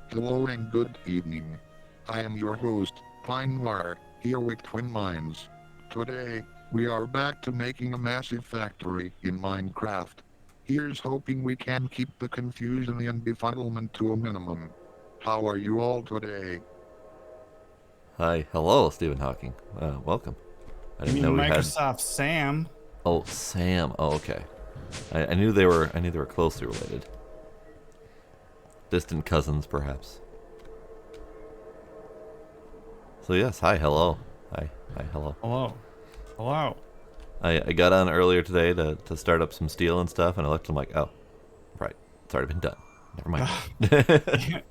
Hello and good evening. I am your host, Pine Noir, here with Twin Minds. Today, we are back to making a massive factory in Minecraft. Here's hoping we can keep the confusion and befuddlement to a minimum. How are you all today? Hi, hello, Stephen Hawking. Welcome. I You didn't mean know we had. Microsoft Sam? Oh, Sam. Oh, okay. I knew they were. I knew they were closely related. Distant cousins, perhaps. So yes, hi, hello. Hi, hello. Hello. Hello. I got on earlier today to start up some steel and stuff, and I looked. I'm like, oh, right, it's already been done. Never mind.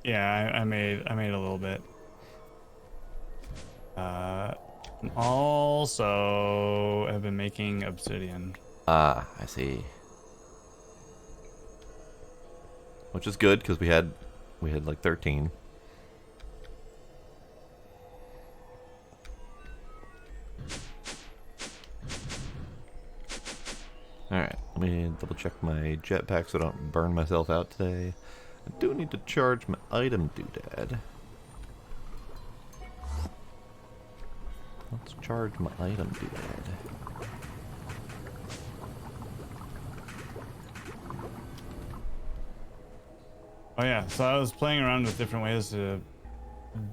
Yeah, I made a little bit. Also have been making obsidian. Ah, I see. Which is good because we had like 13. Alright, let me double check my jetpack so I don't burn myself out today. I do need to charge my item doodad. Let's charge my item doodad. Oh yeah, so I was playing around with different ways to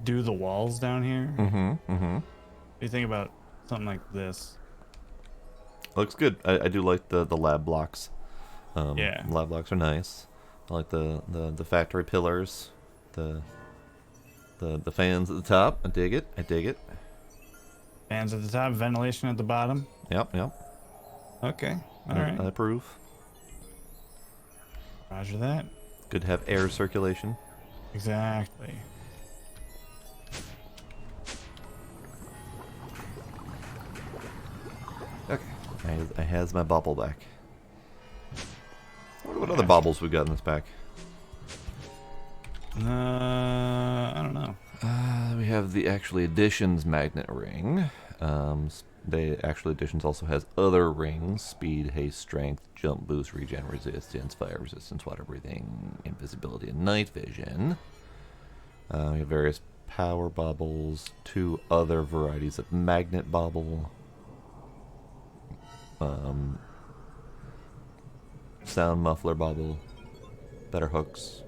do the walls down here. Mm-hmm. What do you think about something like this? Looks good. I do like the lab blocks. Yeah. Lab blocks are nice. I like the factory pillars. The fans at the top. I dig it. I dig it. Fans at the top, ventilation at the bottom. Yep. Okay. All I right. approve. Roger that. Good to have air circulation. Exactly. Okay. I has my bobble back. I wonder what other Yeah. baubles we got in this pack. I don't know. We have the Actually Additions magnet ring. The Actually Additions also has other rings: speed, haste, strength, jump boost, regen resistance, fire resistance, water breathing, invisibility, and night vision. We have various power baubles, two other varieties of magnet bauble, sound muffler bauble, better hooks.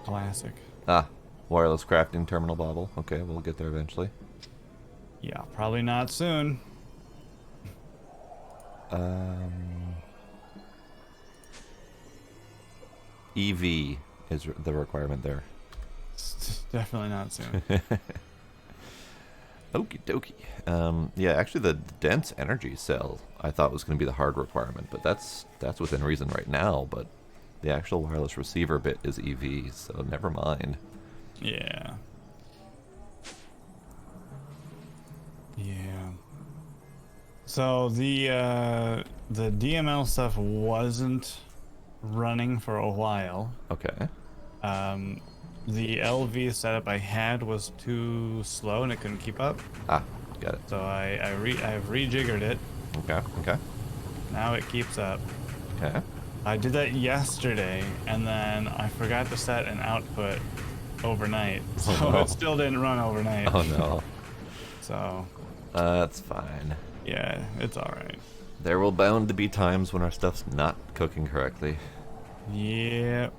Classic. Ah, wireless crafting terminal bauble. Okay, we'll get there eventually. Yeah, probably not soon. EV is the requirement there. Definitely not soon. Okie dokie. Yeah, actually, the dense energy cell I thought was going to be the hard requirement, but that's within reason right now. But the actual wireless receiver bit is EV, so never mind. Yeah. Yeah. So the DML stuff wasn't running for a while. Okay. The LV setup I had was too slow and it couldn't keep up. Ah, got it. So I've rejiggered it. Okay. Now it keeps up. Okay. I did that yesterday and then I forgot to set an output overnight. So Oh, no. it still didn't run overnight. Oh no. So That's fine. yeah, it's all right. There will bound to be times when our stuff's not cooking correctly. Yep.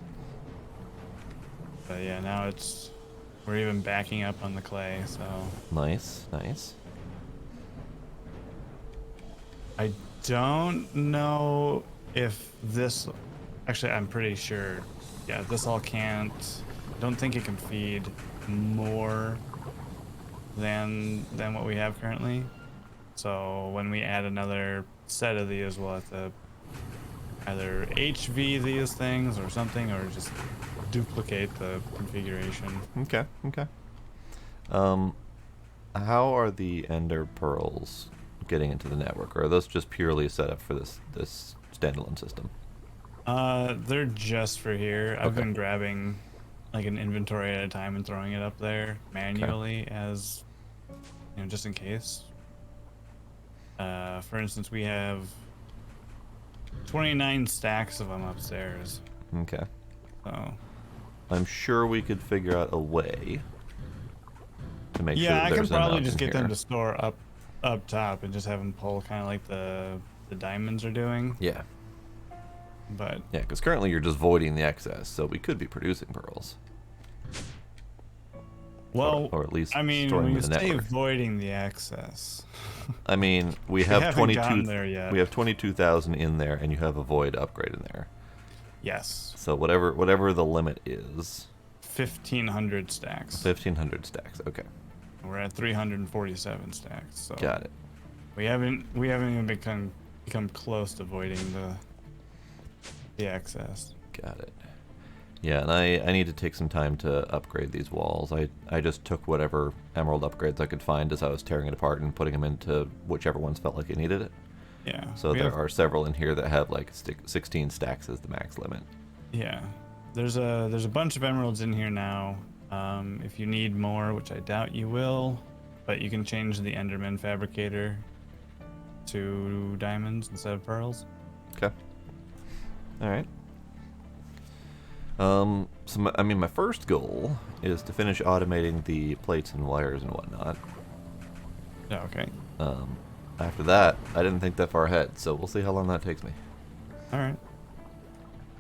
But yeah, now we're even backing up on the clay, so Nice. I don't know if this, actually I'm pretty sure, yeah, this all can't, I don't think it can feed more than what we have currently. So when we add another set of these, we'll have to either HV these things or something, or just duplicate the configuration. Okay. How are the Ender Pearls getting into the network, or are those just purely set up for this standalone system? They're just for here. I've Okay. been grabbing like an inventory at a time and throwing it up there manually as, you know, just in case. For instance, we have 29 stacks of them upstairs. Okay. So I'm sure we could figure out a way to make sure Yeah, that I can there's probably enough just in get them here. to store up top and just have them pull kind of like the diamonds are doing. Yeah. But Yeah, because currently you're just voiding the excess, so we could be producing pearls. well, Or at least I mean, storing when them you in the say network. voiding the excess, I mean, we we have haven't 22. gotten there yet. We have 22,000 in there, and you have a void upgrade in there. Yes, So whatever the limit is, 1,500 stacks. 1,500 stacks. Okay, We're at 347 stacks. So got it. we haven't even become close to voiding the excess. Got it. Yeah, and I need to take some time to upgrade these walls. I just took whatever emerald upgrades I could find as I was tearing it apart and putting them into whichever ones felt like it needed it. Yeah. So there are several in here that have like 16 stacks as the max limit. Yeah. There's a bunch of emeralds in here now. If you need more, which I doubt you will, but you can change the Enderman fabricator to diamonds instead of pearls. Okay. All right. So I mean, my first goal is to finish automating the plates and wires and whatnot. Yeah, okay. After that, I didn't think that far ahead, so we'll see how long that takes me. All right.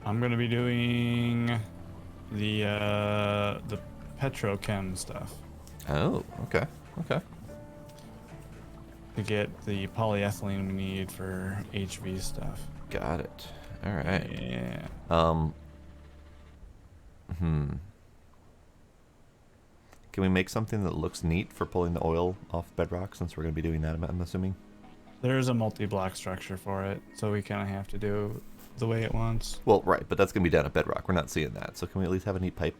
I'm gonna be doing the petrochem stuff Oh, okay, okay. to get the polyethylene we need for HV stuff. Got it. All right. Yeah. Can we make something that looks neat for pulling the oil off bedrock, since we're going to be doing that, I'm assuming? There's a multi-block structure for it, so we kind of have to do the way it wants. Well, right, but that's going to be down at bedrock. We're not seeing that, so can we at least have a neat pipe?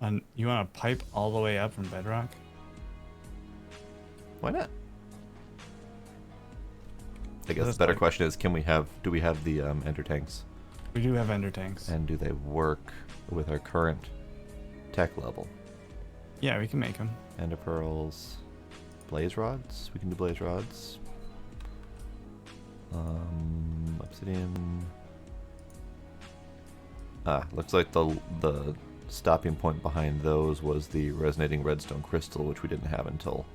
And you want a pipe all the way up from bedrock? Why not? I guess the That's better like- question is, do we have the ender tanks? We do have ender tanks. And do they work with our current tech level? Yeah, we can make them. Ender pearls, blaze rods. We can do blaze rods. Obsidian. Looks like the stopping point behind those was the resonating redstone crystal, which we didn't have until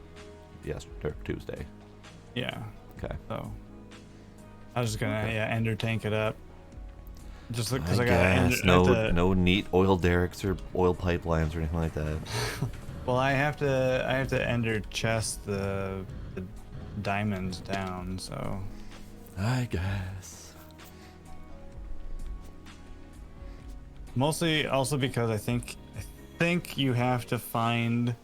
Tuesday. Yeah. Okay. So I was just gonna ender tank it up. Just look, because I, I got guess no neat oil derricks or oil pipelines or anything like that. Well, I have to ender chest the diamonds down. So I guess. mostly also because I think you have to find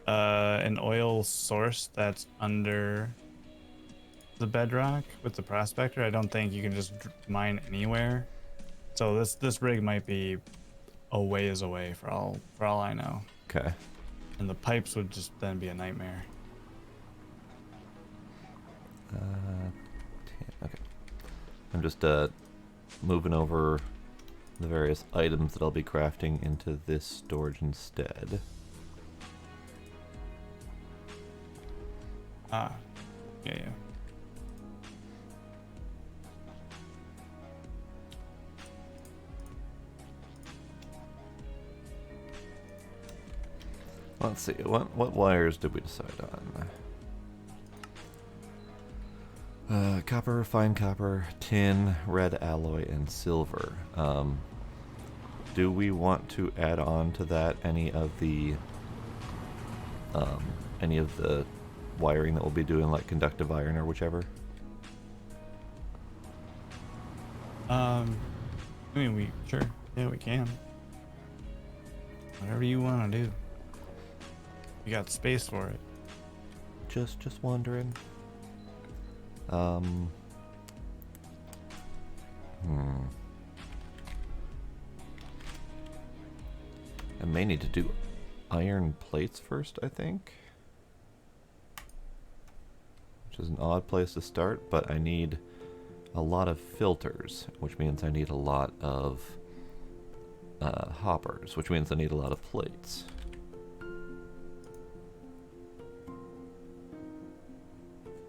an oil source that's under the bedrock with the prospector. I don't think you can just mine anywhere. So this rig might be a ways away for all I know. Okay. And the pipes would just then be a nightmare. Okay. I'm just moving over the various items that I'll be crafting into this storage instead. Ah, yeah. Let's see, what wires did we decide on? Copper, fine copper, tin, red alloy, and silver. Do we want to add on to that any of the wiring that we'll be doing, like conductive iron or whichever? I mean, sure. Yeah, we can. Whatever you want to do. We got space for it. Just wondering. I may need to do iron plates first, I think. Which is an odd place to start, but I need a lot of filters, which means I need a lot of hoppers, which means I need a lot of plates.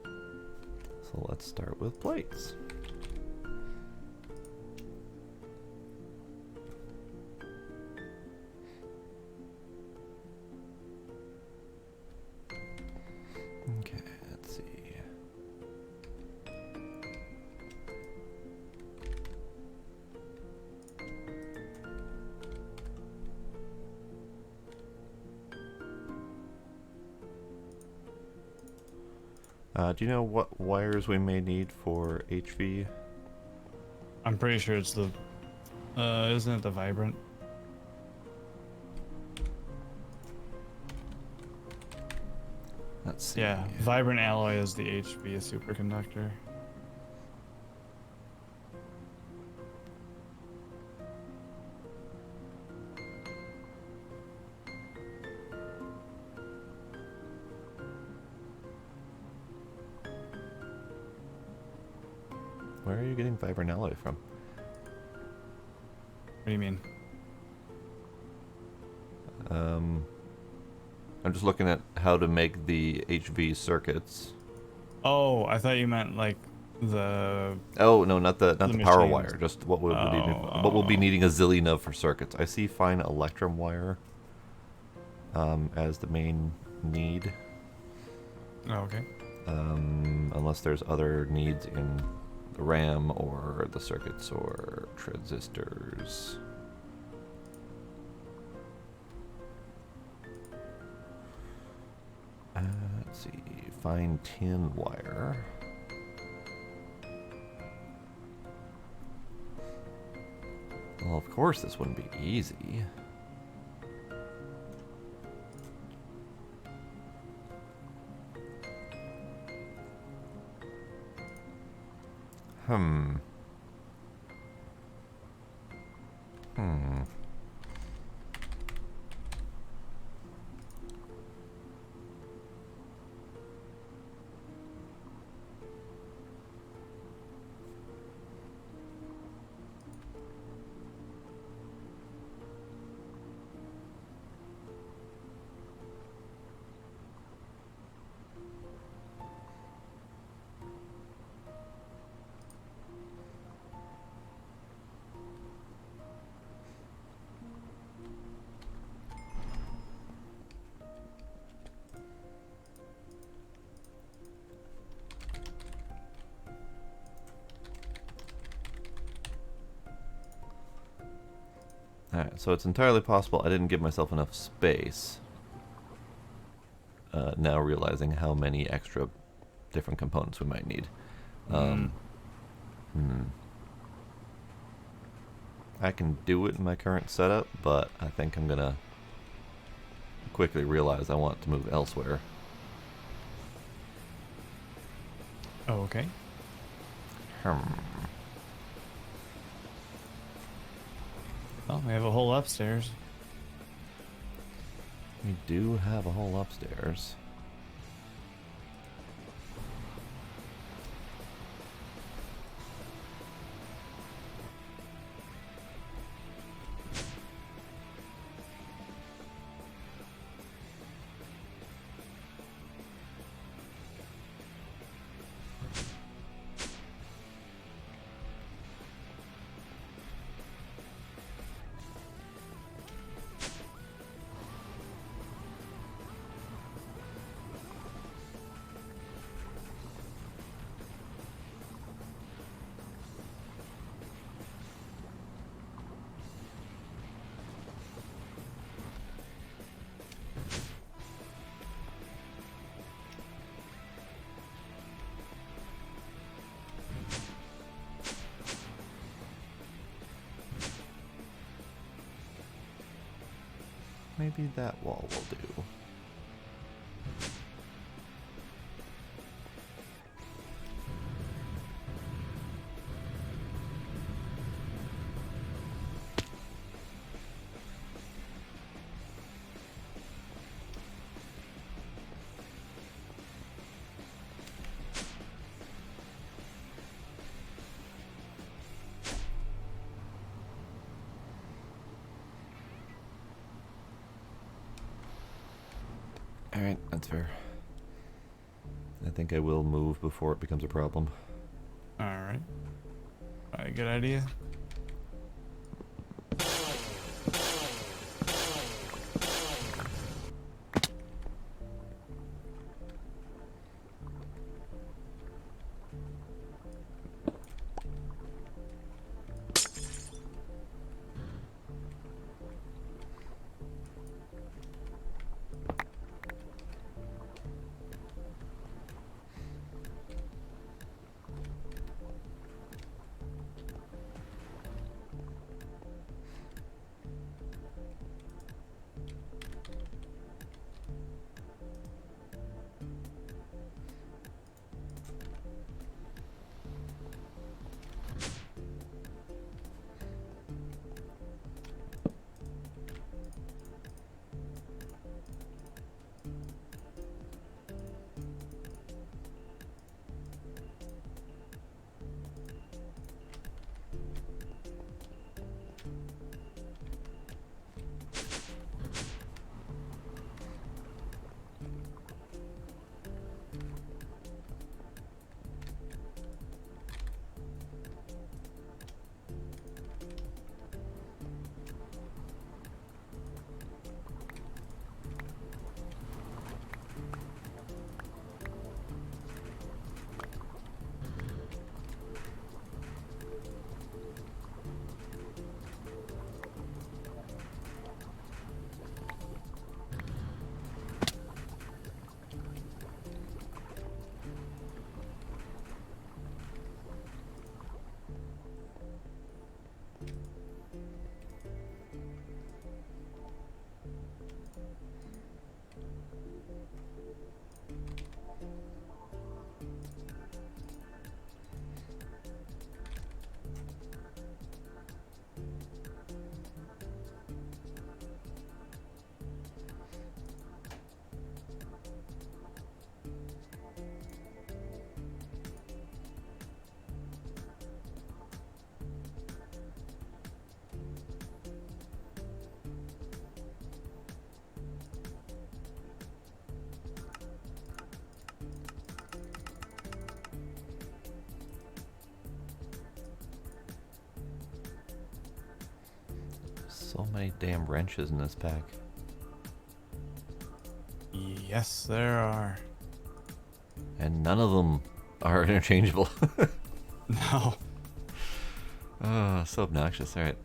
So let's start with plates. Do you know what wires we may need for HV? I'm pretty sure it's the, isn't it the vibrant? Let's see. Yeah, vibrant alloy is the HV superconductor. Where are you getting vibrant alloy from? What do you mean? I'm just looking at how to make the HV circuits. Oh, I thought you meant like the. Oh no, not the power machines. wire. Just what we'll need. Oh, What we'll be oh. needing a zillion of for circuits. I see fine electrum wire as the main need. Oh, okay. Unless there's other needs in the RAM or the circuits or transistors. Let's see, fine tin wire. Well, of course this wouldn't be easy. Hmm. Alright, so it's entirely possible I didn't give myself enough space. Now realizing how many extra different components we might need. I can do it in my current setup, but I think I'm gonna quickly realize I want to move elsewhere. Oh, okay. Well, we have a hole upstairs. We do have a hole upstairs. Maybe that wall will do. Alright, that's fair. I think I will move before it becomes a problem. Alright. Alright, good idea. So many damn wrenches in this pack. Yes, there are. And none of them are interchangeable. No. Oh, so obnoxious. Alright.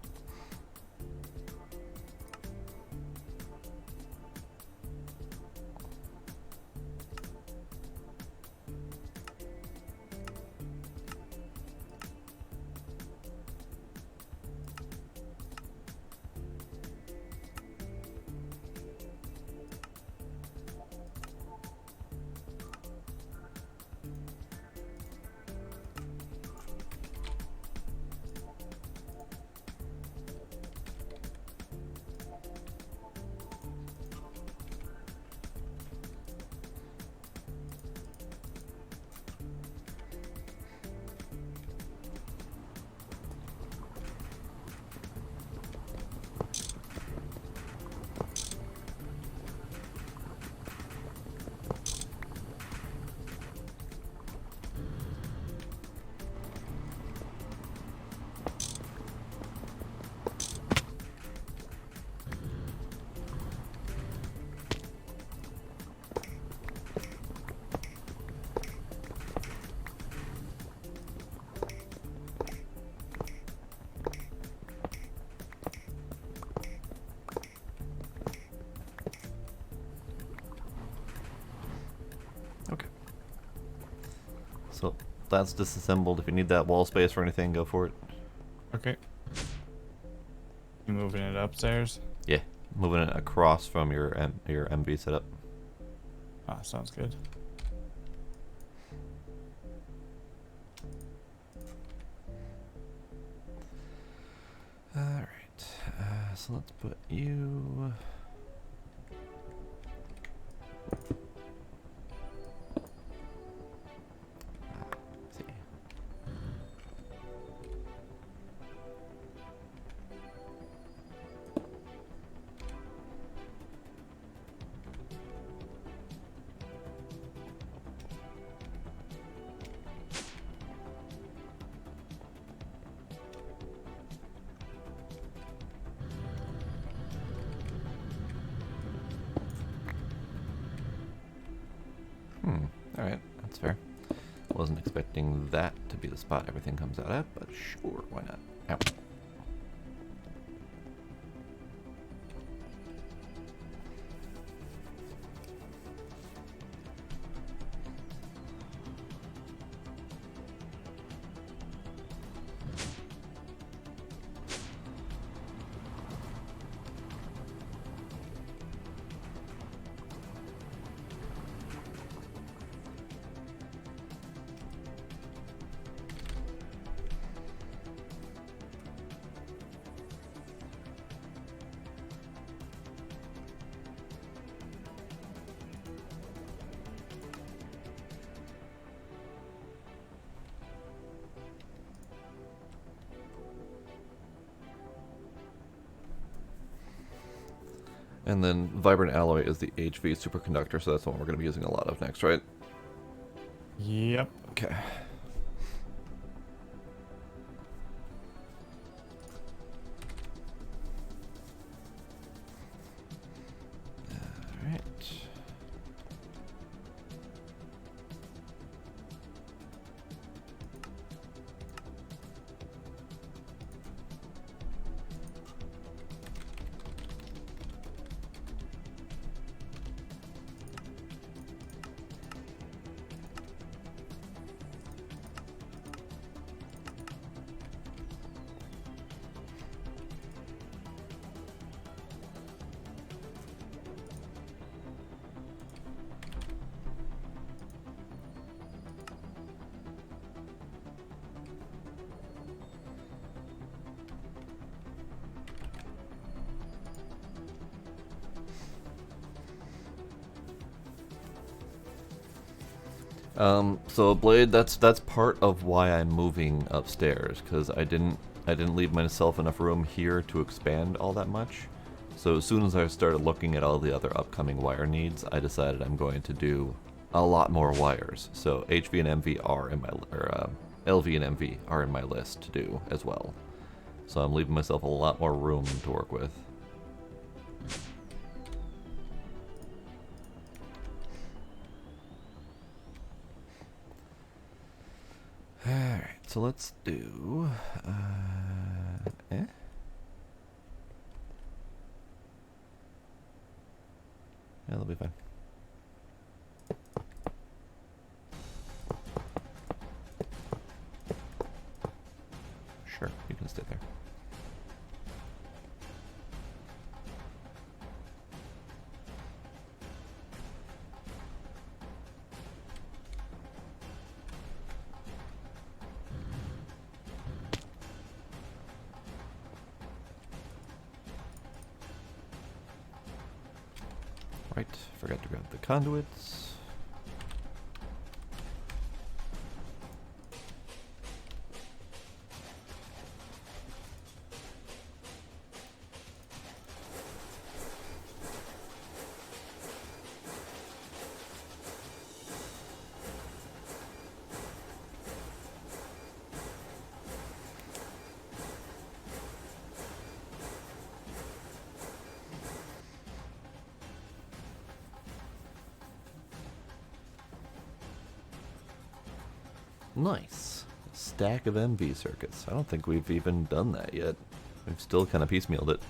Okay. So that's disassembled. If you need that wall space for anything, go for it. Okay. You moving it upstairs? Yeah, moving it across from your MV setup. Ah, sounds good. All right. So let's put you. Let's see. Alright, that's fair. Wasn't expecting that to be the spot everything comes out at, but sure, why not? Ow. And then Vibrant Alloy is the HV superconductor, so that's the one we're going to be using a lot of next, right? Yep. Okay. Alright. So Blade, that's part of why I'm moving upstairs, because I didn't leave myself enough room here to expand all that much. So as soon as I started looking at all the other upcoming wire needs, I decided I'm going to do a lot more wires. So HV and MV are in my LV and MV are in my list to do as well. So I'm leaving myself a lot more room to work with. Alright, so let's do... Yeah, that'll be fine. Sure, you can stay there. Right, forgot to grab the conduits. Nice. A stack of MV circuits. I don't think we've even done that yet. We've still kind of piecemealed it.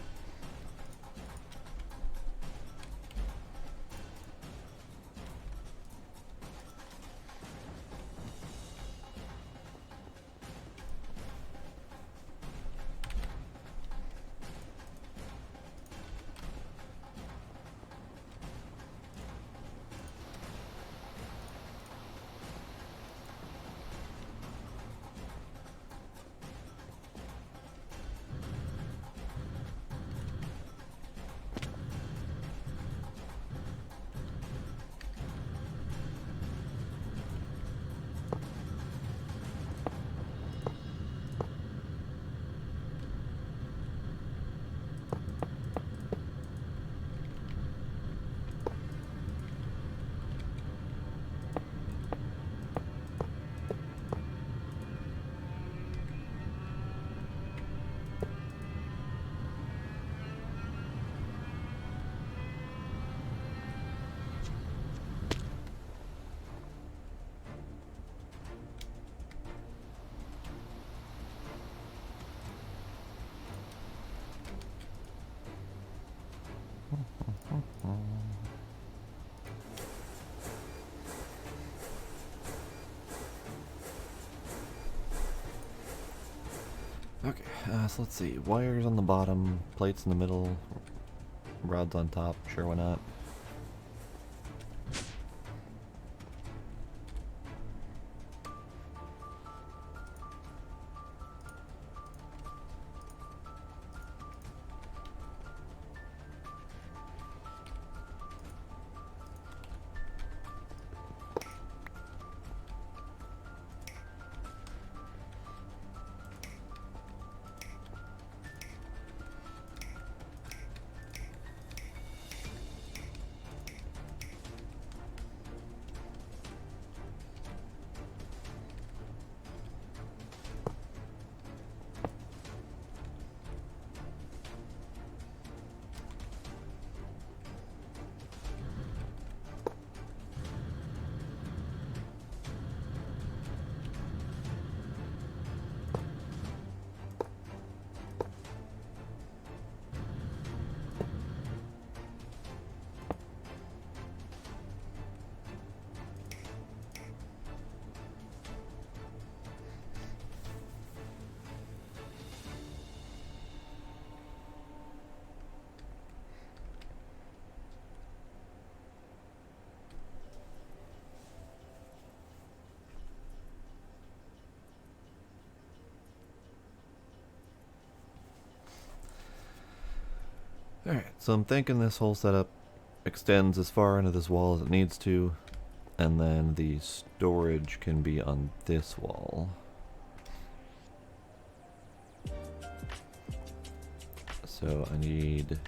Okay, so let's see. Wires on the bottom, plates in the middle, rods on top. Sure, why not? Alright, so I'm thinking this whole setup extends as far into this wall as it needs to, and then the storage can be on this wall. So I need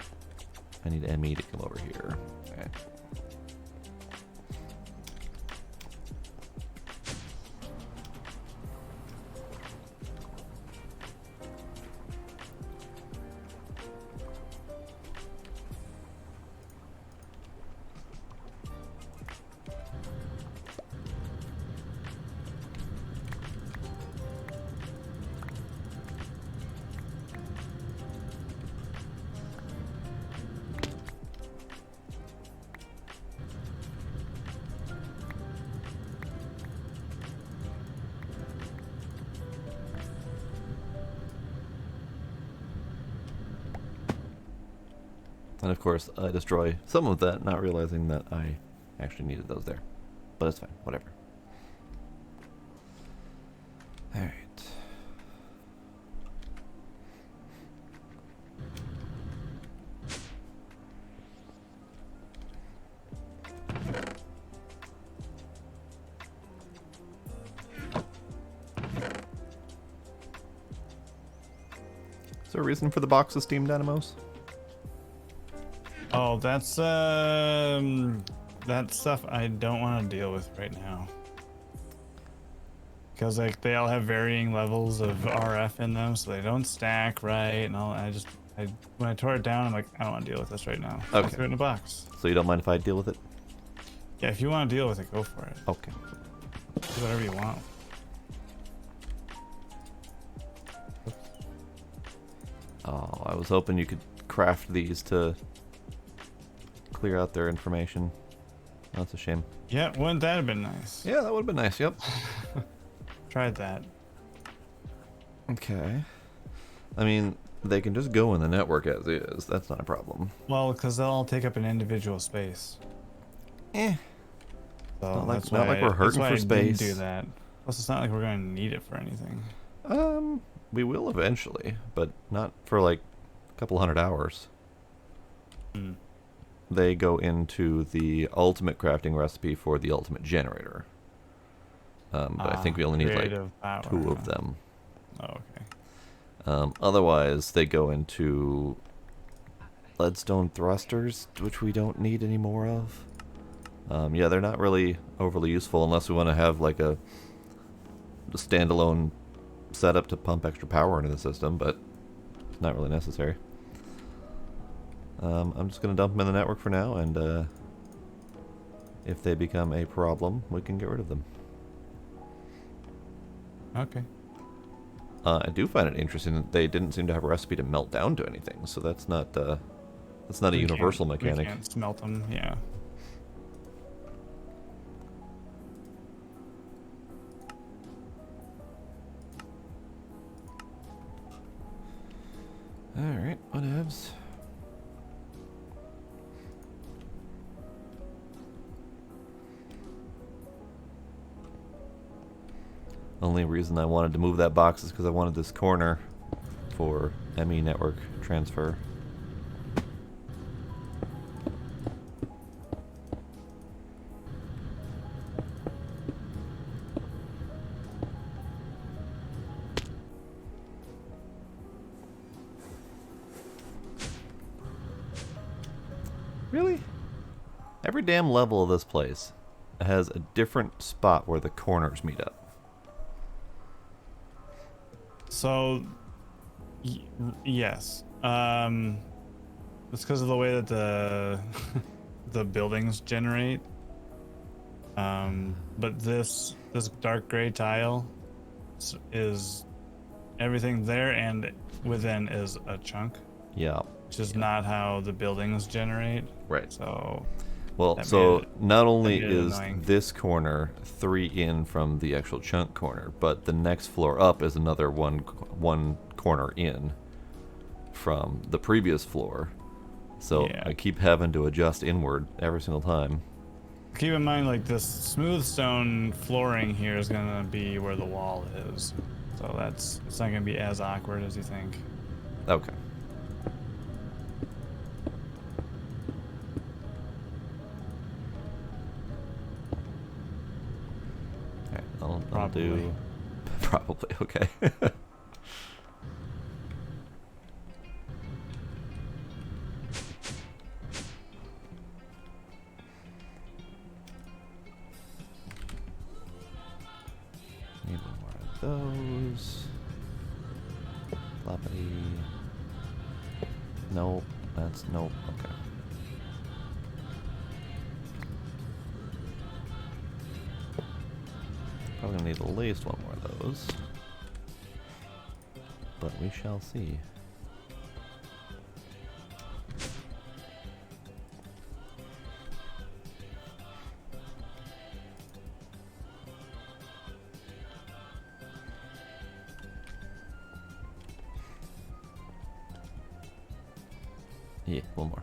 ME to come over here. Okay. And of course, I destroy some of that, not realizing that I actually needed those there. But it's fine, whatever. Alright. Is there a reason for the box of steam dynamos? Oh, that's that stuff I don't want to deal with right now. Because like they all have varying levels of RF in them, so they don't stack right, and all. When I tore it down, I'm like, I don't want to deal with this right now. I'll Okay. throw it in a box. So you don't mind if I deal with it? Yeah, if you want to deal with it, go for it. Okay. Do whatever you want. Oh, I was hoping you could craft these to clear out their information. That's a shame. Yeah, wouldn't that have been nice? Yeah, that would have been nice, yep. Tried that. Okay. I mean, they can just go in the network as is. That's not a problem. Well, because they'll all take up an individual space. Eh. So Not like- that's not why like we're hurting that's why for I didn't space. do that. Plus, it's not like we're going to need it for anything. We will eventually, but not for like a couple hundred hours. Hmm. They go into the ultimate crafting recipe for the ultimate generator. But I think we only need like Creative power, 2 of huh? them. Oh, okay. Otherwise, they go into leadstone thrusters, which we don't need any more of. Yeah, they're not really overly useful unless we want to have like a standalone setup to pump extra power into the system, but it's not really necessary. I'm just going to dump them in the network for now, and if they become a problem, we can get rid of them. Okay. I do find it interesting that they didn't seem to have a recipe to melt down to anything, so that's not a universal mechanic. We can't smelt them, yeah. Alright, whatevs. Only reason I wanted to move that box is because I wanted this corner for ME network transfer. Really? Every damn level of this place has a different spot where the corners meet up. So, yes. It's because of the way that the the buildings generate. But this dark gray tile is everything there, and within is a chunk, Yeah. which is not how the buildings generate. Right. So, Well, that so made it- not only that made it is annoying. this corner 3 in from the actual chunk corner, but the next floor up is another one corner in from the previous floor. So Yeah. I keep having to adjust inward every single time. keep in mind, like this smooth stone flooring here is gonna be where the wall is. So it's not gonna be as awkward as you think. Okay. Alright, I'll do... Probably, okay. Need one more of those. Floppy. Nope, that's nope, okay. Probably gonna need at least one more of those. But we shall see. Yeah, one more.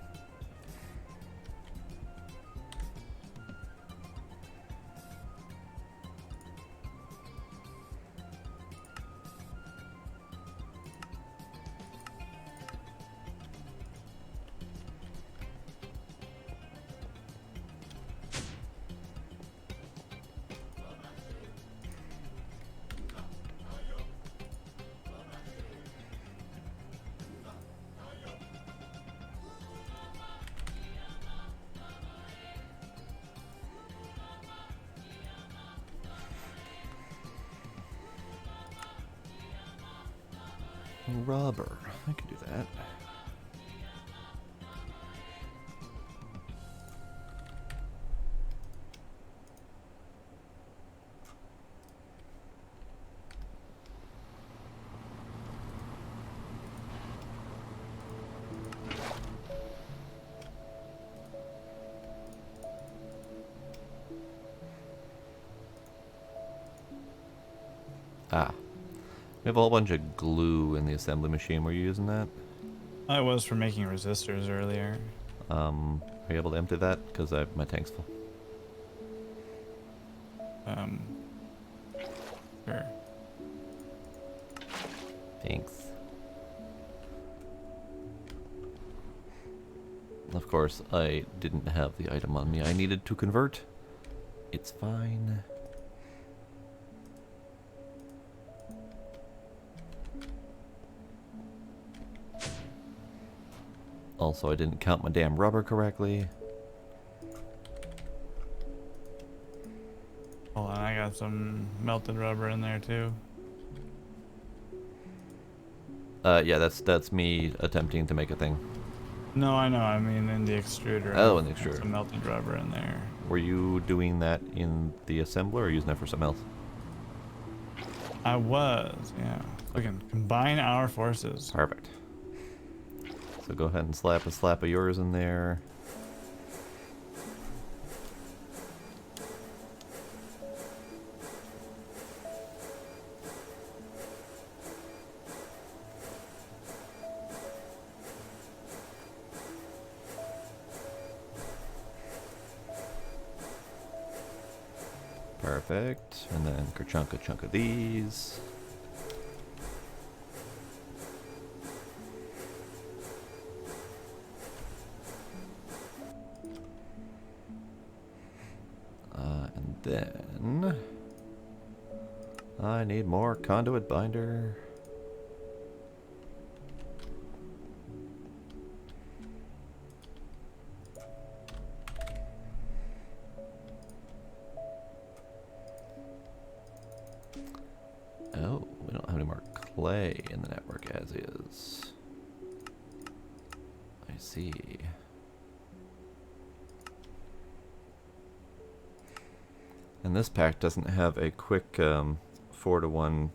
Rubber. I can do that. Ah. We have a whole bunch of glue in the assembly machine. Were you using that? I was for making resistors earlier. Are you able to empty that? Because my tank's full. Sure. Thanks. Of course, I didn't have the item on me I needed to convert. It's fine. Also, I didn't count my damn rubber correctly. Hold on, I got some melted rubber in there too. Yeah, that's me attempting to make a thing. No, I know. I mean, in the extruder. Oh, in the I got extruder. some melted rubber in there. Were you doing that in the assembler or using that for something else? I was, yeah. We can combine our forces. Perfect. So go ahead and slap a slap of yours in there. Perfect. And then chunk of these. And then I need more conduit binder. Oh, we don't have any more clay in the network as is. I see. And this pack doesn't have a quick 4-to-1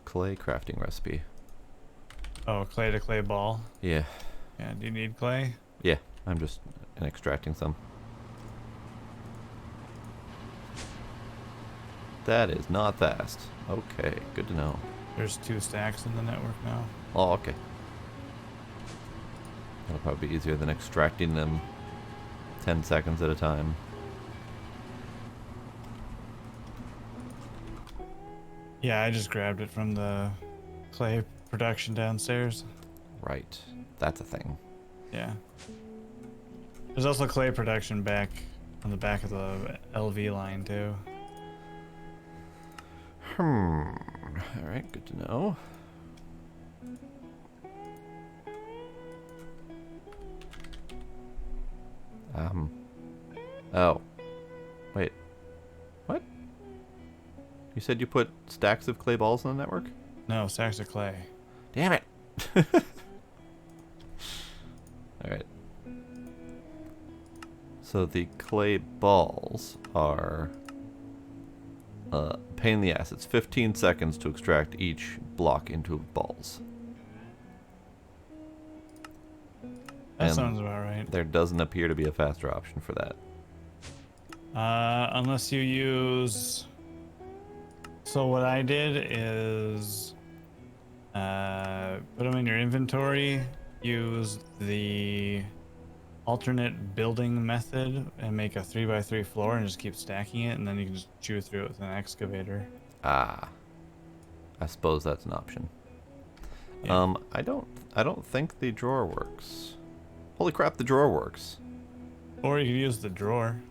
clay crafting recipe. Oh, clay to clay ball. Yeah. Yeah, do you need clay? Yeah, I'm just extracting some. That is not fast. Okay, good to know. There's 2 stacks in the network now. Oh, okay. That'll probably be easier than extracting them 10 seconds at a time. Yeah, I just grabbed it from the clay production downstairs. Right. That's a thing. Yeah. There's also clay production back on the back of the LV line too. Alright, good to know. Oh. Wait. What? You said you put stacks of clay balls in the network? No, stacks of clay. Damn it! Alright. So the clay balls are pain in the ass. It's 15 seconds to extract each block into balls. That And sounds about right. there doesn't appear to be a faster option for that. Unless you use... So what I did is put them in your inventory, use the alternate building method and make a 3x3 floor and just keep stacking it, and then you can just chew through it with an excavator. Ah. I suppose that's an option. Yeah. I don't think the drawer works. Holy crap, the drawer works. Or you could use the drawer.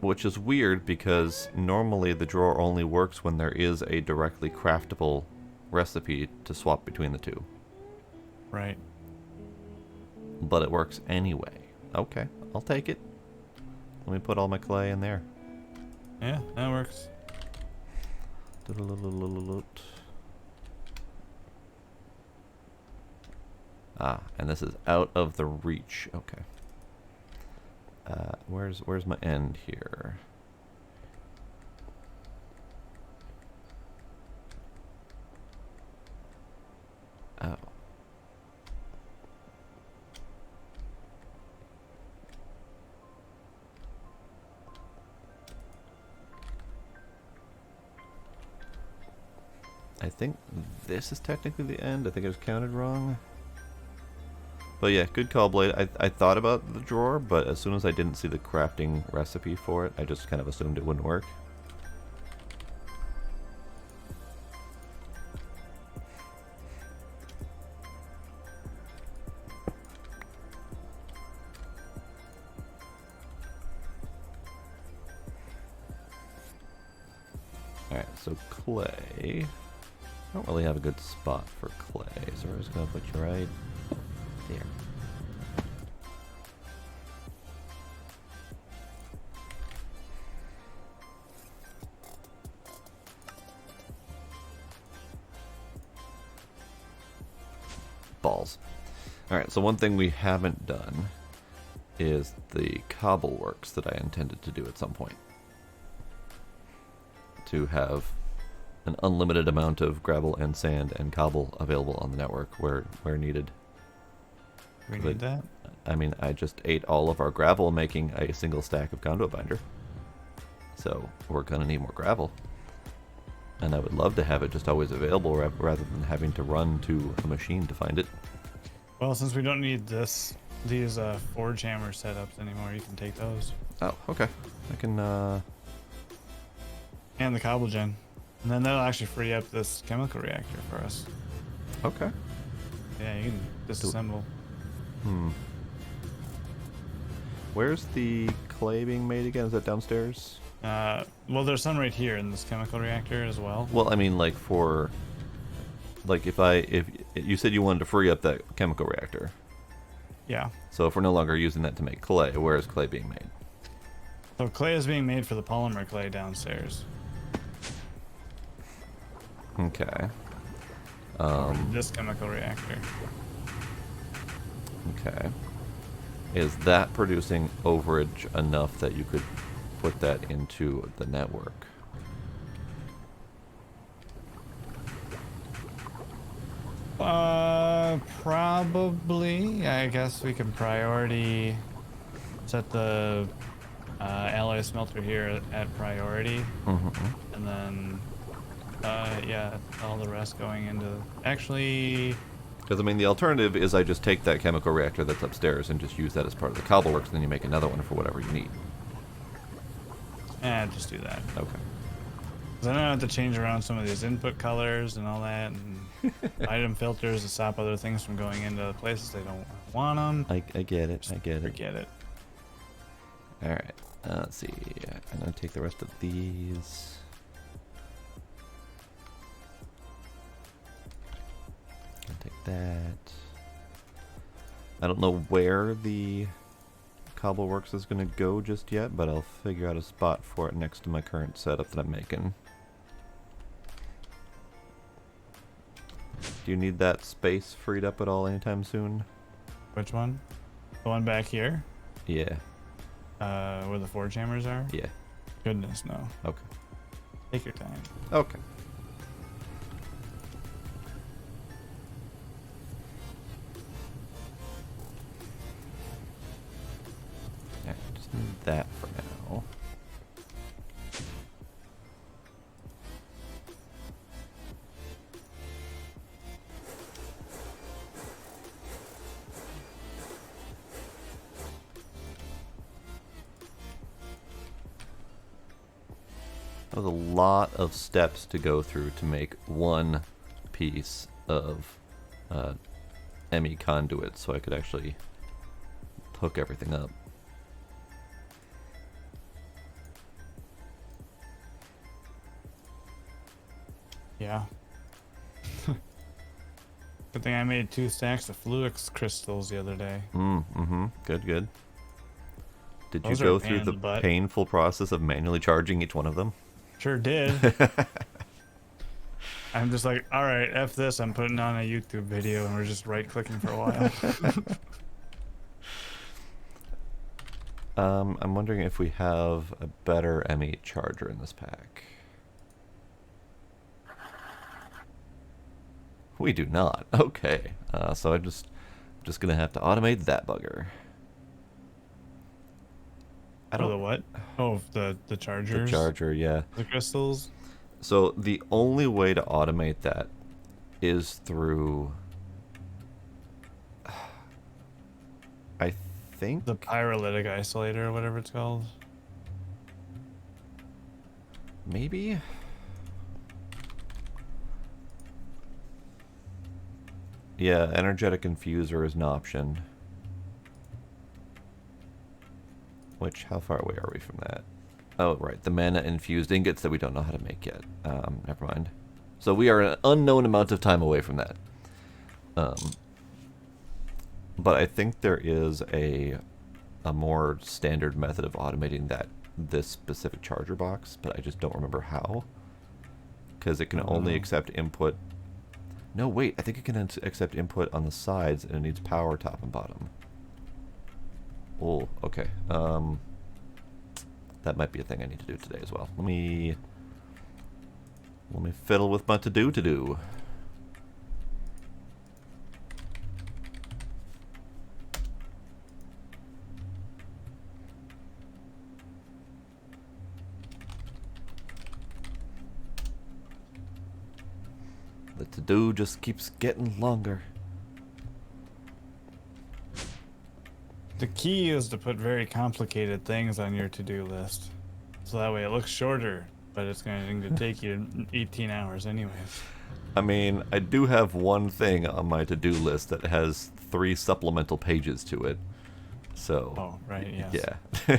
Which is weird because normally the drawer only works when there is a directly craftable recipe to swap between the two. Right. But it works anyway. Okay, I'll take it. Let me put all my clay in there. Yeah, that works. Ah, and this is out of the reach. Okay. Where's my end here? Oh. I think this is technically the end. I think I was counted wrong. But yeah, good call, Blade. I thought about the drawer, but as soon as I didn't see the crafting recipe for it, I just kind of assumed it wouldn't work. Alright, so clay. I don't really have a good spot for clay, so we're just going to put you right there. Balls. Alright, so one thing we haven't done is the cobble works that I intended to do at some point. To have an unlimited amount of gravel and sand and cobble available on the network where needed. We need that? I mean, I just ate all of our gravel making a single stack of conduit binder. So we're gonna need more gravel. And I would love to have it just always available rather than having to run to a machine to find it. Well, since we don't need these forge hammer setups anymore, you can take those. Oh, okay. I can, And the cobble gen. And then that'll actually free up this chemical reactor for us. okay. Yeah, you can disassemble. Where's the clay being made again? Is that downstairs? Well, there's some right here in this chemical reactor as well. Well, I mean, like for, like if you said you wanted to free up that chemical reactor. Yeah. So if we're no longer using that to make clay, where is clay being made? So clay is being made for the polymer clay downstairs. Okay. This chemical reactor. Okay. Is that producing overage enough that you could put that into the network? Probably. I guess we can priority set the alloy smelter here at priority, and then yeah, all the rest going into actually. Because I mean, the alternative is I just take that chemical reactor that's upstairs and just use that as part of the cobbleworks, and then you make another one for whatever you need. Just do that. Okay. Because I don't have to change around some of these input colors and all that, and item filters to stop other things from going into places they don't want them. I get it. I get it. Forget it. All right. Let's see. I'm gonna take the rest of these. I'll take that. I don't know where the cobbleworks is going to go just yet, but I'll figure out a spot for it next to my current setup that I'm making. Do you need that space freed up at all anytime soon? Which one? The one back here? Yeah. Where the forge hammers are? Yeah. Goodness, no. Okay. Take your time. Okay. Yeah, just need that for now. That was a lot of steps to go through to make one piece of ME conduit so I could actually hook everything up. Yeah. Good thing I made 2 stacks of Fluix crystals the other day. Good, good. Did Those you are go a pain through in the the butt. painful process of manually charging each one of them? Sure did. I'm just like, all right, F this. I'm putting on a YouTube video, and we're just right-clicking for a while. I'm wondering if we have a better M8 charger in this pack. We do not. Okay. So I'm just gonna have to automate that bugger. I For don't. the what? Oh, the chargers. The charger, yeah. The crystals. So the only way to automate that is through. I think The pyrolytic isolator, or whatever it's called. maybe. Yeah, energetic infuser is an option. Which, how far away are we from that? Oh, right, the mana infused ingots that we don't know how to make yet. Never mind. So we are an unknown amount of time away from that. But I think there is a more standard method of automating this specific charger box, but I just don't remember how. Because it can only accept input. No, wait, I think it can accept input on the sides, and it needs power top and bottom. Oh, okay. That might be a thing I need to do today as well. Let me fiddle with my to-do. The to-do just keeps getting longer. The key is to put very complicated things on your to-do list, so that way it looks shorter, but it's going to take you 18 hours anyways. I mean, I do have one thing on my to-do list that has 3 supplemental pages to it. So. Oh, right, yes. Yeah.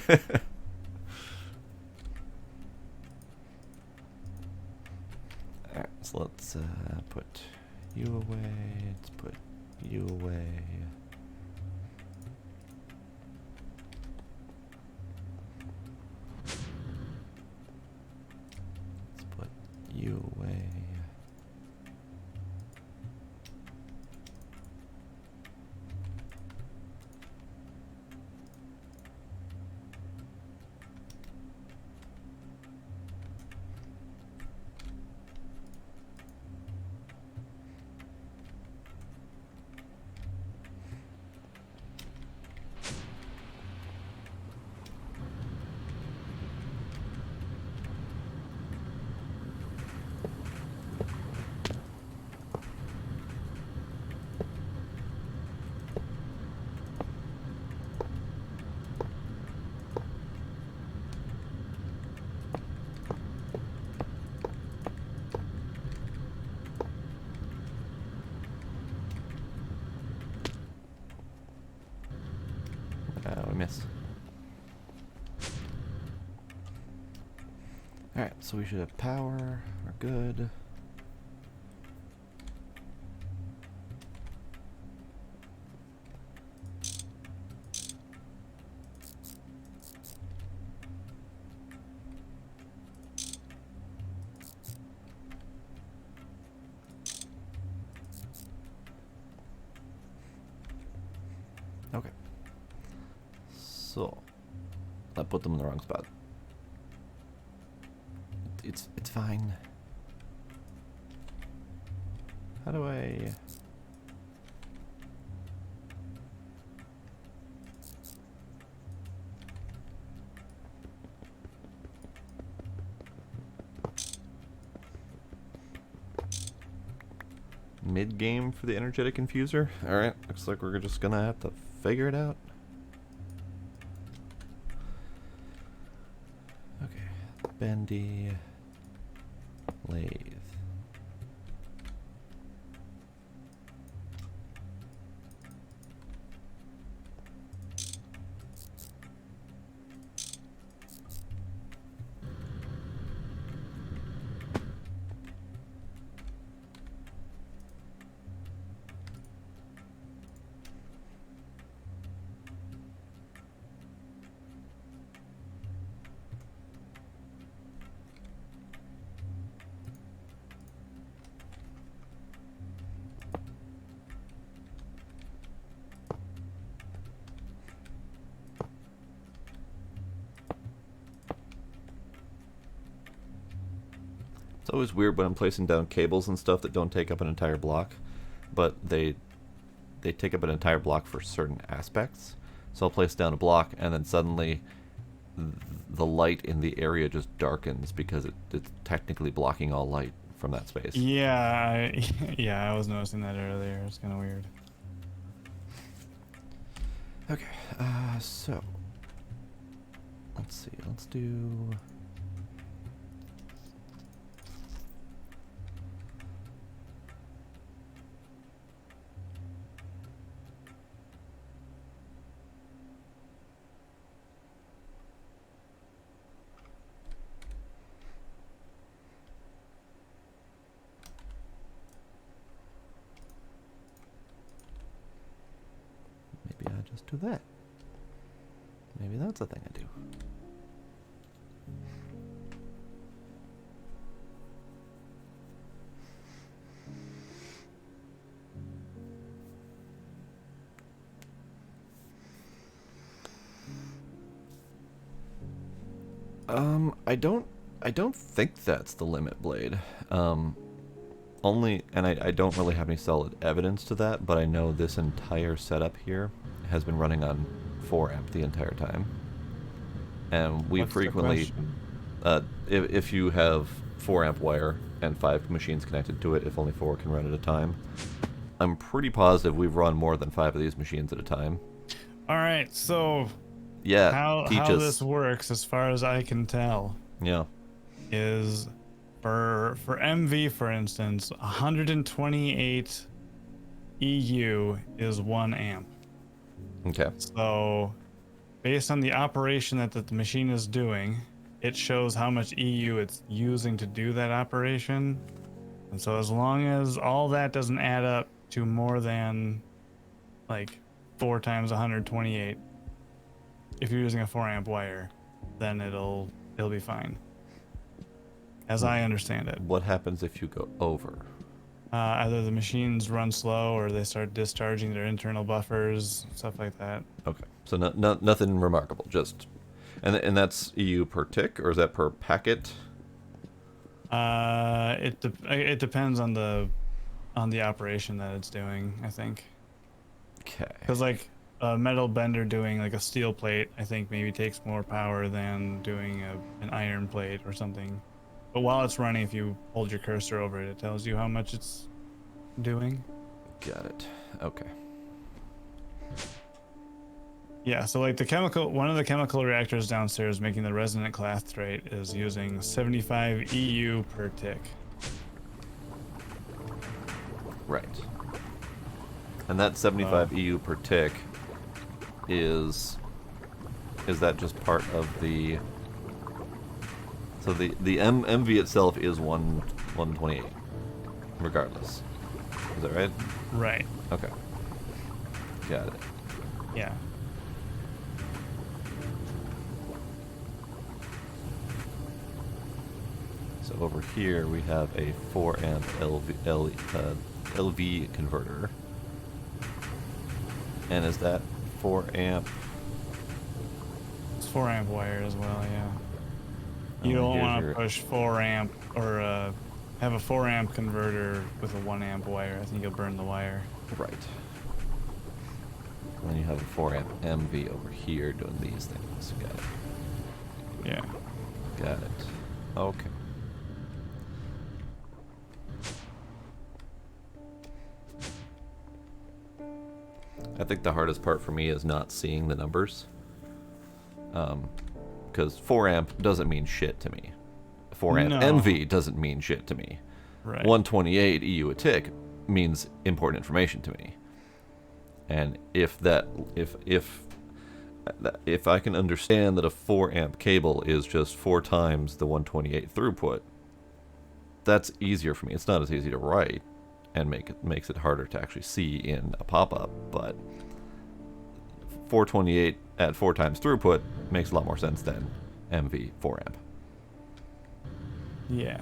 Alright, so let's put you away. Let's put you away. Let's put you away. We missed. Alright, so we should have power. We're good. Okay. So, I put them in the wrong spot. It's fine. How do I... Mid-game for the energetic infuser? Alright, looks like we're just gonna have to figure it out. Okay, bendy, lathe. It's always weird when I'm placing down cables and stuff that don't take up an entire block, but they take up an entire block for certain aspects. So I'll place down a block, and then suddenly the light in the area just darkens because it's technically blocking all light from that space. Yeah, I was noticing that earlier. It's kind of weird. Okay, so let's see. Let's do. Maybe I just do that. Maybe that's the thing I do. I don't think that's the limit blade. Only, and I don't really have any solid evidence to that, but I know this entire setup here has been running on 4 amp the entire time. And we What's the frequently, if you have 4 amp wire and 5 machines connected to it, if only 4 can run at a time, I'm pretty positive we've run more than 5 of these machines at a time. All right, so Yeah, how teach us. this works, as far as I can tell, Yeah. is for MV, for instance, 128 EU is 1 amp. Okay. So based on the operation that the machine is doing, it shows how much EU it's using to do that operation. And so as long as all that doesn't add up to more than like 4 times 128, if you're using a 4 amp wire, then it'll be fine, as I understand it. What happens if you go over? Either the machines run slow or they start discharging their internal buffers, stuff like that. Okay. So nothing remarkable. Just, and that's EU per tick, or is that per packet? It depends on the operation that it's doing, I think. Okay. Because like a metal bender doing like a steel plate, I think maybe takes more power than doing an iron plate or something. But while it's running, if you hold your cursor over it, it tells you how much it's doing. Got it. Okay. Yeah, so like one of the chemical reactors downstairs making the resonant clathrate is using 75 EU per tick. Right. And that 75 EU per tick is that just part of the? So the MV itself is 128, regardless. Is that right? Right. Okay. Got it. Yeah. So over here we have a 4 amp LV converter. And is that 4 amp? It's 4 amp wire as well, yeah. You Oh, don't here's want to your- push 4 amp or have a 4 amp converter with a 1 amp wire. I think you'll burn the wire. Right. And then you have a 4 amp MV over here doing these things. Got it. Yeah. Got it. Okay. I think the hardest part for me is not seeing the numbers. Because 4 amp doesn't mean shit to me. 4 amp No. MV doesn't mean shit to me. Right. 128 EU a tick means important information to me. And if I can understand that a 4 amp cable is just 4 times the 128 throughput, that's easier for me. It's not as easy to write, and makes it harder to actually see in a pop-up, but 428 at 4 times throughput makes a lot more sense than MV 4 amp. Yeah.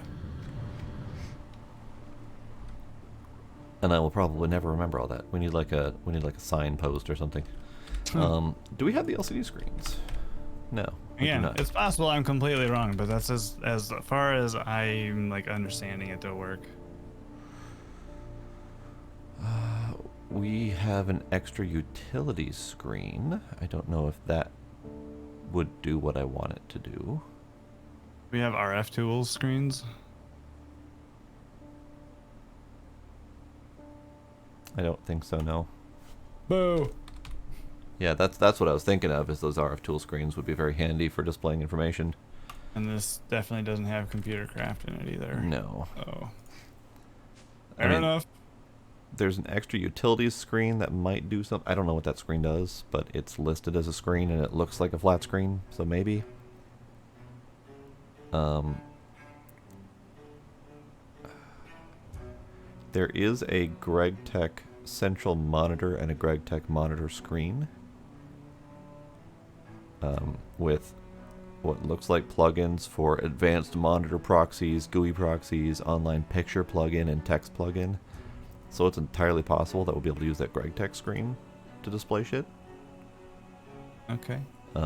And I will probably never remember all that. We need like a signpost or something. Do we have the LCD screens? No. do Again, not. it's possible I'm completely wrong, but that's as far as I'm like understanding it to work. We have an extra utilities screen. I don't know if that would do what I want it to do. We have RF tools screens. I don't think so, no. Boo. Yeah, that's what I was thinking of, is those RF tool screens would be very handy for displaying information. And this definitely doesn't have computer craft in it either. No. Oh. I Fair mean, enough. there's an extra utilities screen that might do something. I don't know what that screen does, but it's listed as a screen and it looks like a flat screen, so maybe. There is a GregTech central monitor and a GregTech monitor screen with what looks like plugins for advanced monitor proxies, GUI proxies, online picture plugin, and text plugin. So it's entirely possible that we'll be able to use that GregTech screen to display shit. Okay. I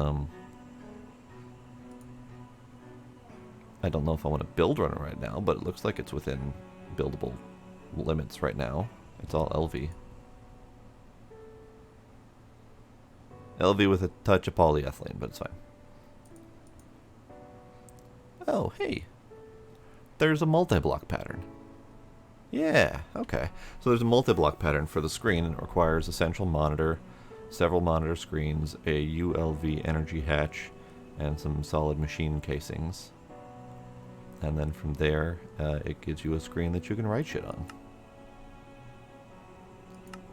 don't know if I want to build run it right now, but it looks like it's within buildable limits right now. It's all LV. LV with a touch of polyethylene, but it's fine. Oh, hey. There's a multi-block pattern. Yeah, okay. So there's a multi-block pattern for the screen, and it requires a central monitor, several monitor screens, a ULV energy hatch, and some solid machine casings. And then from there, it gives you a screen that you can write shit on.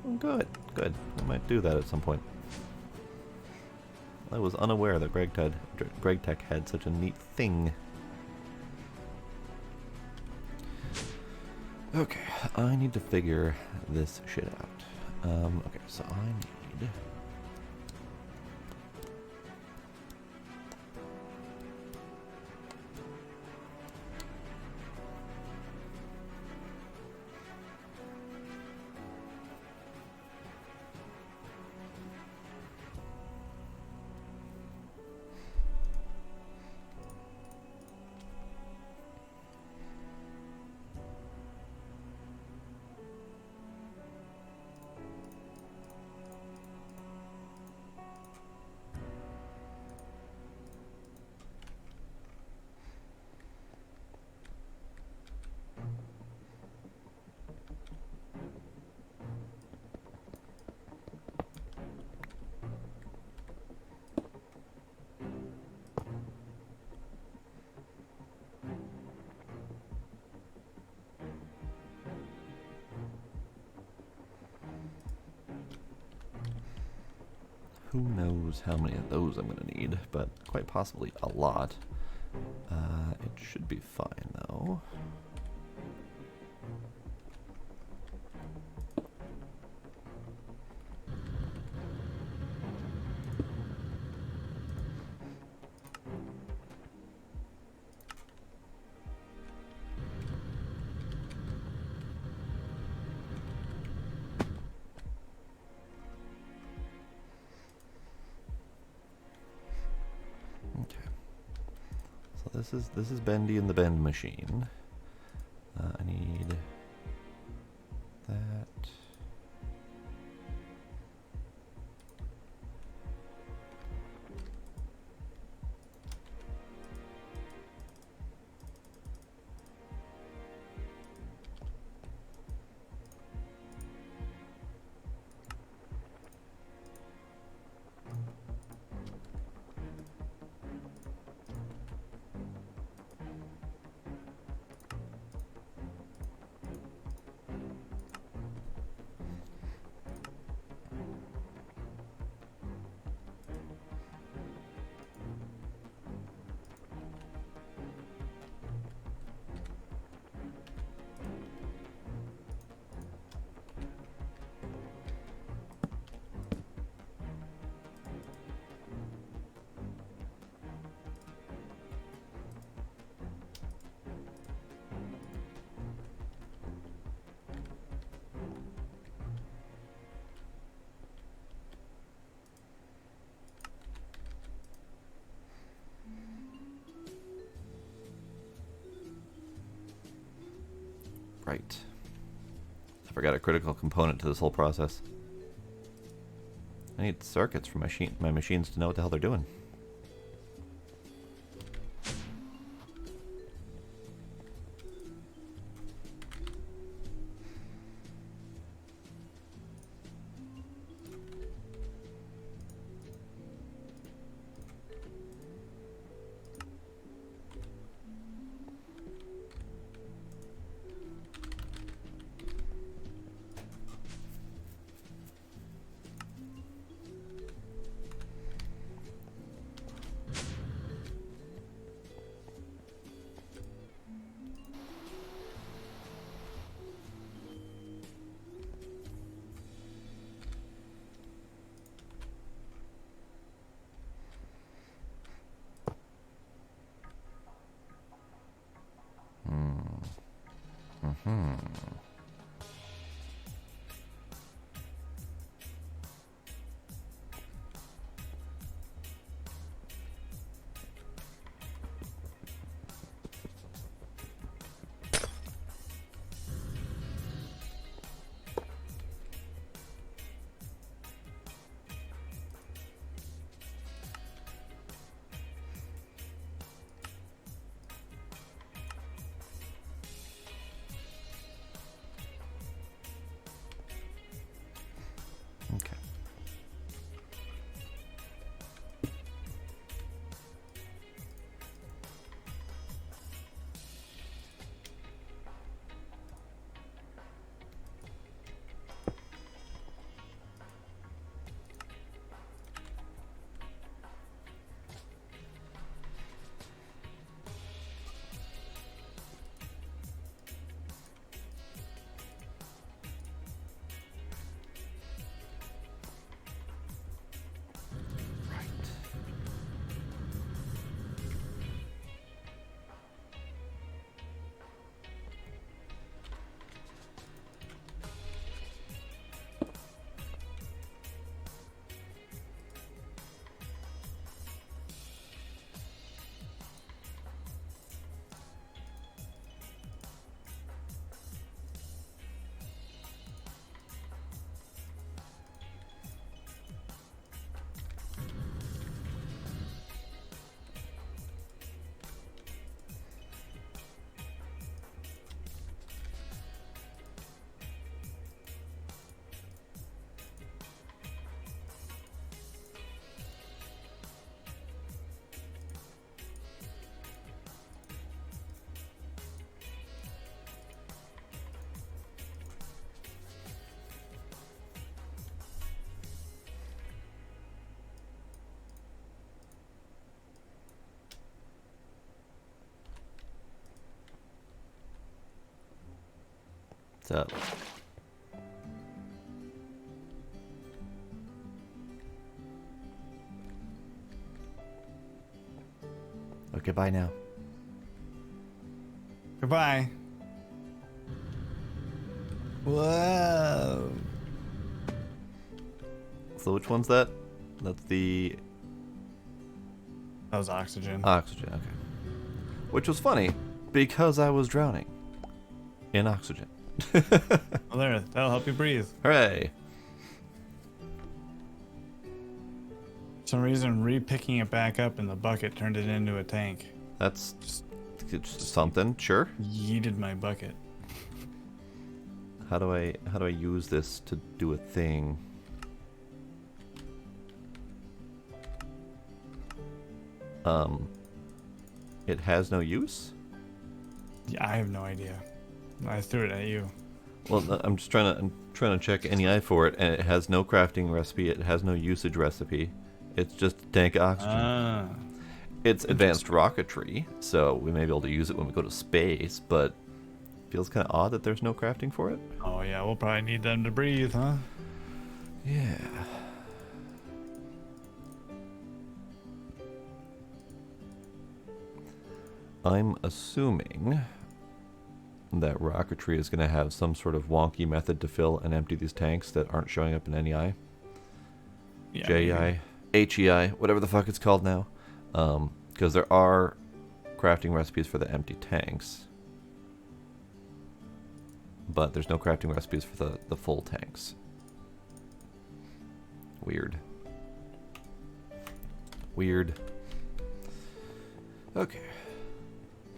Oh, good, good. I might do that at some point. I was unaware that GregTech had such a neat thing. Okay, I need to figure this shit out. Okay, so I need... Who knows how many of those I'm going to need, but quite possibly a lot. It should be fine, though. Okay. So this is Bendy and the Bend machine. I need that. Right. I forgot a critical component to this whole process. I need circuits for my machines to know what the hell they're doing. Okay. What's up? Okay, bye now. Goodbye. Whoa. So which one's that? That's the That was oxygen. oxygen, okay. Which was funny, because I was drowning in oxygen. Well, there. That'll help you breathe. Hooray! For some reason, re-picking it back up in the bucket turned it into a tank. That's just something, sure. Yeeted my bucket. How do I use this to do a thing? It has no use? Yeah, I have no idea. I threw it at you. Well, I'm trying to check NEI for it, and it has no crafting recipe. It has no usage recipe. It's just a tank of oxygen. Ah. It's advanced rocketry, so we may be able to use it when we go to space, but feels kind of odd that there's no crafting for it. Oh yeah, we'll probably need them to breathe, huh? Yeah. I'm assuming that rocketry is going to have some sort of wonky method to fill and empty these tanks that aren't showing up in NEI. Yeah, JEI, HEI, whatever the fuck it's called now. Because there are crafting recipes for the empty tanks. but there's no crafting recipes for the full tanks. Weird. Weird. Okay.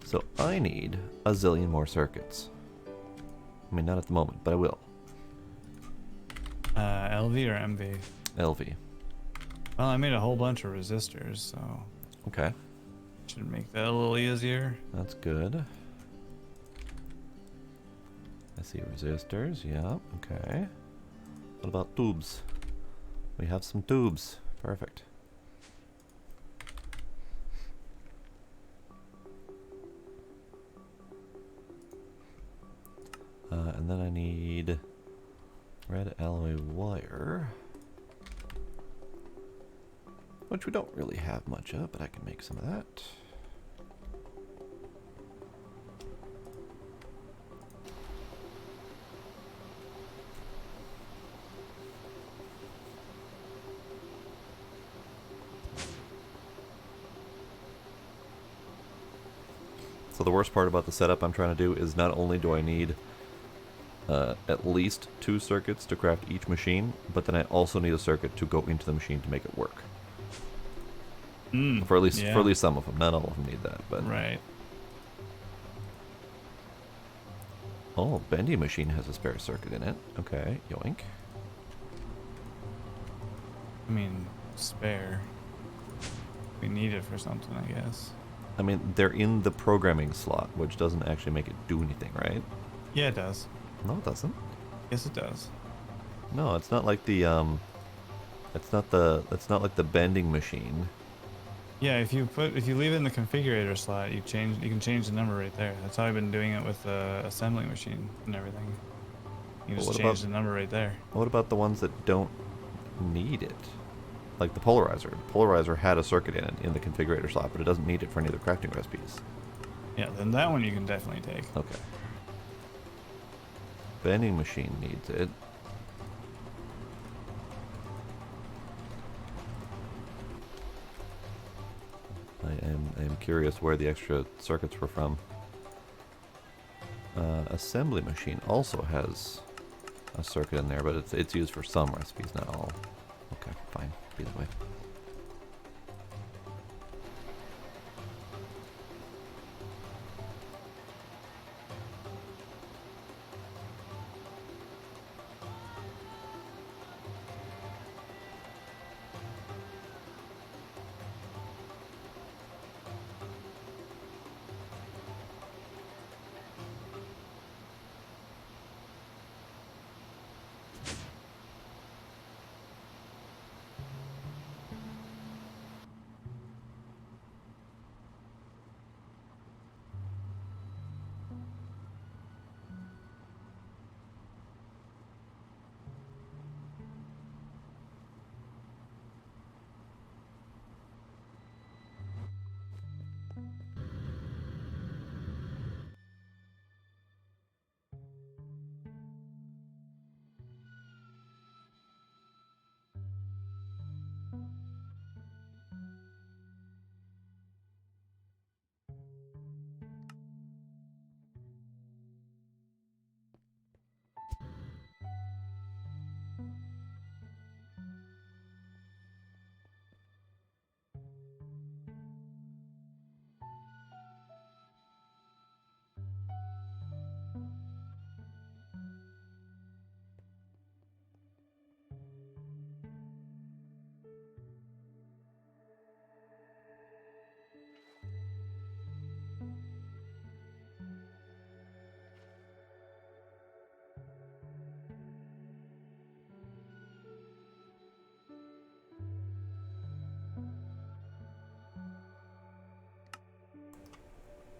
So I need a zillion more circuits. I mean, not at the moment, but I will. LV or MV? LV. Well, I made a whole bunch of resistors, so Okay. should make that a little easier. That's good. I see resistors, yeah, okay. What about tubes? We have some tubes. Perfect. And then I need red alloy wire, which we don't really have much of, but I can make some of that. So the worst part about the setup I'm trying to do is not only do I need at least 2 circuits to craft each machine, but then I also need a circuit to go into the machine to make it work. For at least some of them. Not all of them need that, but Right. oh, bendy machine has a spare circuit in it. Okay, yoink. I mean, spare. We need it for something, I guess. I mean, they're in the programming slot, which doesn't actually make it do anything, right? Yeah, it does. No, it doesn't. Yes, it does. No, it's not like the it's not like the bending machine. Yeah, if you leave it in the configurator slot, you can change the number right there. That's how I've been doing it with the assembling machine and everything. You But just what change about- the number right there. What about the ones that don't need it? Like the polarizer. The polarizer had a circuit in it in the configurator slot, but it doesn't need it for any of the crafting recipes. Yeah, then that one you can definitely take. Okay. Bending machine needs it. I am curious where the extra circuits were from. Assembly machine also has a circuit in there, but it's used for some recipes, not all. Okay, fine. Be that way.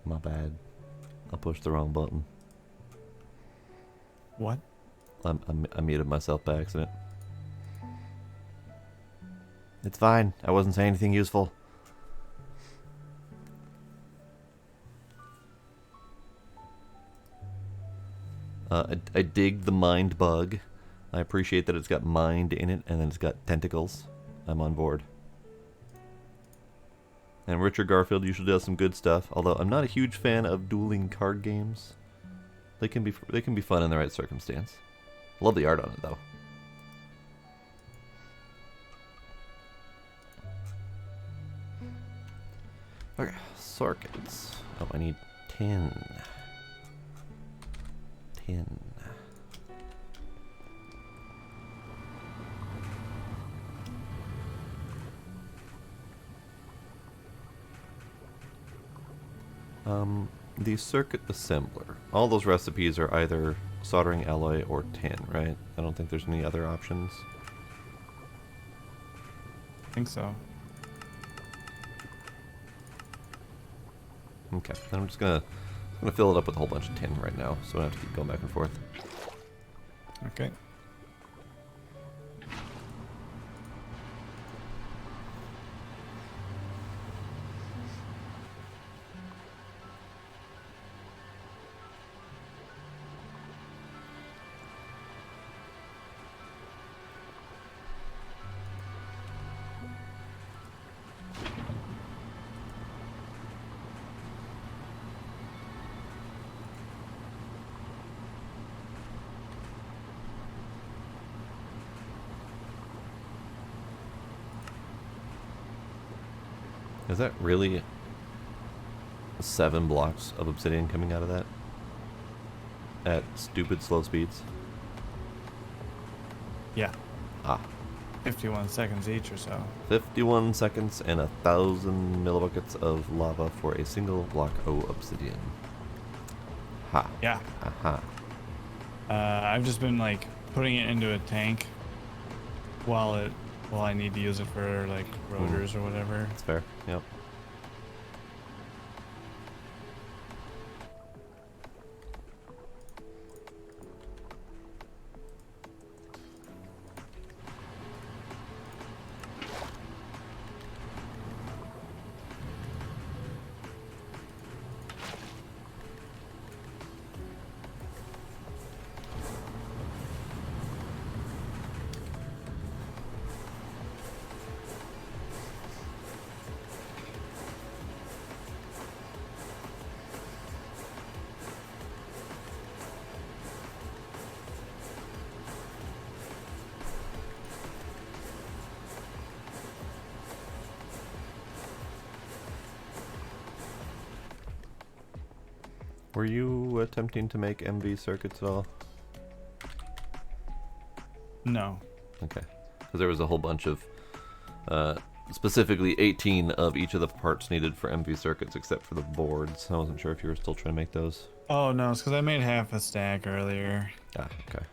My bad. I pushed the wrong button. What? I muted myself by accident. It's fine. I wasn't saying anything useful. I dig the mind bug. I appreciate that it's got mind in it and then it's got tentacles. I'm on board. And Richard Garfield usually does some good stuff, although I'm not a huge fan of dueling card games. They can be fun in the right circumstance. Love the art on it though. Okay, circuits. Oh, I need 10. 10. The circuit assembler. All those recipes are either soldering alloy or tin, right? I don't think there's any other options. I think so. Okay, then I'm just gonna fill it up with a whole bunch of tin right now, so I don't have to keep going back and forth. Okay. Is that really 7 blocks of obsidian coming out of that? At stupid slow speeds? Yeah. Ah. 51 seconds each or so. 51 seconds and 1,000 millibuckets of lava for a single block of obsidian. Ha. Yeah. Aha. I've just been like putting it into a tank while I need to use it for like rotors or whatever. That's fair. Yep. Were you attempting to make MV circuits at all? No. Okay. Because there was a whole bunch of, specifically 18 of each of the parts needed for MV circuits except for the boards. I wasn't sure if you were still trying to make those. Oh no, it's because I made half a stack earlier. Ah, okay.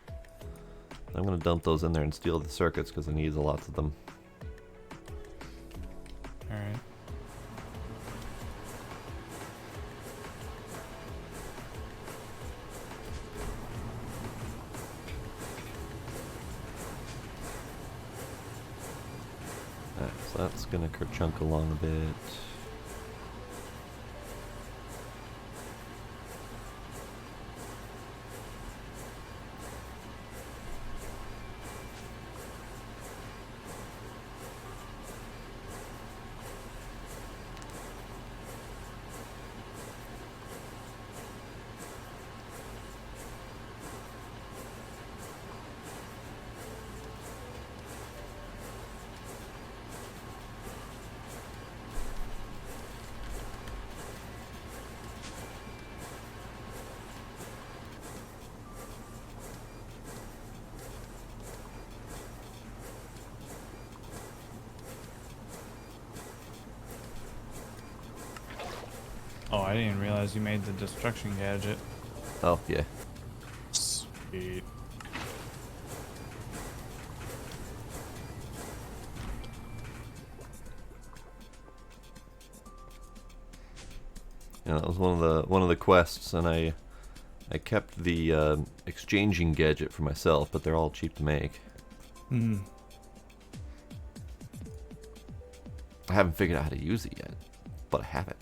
I'm going to dump those in there and steal the circuits because I need lots of them. Alright. Alright, so that's going to chunk along a bit. Oh, I didn't realize you made the destruction gadget. Oh, yeah. Sweet. Yeah, that was one of the quests, and I kept the exchanging gadget for myself, but they're all cheap to make. Hmm. I haven't figured out how to use it yet, but I have it.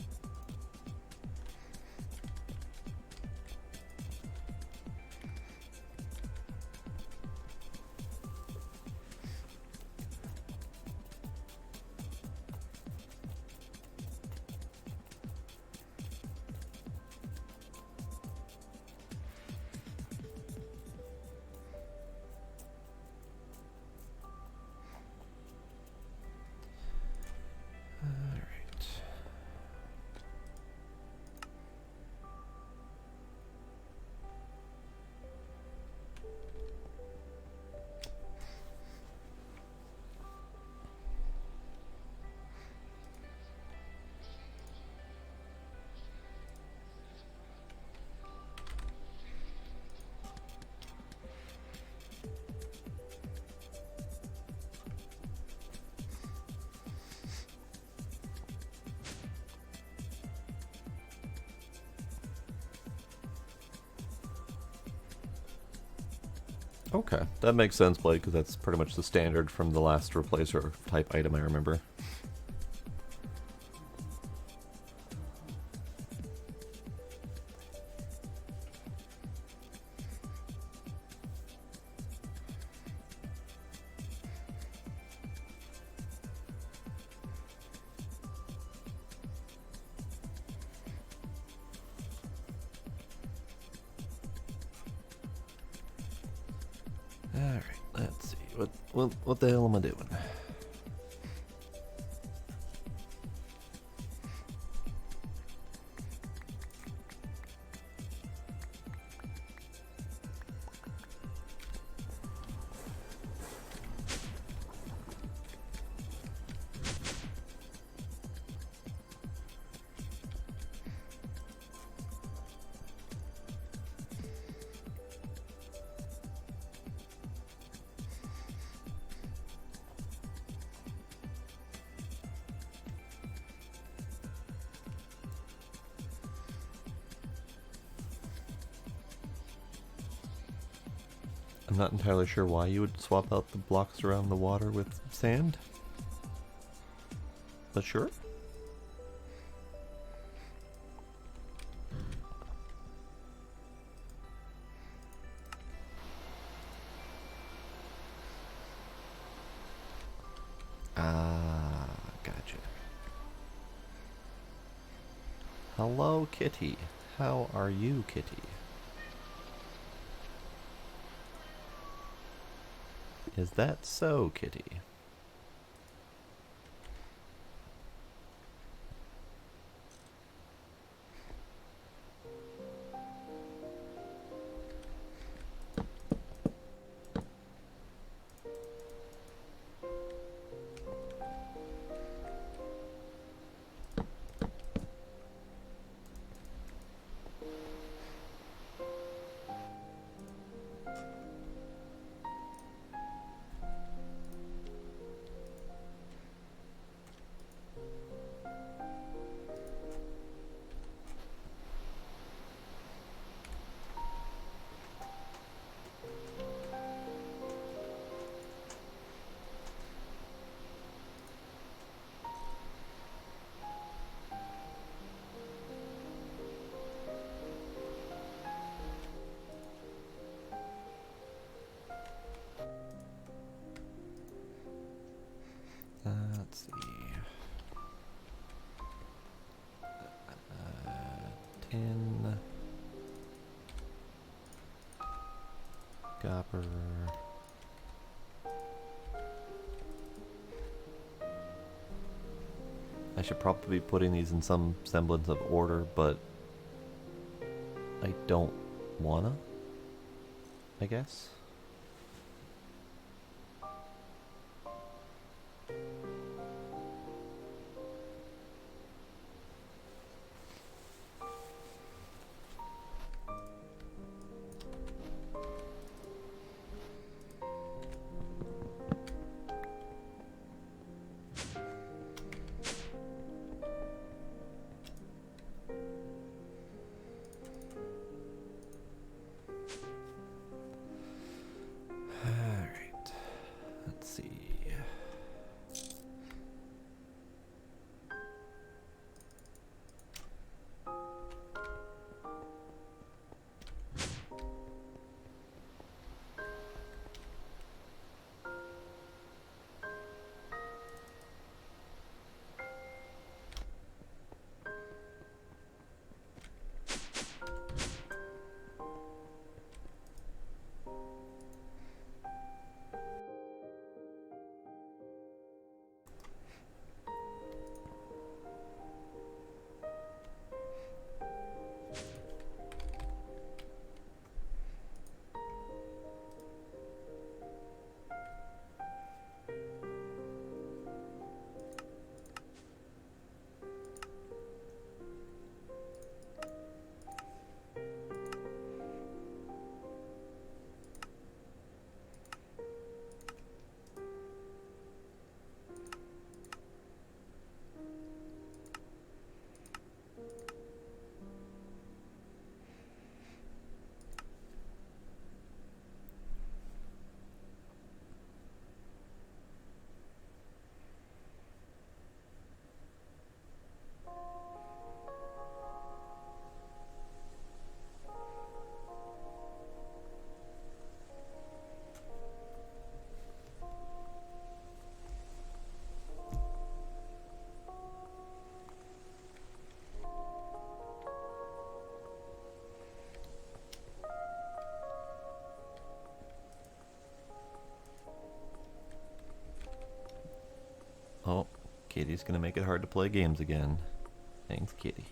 Okay, that makes sense, Blake, because that's pretty much the standard from the last replacer type item I remember. Alright, let's see. What the hell am I doing? I'm not entirely sure why you would swap out the blocks around the water with sand. But sure. Ah, gotcha. Hello, Kitty. How are you, Kitty? Is that so, Kitty? Let's see. 10. Copper. I should probably be putting these in some semblance of order, but I don't wanna, I guess. Alright, let's see. Kitty's gonna make it hard to play games again. Thanks, Kitty.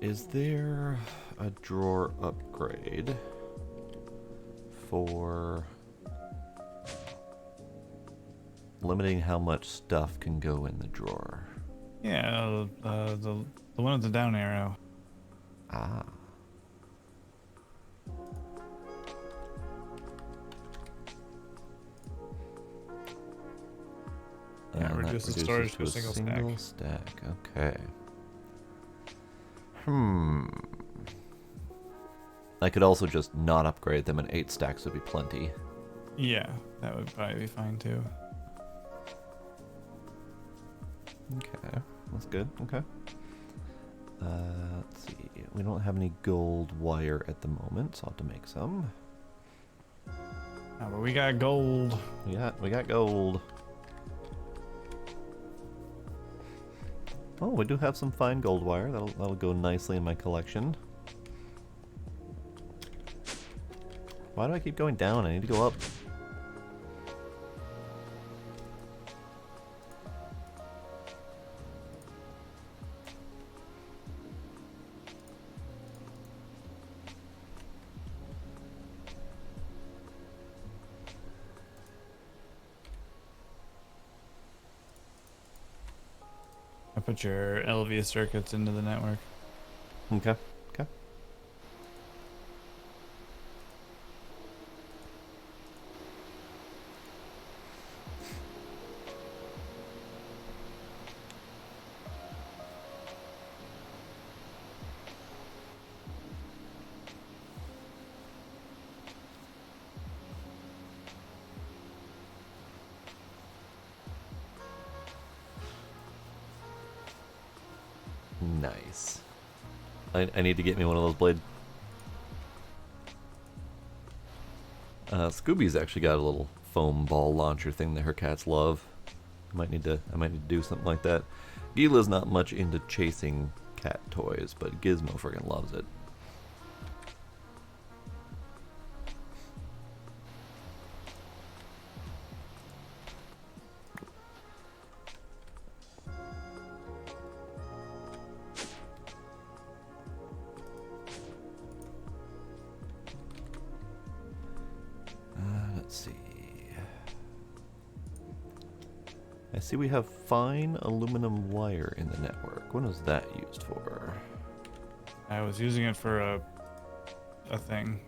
Is there a drawer upgrade for limiting how much stuff can go in the drawer? Yeah, the one with the down arrow. Ah. Yeah, And that reduces storage to a single stack. Okay. I could also just not upgrade them, and 8 stacks would be plenty. Yeah, that would probably be fine too. Okay, that's good. Okay. Let's see. We don't have any gold wire at the moment, so I'll have to make some. Oh, but we got gold. We got gold. Oh, we do have some fine gold wire. That'll go nicely in my collection. Why do I keep going down? I need to go up. I put your LV circuits into the network. Okay. Okay. Nice. I need to get me one of those blade. Scooby's actually got a little foam ball launcher thing that her cats love. I might need to do something like that. Gila's not much into chasing cat toys, but Gizmo friggin' loves it. Let's see. I see we have fine aluminum wire in the network. When was that used for? I was using it for a thing.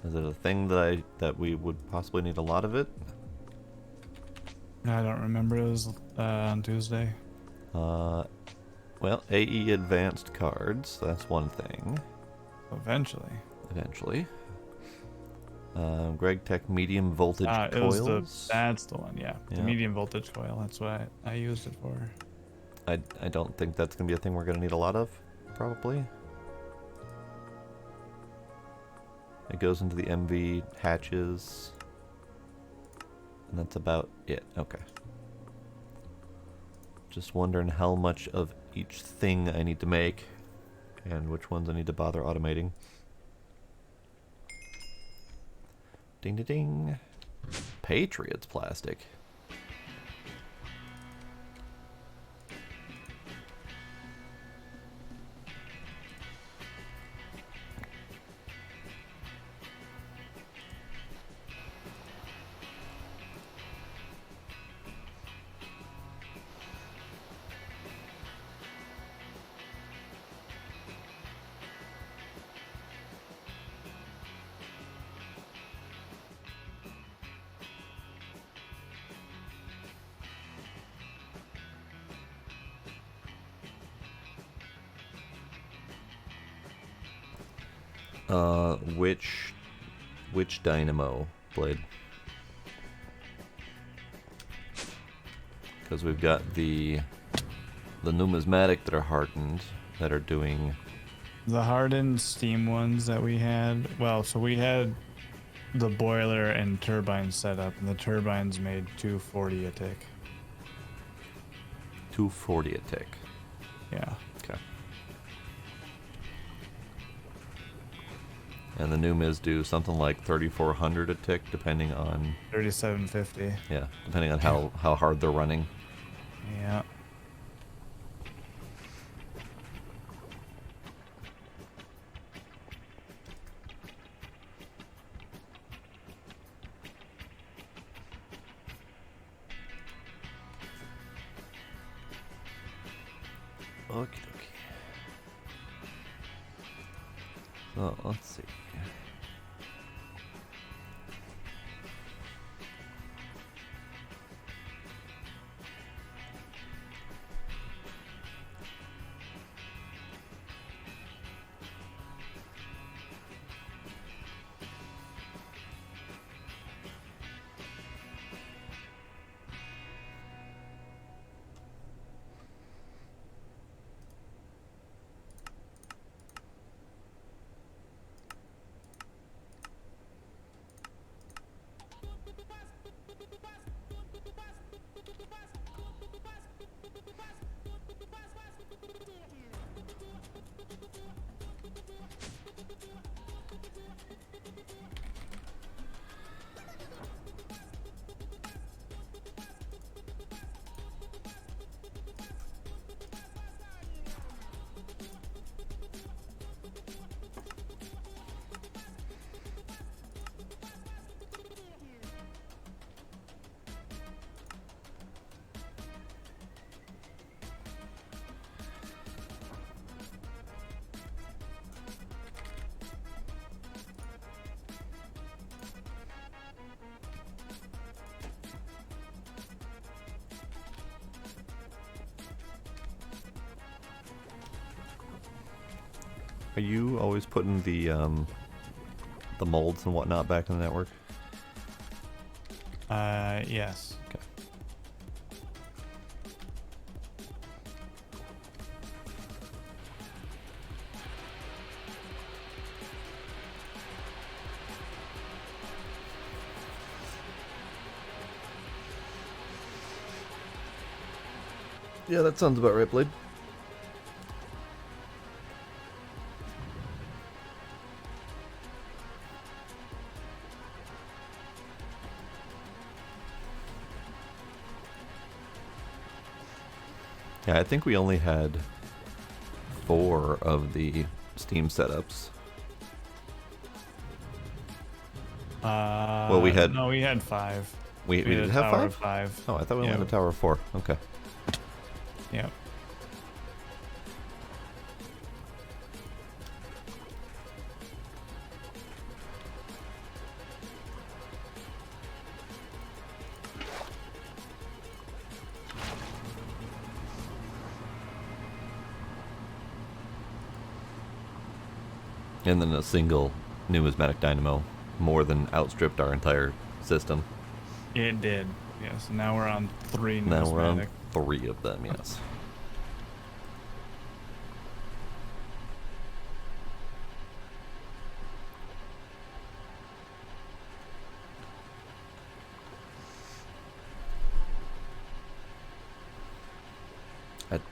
Is it a thing that we would possibly need a lot of it? I don't remember. It was on Tuesday. Well, AE advanced cards. That's one thing. Eventually. Greg Tech medium voltage coils. That's the one, yeah. The medium voltage coil. That's what I used it for. I don't think that's gonna be a thing we're gonna need a lot of, probably. It goes into the MV hatches, and that's about it. Okay. Just wondering how much of each thing I need to make, and which ones I need to bother automating. Ding ding ding. Patriots plastic. Which dynamo blade? Because we've got the numismatic that are hardened, that are doing The hardened steam ones that we had. Well, so we had the boiler and turbine set up, and the turbines made 240 a tick. 240 a tick. Yeah. Okay. And the new Miz do something like 3,400 a tick, depending on 3750. depending on how hard they're running. Yeah. Okie dokie. So let's see. Are you always putting the molds and whatnot back in the network? Yes. Okay. Yeah, that sounds about right, Blade. Yeah, I think we only had 4 of the Steam setups. Well, we had... No, we had 5. We had did a have tower 5? of 5. Oh, I thought we only Yeah. had a tower of 4. Okay. Yep. And then a single numismatic dynamo more than outstripped our entire system. It did. Yes. Now we're on 3 Now we're on numismatic. 3 of them, yes.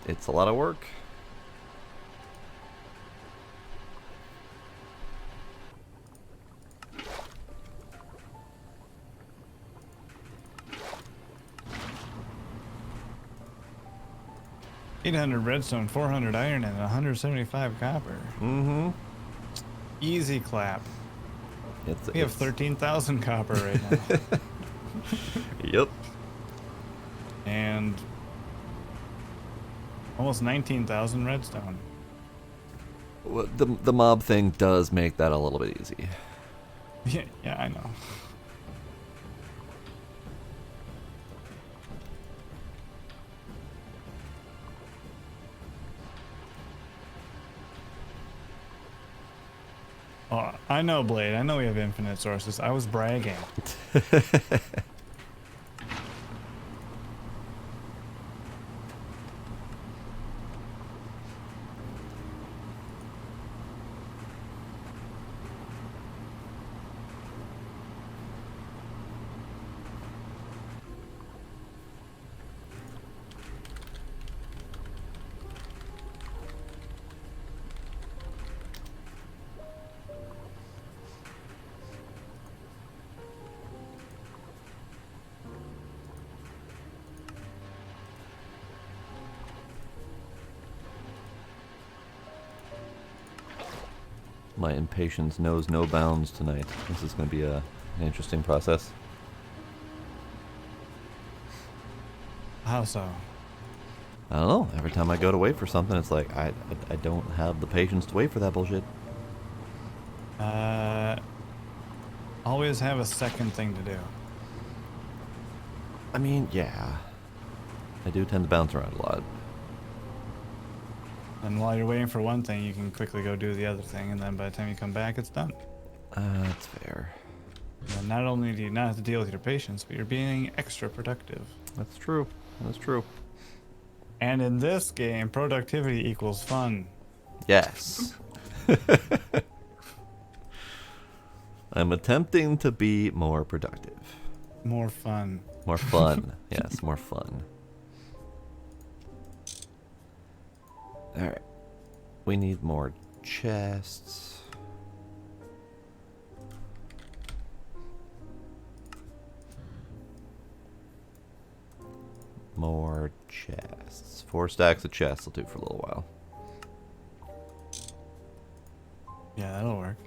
It's a lot of work. $800 redstone, 400 iron, and 175 copper. Mm-hmm. Easy clap. We have 13,000 copper right now. Yep. And almost 19,000 redstone. Well, the mob thing does make that a little bit easy. Yeah, I know. Oh, I know, Blade. I know we have infinite sources. I was bragging. My impatience knows no bounds tonight. This is going to be an interesting process. How so? I don't know. Every time I go to wait for something, it's like I don't have the patience to wait for that bullshit. Always have a second thing to do. I mean, yeah. I do tend to bounce around a lot. And while you're waiting for one thing, you can quickly go do the other thing, and then by the time you come back, it's done. That's fair. And not only do you not have to deal with your patience, but you're being extra productive. That's true. That's true. And in this game, productivity equals fun. Yes. I'm attempting to be more productive. More fun. More fun. Yes, more fun. Alright. We need more chests. More chests. 4 stacks of chests will do for a little while. Yeah, that'll work.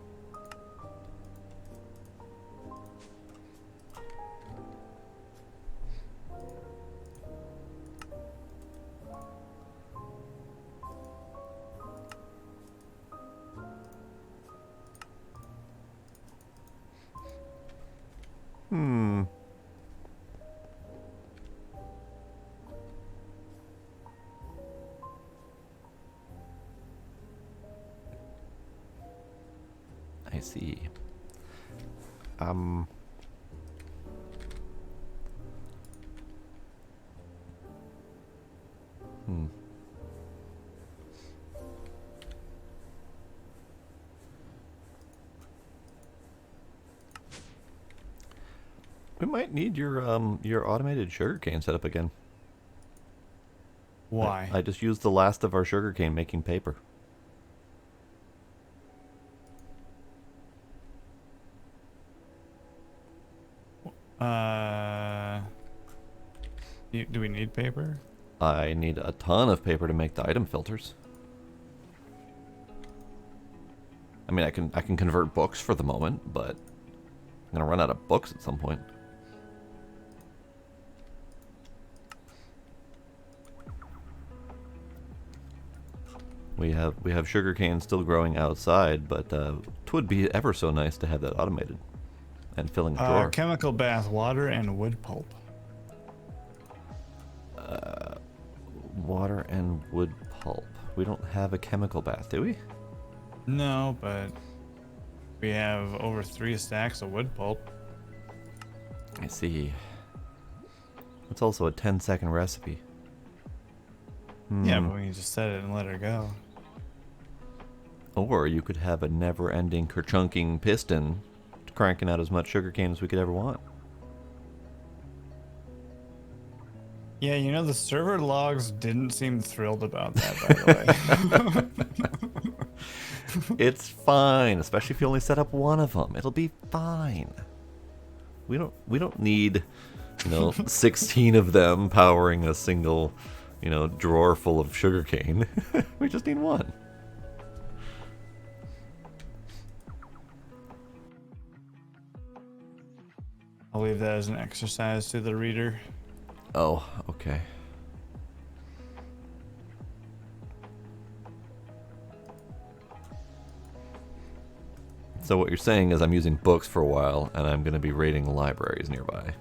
I see. We might need your automated sugarcane setup again. Why? I just used the last of our sugarcane making paper. Do we need paper? I need a ton of paper to make the item filters. I mean, I can convert books for the moment, but I'm gonna run out of books at some point. We have sugarcane still growing outside, but it would be ever so nice to have that automated and filling a drawer. Chemical bath, water, and wood pulp. Water and wood pulp. We don't have a chemical bath, do we? No, but we have over 3 stacks of wood pulp. I see. It's also a 10-second recipe. Yeah, but we can just set it and let her go. Or you could have a never-ending kerchunking piston cranking out as much sugarcane as we could ever want. Yeah, you know, the server logs didn't seem thrilled about that, by the way. It's fine, especially if you only set up one of them. It'll be fine. We don't need, 16 of them powering a single, drawer full of sugarcane. We just need one. I'll leave that as an exercise to the reader. Oh, okay. So what you're saying is I'm using books for a while, and I'm going to be raiding libraries nearby.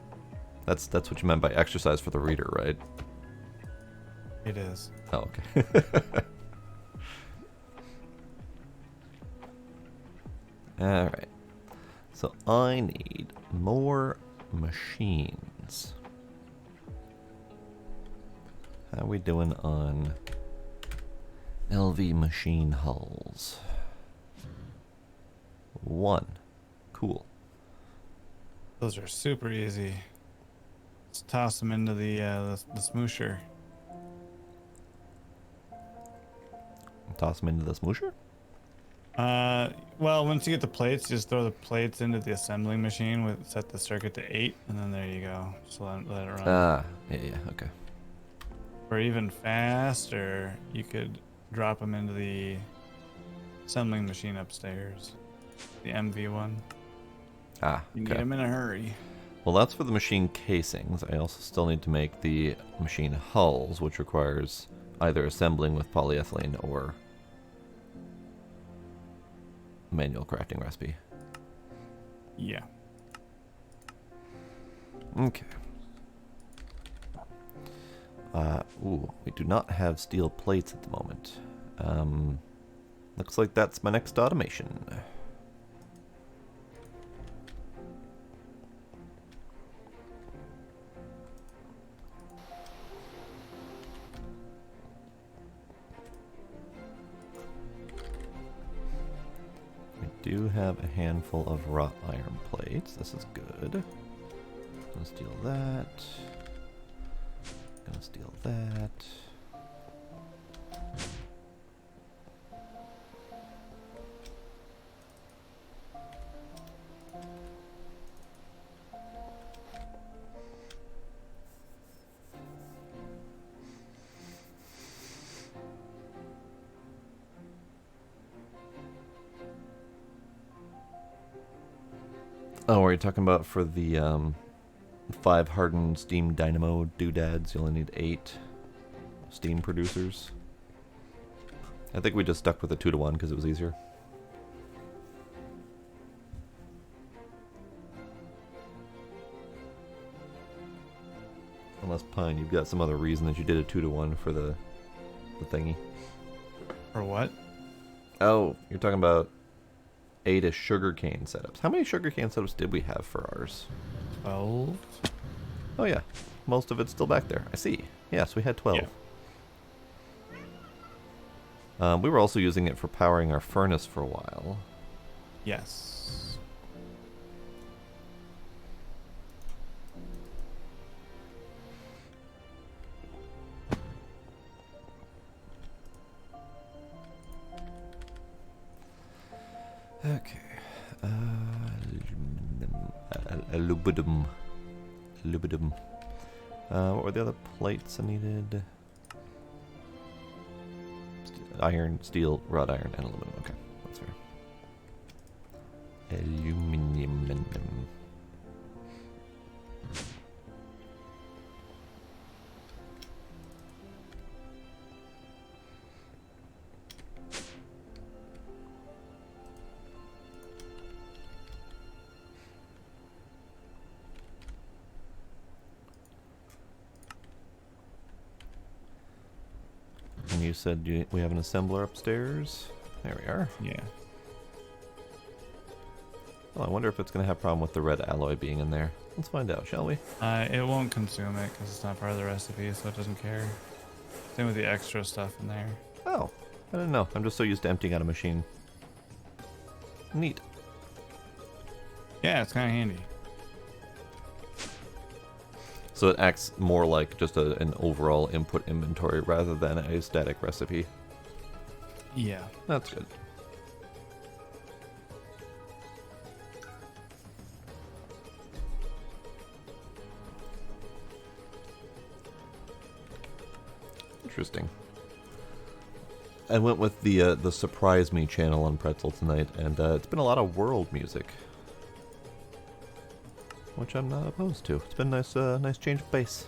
That's what you meant by exercise for the reader, right? It is. Oh, okay. Alright. So I need more machines. How are we doing on LV machine hulls? 1. Cool. Those are super easy. Let's toss them into the smoosher. Toss them into the smoosher? Well, once you get the plates, just throw the plates into the assembling machine set the circuit to 8, and then there you go. Just let it run. Yeah, okay. Or even faster, you could drop them into the assembling machine upstairs. The MV one. Ah, You need okay. them in a hurry. Well, that's for the machine casings. I also still need to make the machine hulls, which requires either assembling with polyethylene or manual crafting recipe. Yeah. Okay. Ooh, we do not have steel plates at the moment. Looks like that's my next automation. We do have a handful of wrought iron plates. This is good. Gonna steal that. Gonna steal that. Oh, are you talking about for the 5 hardened steam dynamo doodads? You only need 8 steam producers. I think we just stuck with a 2-to-1 because it was easier. Unless, Pine, you've got some other reason that you did a 2-to-1 for the thingy. For what? Oh, you're talking about 8 sugarcane setups. How many sugarcane setups did we have for ours? 12? Oh yeah, most of it's still back there. I see. Yes, we had 12. Yeah. We were also using it for powering our furnace for a while. Yes. Okay. Aluminum. Aluminum. What were the other plates I needed? Iron, steel, wrought iron, and aluminum. Okay, that's fair. Aluminum. And you said we have an assembler upstairs? There we are. Yeah. Well, I wonder if it's going to have a problem with the red alloy being in there. Let's find out, shall we? It won't consume it because it's not part of the recipe, so it doesn't care. Same with the extra stuff in there. Oh, I didn't know. I'm just so used to emptying out a machine. Neat. Yeah, it's kind of handy. So it acts more like just an overall input inventory rather than a static recipe. Yeah. That's good. Interesting. I went with the Surprise Me channel on Pretzel tonight, and it's been a lot of world music, which I'm not opposed to. It's been a nice change of pace.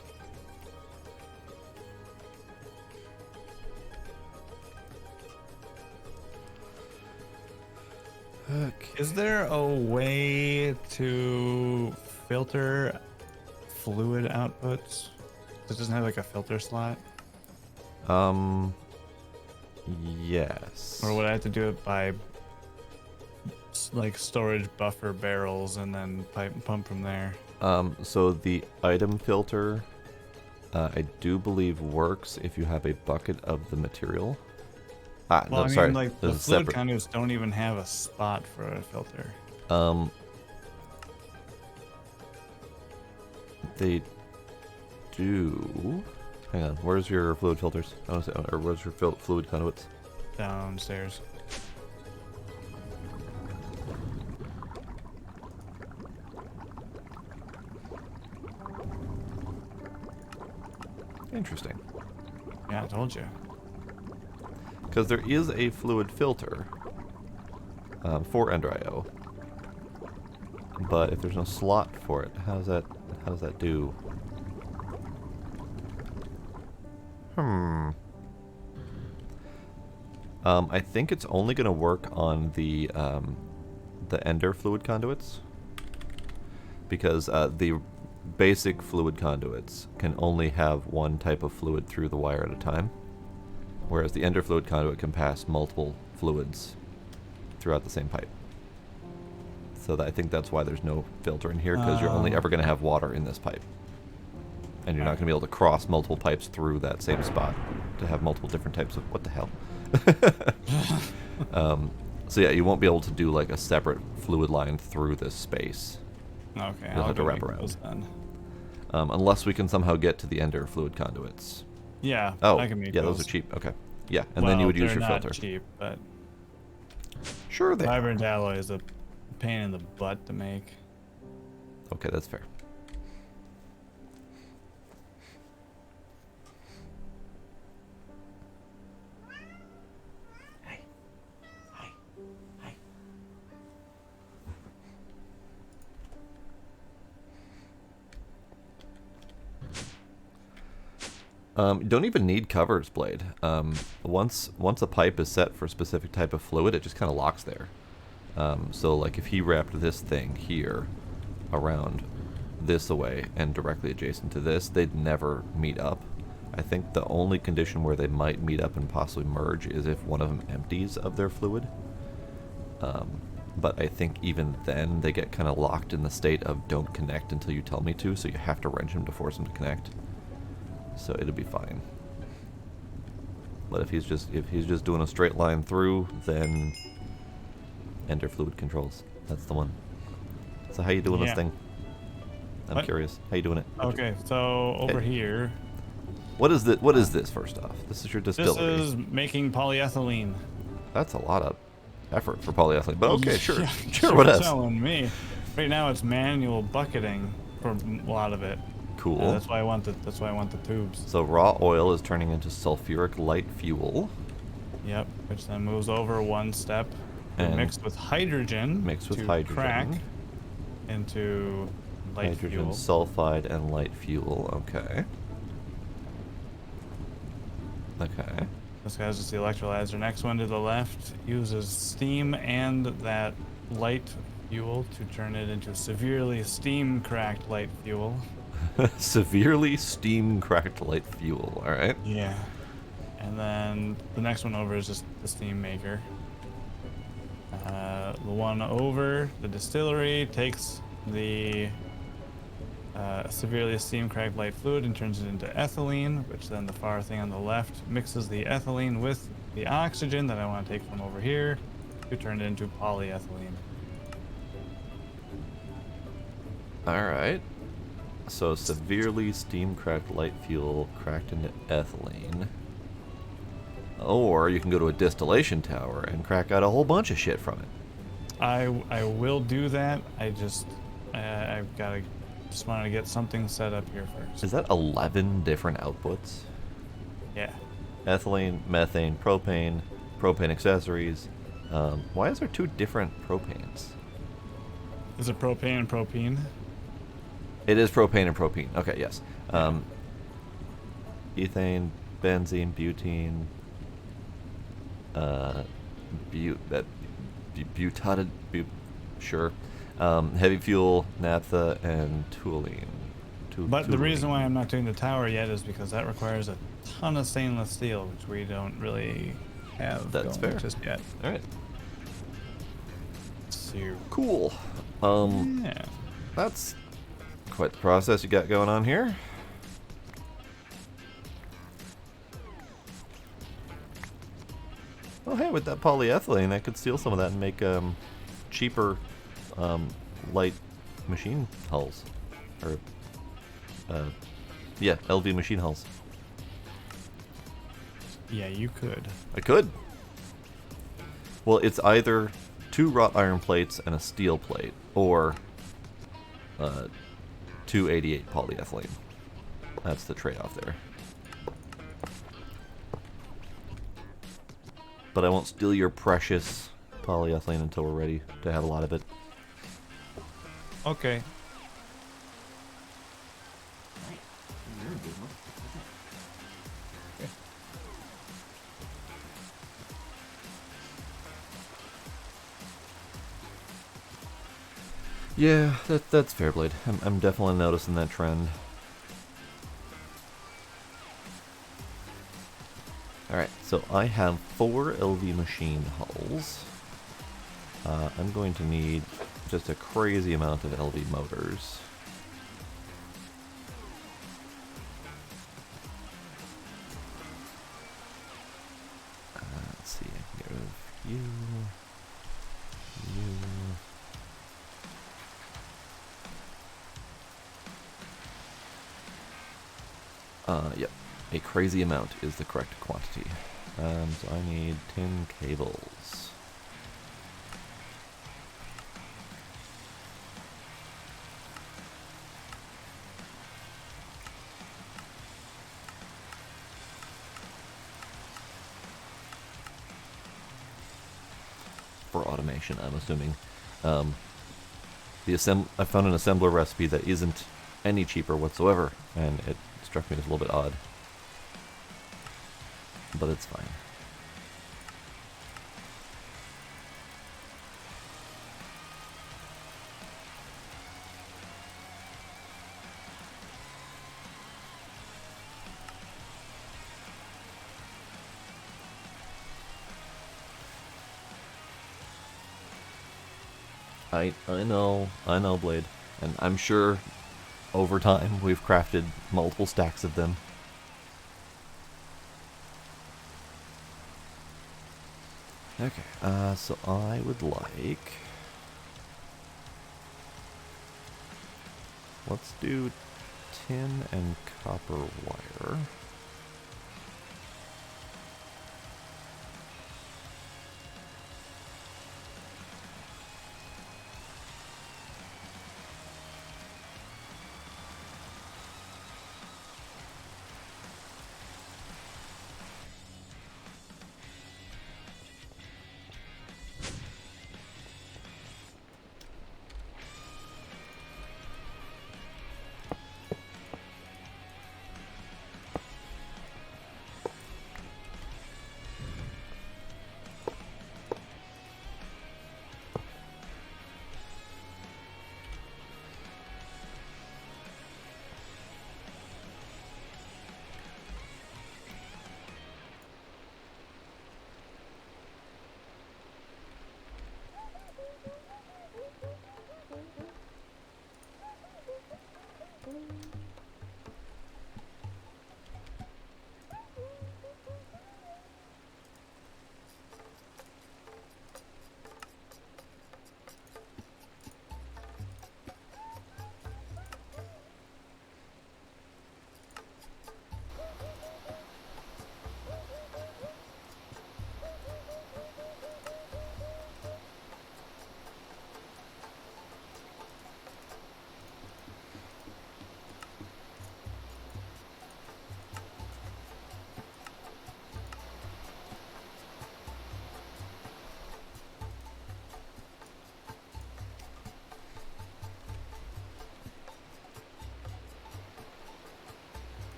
Okay. Is there a way to filter fluid outputs? It doesn't have like a filter slot? Yes. Or would I have to do it by like storage buffer barrels and then pump from there? So the item filter, I do believe works if you have a bucket of the material. Well, No, I mean, sorry. like the This is fluid separate. conduits don't even have a spot for a filter. They do. Hang on. Where's your fluid filters? I want to say, or where's your fluid conduits? Downstairs. Interesting. Yeah, I told you. Because there is a fluid filter, for Ender IO. But if there's no slot for it, how does that do? I think it's only going to work on the Ender fluid conduits, because the basic fluid conduits can only have one type of fluid through the wire at a time, whereas the Ender fluid conduit can pass multiple fluids throughout the same pipe. So I think that's why there's no filter in here, because you're only ever going to have water in this pipe. And you're not going to be able to cross multiple pipes through that same spot to have multiple different types of... What the hell? So yeah, you won't be able to do like a separate fluid line through this space. Okay, You'll I'll have to go wrap make around. those then. Unless we can somehow get to the Ender fluid conduits. Yeah, Oh, I can make yeah, those. those are cheap. Okay. Yeah, and then you would use your they're not filter. cheap, but Sure they are. vibrant alloy is a pain in the butt to make. Okay, that's fair. You don't even need covers, Blade. Once a pipe is set for a specific type of fluid, it just kind of locks there. So like if he wrapped this thing here around this away and directly adjacent to this, they'd never meet up. I think the only condition where they might meet up and possibly merge is if one of them empties of their fluid. But I think even then they get kind of locked in the state of don't connect until you tell me to, so you have to wrench them to force them to connect. So it'll be fine. But if he's just doing a straight line through, then Ender fluid controls. That's the one. So how you doing this thing? I'm curious. How you doing it? Okay, so over here. What is this? What is this? First off, this is your distillery. This is making polyethylene. That's a lot of effort for polyethylene. But okay, sure, Yeah, sure. What else? Telling me. Right now it's manual bucketing for a lot of it. Cool. That's why I want the tubes. So raw oil is turning into sulfuric light fuel. Yep, which then moves over one step, And mixed with hydrogen. mixed with to hydrogen. crack into light Hydrogen fuel. sulfide and light fuel. Okay. Okay. This guy's just the electrolyzer. Next one to the left uses steam and that light fuel to turn it into severely steam cracked light fuel. Severely steam cracked light fuel. All right. Yeah. And then the next one over is just the steam maker. The one over, the distillery, takes the severely steam cracked light fluid and turns it into ethylene, which then the far thing on the left mixes the ethylene with the oxygen that I want to take from over here to turn it into polyethylene. All right. So severely steam cracked light fuel cracked into ethylene. Or you can go to a distillation tower and crack out a whole bunch of shit from it. I will do that. I've got to just wanted to get something set up here first. Is that 11 different outputs? Yeah. Ethylene, methane, propane, propane accessories. Why is there two different propanes? Is it propane and propene? It is propane and propene. Okay, yes. Ethane, benzene, butene, sure. Heavy fuel, naphtha, and toluene. But the reason why I'm not doing the tower yet is because that requires a ton of stainless steel, which we don't really have. That's going fair. just yet. All right. So, Cool. yeah. That's quite the process you got going on here. Well, hey, with that polyethylene, I could steal some of that and make cheaper light machine hulls. Or, yeah, LV machine hulls. Yeah, you could. I could. Well, it's either 2 wrought iron plates and a steel plate, or 288 polyethylene. That's the trade-off there. But I won't steal your precious polyethylene until we're ready to have a lot of it. Okay. Yeah, that's fair, Blade. I'm definitely noticing that trend. Alright, so I have 4 LV machine hulls. I'm going to need just a crazy amount of LV motors. Let's see, I can get rid of you, you. Yep, a crazy amount is the correct quantity. So I need 10 cables. For automation, I'm assuming. I found an assembler recipe that isn't any cheaper whatsoever, and it struck me as a little bit odd. But it's fine. I know, Blade, and I'm sure over time we've crafted multiple stacks of them. Okay, so I would like... Let's do tin and copper wire.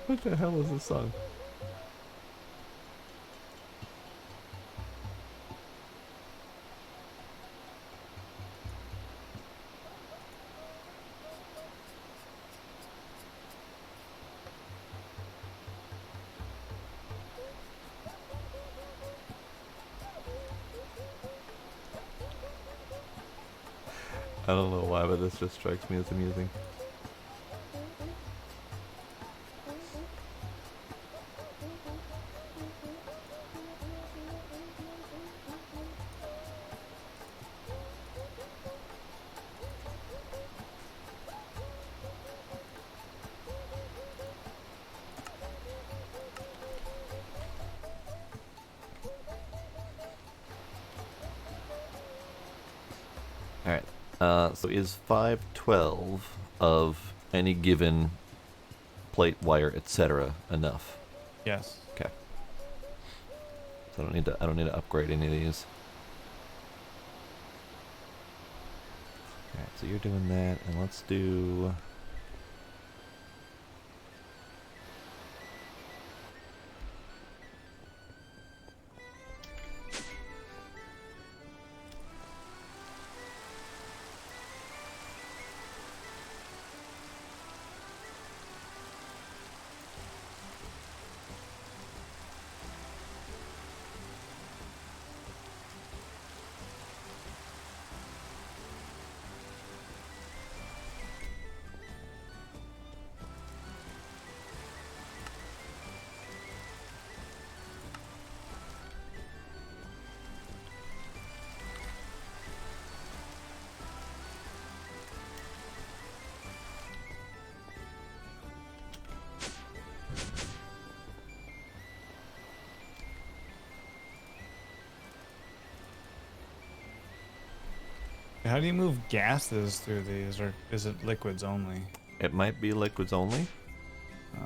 What the hell is this song? I don't know why, but this just strikes me as amusing. Alright, So is 512 of any given plate, wire, etc. enough? Yes. Okay. So I don't need to upgrade any of these. Alright, so you're doing that, and let's do... How do you move gases through these, or is it liquids only? It might be liquids only.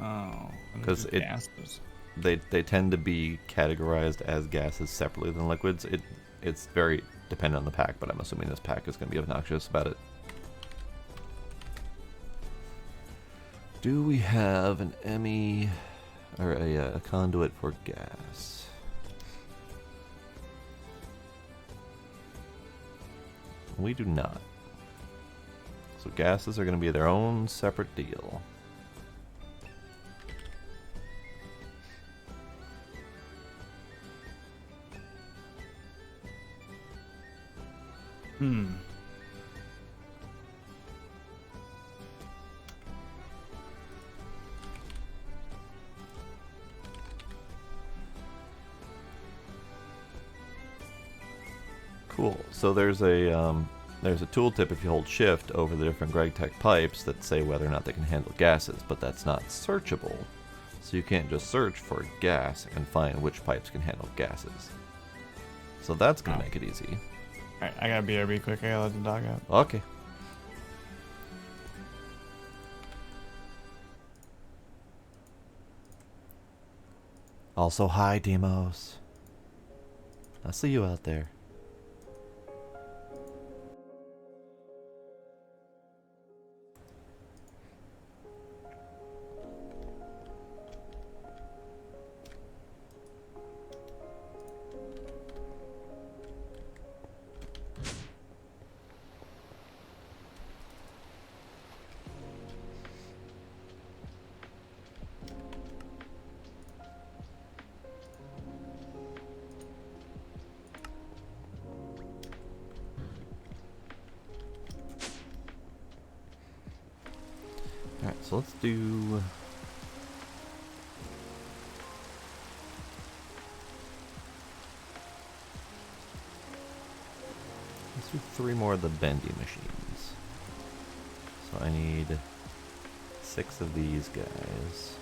Oh, 'Cause it- gases. They tend to be categorized as gases separately than liquids. It's very dependent on the pack, but I'm assuming this pack is going to be obnoxious about it. Do we have an ME or a conduit for gas? We do not. So gases are going to be their own separate deal. Cool. So there's a tooltip if you hold shift over the different GregTech pipes that say whether or not they can handle gases, but that's not searchable. So you can't just search for gas and find which pipes can handle gases. So that's gonna make it easy. Alright, I gotta BRB quick. I gotta let the dog out. Okay. Also, hi, Demos. I see you out there. Alright, so let's do... Let's do 3 more of the bendy machines. So I need 6 of these guys.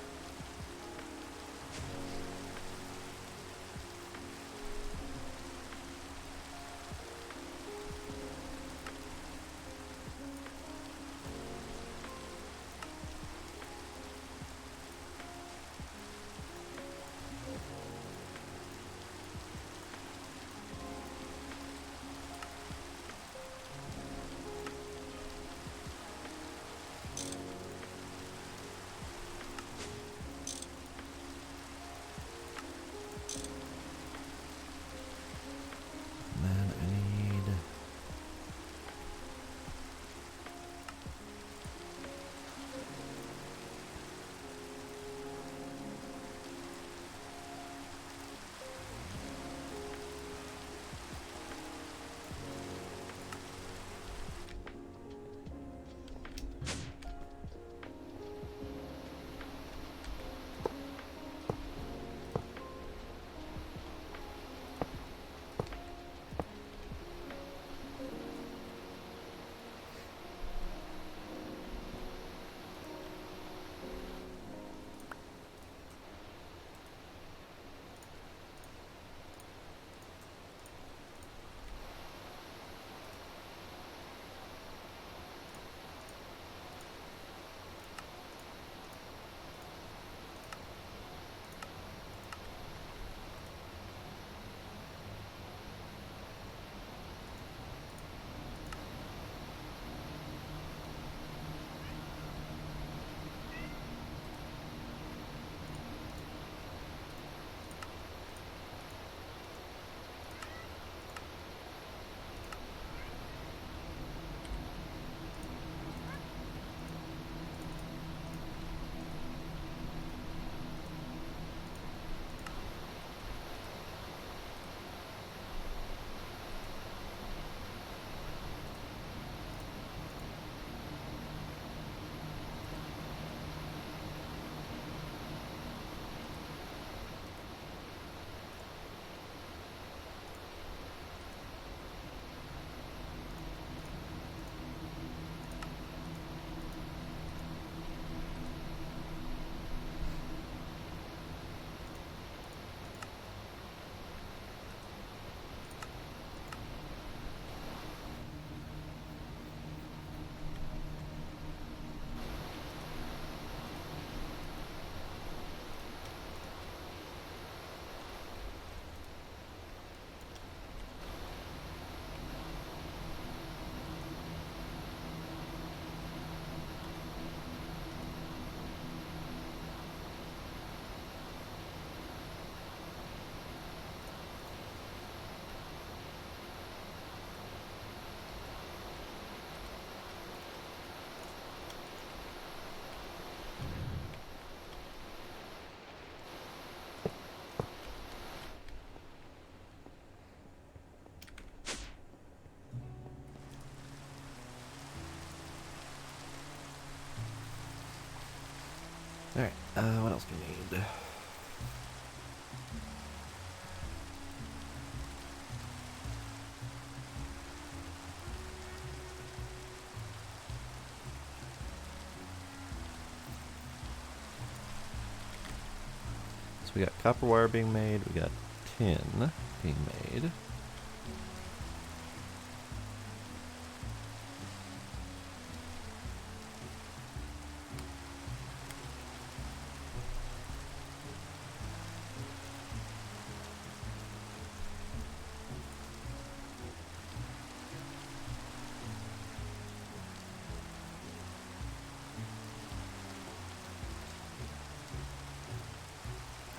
we got copper wire being made. We got tin being made.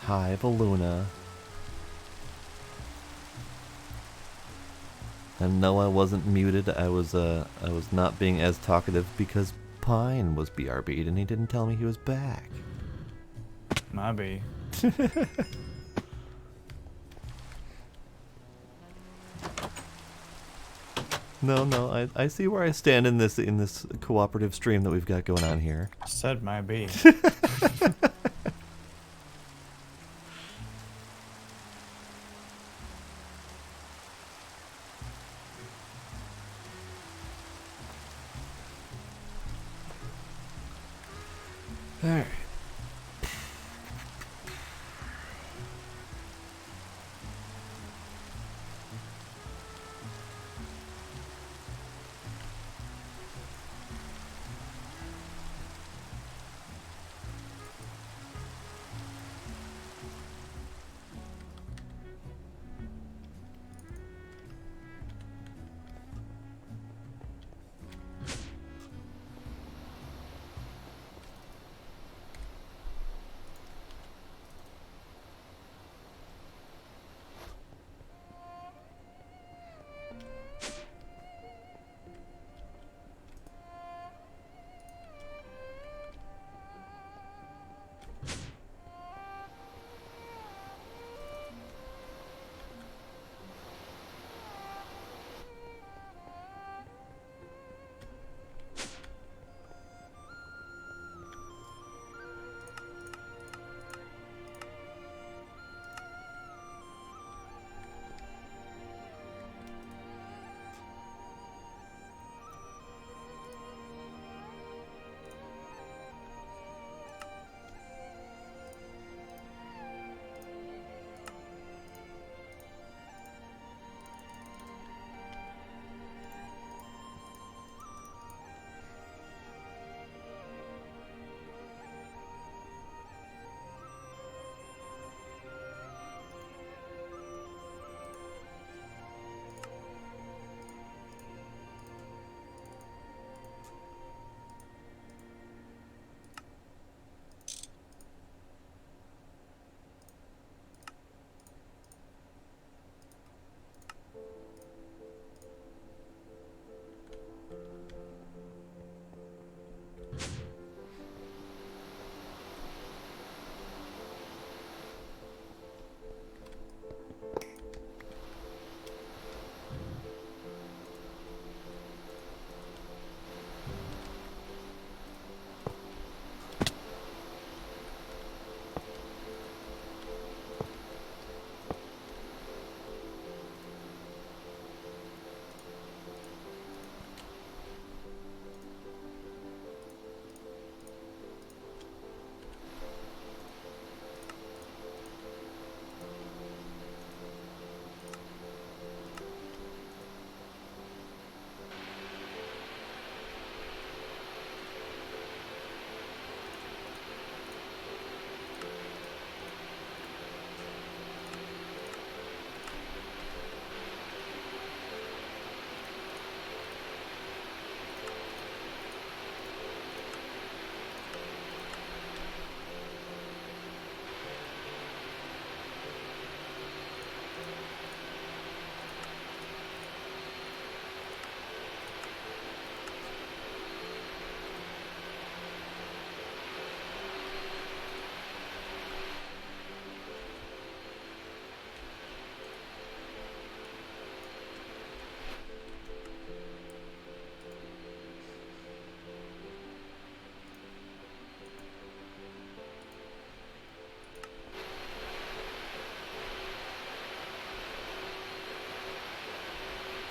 Hive Luna. And no, I wasn't muted. I was not being as talkative because Pine was BRB'd and he didn't tell me he was back. Maybe. No, I see where I stand in this cooperative stream that we've got going on here. Said maybe. Alright.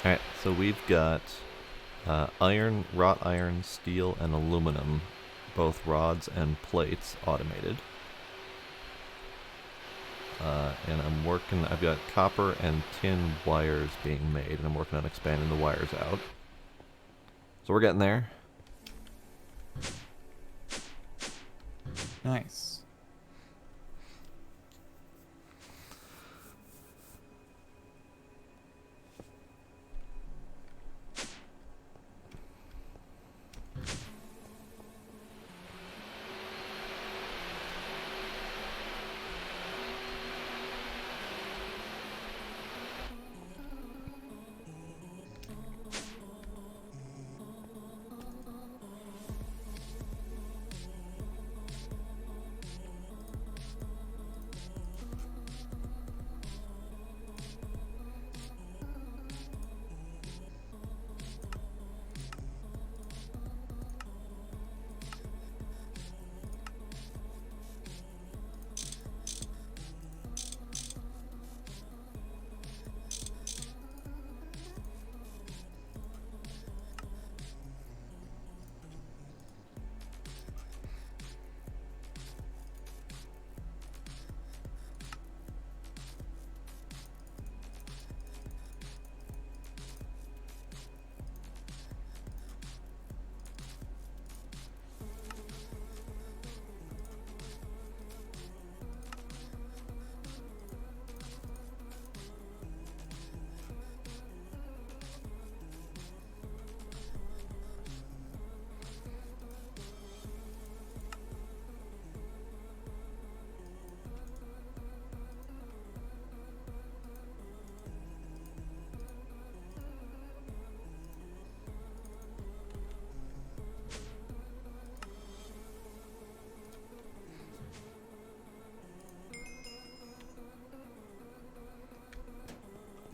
Alright, so we've got iron, wrought iron, steel, and aluminum, both rods and plates, automated. and I'm working. I've got copper and tin wires being made, and I'm working on expanding the wires out. So we're getting there. Nice.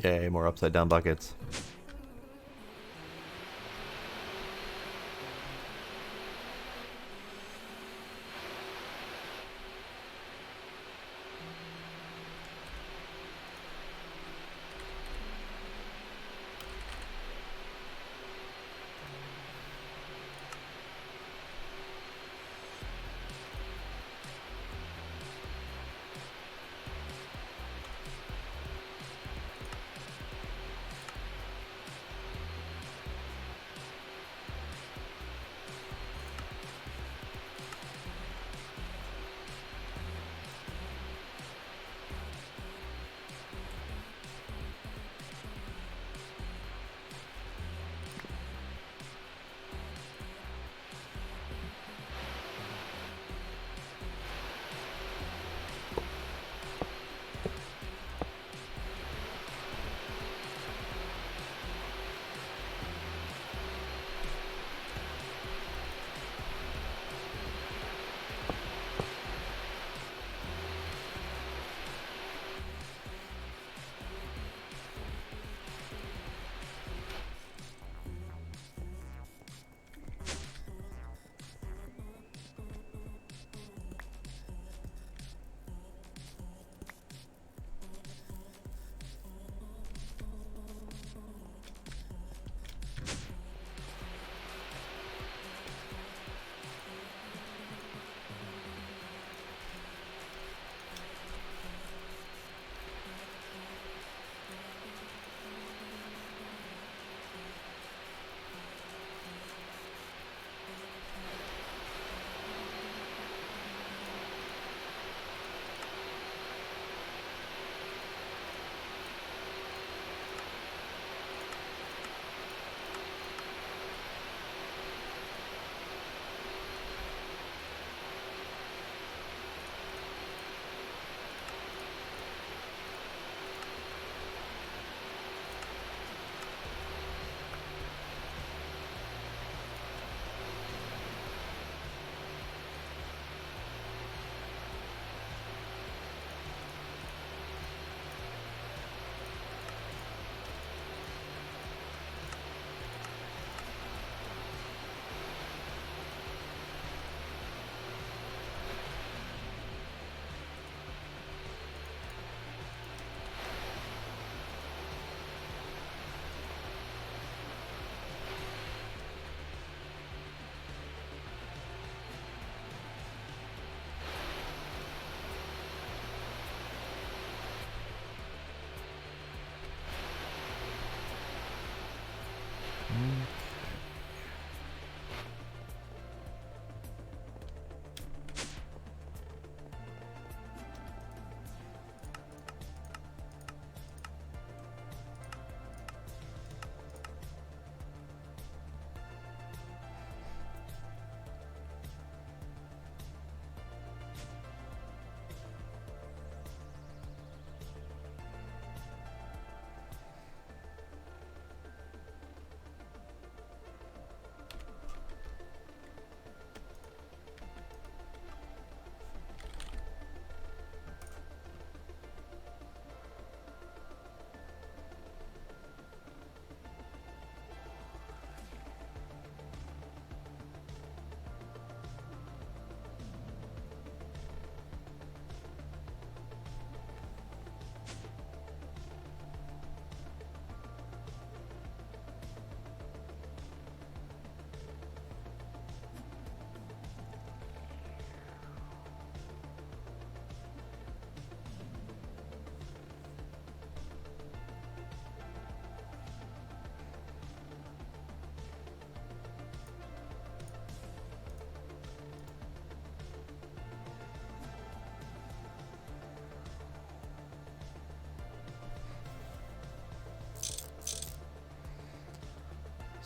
Yay, more upside down buckets.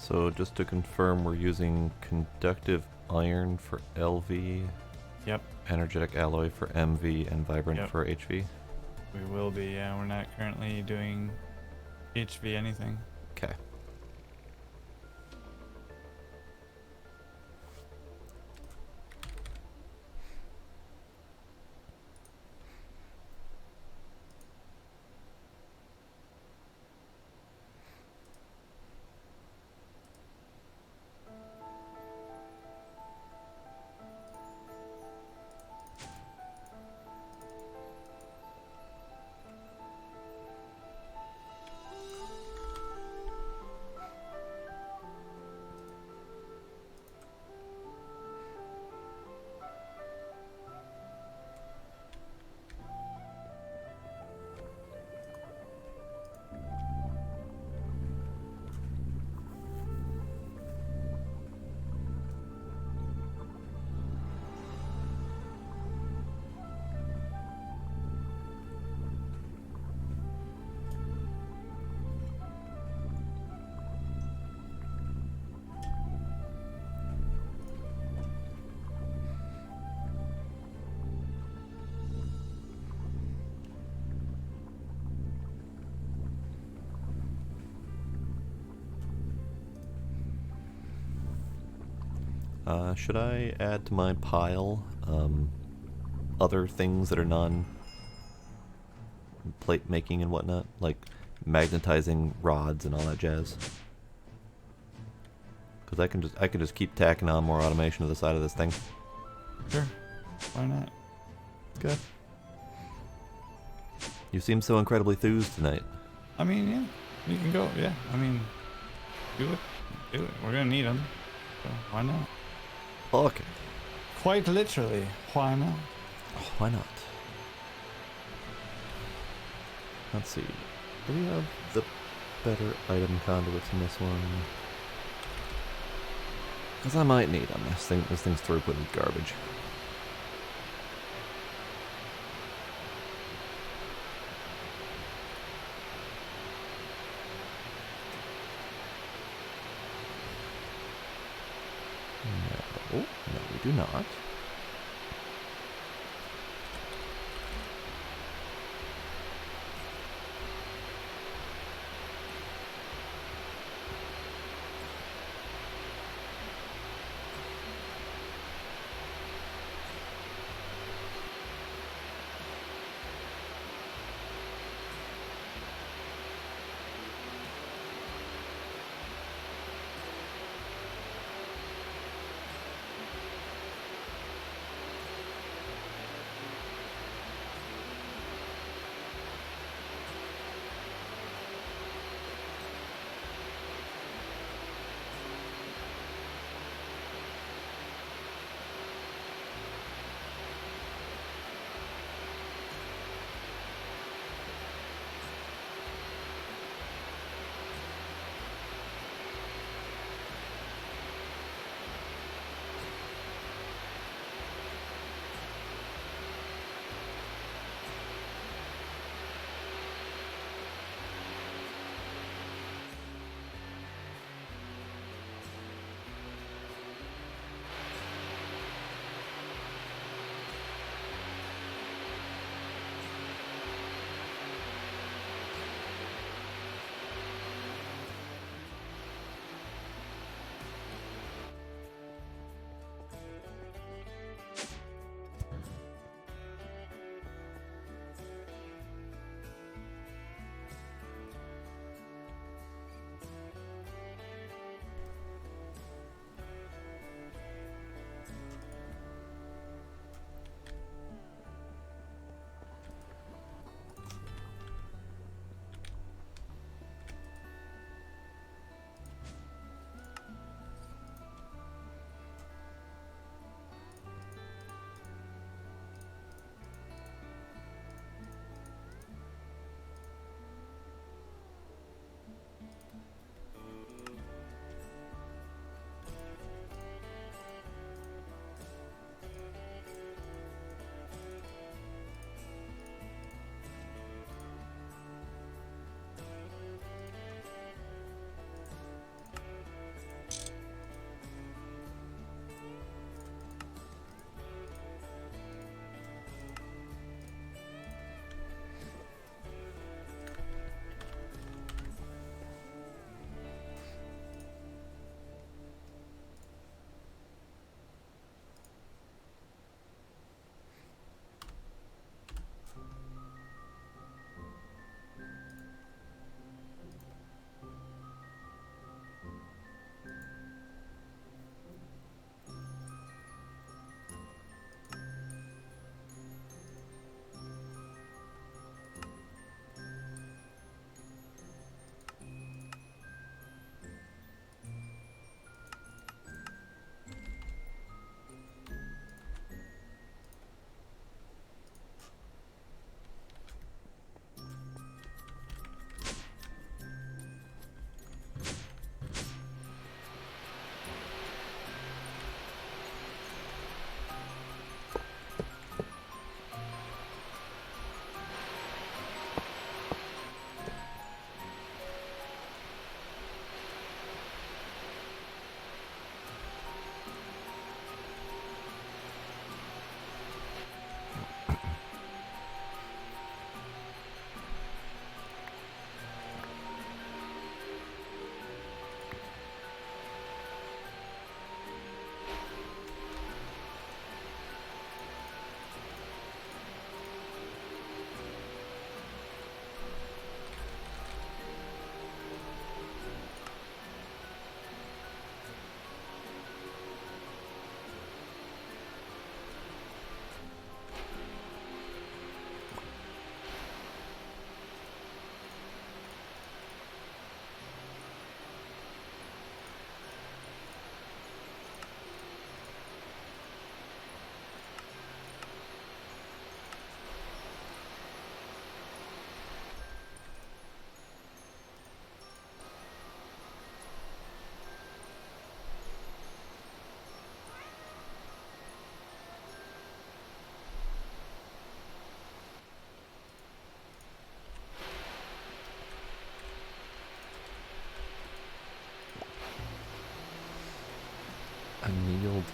So just to confirm, we're using conductive iron for LV, Yep, energetic alloy for MV, and vibrant Yep. for HV. we will be. Yeah, we're not currently doing HV anything. Okay. Should I add to my pile other things that are non-plate making and whatnot, like magnetizing rods and all that jazz? Because I can just keep tacking on more automation to the side of this thing. Sure. Why not? Good. You seem so incredibly enthused tonight. I mean, yeah. You can go. Yeah. I mean, do it. Do it. We're gonna need them. So why not? Okay. Quite literally. Why not? Oh, why not? Let's see. Do we have the better item conduits in this one? Because I might need them. This thing's throughput is garbage. No, we do not.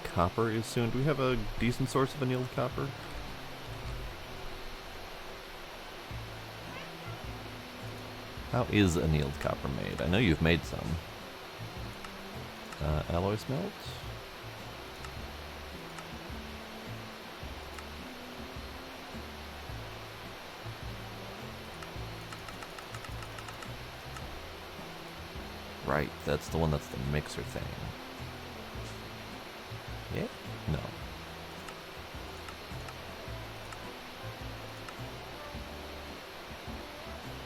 copper is soon. Do we have a decent source of annealed copper? How is annealed copper made? I know you've made some. Alloy smelt? Right, that's the one that's the mixer thing. Yeah? No.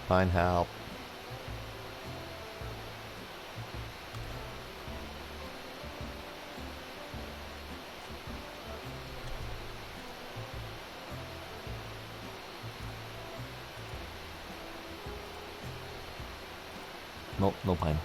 Fine, help. Nope, no pine.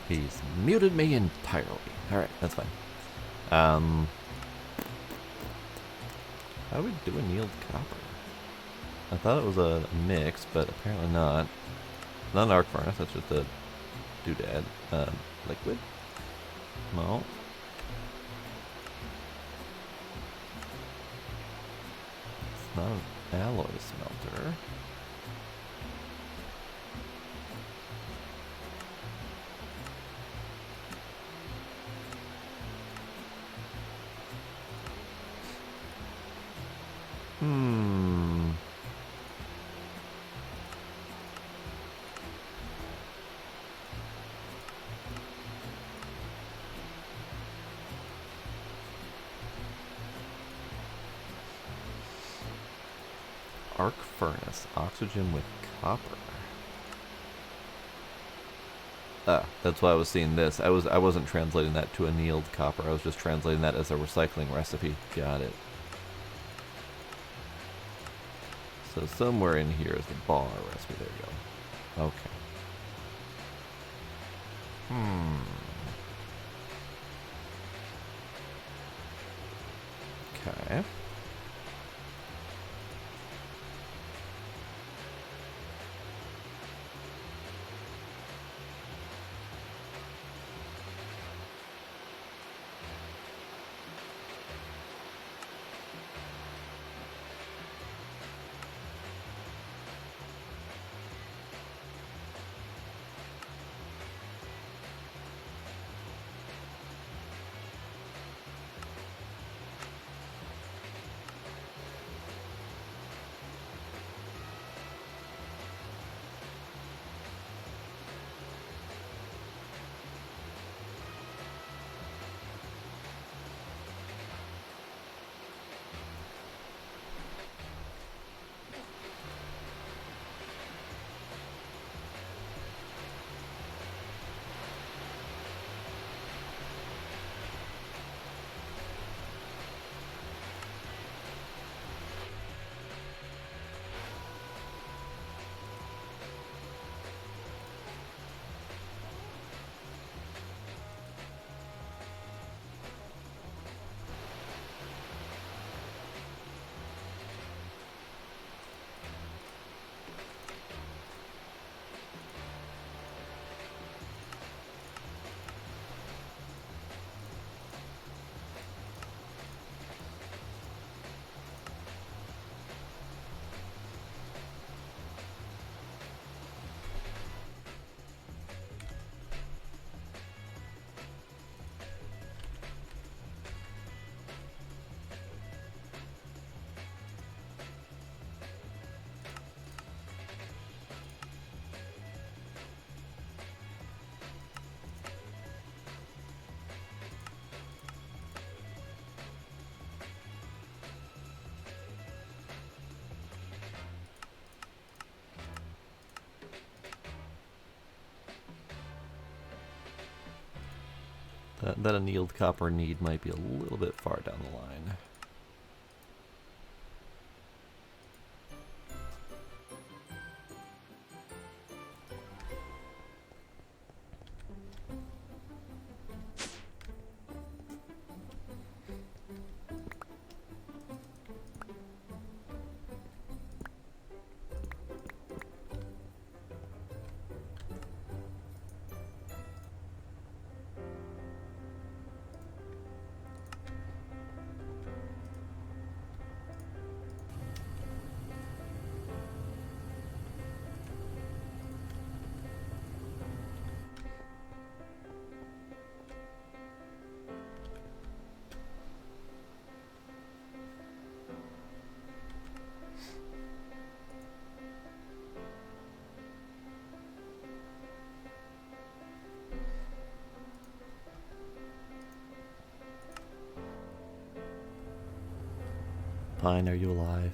He's muted me entirely. Alright, that's fine. How do we do annealed copper? I thought it was a mix, but apparently not. Not an arc furnace, that's just a doodad. Liquid? No. It's not an alloy smelter. Arc furnace, oxygen with copper. Ah, that's why I was seeing this. I wasn't translating that to annealed copper. I was just translating that as a recycling recipe. Got it. So somewhere in here is the bar recipe. There you go. Okay. Okay. That annealed copper need might be a little bit far down the line. Pine, are you alive?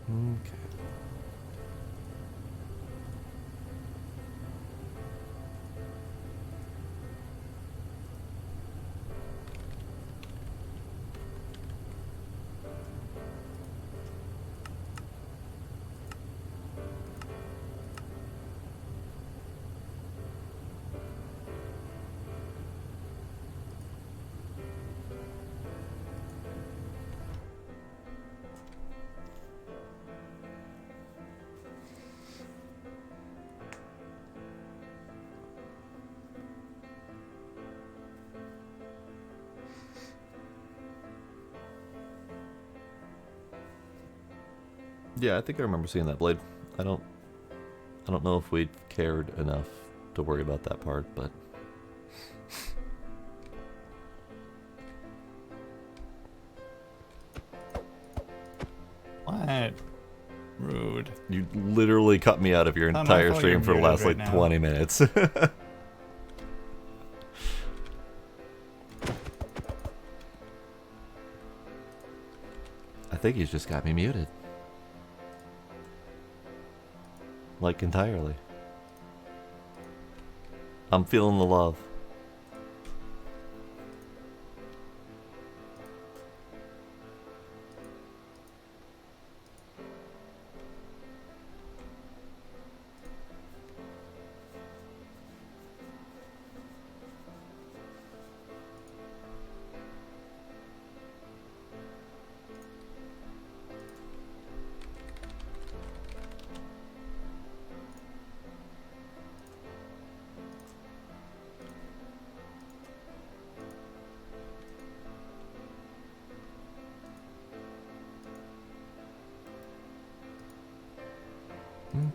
Okay. Yeah, I think I remember seeing that blade. I don't know if we cared enough to worry about that part, but What? Rude. you literally cut me out of your Not my entire fault stream you're for the muted last right like now. 20 minutes. I think he's just got me muted. Like entirely. I'm feeling the love.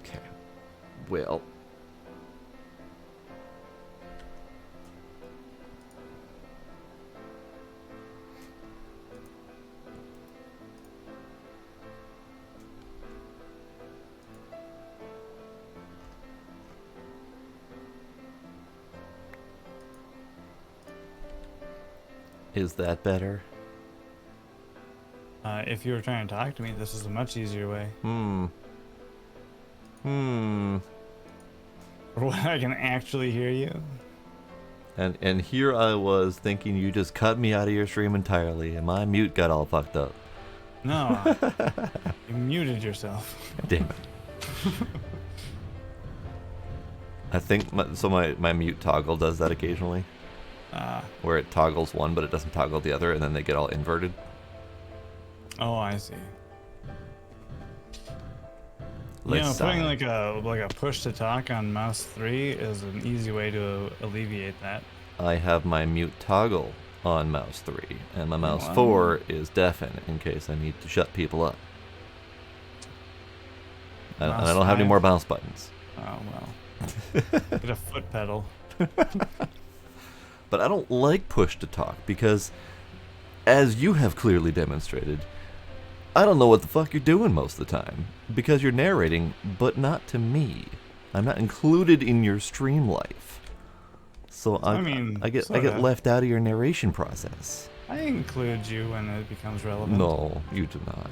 Okay. Well. Is that better? If you were trying to talk to me, this is a much easier way. Hmm. Or when I can actually hear you. And here I was thinking you just cut me out of your stream entirely, and my mute got all fucked up. No, you muted yourself. Damn it. I think my mute toggle does that occasionally, where it toggles one but it doesn't toggle the other, and then they get all inverted. Oh, I see. Let's Putting like a push to talk on mouse 3 is an easy way to alleviate that. I have my mute toggle on mouse 3, and my mouse Wow. 4 is deafen in case I need to shut people up. And I don't have any 5? more bounce buttons. Oh well. Get a foot pedal. But I don't like push to talk because, as you have clearly demonstrated, I don't know what the fuck you're doing most of the time because you're narrating, but not to me. I'm not included in your stream life, so I get left out of your narration process. I include you when it becomes relevant. No, you do not.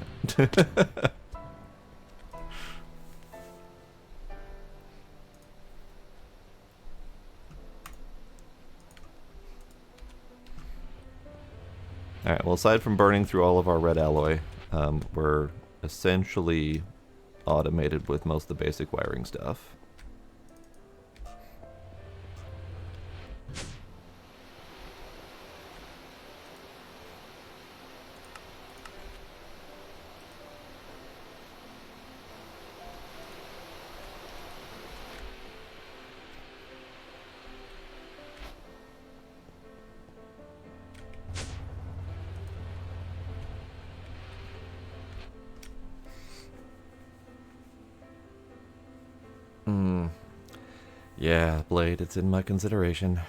Alright, well, aside from burning through all of our red alloy, we're essentially automated with most of the basic wiring stuff. Yeah, Blade, it's in my consideration.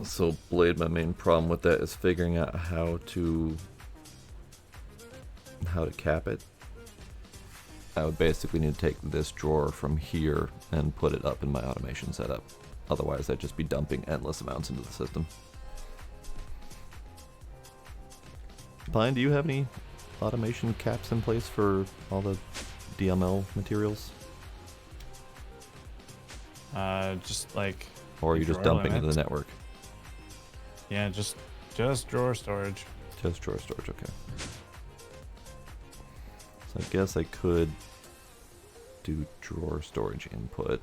So, Blade, my main problem with that is figuring out how to cap it. I would basically need to take this drawer from here and put it up in my automation setup. Otherwise, I'd just be dumping endless amounts into the system. Pine, do you have any automation caps in place for all the DML materials? Just like. Or are you just drawer dumping into limits. the network? Yeah, just drawer storage. Just drawer storage, okay. So I guess I could do drawer storage input.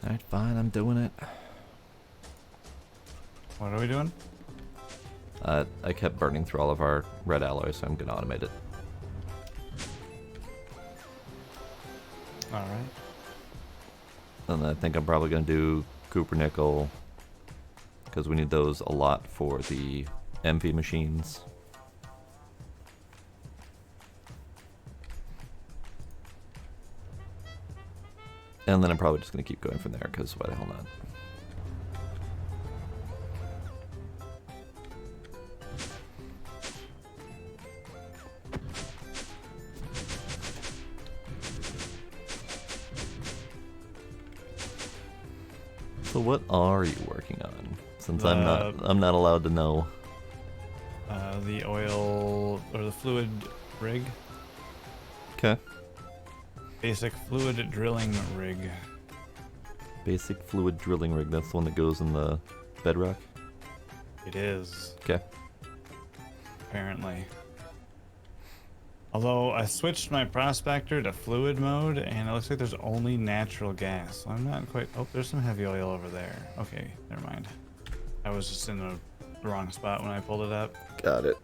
Alright, fine, I'm doing it. What are we doing? I kept burning through all of our red alloys, so I'm gonna automate it. Alright. And I think I'm probably gonna do Cooper Nickel, because we need those a lot for the MV machines. And then I'm probably just gonna keep going from there, because why the hell not? So what are you working on? Since I'm not allowed to know. The oil or the fluid rig. Okay. Basic fluid drilling rig. Basic fluid drilling rig. That's the one that goes in the bedrock. It is, Okay. apparently. Although I switched my prospector to fluid mode, and it looks like there's only natural gas. So I'm not quite... Oh, there's some heavy oil over there. Okay, never mind. I was just in the wrong spot when I pulled it up. Got it.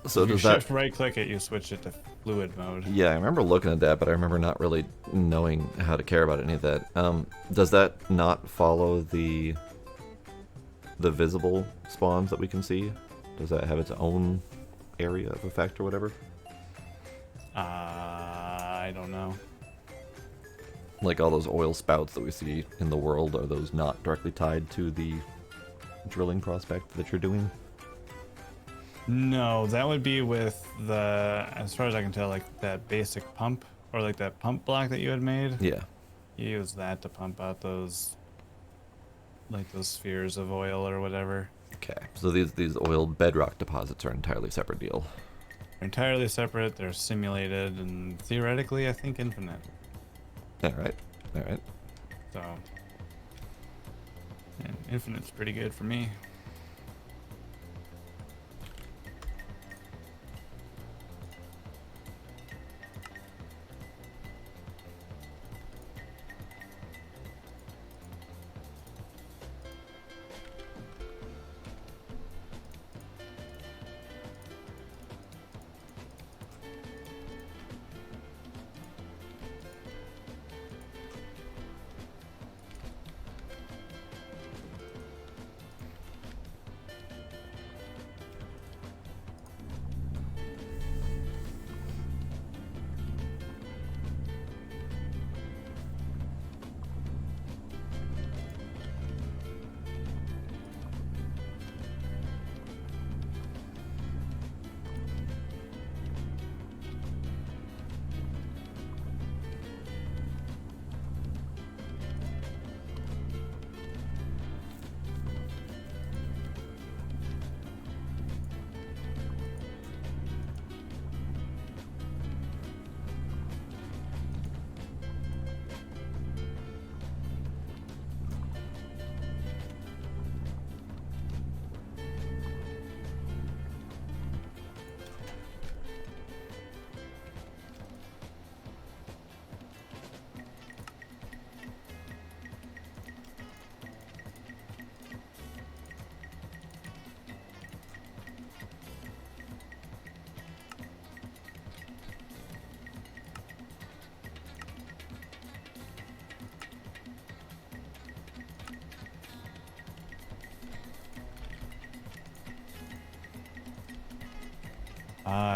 So If you does that... shift right-click it, you switch it to fluid mode. Yeah, I remember looking at that, but I remember not really knowing how to care about any of that. Does that not follow the visible spawns that we can see? Does that have its own area of effect or whatever? I don't know. Like all those oil spouts that we see in the world, are those not directly tied to the drilling prospect that you're doing? No, that would be with the, as far as I can tell, like that basic pump, or like that pump block that you had made. Yeah. You use that to pump out those, like those spheres of oil or whatever. Okay. So these oil bedrock deposits are an entirely separate deal. They're entirely separate, they're simulated, and theoretically, I think infinite. Alright. Alright. So, and infinite's pretty good for me.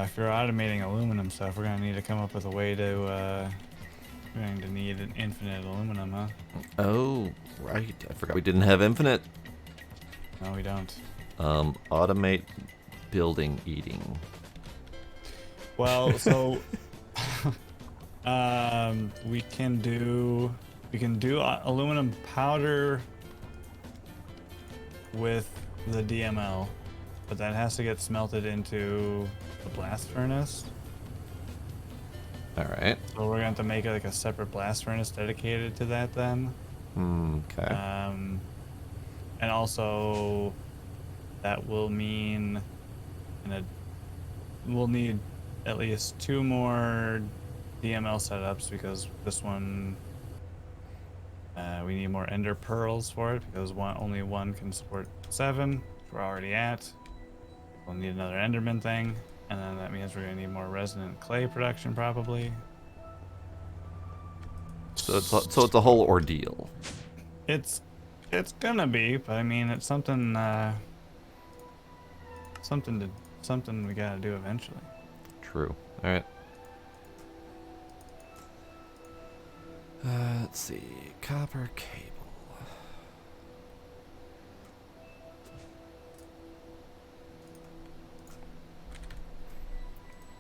If you're automating aluminum stuff, we're gonna need to come up with a way to, we're going to need an infinite aluminum, huh? Oh, right. I forgot we didn't have infinite. No, we don't. Automate building eating. Well, so, we can do aluminum powder with the DML, but that has to get smelted into the blast furnace. Alright. So we're going to have to make like a separate blast furnace dedicated to that then. Okay. And also that will mean we'll need at least 2 more DML setups, because this one we need more ender pearls for it, because only one can support 7, which we're already at. We'll need another enderman thing, and then that means we're gonna need more resonant clay production probably. So it's a whole ordeal. It's gonna be, but I mean it's something something we gotta do eventually. True. Alright. Let's see. Copper cable.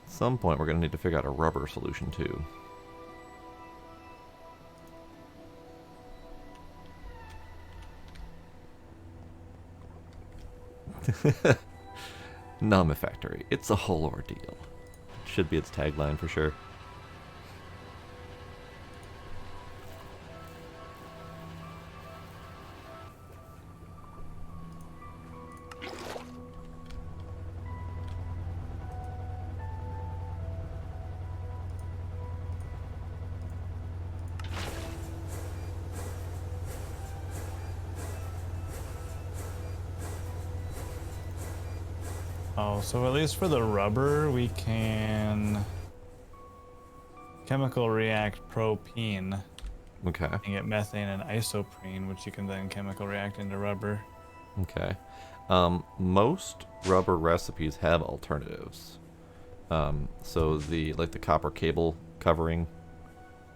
At some point we're going to need to figure out a rubber solution too. Nomifactory. It's a whole ordeal. Should be its tagline for sure. Oh, so at least for the rubber, we can chemical react propene Okay. and get methane and isoprene, which you can then chemical react into rubber. Okay. Most rubber recipes have alternatives. So the copper cable covering,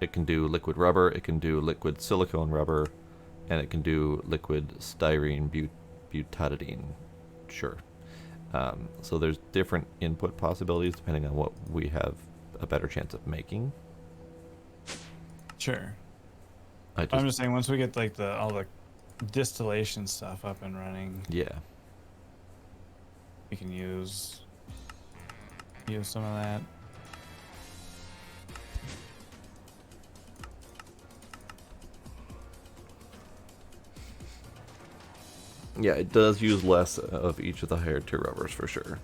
it can do liquid rubber, it can do liquid silicone rubber, and it can do liquid styrene butadiene. Sure. So there's different input possibilities depending on what we have a better chance of making. Sure. I'm I'm just saying, once we get like all the distillation stuff up and running, yeah. we can use some of that. Yeah, it does use less of each of the higher tier rubbers for sure.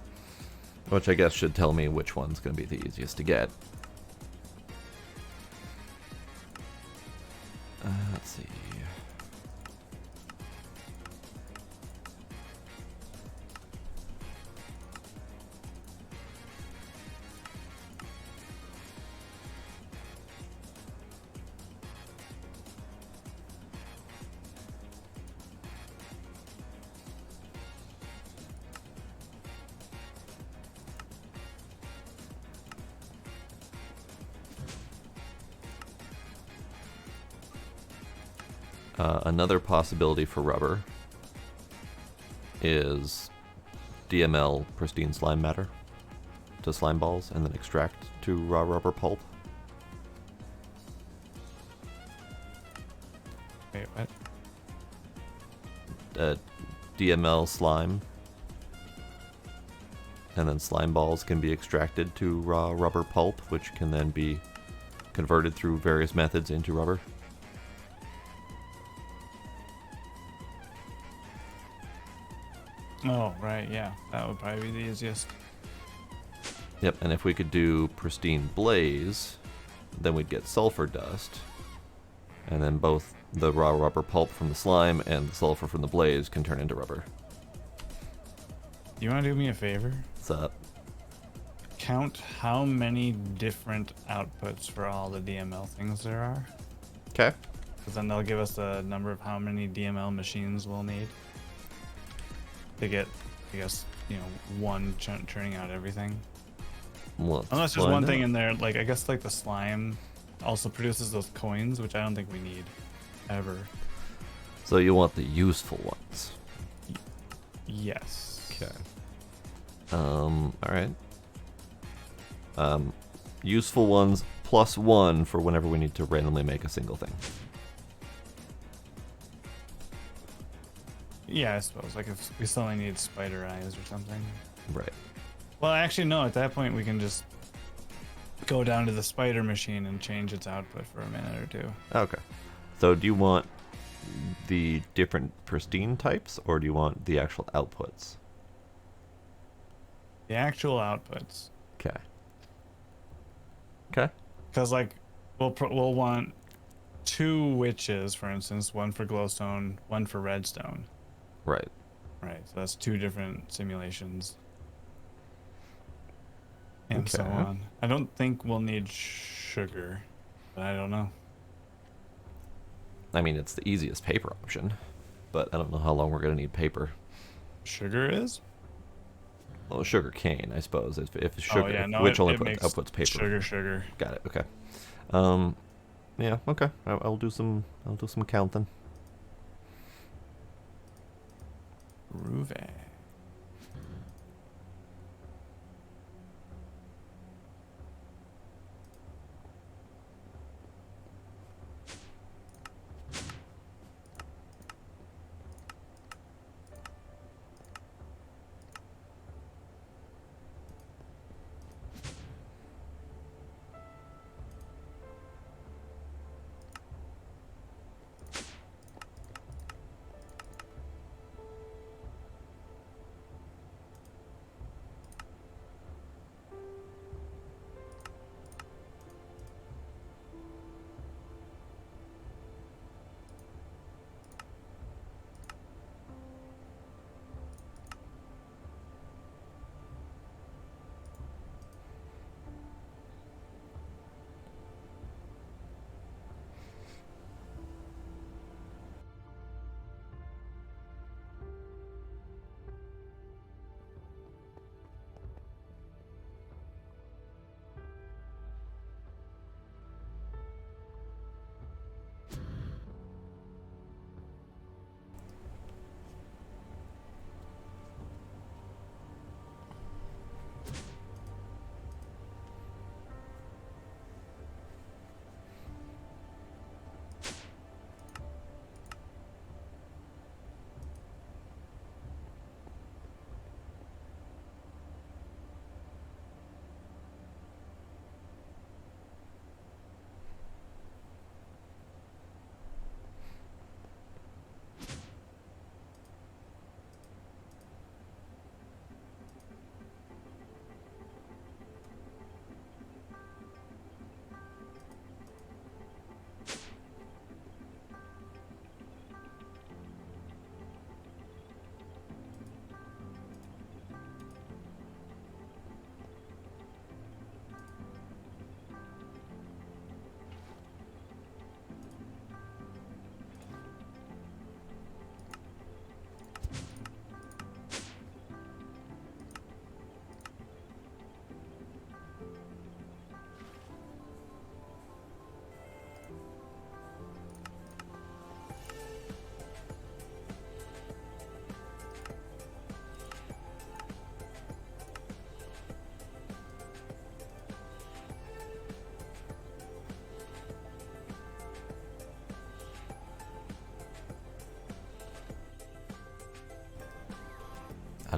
Which I guess should tell me which one's going to be the easiest to get. Let's see. Another possibility for rubber is DML pristine slime matter to slime balls and then extract to raw rubber pulp. Wait, what? DML slime and then slime balls can be extracted to raw rubber pulp, which can then be converted through various methods into rubber. Oh, right, yeah. That would probably be the easiest. Yep, and if we could do pristine blaze, then we'd get sulfur dust. And then both the raw rubber pulp from the slime and the sulfur from the blaze can turn into rubber. You want to do me a favor? What's up? Count how many different outputs for all the DML things there are. Okay. Because then they'll give us a number of how many DML machines we'll need to get, I guess, one churning out everything. Well, Unless there's one thing in there, like, I guess, like, the slime also produces those coins, which I don't think we need ever. So you want the useful ones. Yes. Okay. Alright. Useful ones +1 for whenever we need to randomly make a single thing. Yeah, I suppose. Like, if we suddenly need spider eyes or something. Right. Well, actually, no. At that point, we can just go down to the spider machine and change its output for a minute or two. Okay. So do you want the different pristine types, or do you want the actual outputs? The actual outputs. Okay. Okay. Because, like, we'll want 2 witches, for instance, one for glowstone, one for redstone. Right. Right. So that's 2 different simulations. And so Okay. on. I don't think we'll need sugar, but I don't know. I mean, it's the easiest paper option, but I don't know how long we're going to need paper. Sugar is? Well, sugar cane, I suppose. If sugar, Oh, yeah, no, which only it makes outputs paper. Sugar. Got it. Okay. Yeah. Okay. I'll do some counting. Groovy.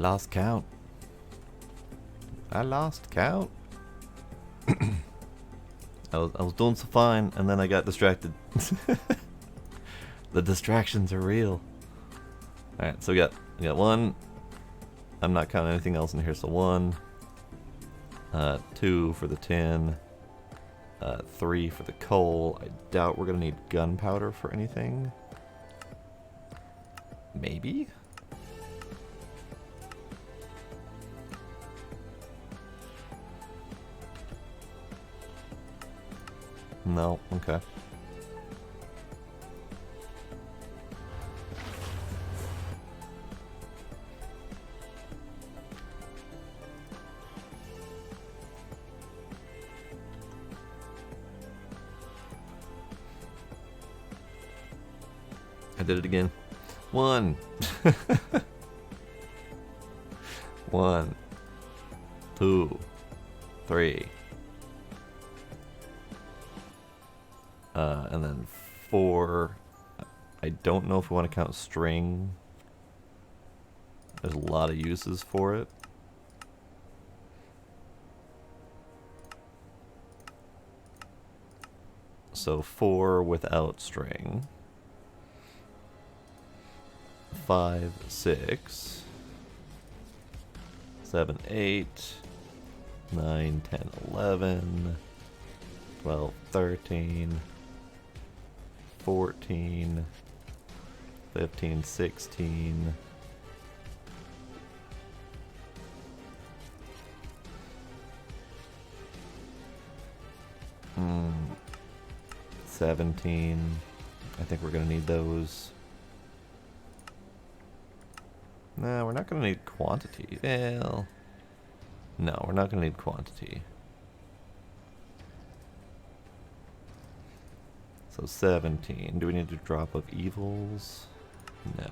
lost count. I lost count. I was doing so fine, and then I got distracted. The distractions are real. All right, so we got 1. I'm not counting anything else in here, so 1, 2 for the tin, 3 for the coal. I doubt we're gonna need gunpowder for anything. Maybe. No, okay. I did it again. 1. 1, 2, 3. And then 4. I don't know if we want to count string. There's a lot of uses for it. So 4 without string. 5, 6, 7, 8, 9, 10, 11, 12, 13, 14, 15, 16, 17. I think we're going to need those. No, we're not going to need quantity. Well, no, we're not going to need quantity. So 17. Do we need a drop of evils? No.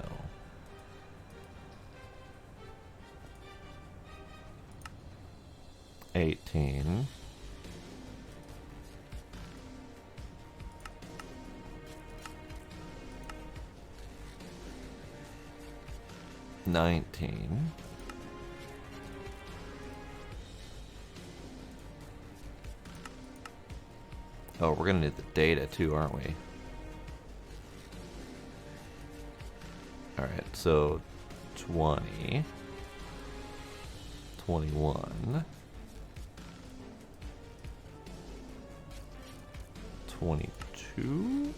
$18. $19. Oh, we're gonna need the data too, aren't we? Alright, so 20, 21, 22,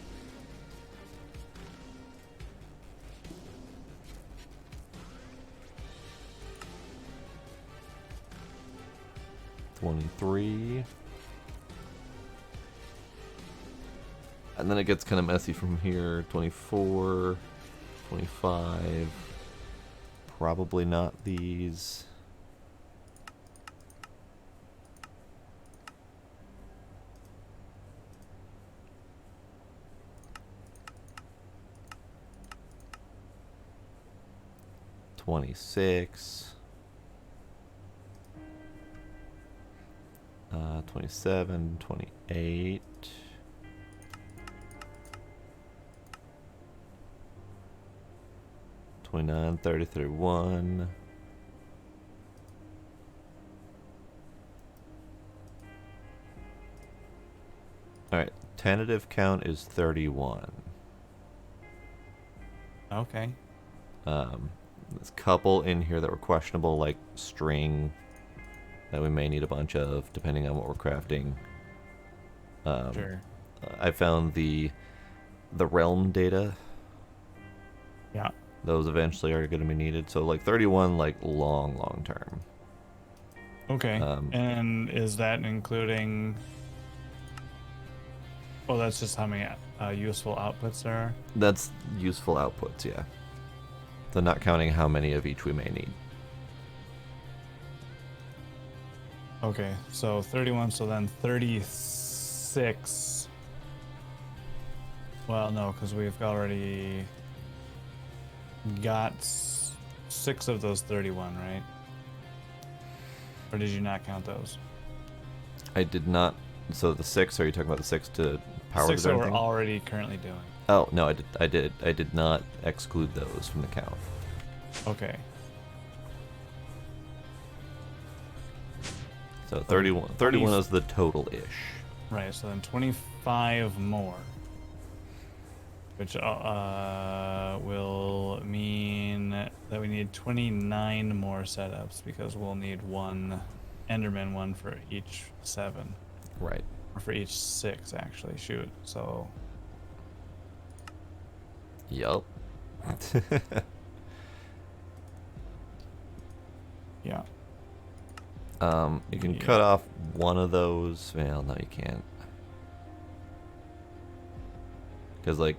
23. And then it gets kind of messy from here. 24, 25. Probably not these. $26. 27, 28. 29, 30, 31. Alright, tentative count is 31. Okay. There's a couple in here that were questionable, like string, that we may need a bunch of, depending on what we're crafting. Sure. I found the realm data. Yeah. Those eventually are going to be needed. So like 31, like long term. Okay. And is that including? Oh, that's just how many useful outputs there are. That's useful outputs, yeah. So not counting how many of each we may need. Okay, so 31, so then 36. Well, no, because we've already got 6 of those 31, right? Or did you not count those? I did not. So the 6, are you talking about the 6 to power 6 to that we're anything? already currently doing. Oh, no, I did not exclude those from the count. Okay. So 31, 31 is the total-ish. Right, so then 25 more. Which will mean that we need 29 more setups because we'll need one Enderman one for each 7. Right. Or for each 6, actually. Shoot. So. Yup. Yeah. You can cut off one of those. Well, no, you can't. Because, like,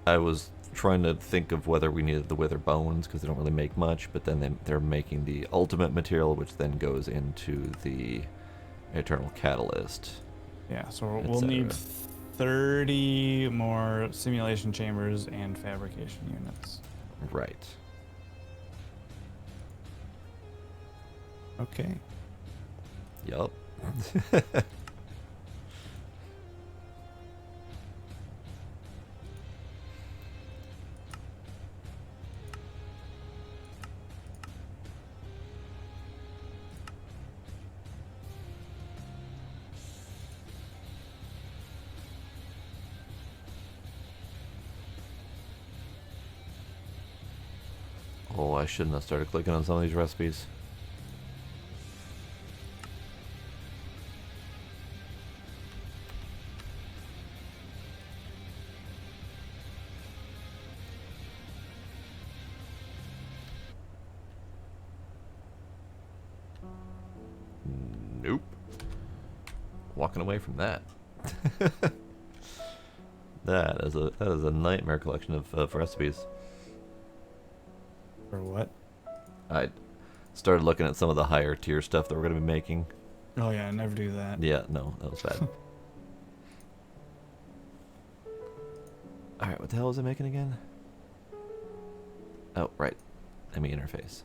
I was trying to think of whether we needed the wither bones because they don't really make much, but then they're making the ultimate material, which then goes into the eternal catalyst. Yeah, so we'll need 30 more simulation chambers and fabrication units. Right. Okay. Yup. Oh, I shouldn't have started clicking on some of these recipes. Nope. Walking away from that. that is a nightmare collection of recipes. For what? I started looking at some of the higher tier stuff that we're going to be making. Oh yeah, never do that. Yeah, no, that was bad. Alright, what the hell was I making again? Oh, right. Enemy interface.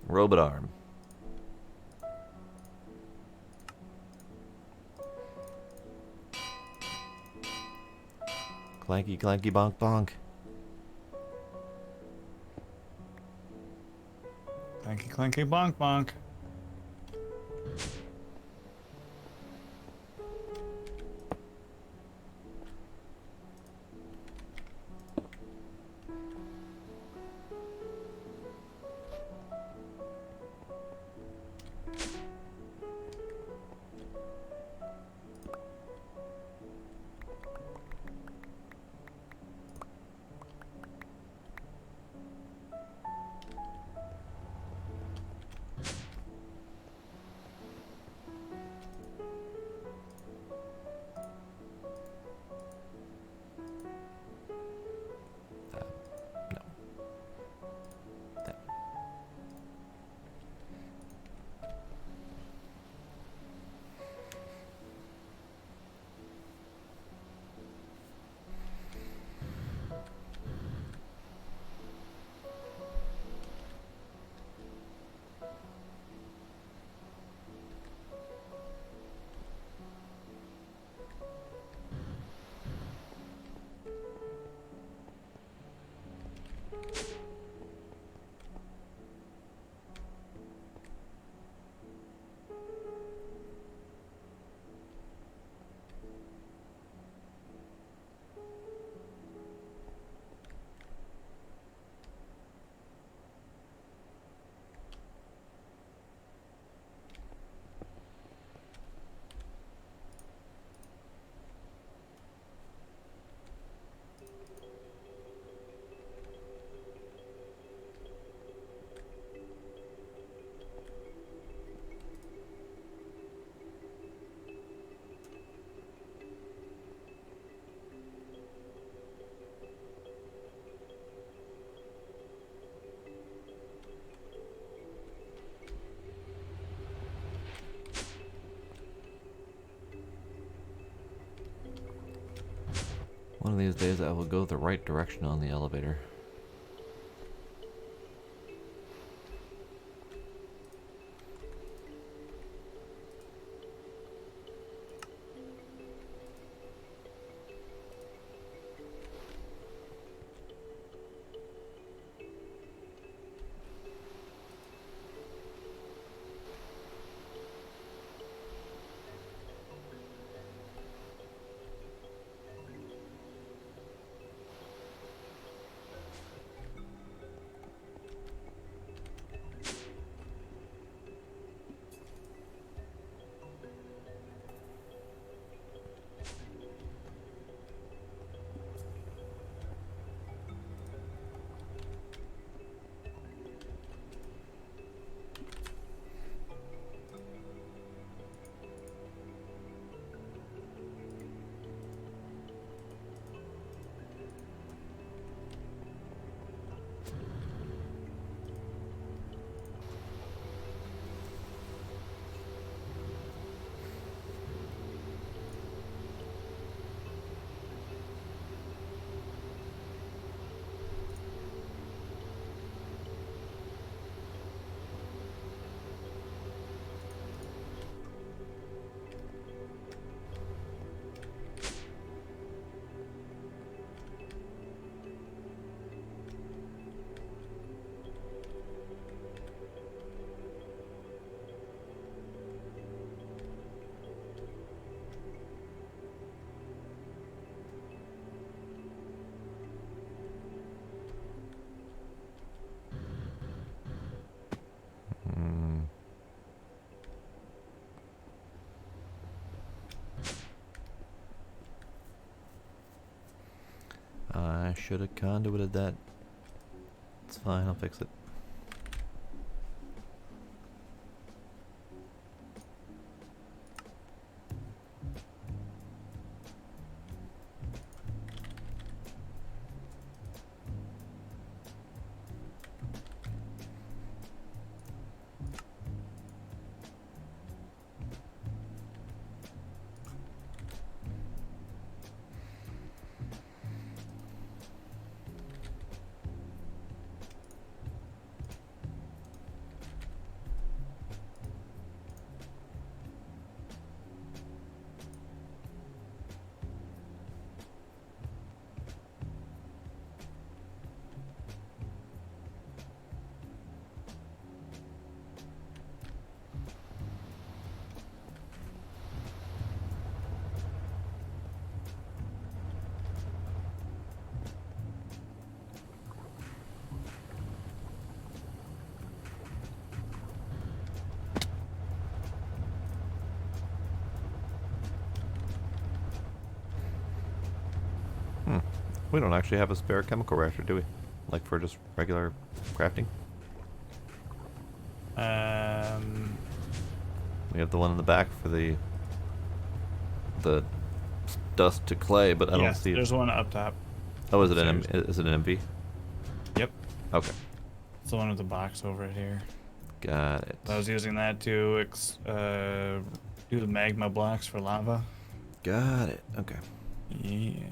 Robot arm. Clanky, clanky, bonk, bonk. Clanky, clanky, bonk, bonk. No. That. One of these days I will go the right direction on the elevator. I should have conduited that. It's fine, I'll fix it. We don't actually have a spare chemical reactor, do we? Like for just regular crafting? We have the one in the back for the dust to clay, but I don't see it. There's one up top. Oh, is it an MV? Yep. Okay. It's the one with the box over it here. Got it. I was using that to do the magma blocks for lava. Got it. Okay. Yeah.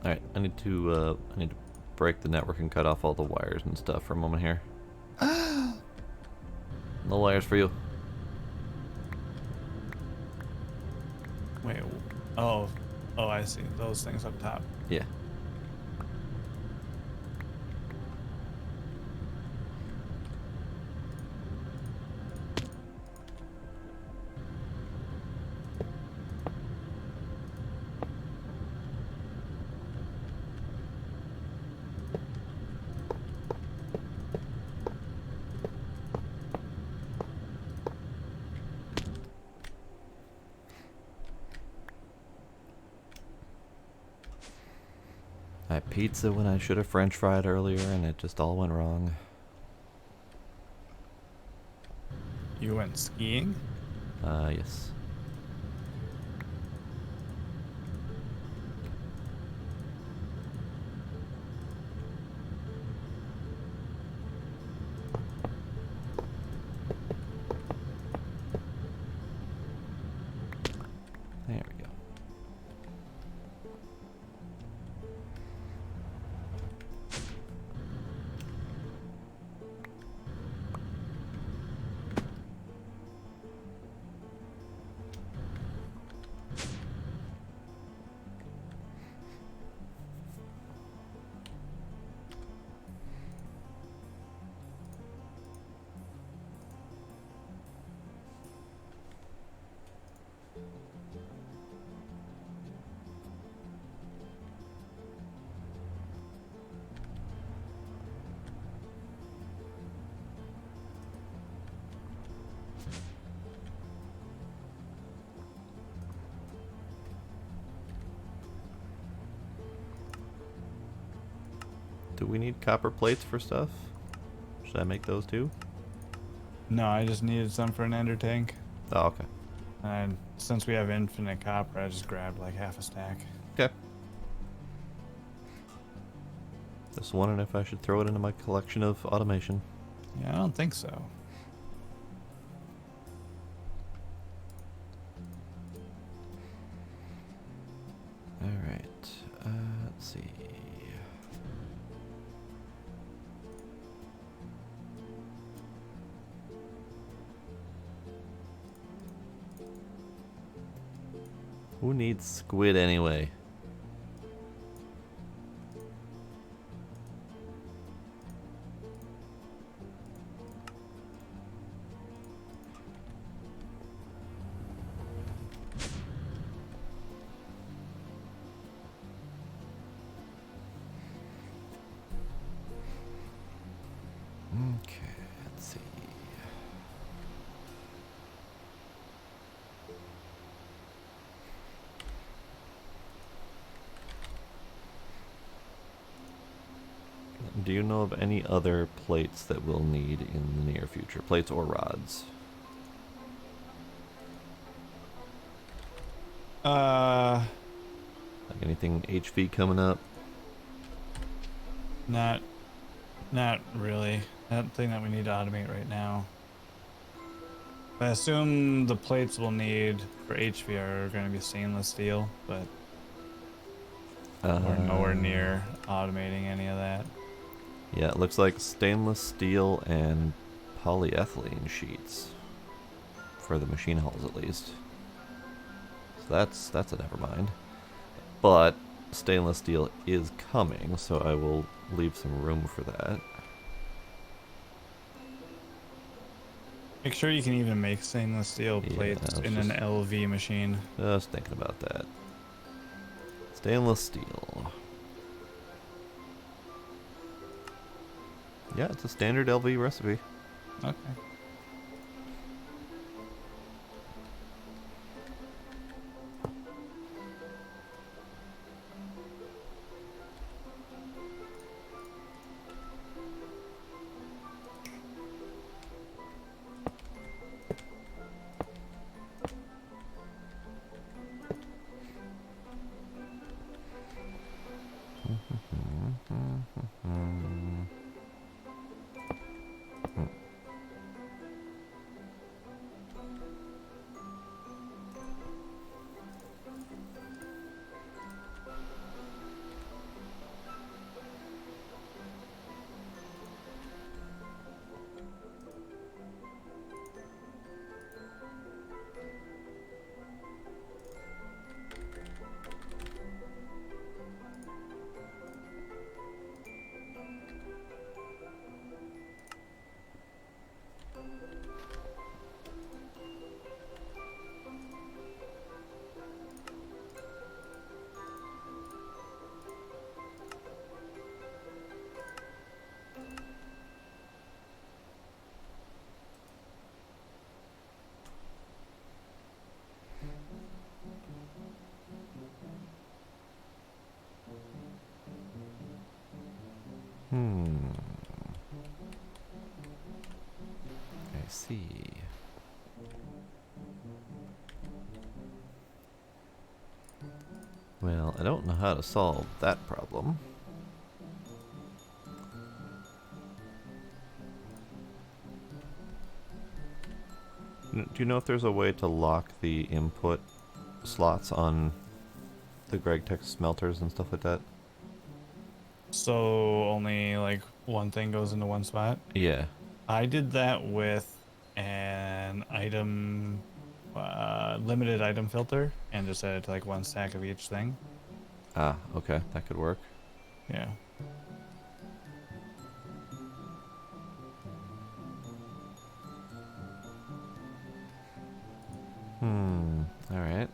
Alright, I need to break the network and cut off all the wires and stuff for a moment here. No wires for you. Wait, Oh, oh, I see. Those things up top. Yeah. I had pizza when I should have French fried earlier, and it just all went wrong. You went skiing? Yes. There we go. Do we need copper plates for stuff? Should I make those too? No, I just needed some for an ender tank. Oh, okay. And since we have infinite copper, I just grabbed like half a stack. Okay. Just wondering if I should throw it into my collection of automation. Yeah, I don't think so. Alright. Let's see. Who needs squid anyway? Okay, let's see. Do you know of any other plates that we'll need in the near future? Plates or rods? Like anything HV coming up? Not really. Nothing that we need to automate right now. I assume the plates we'll need for HV are going to be stainless steel, but we're nowhere near automating any of that. Yeah, it looks like stainless steel and polyethylene sheets for the machine hulls, at least. So that's a never mind. But stainless steel is coming, so I will leave some room for that. Make sure you can even make stainless steel plates in an LV machine. I was thinking about that. Stainless steel. Yeah, it's a standard LV recipe. Okay. see. Well, I don't know how to solve that problem. Do you know if there's a way to lock the input slots on the GregTech smelters and stuff like that? So only like one thing goes into one spot. Yeah. I did that with an item, limited item filter, and just added like one stack of each thing. Ah, okay, that could work. Yeah. Alright.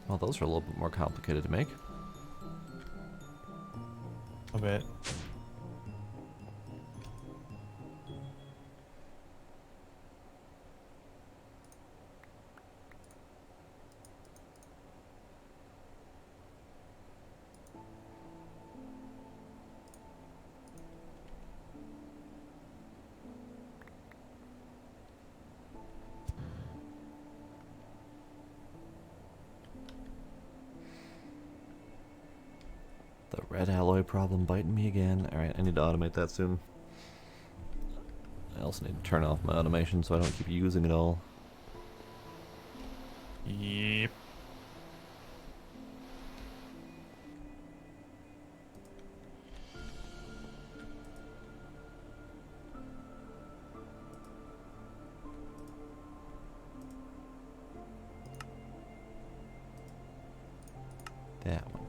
Well, those are a little bit more complicated to make. A bit. The red alloy problem biting me again. Alright, I need to automate that soon. I also need to turn off my automation so I don't keep using it all. Yep. That one.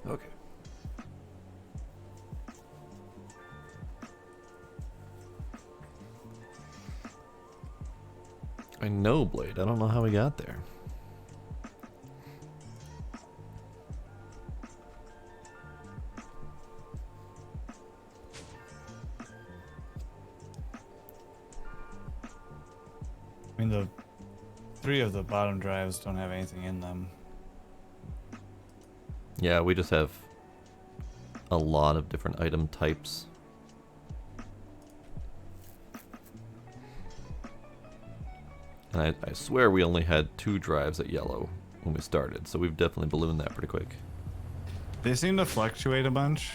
Okay. I know Blade. I don't know how we got there. I mean, the 3 of the bottom drives don't have anything in them. Yeah, we just have a lot of different item types. And I swear we only had 2 drives at yellow when we started, so we've definitely ballooned that pretty quick. They seem to fluctuate a bunch.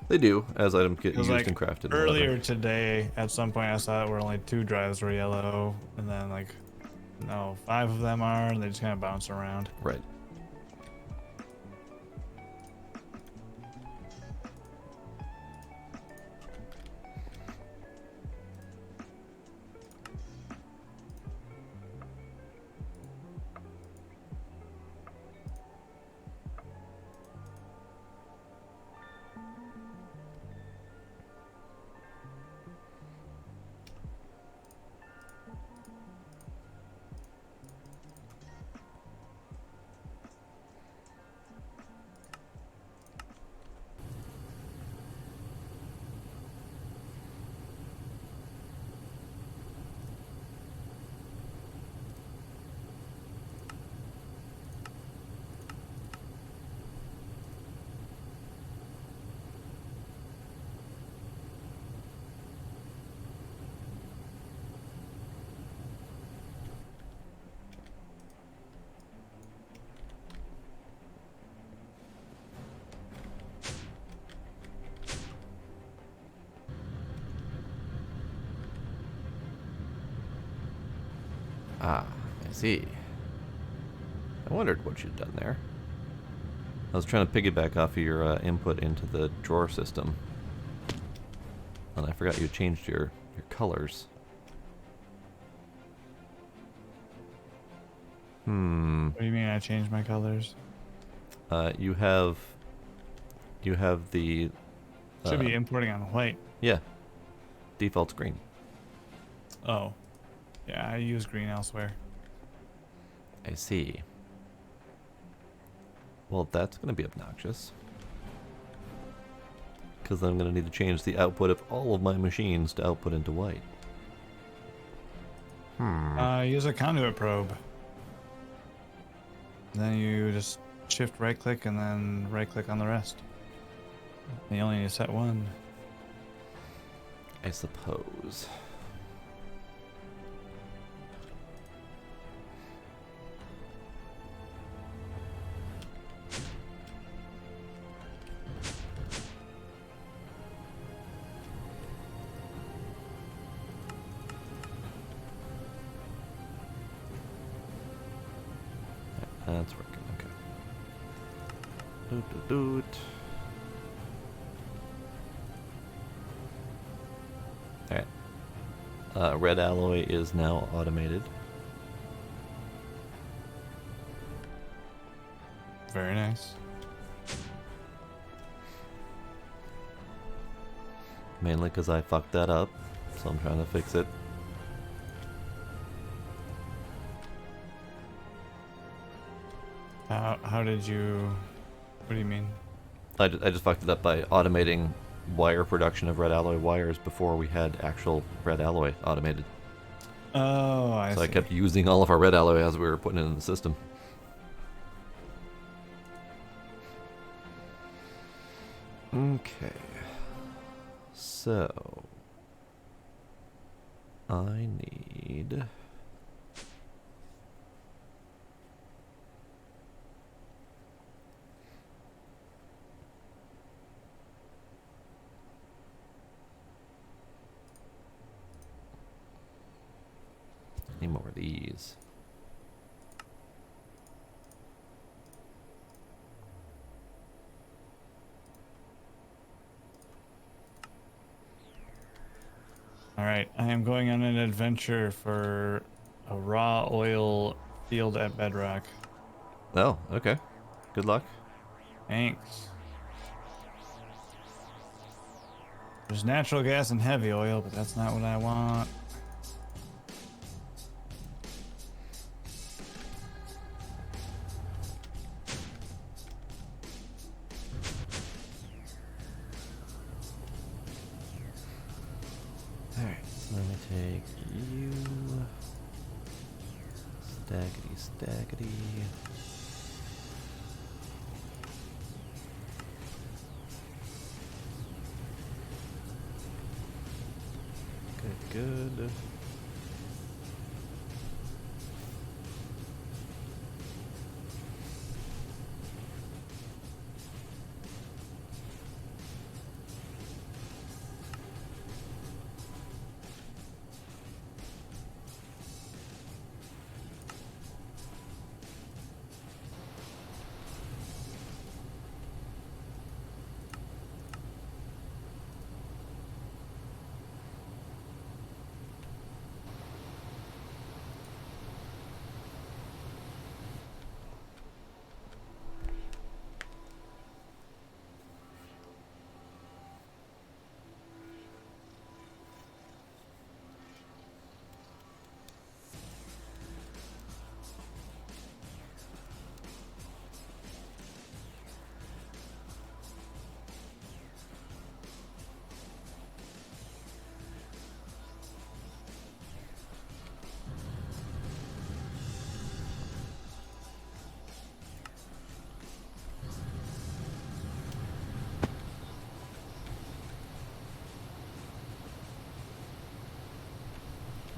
They do, as items get Because used like and crafted. And earlier whatever. today, at some point I saw it where only 2 drives were yellow, and then like, no, 5 of them are, and they just kind of bounce around. Right. Ah, I see. I wondered what you'd done there. I was trying to piggyback off of your input into the drawer system. And I forgot you changed your colors. What do you mean I changed my colors? You have the Should be importing on white. yeah, default's green. Oh. Yeah, I use green elsewhere. I see. Well, that's going to be obnoxious. Because I'm going to need to change the output of all of my machines to output into white. Use a conduit probe. Then you just shift right click and then right click on the rest. And you only need to set one. I suppose. That's working, okay. Doot doot doot. Alright. Red alloy is now automated. Very nice. Mainly because I fucked that up, so I'm trying to fix it. How did you... What do you mean? I just fucked it up by automating wire production of red alloy wires before we had actual red alloy automated. Oh, I So see. I kept using all of our red alloy as we were putting it in the system. Okay. So I need more of these. Alright, I am going on an adventure for a raw oil field at Bedrock. Oh, okay. Good luck. Thanks. There's natural gas and heavy oil, but that's not what I want. Alright, so let me take you. Stackety, stackety. Good.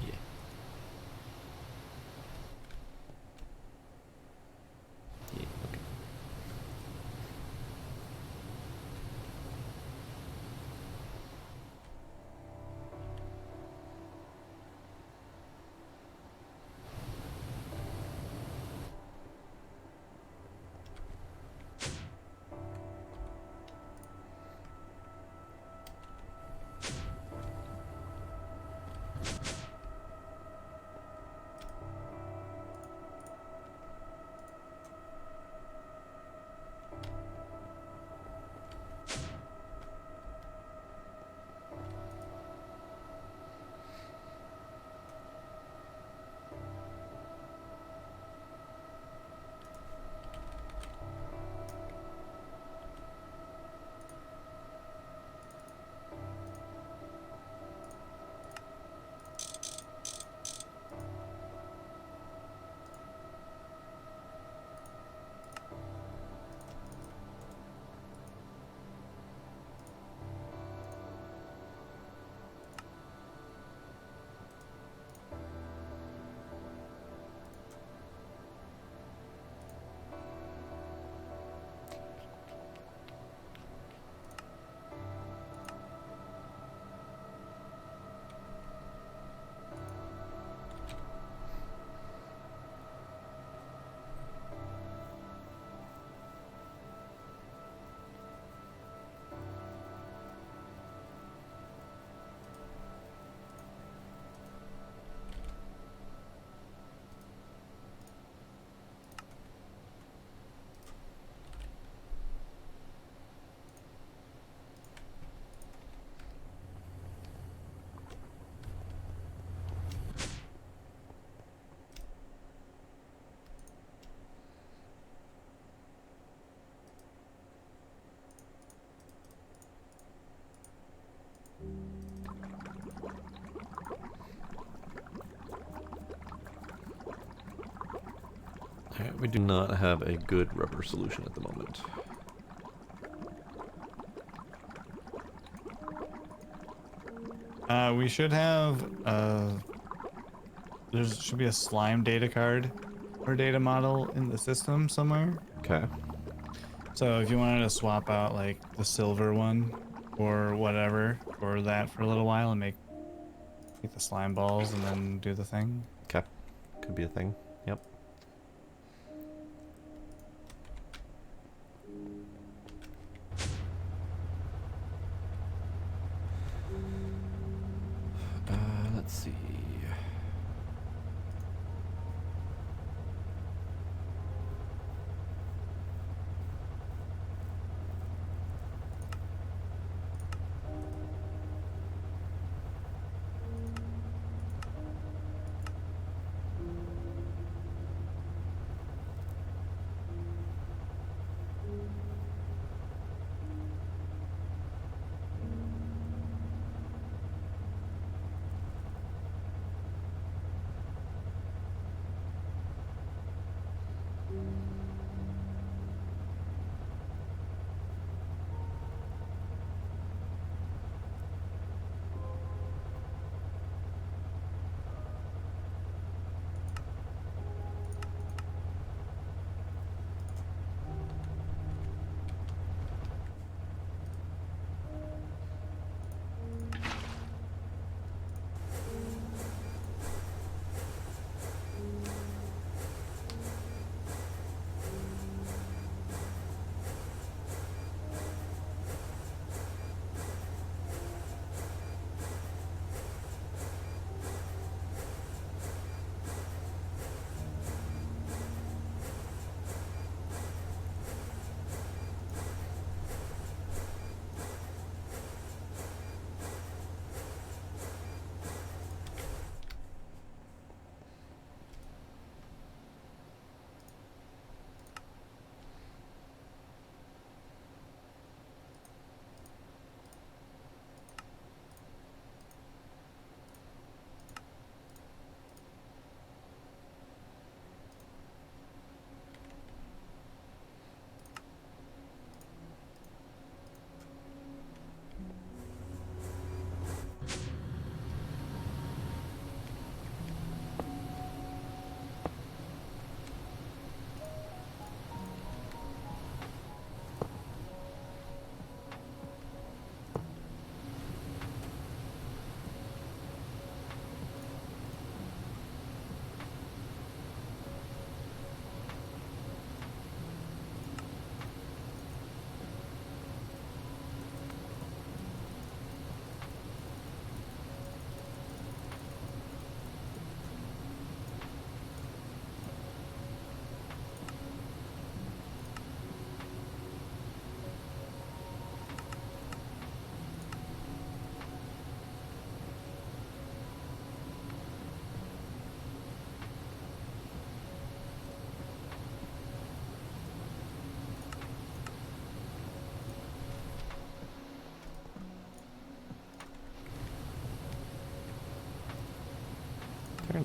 Yeah. Yeah, okay. Alright, we do not have a good rubber solution at the moment. We should have there should be a slime data card or data model in the system somewhere. Okay. So if you wanted to swap out like the silver one or whatever for that for a little while and make the slime balls and then do the thing. Okay. Could be a thing. Yep. Let's see.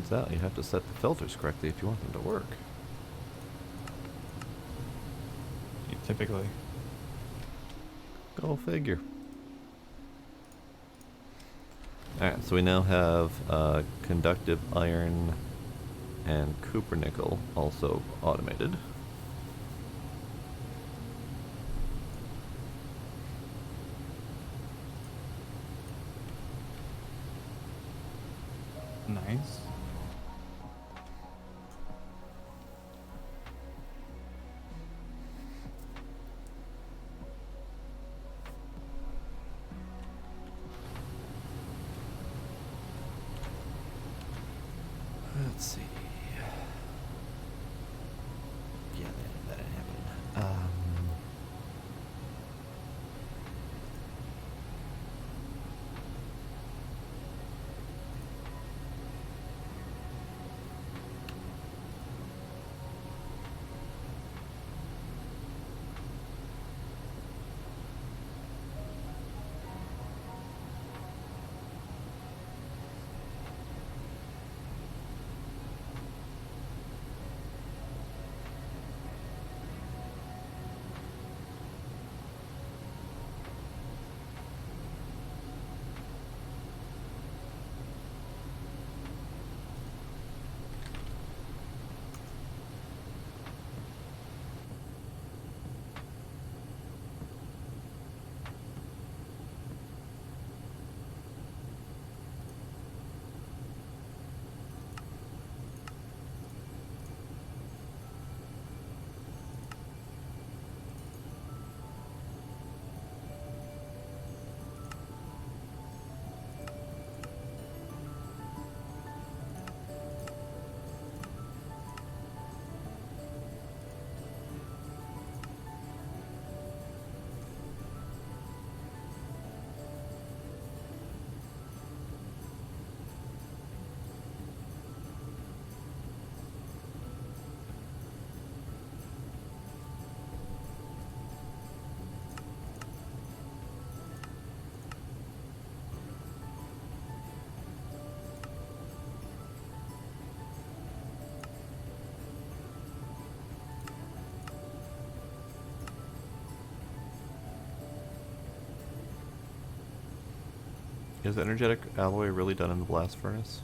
Turns out you have to set the filters correctly if you want them to work. Typically. Go figure. Alright, so we now have conductive iron and cupronickel also automated. Nice. Let's see. Yeah, that ain't happening. Is energetic alloy really done in the blast furnace?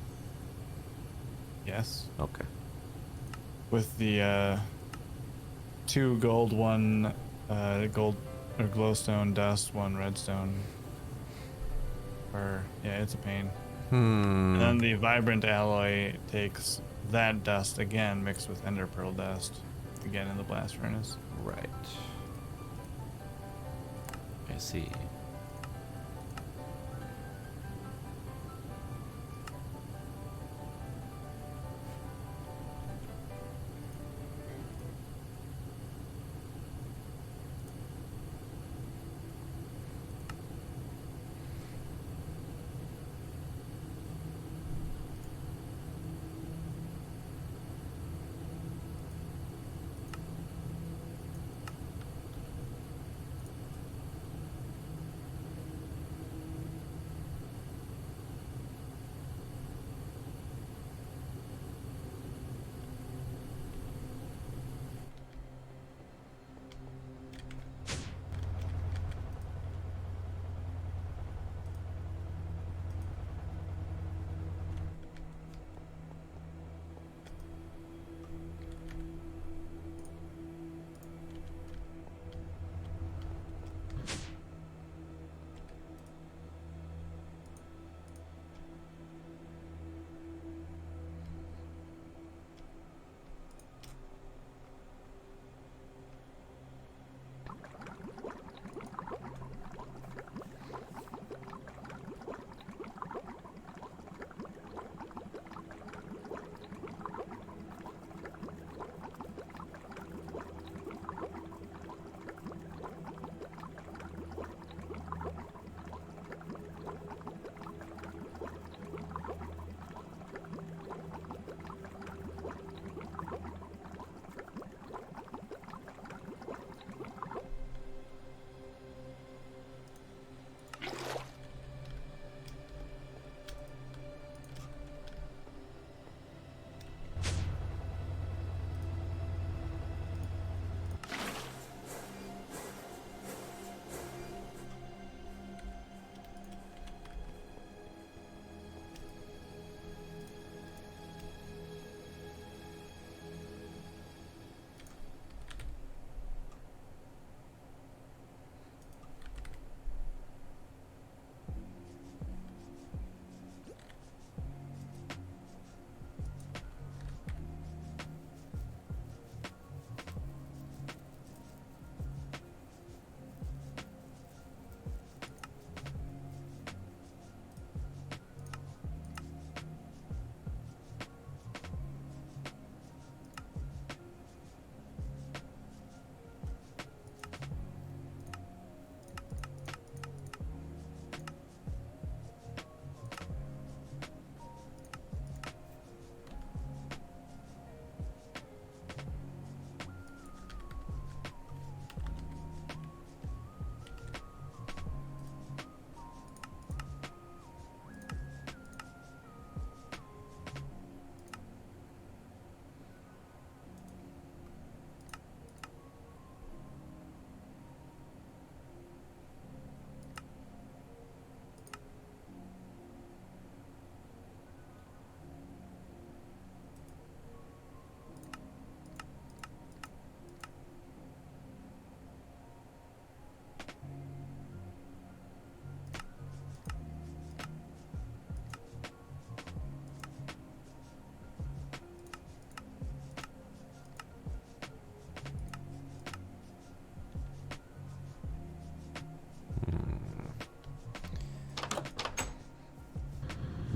Yes. Okay. With the 2 gold, 1 gold or glowstone dust, 1 redstone. Or yeah, it's a pain. And then the vibrant alloy takes that dust again mixed with ender pearl dust again in the blast furnace. Right. I see.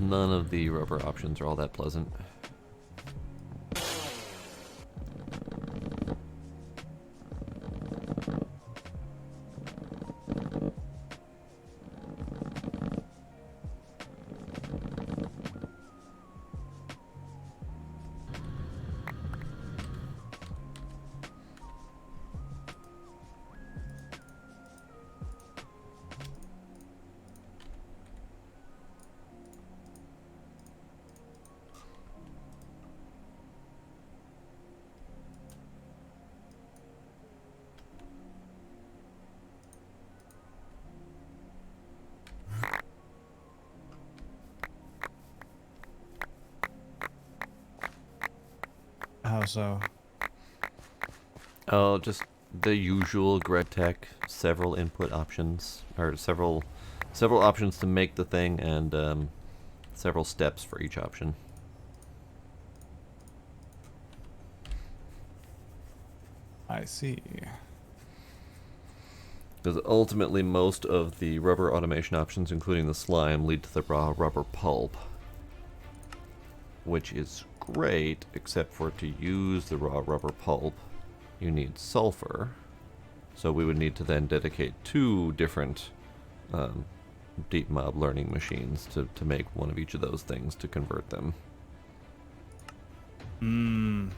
None of the rubber options are all that pleasant. How so? Oh, just the usual GregTech, several input options, or several options to make the thing, and several steps for each option. I see. Because ultimately, most of the rubber automation options, including the slime, lead to the raw rubber pulp, which is great, except for to use the raw rubber pulp, you need sulfur. So we would need to then dedicate 2 different deep mob learning machines to make one of each of those things to convert them. Hmm.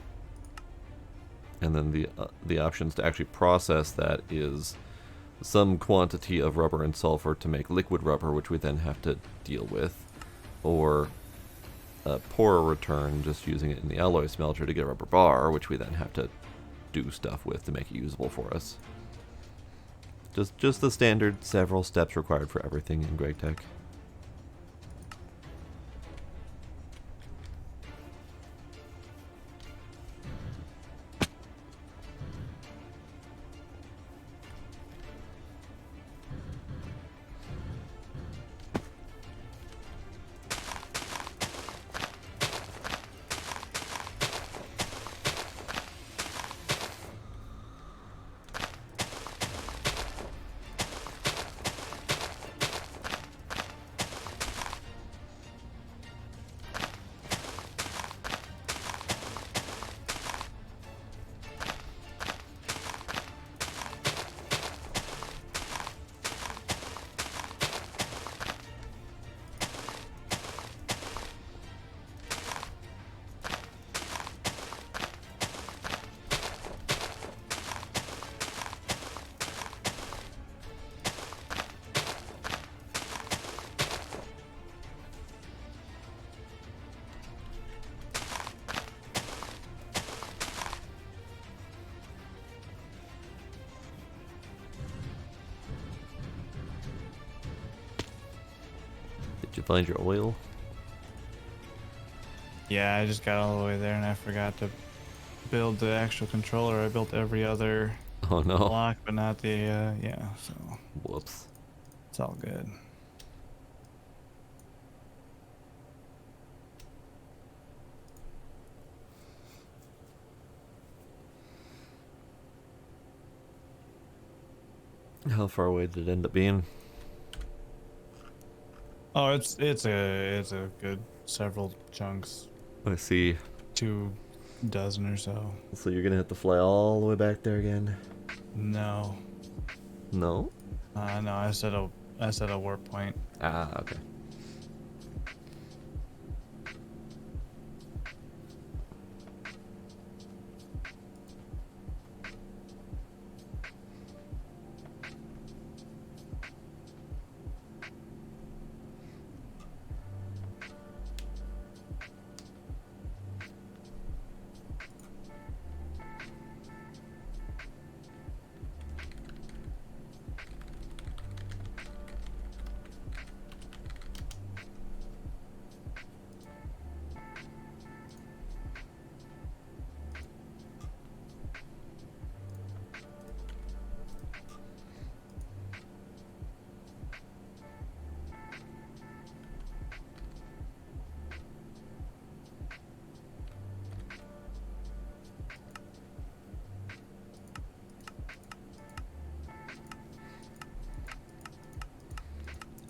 And then the options to actually process that is some quantity of rubber and sulfur to make liquid rubber, which we then have to deal with, or pour a return, just using it in the alloy smelter to get a rubber bar, which we then have to do stuff with to make it usable for us. Just the standard several steps required for everything in GregTech. Did you find your oil? Yeah, I just got all the way there and I forgot to build the actual controller. I built every other Oh no. block, but not the, yeah, so Whoops. it's all good. How far away did it end up being? Oh, it's a good several chunks, I see. 2 dozen or so. So you're gonna have to fly all the way back there again? No, No? no, I set a warp point. Ah, okay.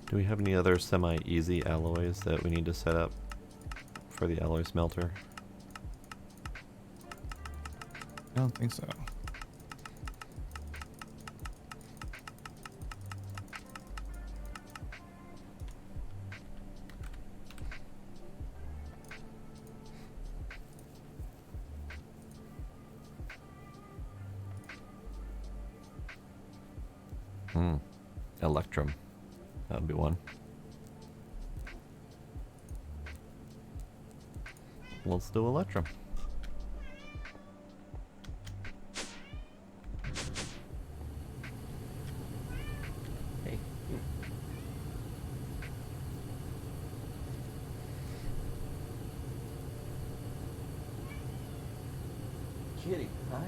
Do we have any other semi-easy alloys that we need to set up for the alloy smelter? I don't think so. Electrum. That would be one. Let's do Electrum. Hey. Kitty, hi.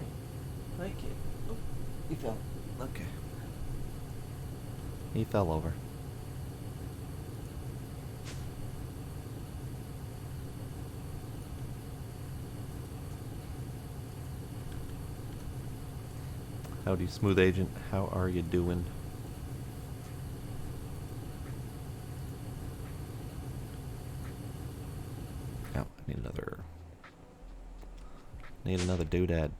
Hi, kitty. Oh, he fell. Okay. He fell over. Howdy, Smooth Agent. How are you doing? Oh, I need another. Need another doodad.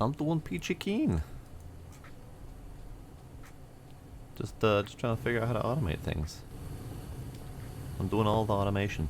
I'm doing peachy keen. Just trying to figure out how to automate things. I'm doing all the automation.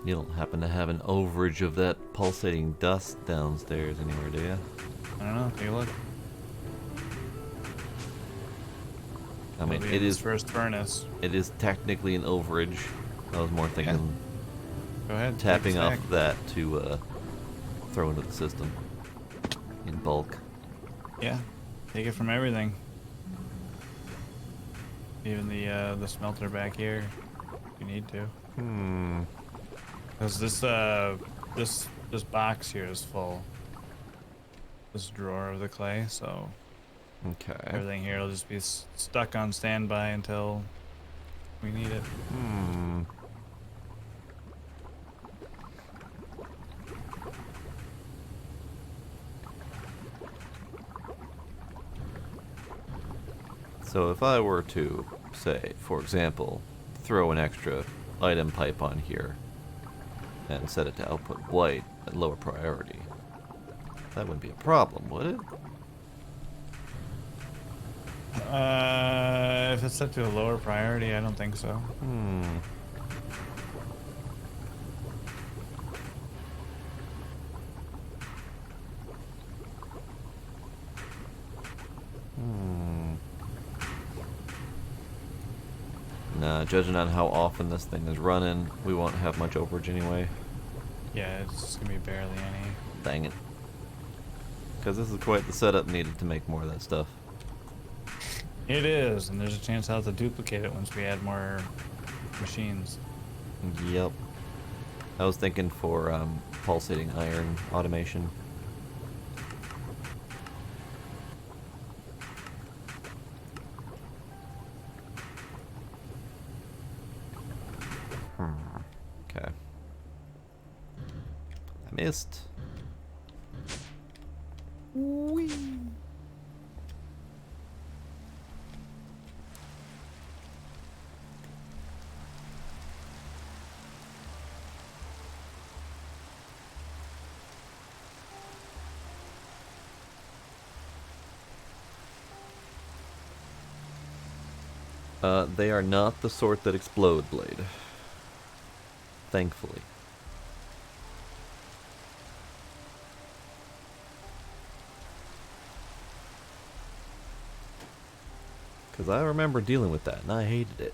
You don't happen to have an overage of that pulsating dust downstairs anywhere, do you? I don't know. Take a look. I mean, It'll be it in this is first furnace. it is technically an overage. I was more thinking Go ahead. tapping take a off stack. that to throw into the system in bulk. Yeah. Take it from everything. Even the smelter back here. If you need to. Because this box here is full. This drawer of the clay, so Okay. everything here will just be stuck on standby until we need it. So if I were to, say, for example, throw an extra item pipe on here and set it to output white at lower priority, that wouldn't be a problem, would it? If it's set to a lower priority, I don't think so. Nah, judging on how often this thing is running, we won't have much overage anyway. Yeah, it's just gonna be barely any. Dang it. Because this is quite the setup needed to make more of that stuff. It is, and there's a chance I'll have to duplicate it once we add more machines. Yep. I was thinking for pulsating iron automation. Okay. I missed. Whee! They are not the sort that explode, Blade. Thankfully. Because I remember dealing with that, and I hated it.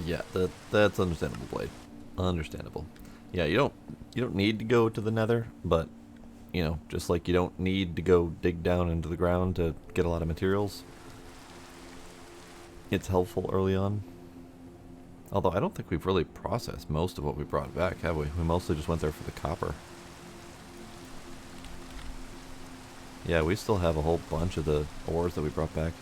Yeah, that's understandable, Blade. Understandable. Yeah, you don't need to go to the Nether, but you know, just like you don't need to go dig down into the ground to get a lot of materials. It's helpful early on. Although I don't think we've really processed most of what we brought back, have we? We mostly just went there for the copper. Yeah, we still have a whole bunch of the ores that we brought back.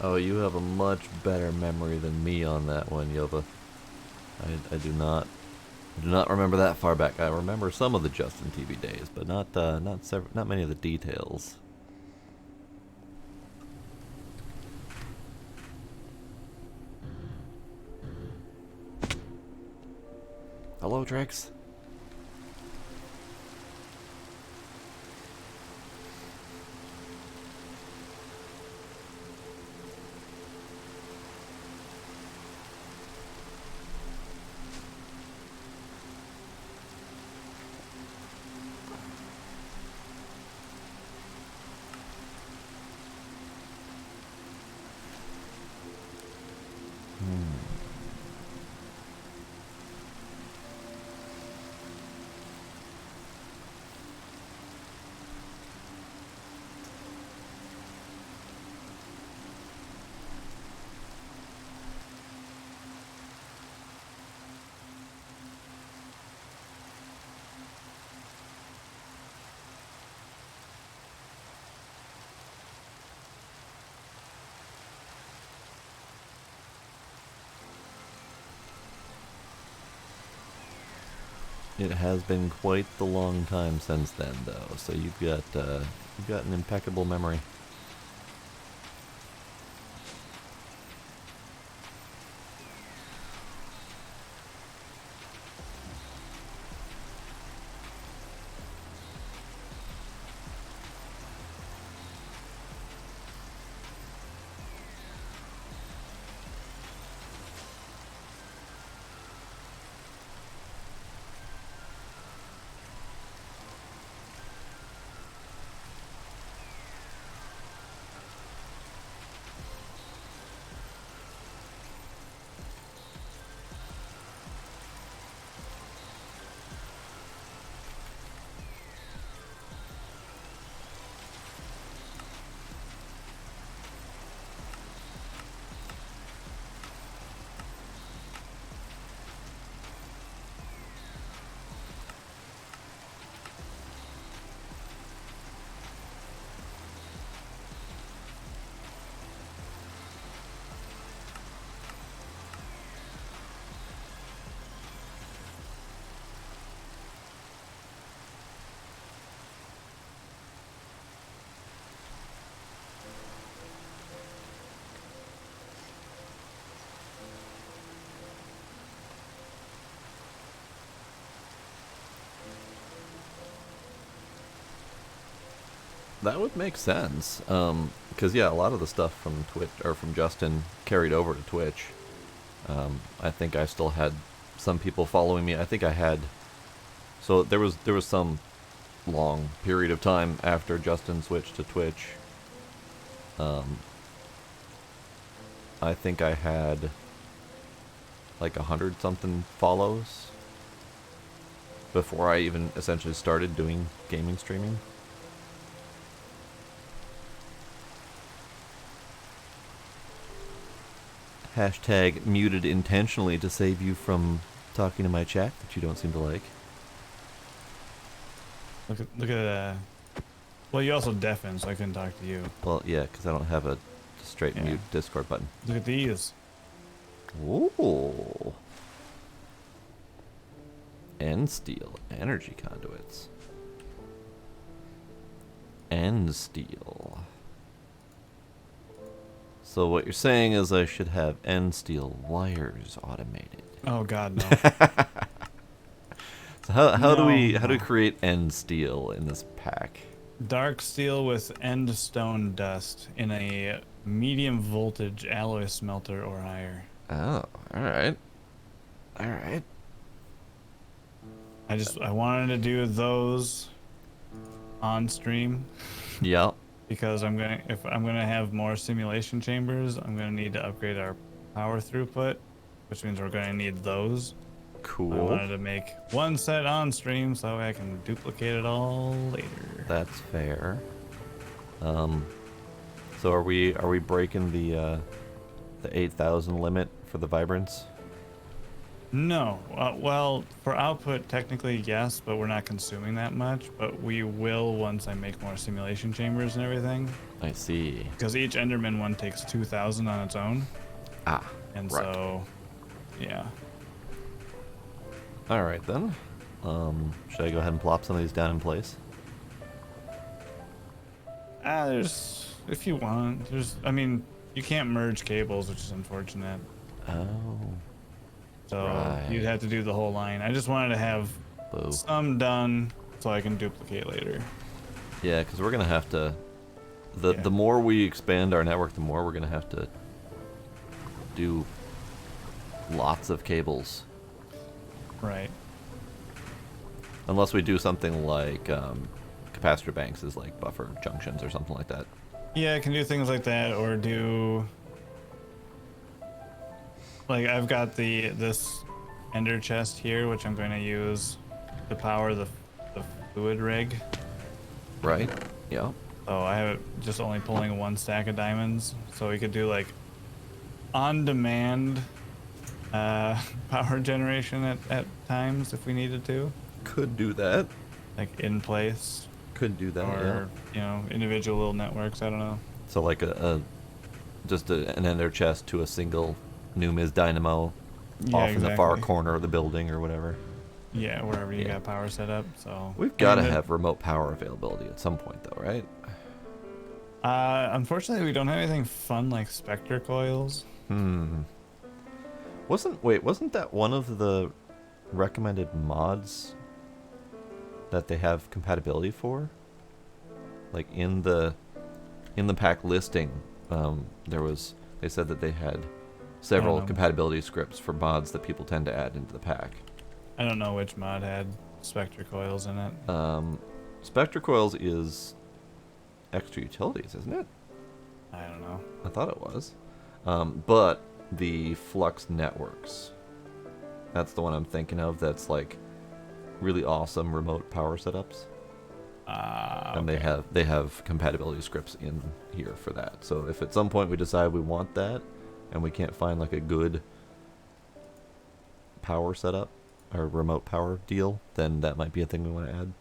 Oh, you have a much better memory than me on that one, Yova. I do not remember that far back. I remember some of the Justin TV days, but not many of the details. Hello, Drex. It has been quite the long time since then, though. So you've got an impeccable memory. That would make sense. Because yeah, a lot of the stuff from Twitch or from Justin carried over to Twitch. I think I still had some people following me. I think I had. So there was some long period of time after Justin switched to Twitch. I think I had like 100 something follows before I even essentially started doing gaming streaming. Hashtag muted intentionally to save you from talking to my chat that you don't seem to like. Look at well, you also deafened, so I couldn't talk to you. Well, yeah, because I don't have a straight mute Discord button. Look at these. Ooh. End steel energy conduits. End steel. So what you're saying is I should have end steel wires automated. Oh God, no. So how do we No. create end steel in this pack? Dark steel with end stone dust in a medium voltage alloy smelter or higher. Oh, all right. All right. I wanted to do those on stream Yep. because if I'm gonna have more simulation chambers, I'm gonna need to upgrade our power throughput, which means we're gonna need those. Cool. I wanted to make one set on stream so that way I can duplicate it all later. That's fair. So are we breaking the 8,000 limit for the vibrance? No. Well, for output, technically yes, but we're not consuming that much. But we will once I make more simulation chambers and everything. I see. Because each Enderman one takes 2,000 on its own. Ah, And right. so, yeah. All right then. Should I go ahead and plop some of these down in place? If you want, I mean, you can't merge cables, which is unfortunate. Oh. So Right. you'd have to do the whole line. I just wanted to have Boo. some done so I can duplicate later. Yeah, because we're gonna have to. The Yeah. more we expand our network, the more we're gonna have to do lots of cables. Right. Unless we do something like capacitor banks as like buffer junctions or something like that. Yeah, I can do things like that, or do like I've got this ender chest here, which I'm going to use to power the fluid rig. Right? Yeah. So I have it just only pulling one stack of diamonds, so we could do like on-demand power generation at times if we needed to, Could do that. like in place, Could do that. or Yeah. individual little networks. I don't know. So like an ender chest to a single Numiz dynamo Yeah, off in the far exactly. corner of the building or whatever. Yeah, wherever you Yeah. got power set up. So We've got to I mean, have remote power availability at some point, though, right? Unfortunately, we don't have anything fun like Spectre coils. Wasn't that one of the recommended mods that they have compatibility for? Like in the pack listing, they said that they had several know. compatibility scripts for mods that people tend to add into the pack. I don't know which mod had Spectre coils in it. Spectre Coils is extra utilities, isn't it? I don't know. I thought it was. But the Flux Networks. That's the one I'm thinking of that's like really awesome remote power setups. And Okay. they have compatibility scripts in here for that. So if at some point we decide we want that and we can't find like a good power setup or remote power deal, then that might be a thing we want to add.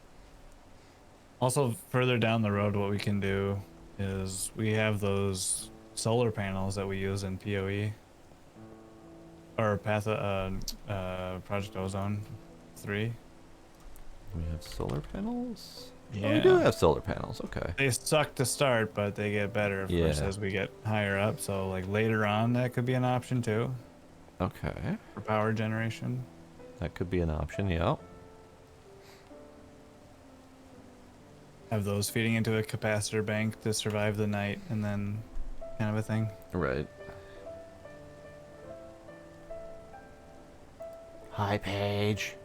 Also, further down the road, what we can do is we have those solar panels that we use in PoE or Project Ozone 3. We have solar panels? Yeah. Oh, we do have solar panels, okay. They suck to start, but they get better, of course, Yeah. as we get higher up. So, like later on, that could be an option too Okay. for power generation. That could be an option, yeah. Have those feeding into a capacitor bank to survive the night, and then kind of a thing. Right. Hi, Paige.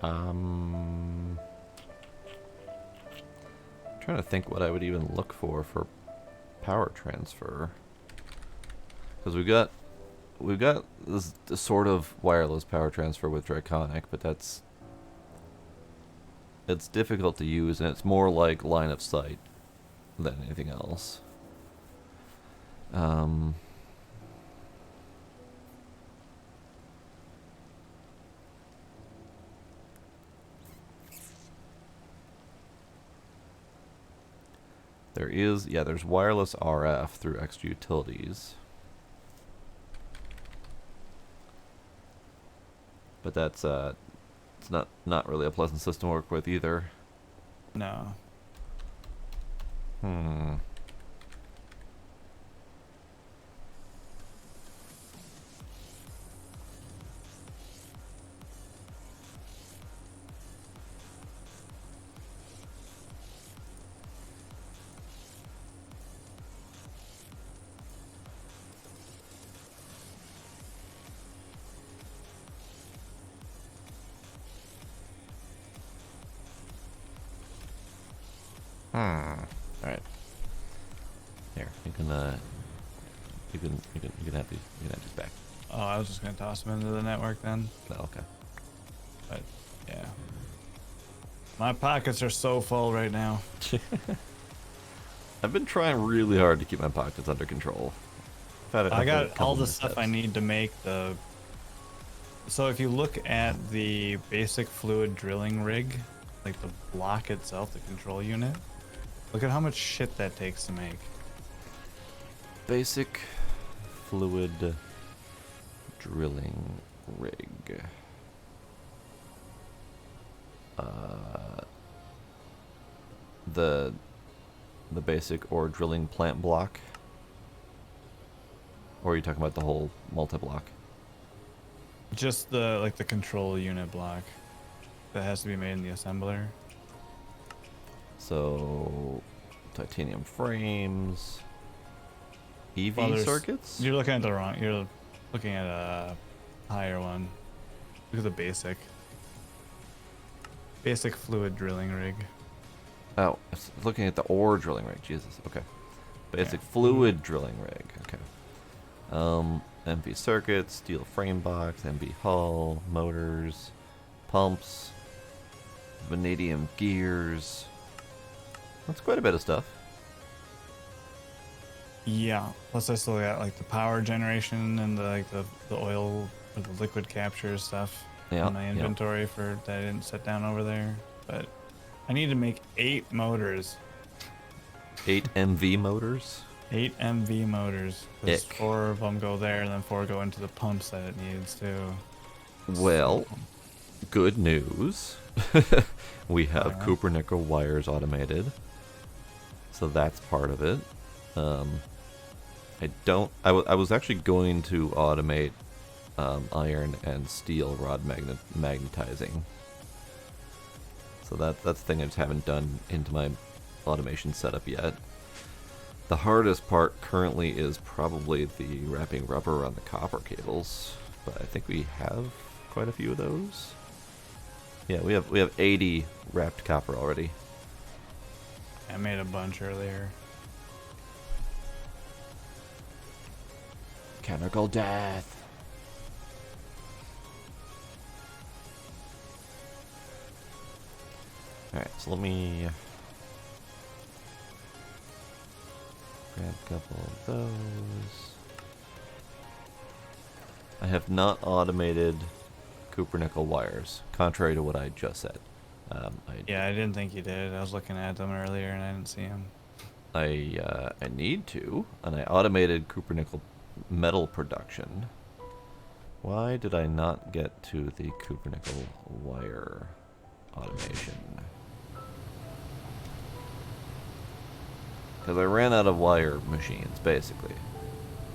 Trying to think what I would even look for power transfer. Because we've got this sort of wireless power transfer with Draconic, but it's difficult to use, and it's more like line of sight than anything else. There's wireless RF through extra utilities. But that's it's not really a pleasant system to work with either. No. Alright. Here, you can have these back. Oh, I was just gonna toss them into the network then. No, okay. But yeah, my pockets are so full right now. I've been trying really hard to keep my pockets under control. I got all the stuff I need to make the... So if you look at the basic fluid drilling rig, like the block itself, the control unit, look at how much shit that takes to make. Basic fluid drilling rig. The basic ore drilling plant block. Or are you talking about the whole multi-block? Just the the control unit block that has to be made in the assembler. So titanium frames, EV Well, circuits. You're looking at the wrong. You're looking at a higher one. Look at the basic fluid drilling rig. Oh, I was looking at the ore drilling rig. Jesus. Okay. Basic Yeah. fluid drilling rig. Okay. MV circuits, steel frame box, MV hull, motors, pumps, vanadium gears. That's quite a bit of stuff. Yeah. Plus, I still got like the power generation and the oil or the liquid capture stuff Yeah, in my inventory for that I didn't set down over there. But I need to make 8 motors. 8 MV motors. 8 MV motors. Because Ick. 4 of them go there, and then 4 go into the pumps that it needs too. Well, good news. We have Cooper-Nickel wires automated. So that's part of it. I was actually going to automate iron and steel rod magnetizing. So that's the thing I just haven't done into my automation setup yet. The hardest part currently is probably the wrapping rubber on the copper cables, but I think we have quite a few of those. Yeah, we have 80 wrapped copper already. I made a bunch earlier. Chemical death. Alright, so let me grab a couple of those. I have not automated Cooper-Nickel wires, contrary to what I just said. Yeah, I didn't think you did. I was looking at them earlier and I didn't see them. I need to, and I automated Cooper-Nickel metal production. Why did I not get to the Cooper-Nickel wire automation? Because I ran out of wire machines, basically.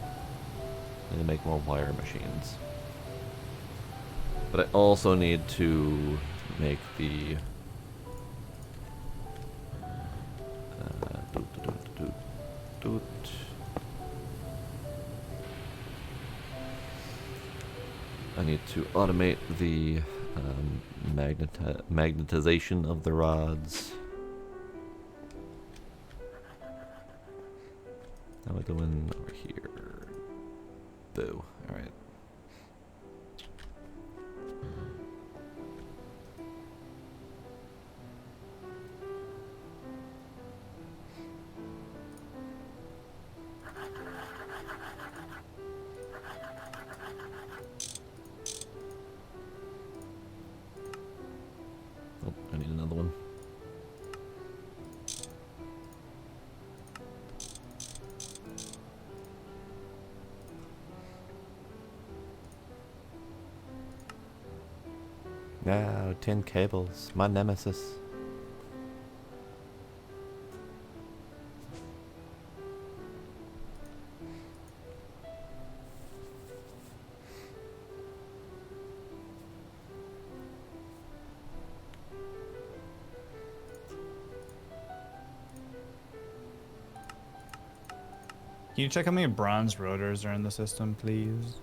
I need to make more wire machines. But I also need to make the... I need to automate the magnetization of the rods. Now we go in over here. Boo. Alright. Oh, I need another one. No, tin cables, my nemesis. Can you check how many bronze rotors are in the system, please?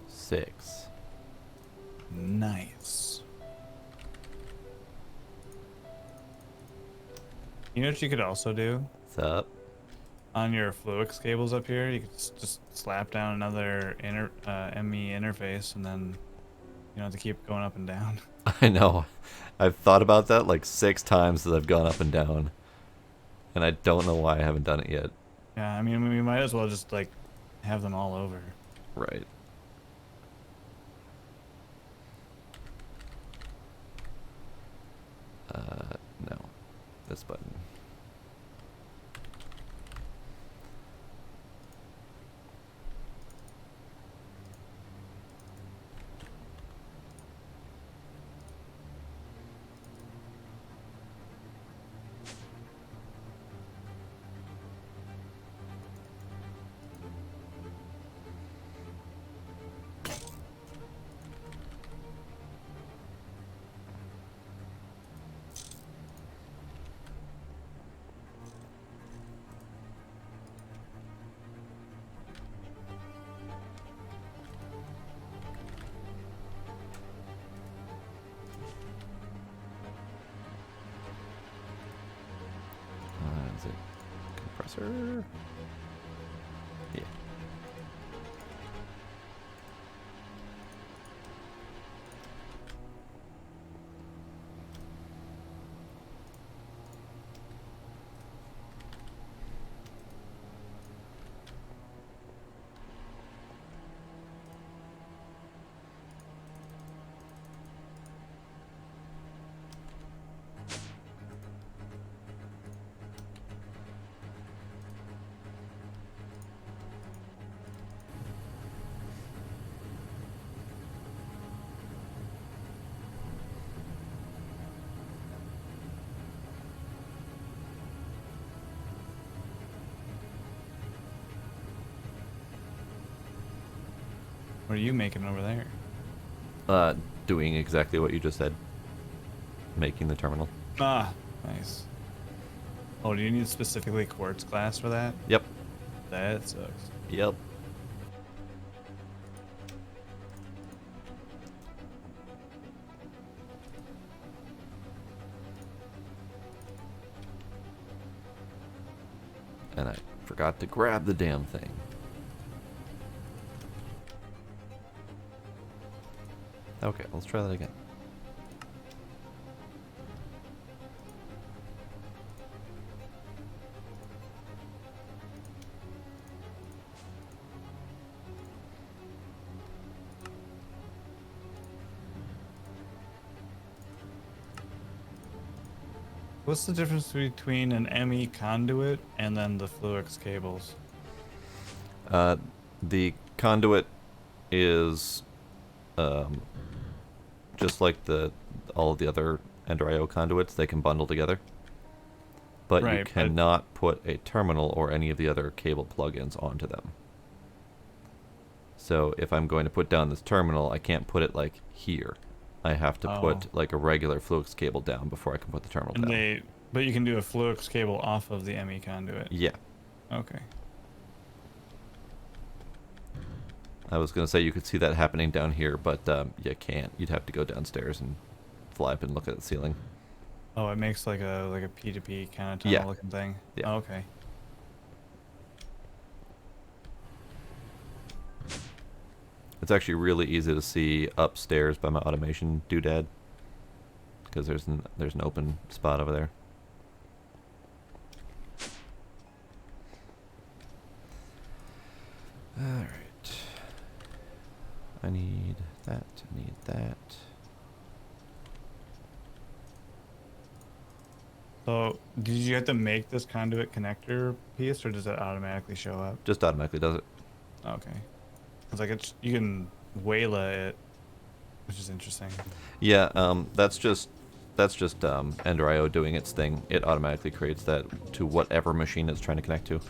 6. Nice. You know what you could also do? What's up? On your Fluix cables up here, you could just slap down another ME interface, and then you don't have to keep going up and down. I know. I've thought about that like 6 times as I've gone up and down. And I don't know why I haven't done it yet. Yeah, I mean, we might as well just like have them all over. Right. No. This button. Is it compressor? Yeah. What are you making over there? Doing exactly what you just said. Making the terminal. Ah, nice. Oh, do you need specifically quartz glass for that? Yep. That sucks. Yep. And I forgot to grab the damn thing. Okay, let's try that again. What's the difference between an ME conduit and then the Fluix cables? The conduit is just like all of the other Ender IO conduits. They can bundle together, but you Right, but- cannot put a terminal or any of the other cable plugins onto them. So if I'm going to put down this terminal, I can't put it like here. I have to put like a regular Fluix cable down before I can put the terminal down. But you can do a Fluix cable off of the ME conduit. Yeah. Okay. I was going to say you could see that happening down here, but you can't. You'd have to go downstairs and fly up and look at the ceiling. Oh, it makes like a P2P kind of tunnel Yeah. looking thing. Yeah. Oh, okay. It's actually really easy to see upstairs by my automation doodad, because there's an open spot over there. All right. I need that. I need that. So, did you have to make this conduit connector piece, or does it automatically show up? Just automatically does it. Okay. It's like you can Wayla it, which is interesting. Yeah. That's just Ender IO doing its thing. It automatically creates that to whatever machine it's trying to connect to.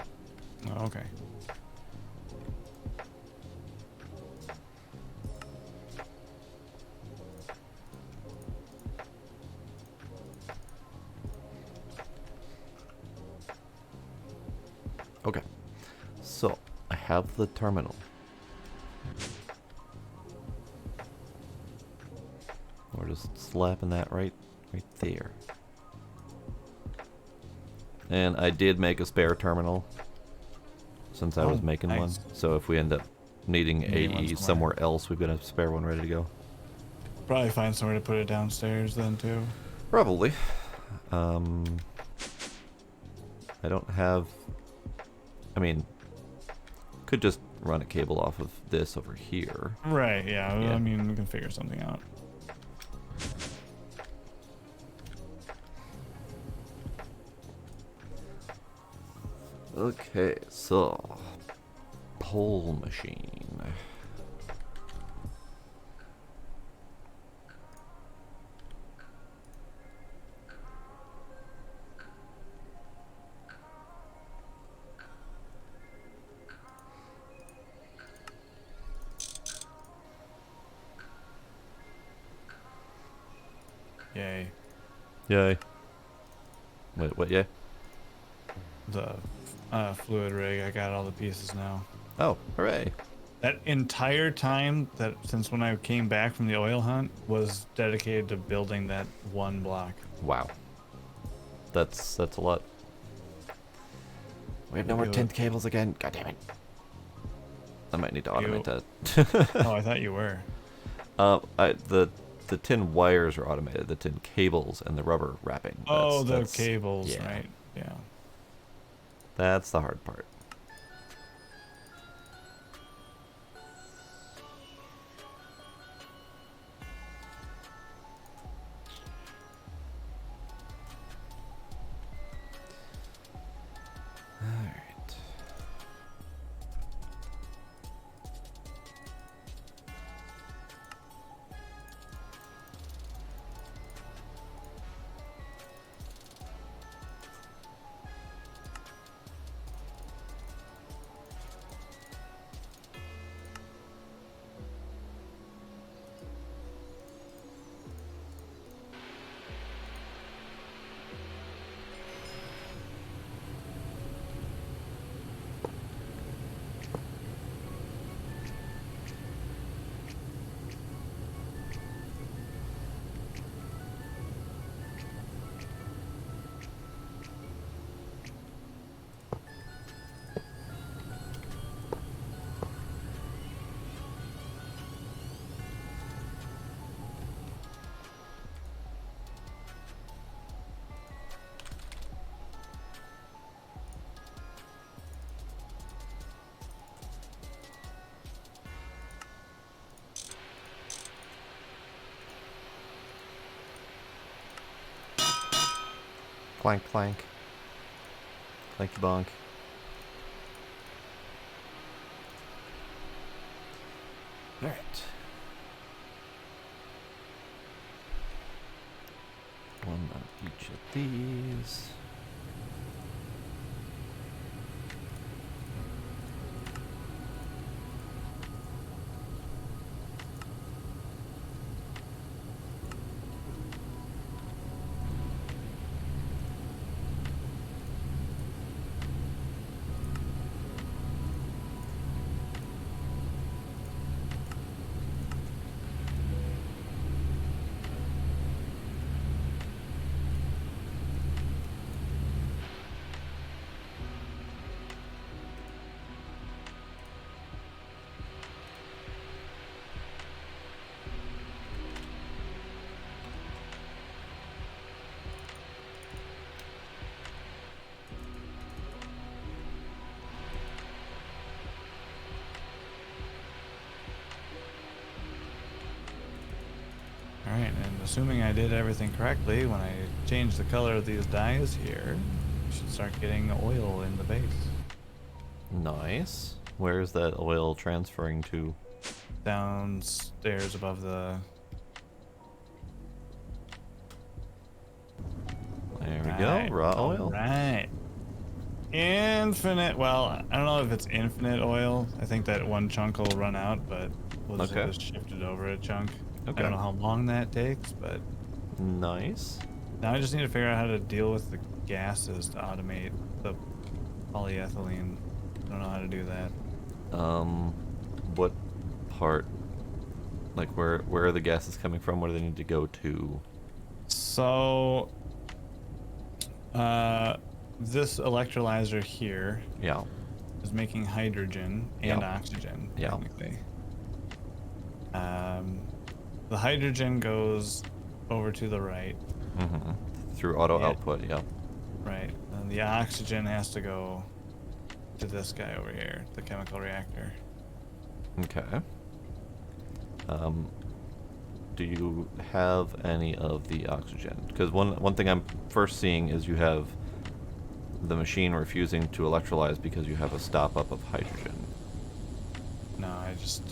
Oh, okay. Okay. So I have the terminal. We're just slapping that right there. And I did make a spare terminal since I was making one. nice. So if we end up needing Needing one AE somewhere. somewhere else, we've got a spare one ready to go. Probably find somewhere to put it downstairs then too. Probably. I don't have I mean, could just run a cable off of this over here. Right, yeah. Yeah. I mean, we can figure something out. Okay, so pole machine. Yay. Yay. Wait, what? Yay? The fluid rig, I got all the pieces now. Oh, hooray! That entire time, that since when I came back from the oil hunt, was dedicated to building that one block. Wow. That's a lot. We have no more You- 10th cables again. God damn it. I might need to automate that. Oh, I thought you were. The tin wires are automated. The tin cables and the rubber wrapping. Oh, the that's- cables, yeah. right? Yeah. That's the hard part. Alright. Clank, clank. Clanky bonk. Alright. One on each of these. Alright, and assuming I did everything correctly, when I change the color of these dyes here, we should start getting oil in the base. Nice. Where is that oil transferring to? Downstairs above the... There we go. Raw oil. Right. Infinite. Well, I don't know if it's infinite oil. I think that one chunk will run out, but we'll just, Okay. just shift it over a chunk. Okay. I don't know how long that takes, but Nice. now I just need to figure out how to deal with the gases to automate the polyethylene. I don't know how to do that. What part? Like where are the gases coming from? Where do they need to go to? So, this electrolyzer here Yeah. is making hydrogen and Yeah. oxygen, Yeah. technically. The hydrogen goes over to the right, Mm-hmm. Through auto Yeah. output. Yeah. right, and the oxygen has to go to this guy over here, the chemical reactor. Okay. Do you have any of the oxygen? Because one thing I'm first seeing is you have the machine refusing to electrolyze because you have a stop up of hydrogen. No, I just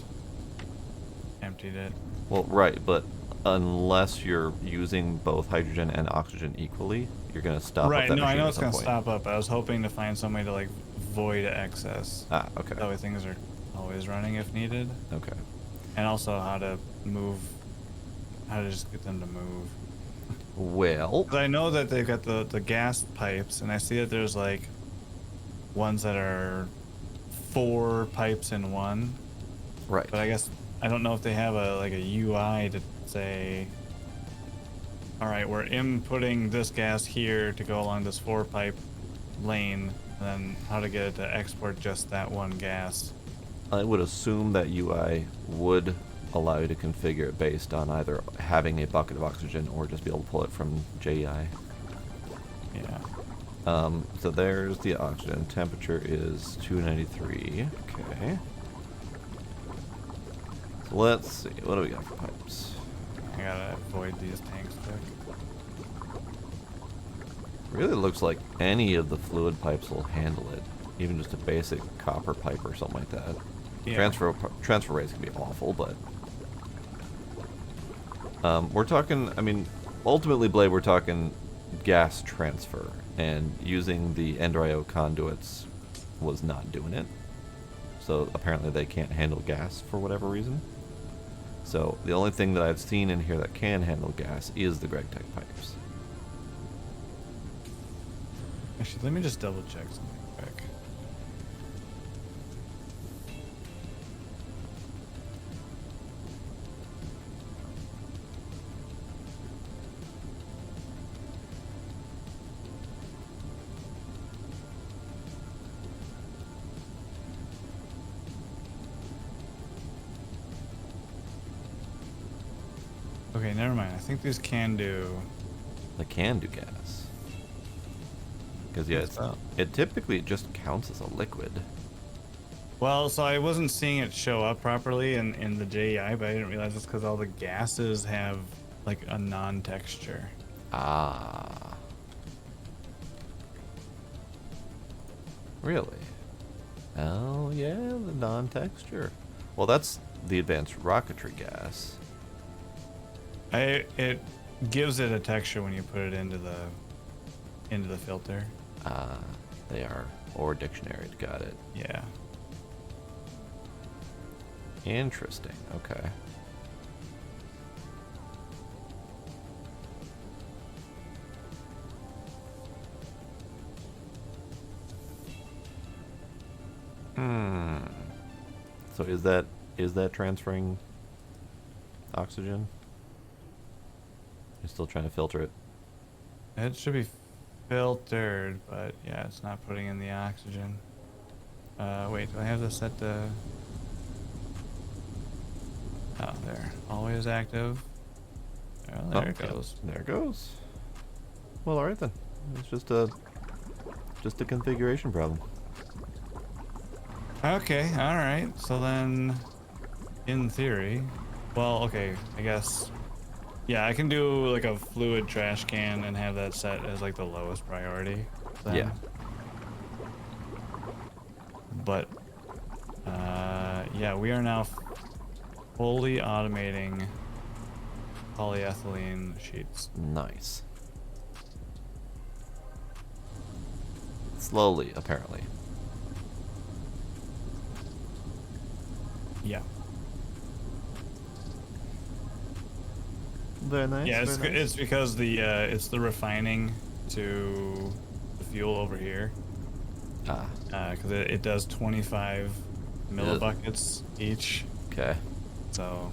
emptied it. Well, right, but unless you're using both hydrogen and oxygen equally, you're gonna stop Right, up that no, I machine know at it's some gonna point. stop up. I was hoping to find some way to like void excess. Ah, okay. That way things are always running if needed. Okay. And also how to just get them to move. Well, 'Cause I know that they've got the gas pipes, and I see that there's like ones that are 4 pipes in one. right. But I guess I don't know if they have a UI to say, all right, we're inputting this gas here to go along this 4 pipe lane, and then how to get it to export just that one gas. I would assume that UI would allow you to configure it based on either having a bucket of oxygen or just be able to pull it from JEI. Yeah. So there's the oxygen. Temperature is 293. Okay. So let's see. What do we got for pipes? I gotta avoid these tanks quick. Really looks like any of the fluid pipes will handle it. Even just a basic copper pipe or something like that. Yeah. Transfer rates can be awful, but we're talking. I mean, ultimately, Blade, we're talking gas transfer, and using the Ender.io conduits was not doing it. So apparently, they can't handle gas for whatever reason. So the only thing that I've seen in here that can handle gas is the Greg Tech pipes. Actually, let me just double check something quick. Okay, never mind. I think these can do. They can do gas. Because yeah, it typically just counts as a liquid. Well, so I wasn't seeing it show up properly in the JEI, but I didn't realize it's because all the gases have like a non-texture. Ah. Really? Oh, yeah, the non-texture. Well, that's the advanced rocketry gas. It gives it a texture when you put it into the filter. Ah, they are. Or dictionary. Got it. Yeah. Interesting. Okay. So is that transferring oxygen? You're still trying to filter it. It should be filtered, but yeah, it's not putting in the oxygen. Wait, do I have this set to... Oh, there. Always active. Oh, there it goes. There it goes. Well, all right then. It's just a configuration problem. Okay, alright. So then, in theory... Well, okay, I guess... Yeah, I can do like a fluid trash can and have that set as like the lowest priority. Then. Yeah. But, yeah, we are now fully automating polyethylene sheets. Nice. Slowly, apparently. Yeah. Very nice. Yeah, very nice. it's because it's the refining to the fuel over here. Ah, Because it does 25 millibuckets each. okay. So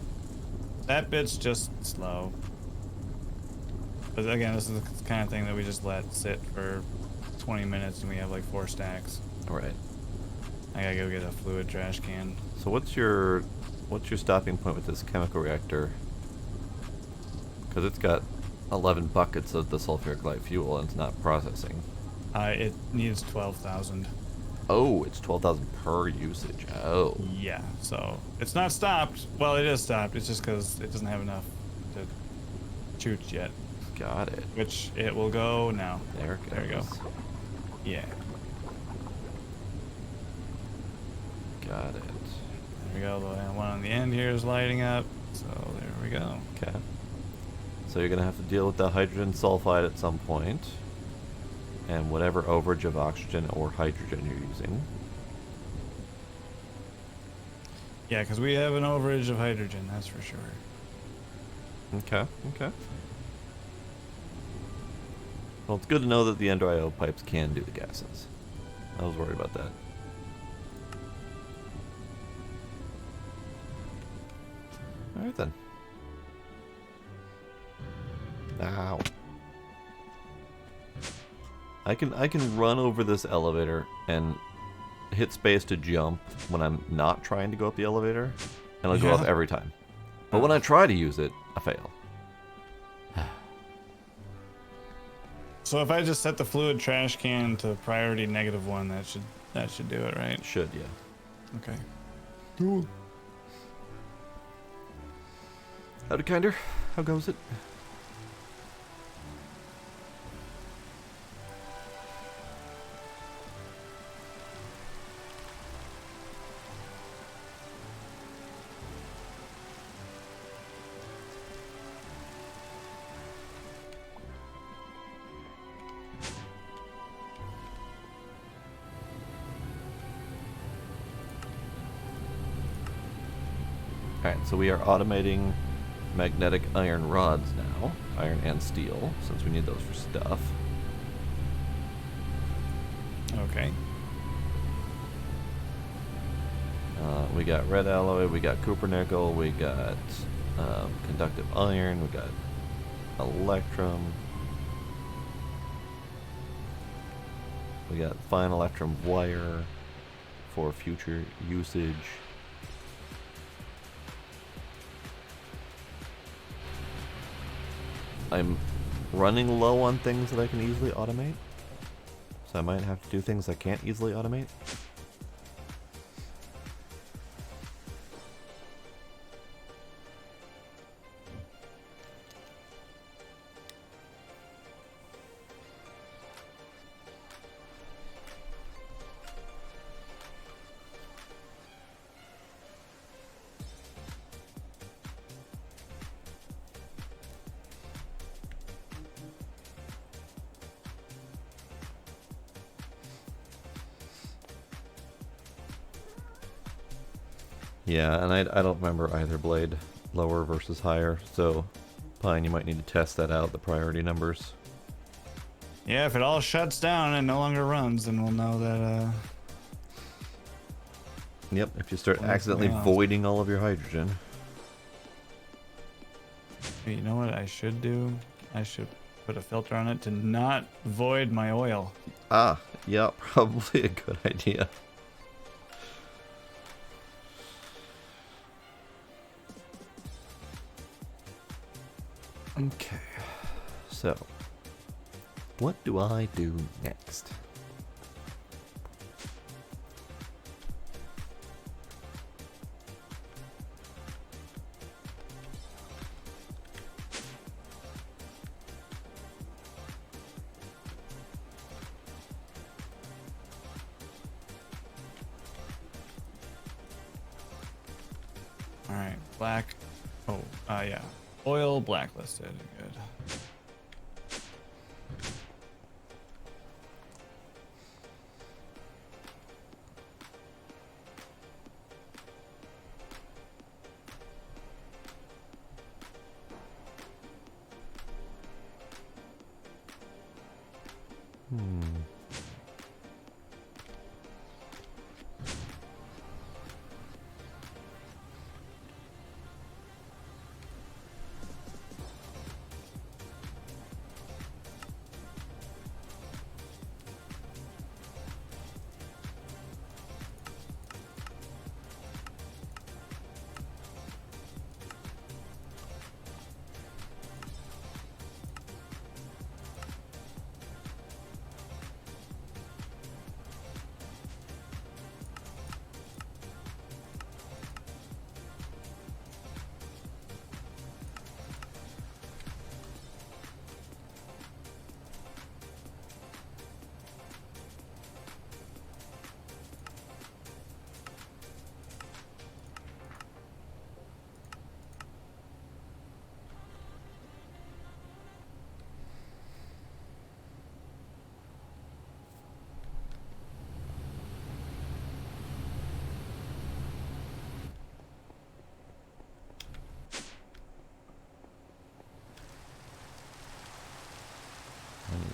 that bit's just slow. But again, this is the kind of thing that we just let sit for 20 minutes and we have like 4 stacks. All right. I gotta go get a fluid trash can. So what's your stopping point with this chemical reactor? Because it's got 11 buckets of the sulfuric light fuel and it's not processing. It needs 12,000. Oh, it's 12,000 per usage. Oh. Yeah, so it's not stopped. Well, it is stopped. It's just because it doesn't have enough to shoot yet. Got it. Which it will go now. There it goes. There we go. Yeah. Got it. There we go. The one on the end here is lighting up. So there we go. Okay. So you're going to have to deal with the hydrogen sulfide at some point, and whatever overage of oxygen or hydrogen you're using. Yeah, because we have an overage of hydrogen, that's for sure. Okay, okay. Well, it's good to know that the endo pipes can do the gases. I was worried about that. Alright then. Ow. I can run over this elevator and hit space to jump when I'm not trying to go up the elevator, and it'll go up every time. But when I try to use it, I fail. So if I just set the fluid trash can to priority -1, that should do it, right? It should, yeah. Okay. Cool. Howdy, Kinder. How goes it? Alright, so we are automating magnetic iron rods now. Iron and steel, since we need those for stuff. Okay. We got red alloy, we got copper nickel, we got conductive iron, we got electrum. We got fine electrum wire for future usage. I'm running low on things that I can easily automate, so I might have to do things I can't easily automate. Yeah, and I don't remember either blade, lower versus higher, so Pine, you might need to test that out, the priority numbers. Yeah, if it all shuts down and no longer runs, then we'll know that, Yep, if you start What's accidentally going on? voiding all of your hydrogen. You know what I should do? I should put a filter on it to not void my oil. Ah, yeah, probably a good idea. Okay, so what do I do next? All right, black. Oh, yeah. Oil blacklisted. Good.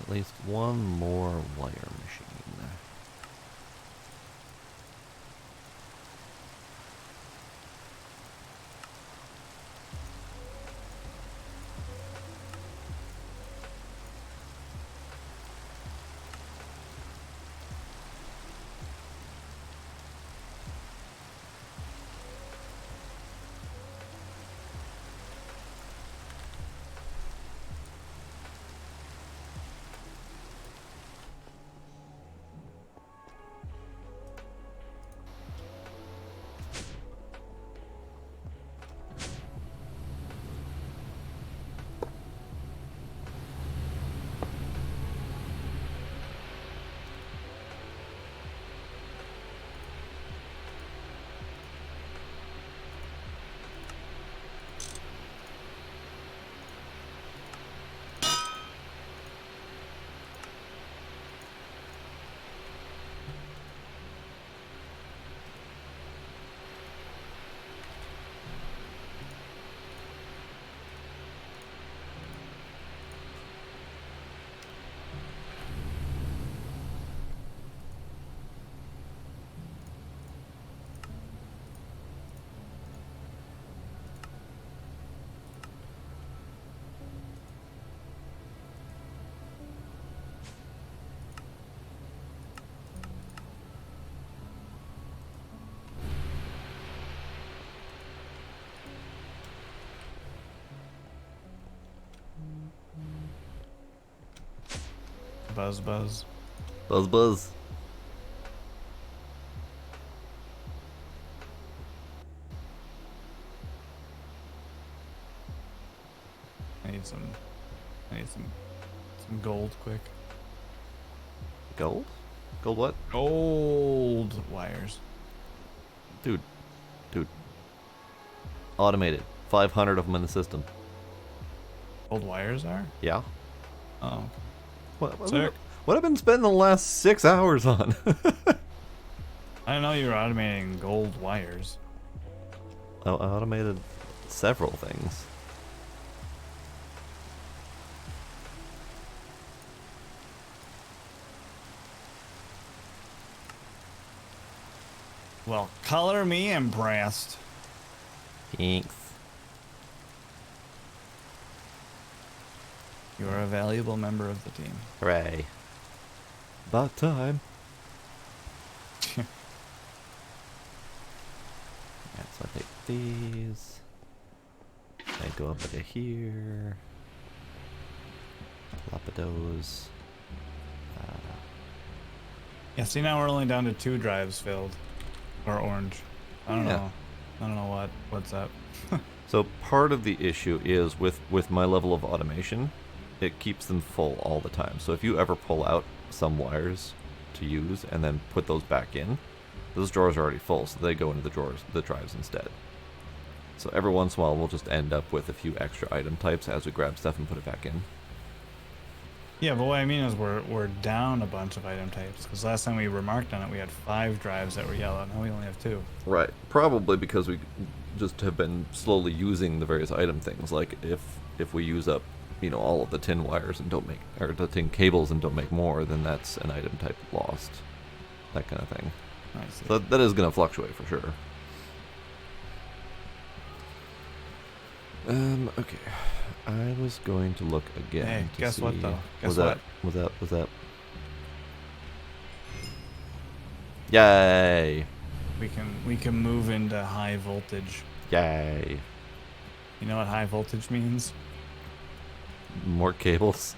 at least one more wire machine. Buzz, buzz. Buzz, buzz. I need some gold quick. Gold? Gold what? Gold wires. Dude. Automated. 500 of them in the system. Gold wires are? Yeah. Oh. What Sick. what I've been spending the last 6 hours on? I didn't know you were automating gold wires. I automated several things. Well, color me impressed. Thanks. You are a valuable member of the team. Hooray. About time. Alright, so I take these. I go up to here. Lapidos. Yeah, see now we're only down to 2 drives filled. Or orange. I don't Yeah. know. I don't know what's up. So part of the issue is with my level of automation, it keeps them full all the time. So if you ever pull out some wires to use and then put those back in, those drawers are already full, so they go into the drives instead. So every once in a while we'll just end up with a few extra item types as we grab stuff and put it back in. Yeah, but what I mean is we're down a bunch of item types. Because last time we remarked on it, we had 5 drives that were yellow. Now we only have 2. Right. Probably because we just have been slowly using the various item things. Like if we use up, all of the tin wires and don't make, or the tin cables and don't make more, then that's an item type lost. That kind of thing. I see. So that is going to fluctuate for sure. Okay. I was going to look again. Hey, to guess see. what though? Guess Was that? Yay! We can move into high voltage. Yay! You know what high voltage means? More cables.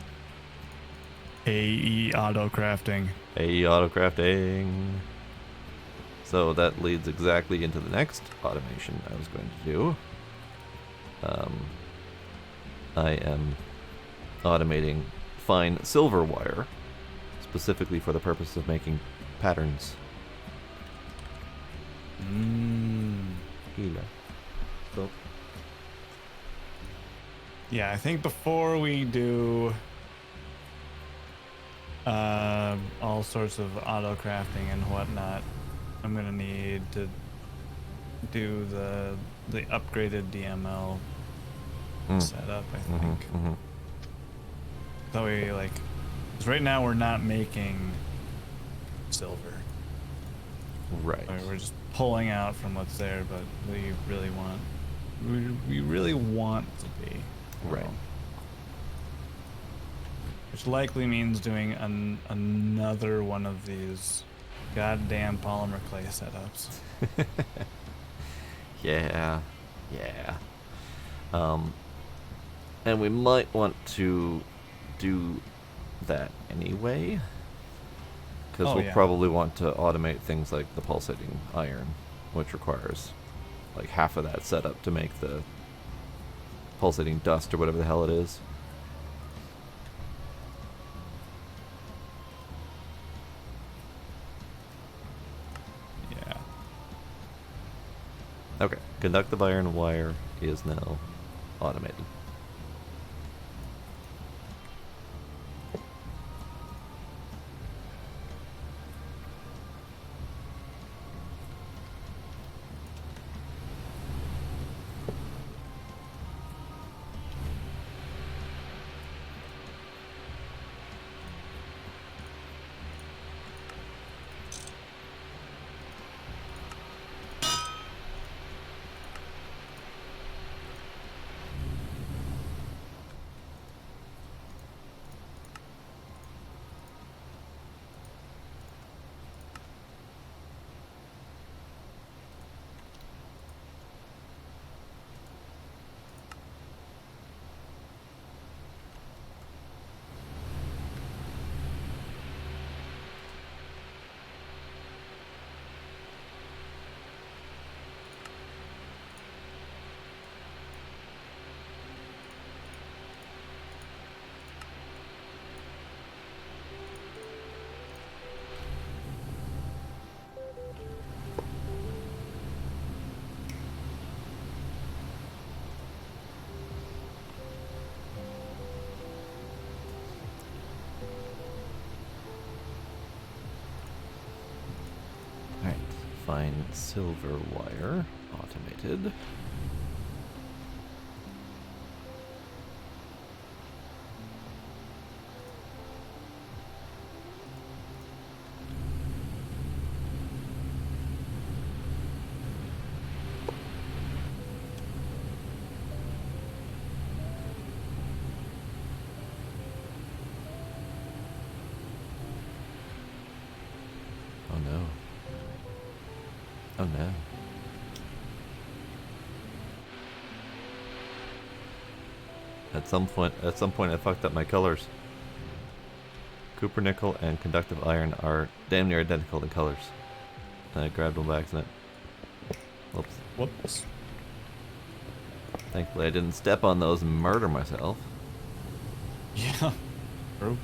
AE auto crafting. AE auto crafting. So that leads exactly into the next automation I was going to do. I am automating fine silver wire, specifically for the purpose of making patterns. So, Yeah, I think before we do all sorts of auto crafting and whatnot, I'm gonna need to do the upgraded DML setup. I think. mhm. So we Because right now we're not making silver. Right. We're just pulling out from what's there, but we really want to be. Right. Well, which likely means doing another one of these goddamn polymer clay setups. Yeah. Yeah. And we might want to do that anyway. Because we'll probably want to automate things like the pulsating iron, which requires like half of that setup to make the pulsating dust or whatever the hell it is. Yeah. Okay, conductive iron wire is now automated. Alright, fine silver wire, automated. Oh no. Oh no. At some point I fucked up my colors. Copper nickel and conductive iron are damn near identical in colors. And I grabbed them by accident. Whoops. Whoops. Thankfully I didn't step on those and murder myself. Yeah. True.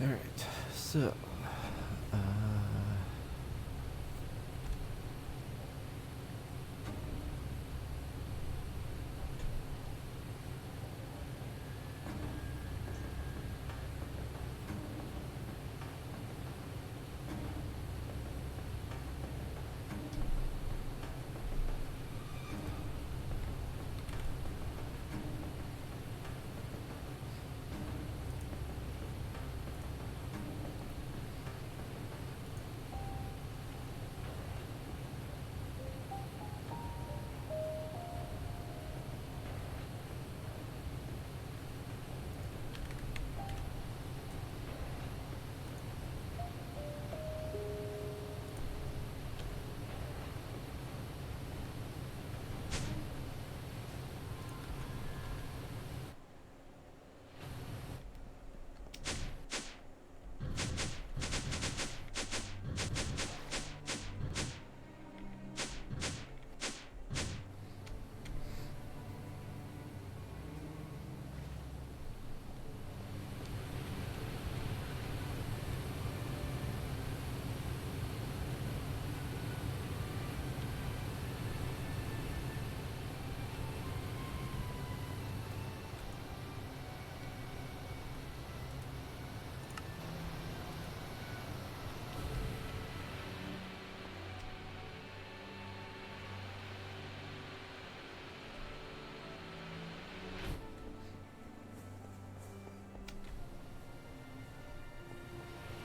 Alright, so. Uh,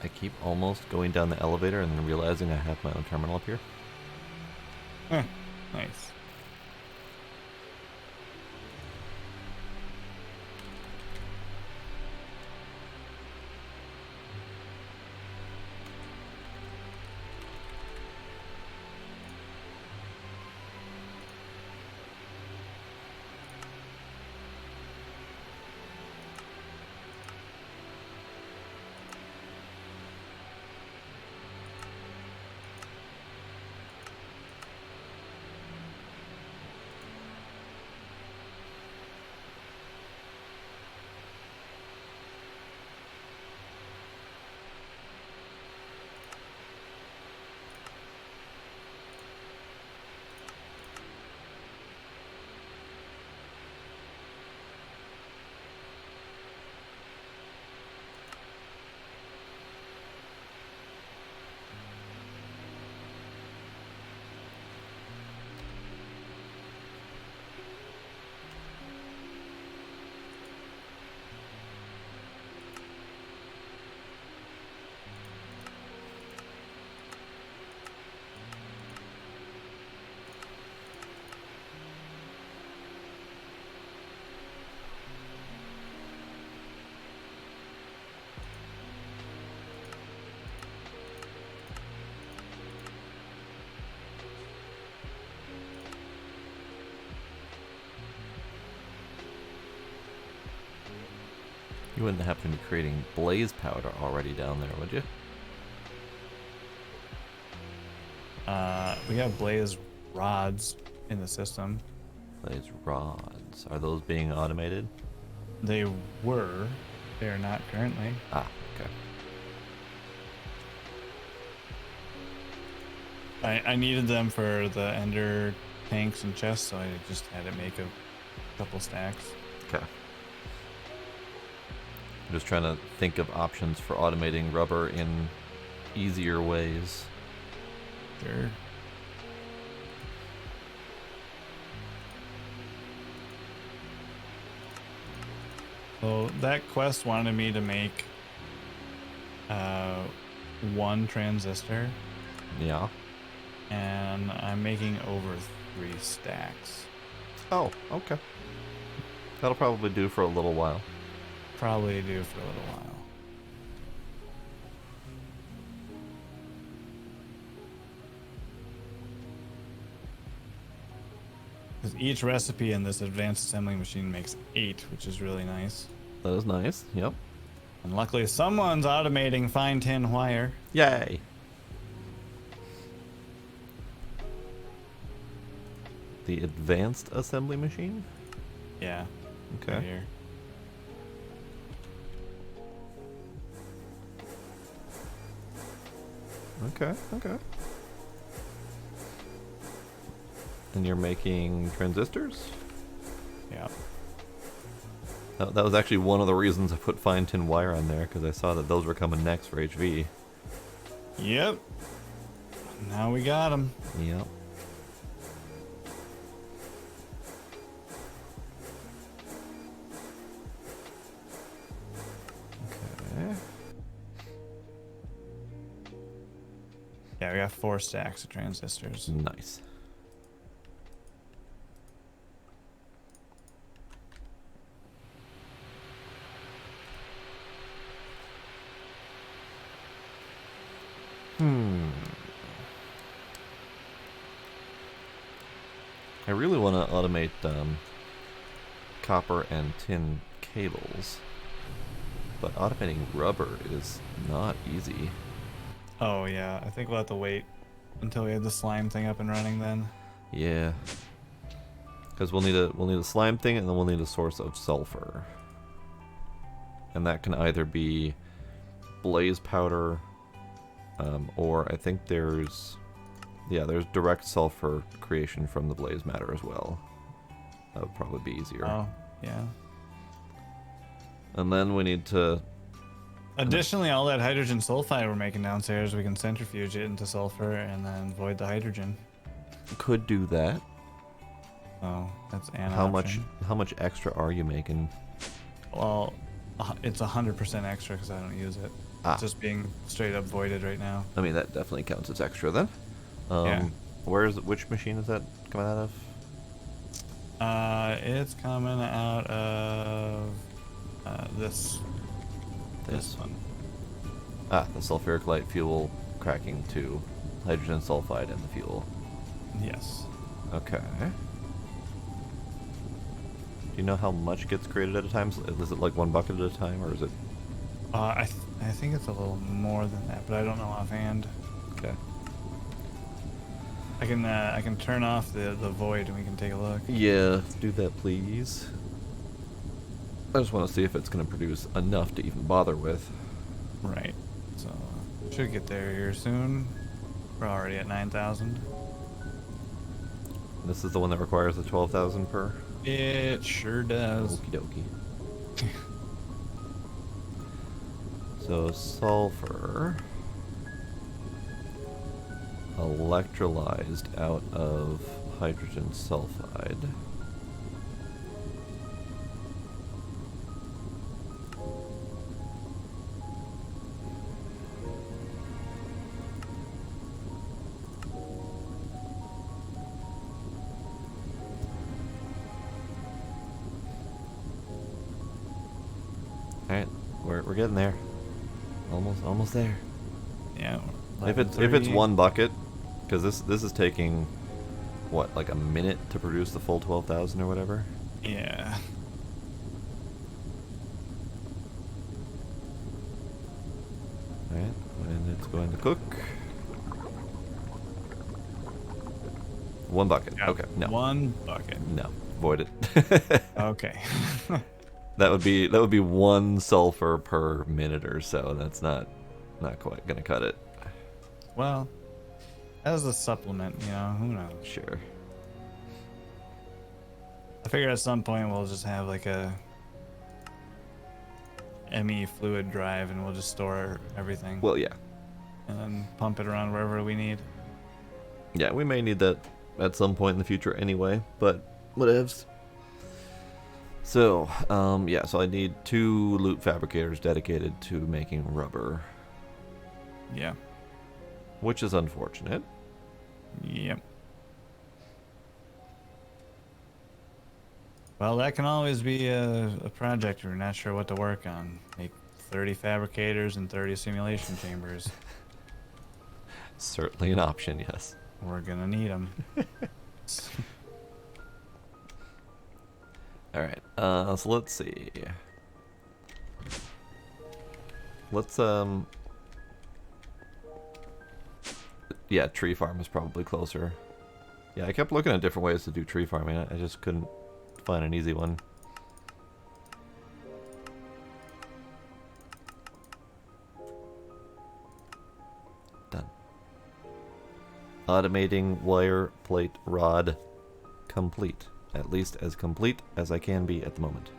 I keep almost going down the elevator and then realizing I have my own terminal up here. Nice. You wouldn't happen to be creating blaze powder already down there, would you? We have blaze rods in the system. Blaze rods. Are those being automated? They were. They are not currently. Ah, okay. I needed them for the ender tanks and chests, so I just had to make a couple stacks. Okay. I'm just trying to think of options for automating rubber in easier ways. Sure. So that quest wanted me to make one transistor, Yeah. and I'm making over 3 stacks. Oh, okay. That'll probably do for a little while. Probably do for a little while. Because each recipe in this advanced assembling machine makes 8, which is really nice. That is nice. Yep. And luckily someone's automating fine tin wire. Yay. The advanced assembly machine? Yeah. Okay. Right here. Okay, okay. And you're making transistors? Yeah. That was actually one of the reasons I put fine tin wire on there, because I saw that those were coming next for HV. Yep. Now we got them. Yep. Okay. Yeah, we got 4 stacks of transistors. Nice. I really want to automate copper and tin cables, but automating rubber is not easy. Oh yeah, I think we'll have to wait until we have the slime thing up and running then. Yeah, because we'll need a slime thing, and then we'll need a source of sulfur, and that can either be blaze powder, or I think there's direct sulfur creation from the blaze matter as well. That would probably be easier. Oh, yeah. And then we need to... Additionally, all that hydrogen sulfide we're making downstairs, we can centrifuge it into sulfur and then void the hydrogen. Could do that. Oh, that's an How option. much extra are you making? Well, it's 100% extra because I don't use it. It's just being straight up voided right now. I mean, that definitely counts as extra then. Yeah. Which machine is that coming out of? It's coming out of this one. Ah, the sulfuric light fuel cracking to hydrogen sulfide in the fuel. Yes. Okay. Do you know how much gets created at a time? Is it like one bucket at a time, or is it? I think it's a little more than that, but I don't know offhand. Okay. I can turn off the void and we can take a look. Yeah, do that please. I just want to see if it's going to produce enough to even bother with. Right. So should get there here soon. We're already at 9,000. This is the one that requires the 12,000 per? It sure does. Okie dokie. So sulfur electrolyzed out of hydrogen sulfide. Alright, we're getting there. Almost there. Yeah. If it's one bucket, because this is taking what, like a minute to produce the full 12,000 or whatever. Yeah. Alright, and it's going to cook. One bucket. Yeah, Okay. No. One bucket. No. Void it. Okay. That would be one sulfur per minute or so. That's not quite gonna cut it. Well, as a supplement, who knows? Sure. I figure at some point we'll just have like a ME fluid drive and we'll just store everything. Well, yeah. And then pump it around wherever we need. Yeah, we may need that at some point in the future anyway, but whatevs. So, yeah, so I need 2 loot fabricators dedicated to making rubber. Yeah. Which is unfortunate. Yep. Well, that can always be a project we're not sure what to work on. Make 30 fabricators and 30 simulation chambers. Certainly an option, yes. We're gonna need them. Alright, so let's see. Let's, yeah, tree farm is probably closer. Yeah, I kept looking at different ways to do tree farming. I just couldn't find an easy one. Done. Automating wire plate rod complete. At least as complete as I can be at the moment.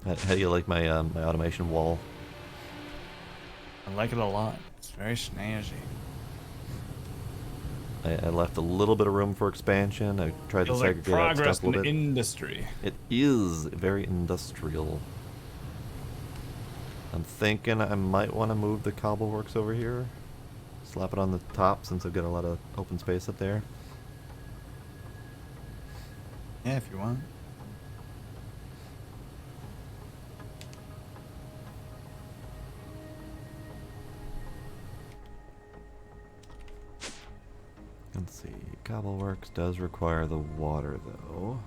How do you like my my automation wall? I like it a lot. It's very snazzy. I left a little bit of room for expansion. I tried to Feels like segregate out progress stuff a little in bit. industry. It is very industrial. I'm thinking I might want to move the cobble works over here. Slap it on the top since I've got a lot of open space up there. Yeah, if you want. Let's see. Cobble works does require the water though.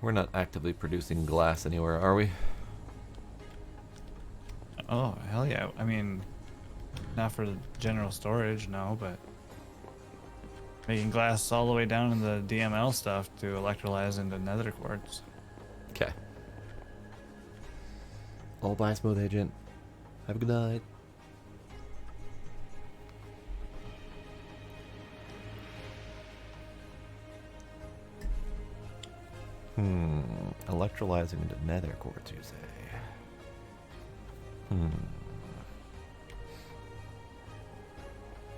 We're not actively producing glass anywhere, are we? Oh, hell yeah. I mean, not for general storage, no, but making glass all the way down in the DML stuff to electrolyze into nether quartz. Okay. All by Smooth Agent. Have a good night. Electrolyzing into nether quartz, you say? I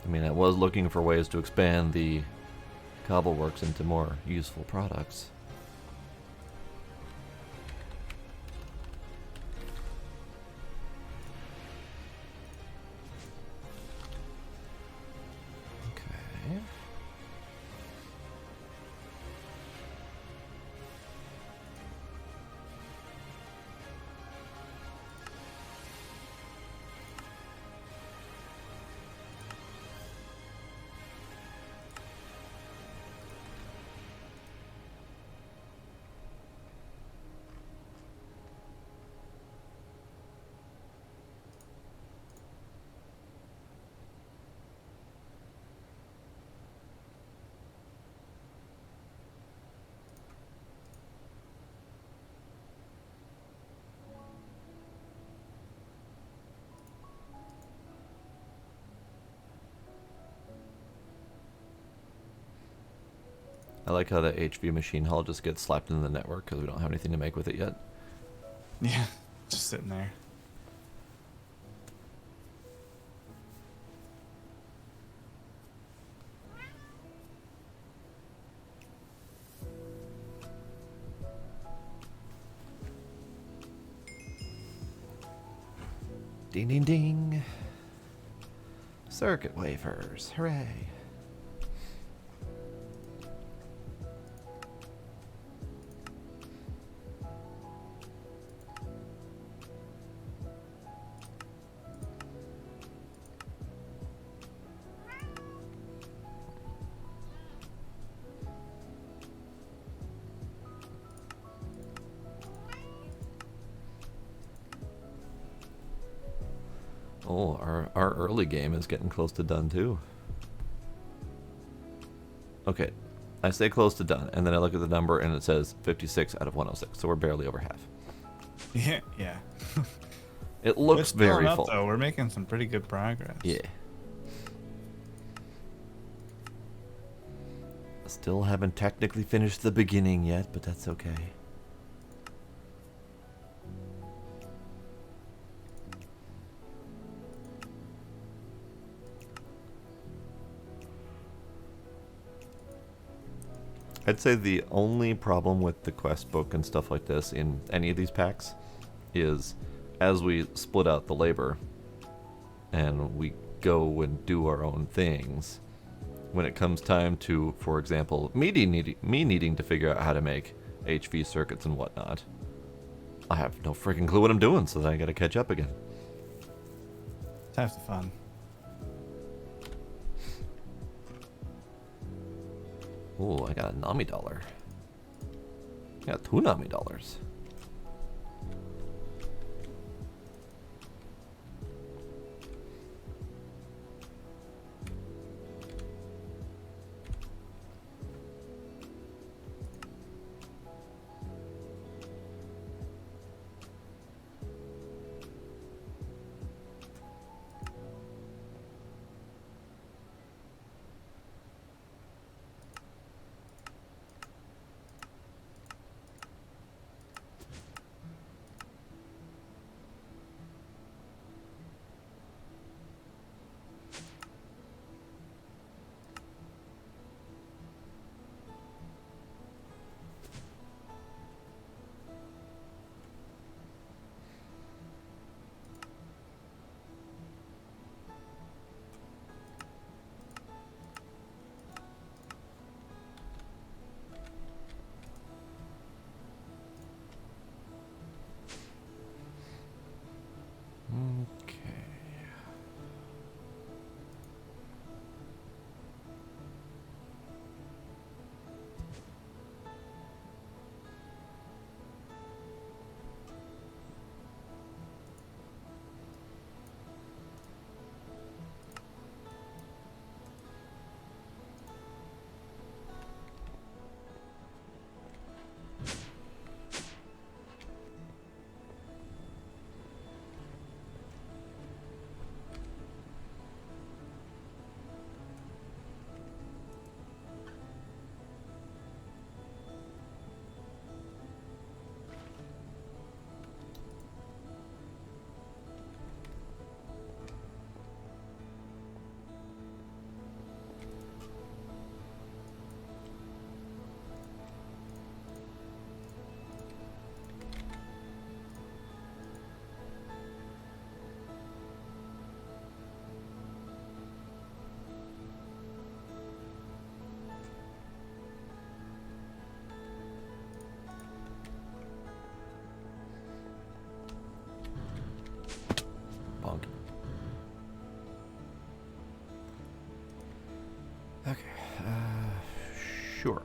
mean, I was looking for ways to expand the cobbleworks into more useful products. Okay. I like how the HV machine hull just gets slapped into the network because we don't have anything to make with it yet. Yeah, just sitting there. Ding ding ding. Circuit wafers. Hooray. Oh, our early game is getting close to done too. Okay, I say close to done, and then I look at the number and it says 56 out of 106, so we're barely over half. Yeah, yeah. It looks It's very filling up, full. though. We're making some pretty good progress. Yeah. Still haven't technically finished the beginning yet, but that's okay. I'd say the only problem with the quest book and stuff like this in any of these packs is as we split out the labor and we go and do our own things, when it comes time to, for example, me needing to figure out how to make HV circuits and whatnot, I have no freaking clue what I'm doing, so then I gotta catch up again. It's half the fun. Oh, I got a Nami dollar. I got 2 Nami dollars. Okay. Bonk. Okay. Sure.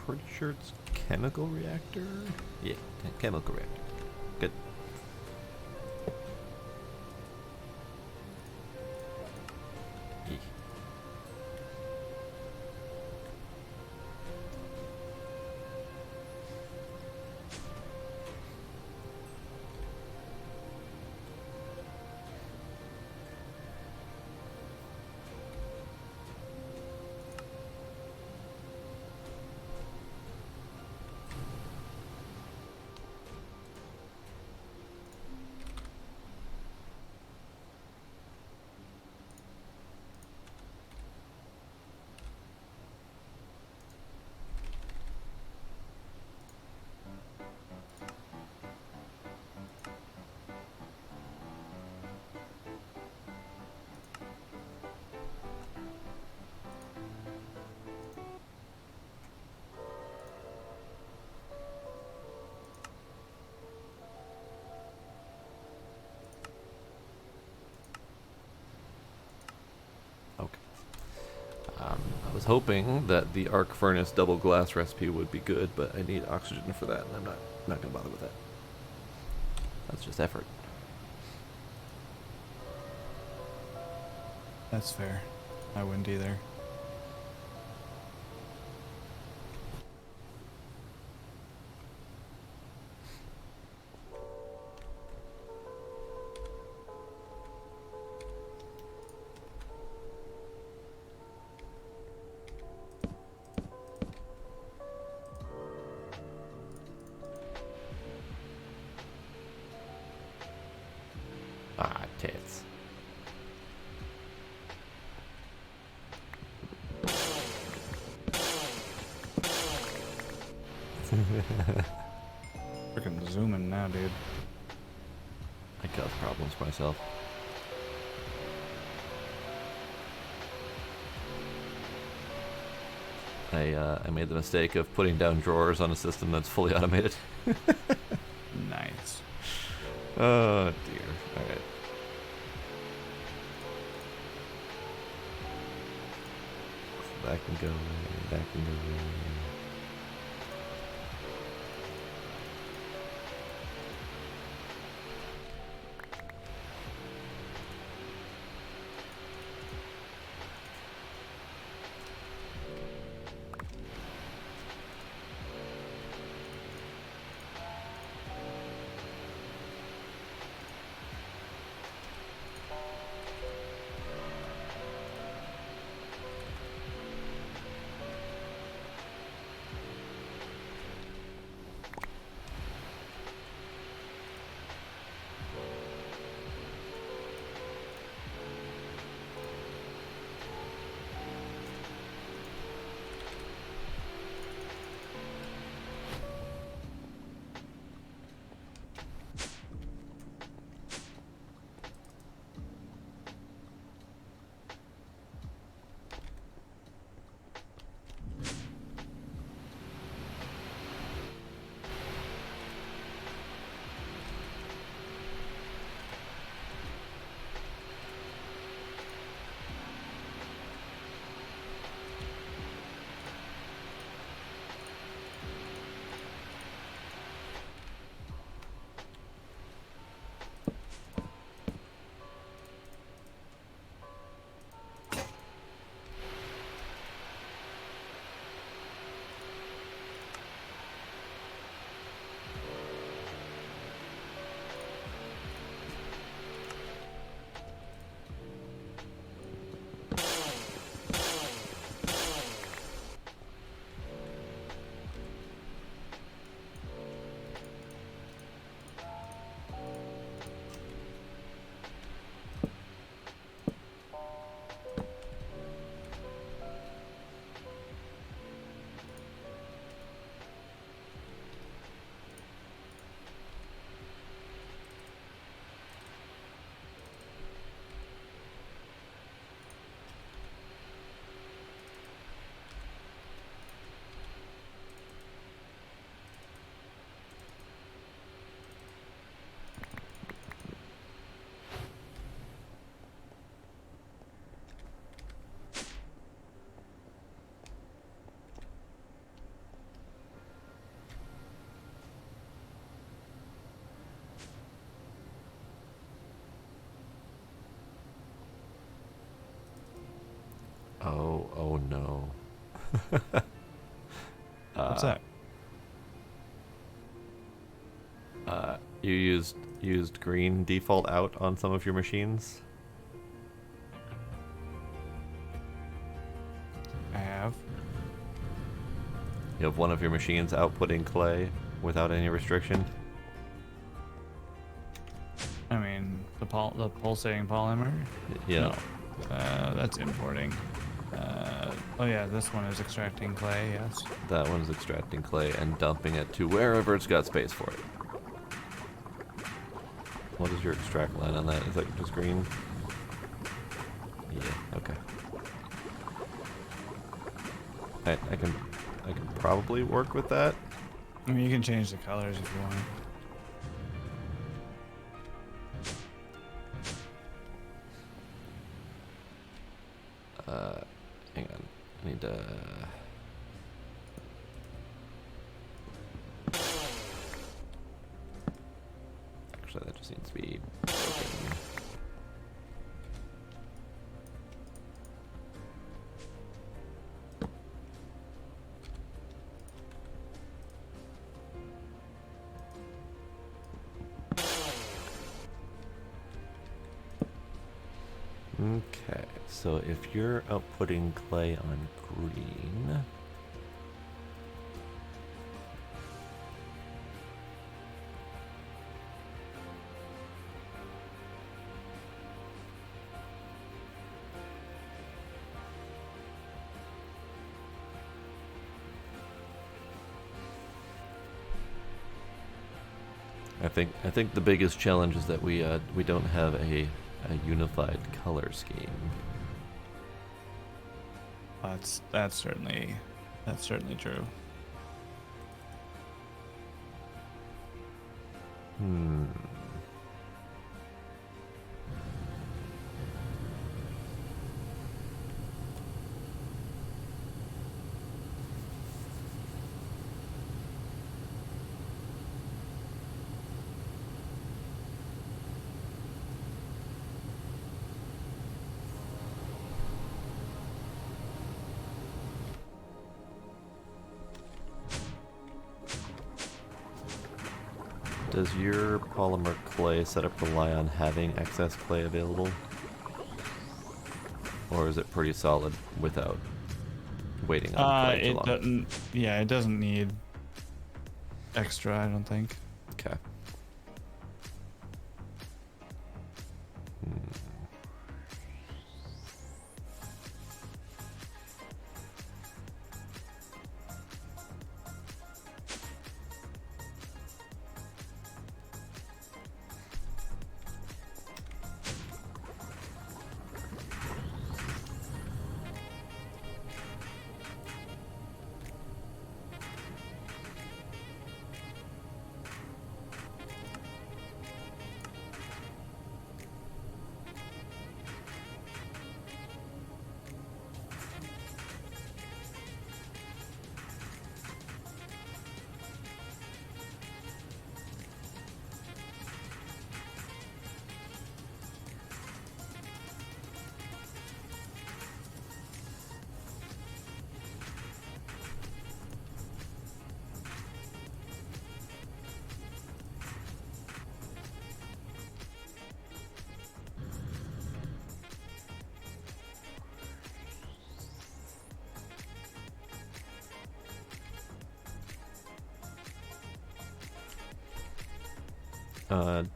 Pretty sure it's chemical reactor. Yeah, chemical reactor. Good. was hoping that the arc furnace double glass recipe would be good, but I need oxygen for that, and I'm not gonna bother with that. That's just effort. That's fair. I wouldn't either. Ah, tits. Freaking zooming now, dude. I cause problems myself. I made the mistake of putting down drawers on a system that's fully automated. Nice. Oh dear. Alright. That can go away. That can go away. Oh no. What's that? You used green default out on some of your machines? I have. You have one of your machines outputting clay without any restriction? I mean, the pulsating polymer? Yeah. No. That's importing. Oh yeah, this one is extracting clay, yes. That one's extracting clay and dumping it to wherever it's got space for it. What is your extract line on that? Is that just green? Yeah, okay. I can probably work with that. I mean, you can change the colors if you want. Hang on. Need to. Actually, that just needs to be broken. Okay, so if you're outputting clay on green, I think the biggest challenge is that we don't have a unified color scheme. That's certainly true. Hmm. Does your polymer clay setup rely on having excess clay available? Or is it pretty solid without waiting on clay too It long? doesn't. Yeah, it doesn't need extra. I don't think. Okay.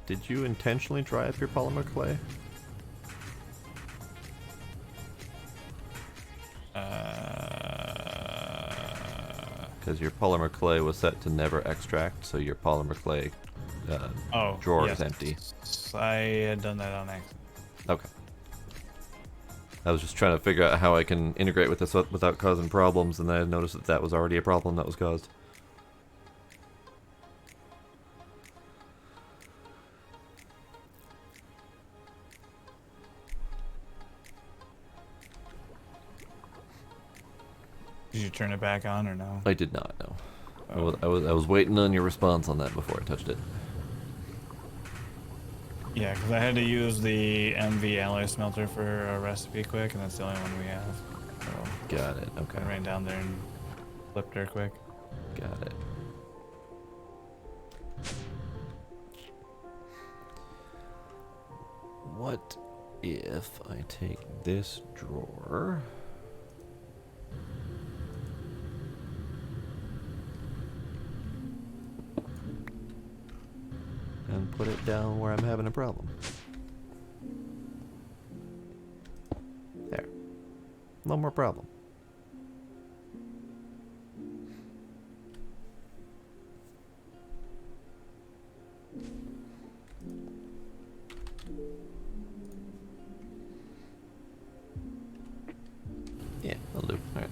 Did you intentionally dry up your polymer clay? Because your polymer clay was set to never extract, so your polymer clay drawer is empty. I had done that on accident. Okay. I was just trying to figure out how I can integrate with this without causing problems, and then I noticed that that was already a problem that was caused. Did you turn it back on or no? I did not know. Oh. I was waiting on your response on that before I touched it. Yeah, because I had to use the MV alloy smelter for a recipe quick, and that's the only one we have. So Got it. Okay. I ran down there and flipped her quick. Got it. What if I take this drawer and put it down where I'm having a problem? There. No more problem. Yeah, that'll do. Alright.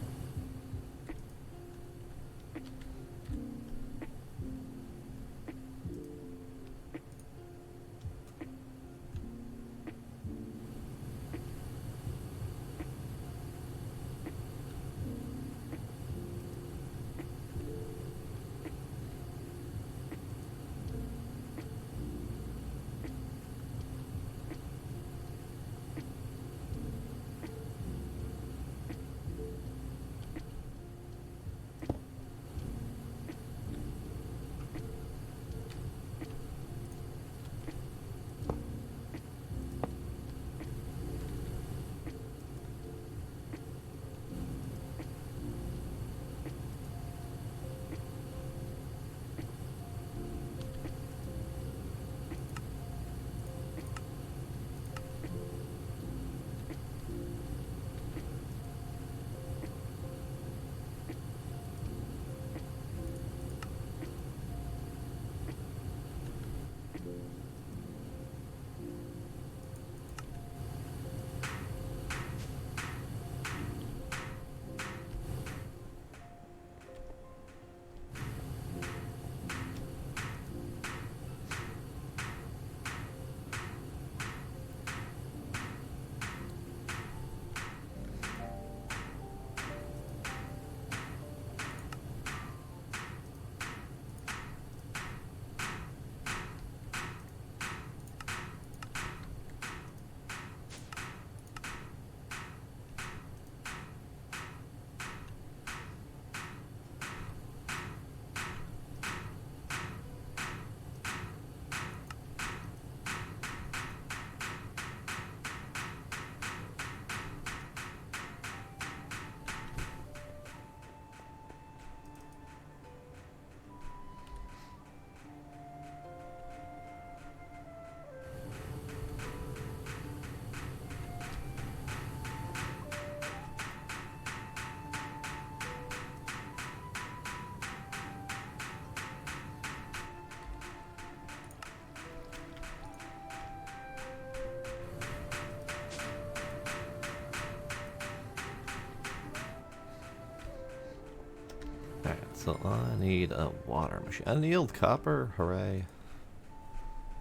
Alright, so I need a water machine. Annealed copper, hooray.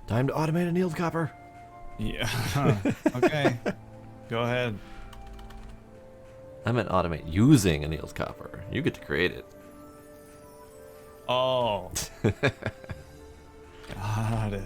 Time to automate annealed copper. Yeah. Okay. Go ahead. I meant automate using annealed copper. You get to create it. Oh. Got it.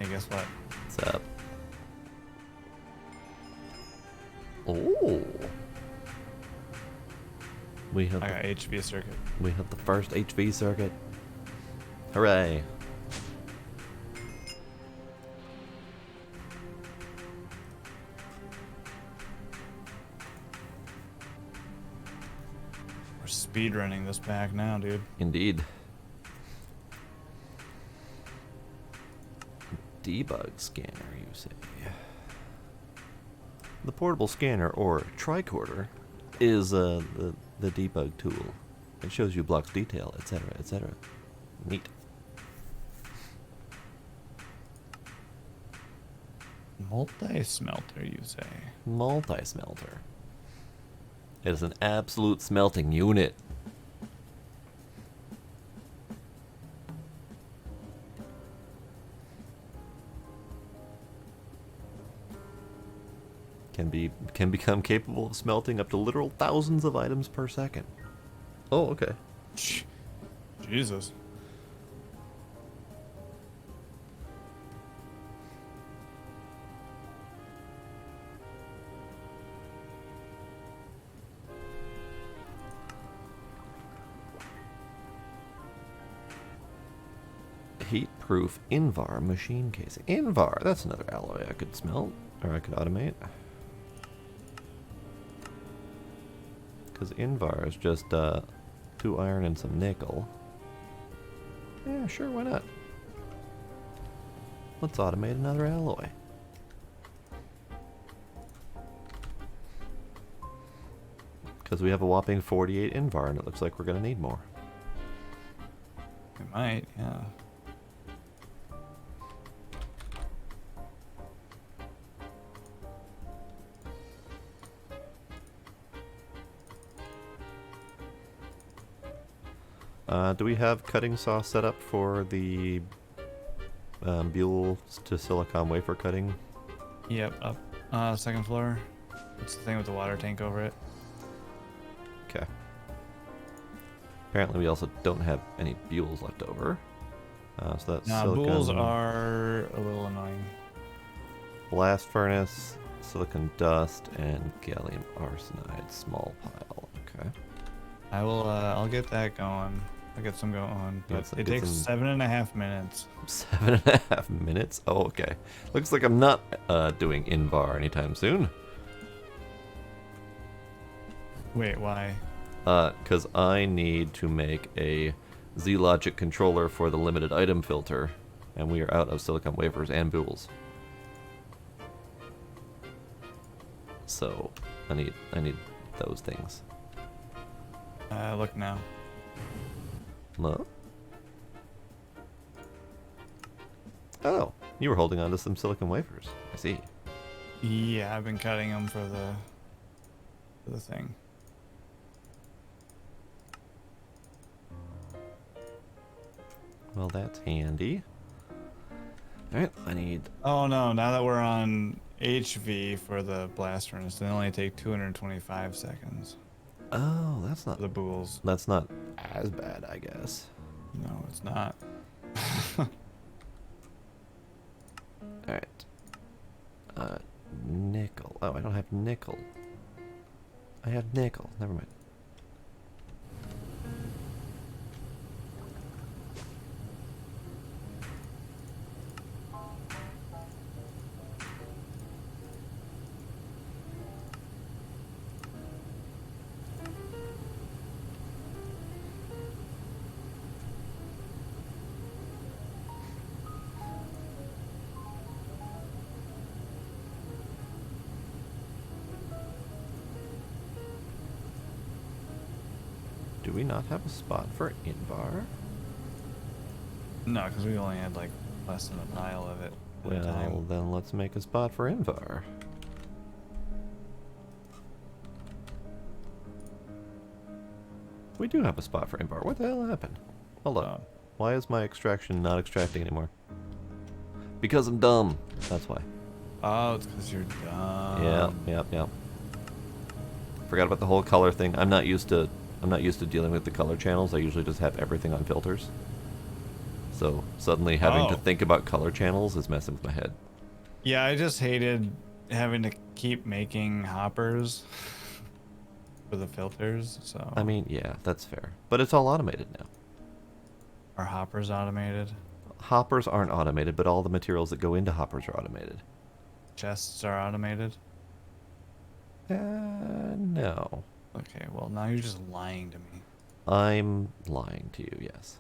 Hey, guess what? What's up? Oh. We have I got HV circuit. the first HV circuit. Hooray. We're speed running this back now, dude. Indeed. Debug scanner, you say? The portable scanner, or tricorder, is the debug tool. It shows you blocks detail, etc., etc. Neat. Multi-smelter, you say? Multi-smelter. It is an absolute smelting unit. Can become capable of smelting up to literal thousands of items per second. Oh, okay. Jesus. Heat-proof Invar machine casing. Invar, that's another alloy I could smelt, or I could automate. Because Invar is just 2 iron and some nickel. Yeah, sure, why not? Let's automate another alloy. Because we have a whopping 48 Invar, and it looks like we're going to need more. We might, yeah. Do we have cutting saw set up for the Buell to silicon wafer cutting? Yep, up. Second floor. It's the thing with the water tank over it. Okay. Apparently we also don't have any Buells left over. So that's Nah, silicon Bulls are a little annoying. blast furnace, silicon dust, and gallium arsenide small pile. Okay. I'll get that going. I'll get some going. But Yes, it get takes some- 7.5 minutes. 7.5 minutes? Oh, okay. Looks like I'm not doing Invar anytime soon. Wait, why? Because I need to make a Z-Logic controller for the limited item filter, and we are out of silicon wafers and Buells. So I need those things. Look now. No? Oh, you were holding on to some silicon wafers. I see. Yeah, I've been cutting them for the thing. Well, that's handy. Alright, I need... Oh no, now that we're on HV for the blast furnace, they only take 225 seconds. Oh, that's not... For the bools. That's not as bad, I guess. No, it's not. Alright. Nickel. Oh, I don't have nickel. I have nickel. Never mind. Do we not have a spot for Invar? No, because we only had like less than a pile of it at a Well, time. then let's make a spot for Invar. We do have a spot for Invar. What the hell happened? Hold on. Why is my extraction not extracting anymore? Because I'm dumb. That's why. Oh, it's because you're dumb. Yep. Forgot about the whole color thing. I'm not used to dealing with the color channels. I usually just have everything on filters. So suddenly having to think about color channels is messing with my head. Yeah, I just hated having to keep making hoppers for the filters, so... I mean, yeah, that's fair. But it's all automated now. Are hoppers automated? Hoppers aren't automated, but all the materials that go into hoppers are automated. Chests are automated? No. Okay, well now you're just lying to me. I'm lying to you, yes.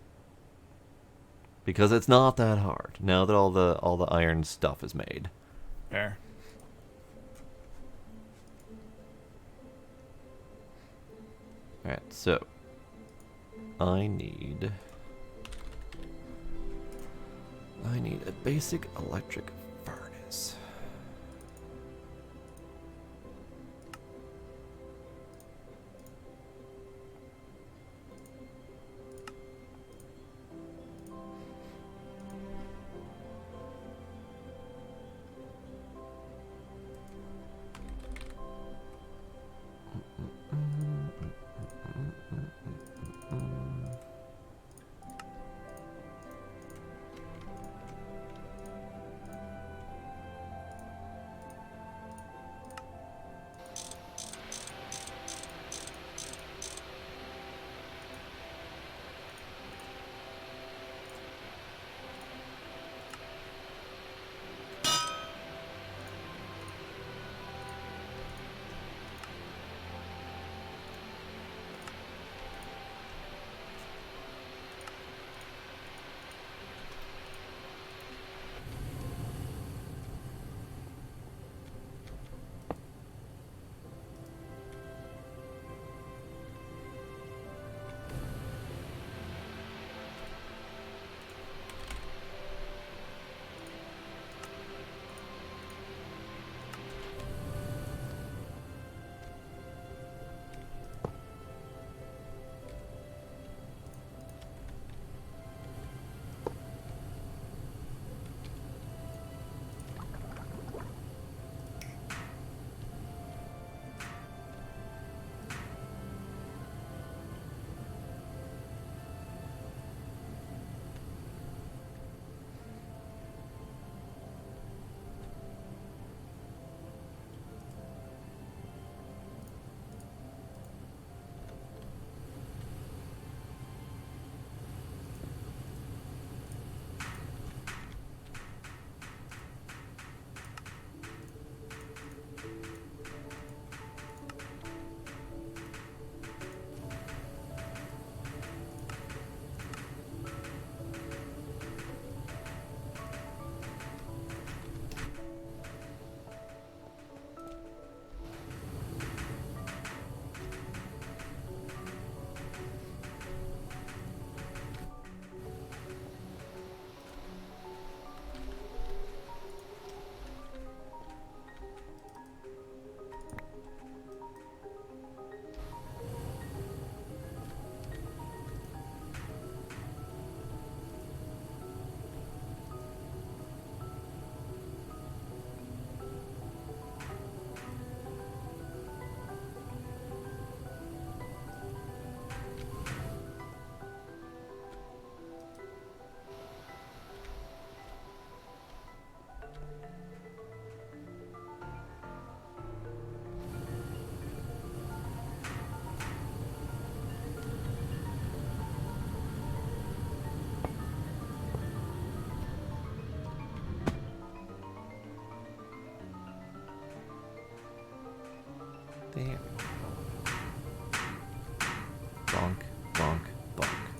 Because it's not that hard, now that all the iron stuff is made. Fair. Alright, so I need a basic electric furnace.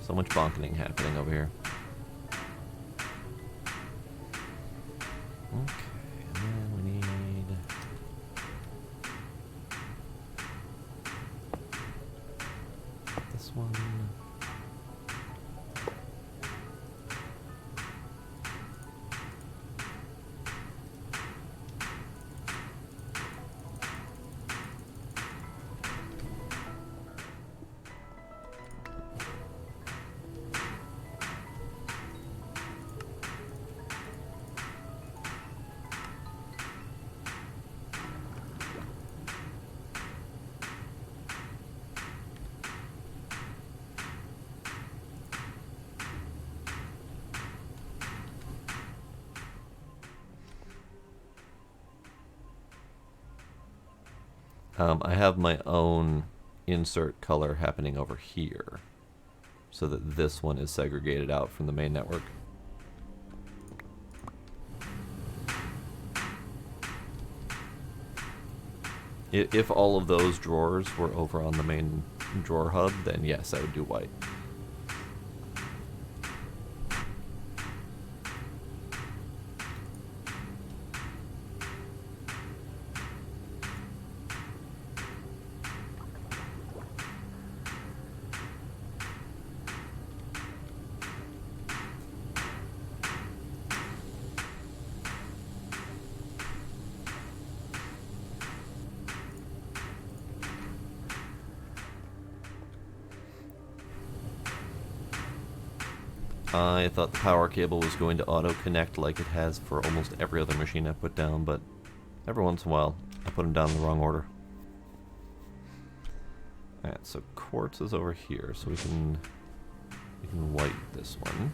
So much bonketing happening over here. Okay, and then we need... this one. I have my own insert color happening over here, so that this one is segregated out from the main network. If all of those drawers were over on the main drawer hub, then yes, I would do white. I thought the power cable was going to auto-connect like it has for almost every other machine I put down, but every once in a while I put them down in the wrong order. Alright, so quartz is over here, so we can white this one.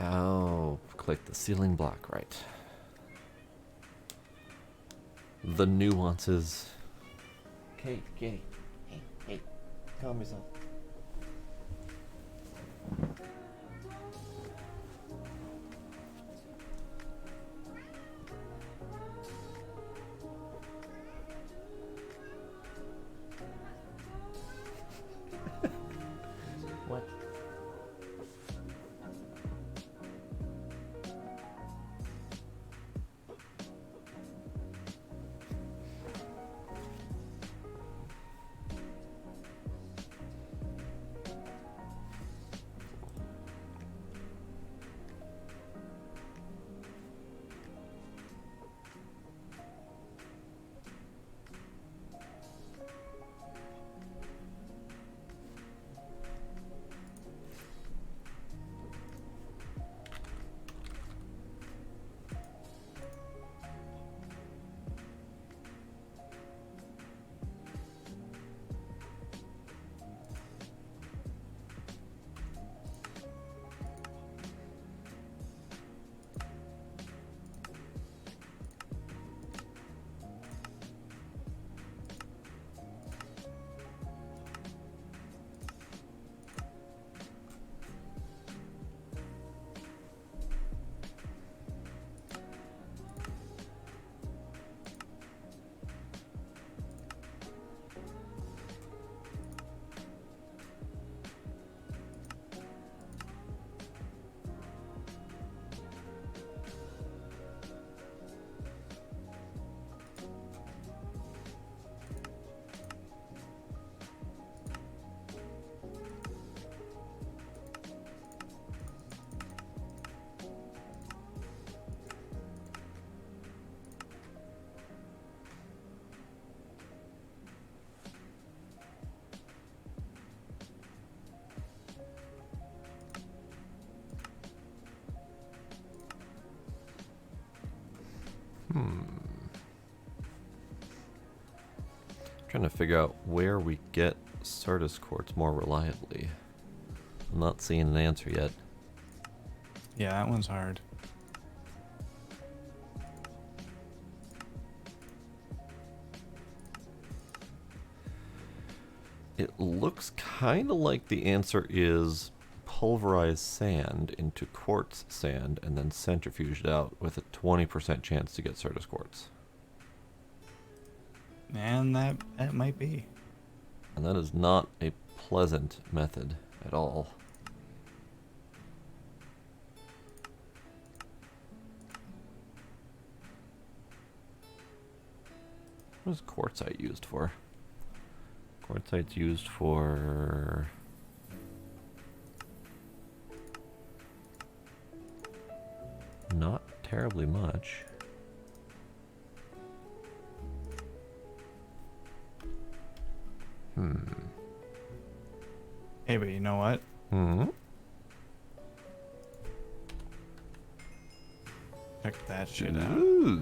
Oh, click the ceiling block, right. The nuances. Kate, hey, calm yourself. What? Trying to figure out where we get Sardis quartz more reliably. I'm not seeing an answer yet. Yeah, that one's hard. It looks kind of like the answer is pulverize sand into quartz sand and then centrifuge it out with a 20% chance to get Certus quartz. And that might be. And that is not a pleasant method at all. What is quartzite used for? Quartzite's used for... not terribly much. Hey, but you know what? Check that shit out. Ooh.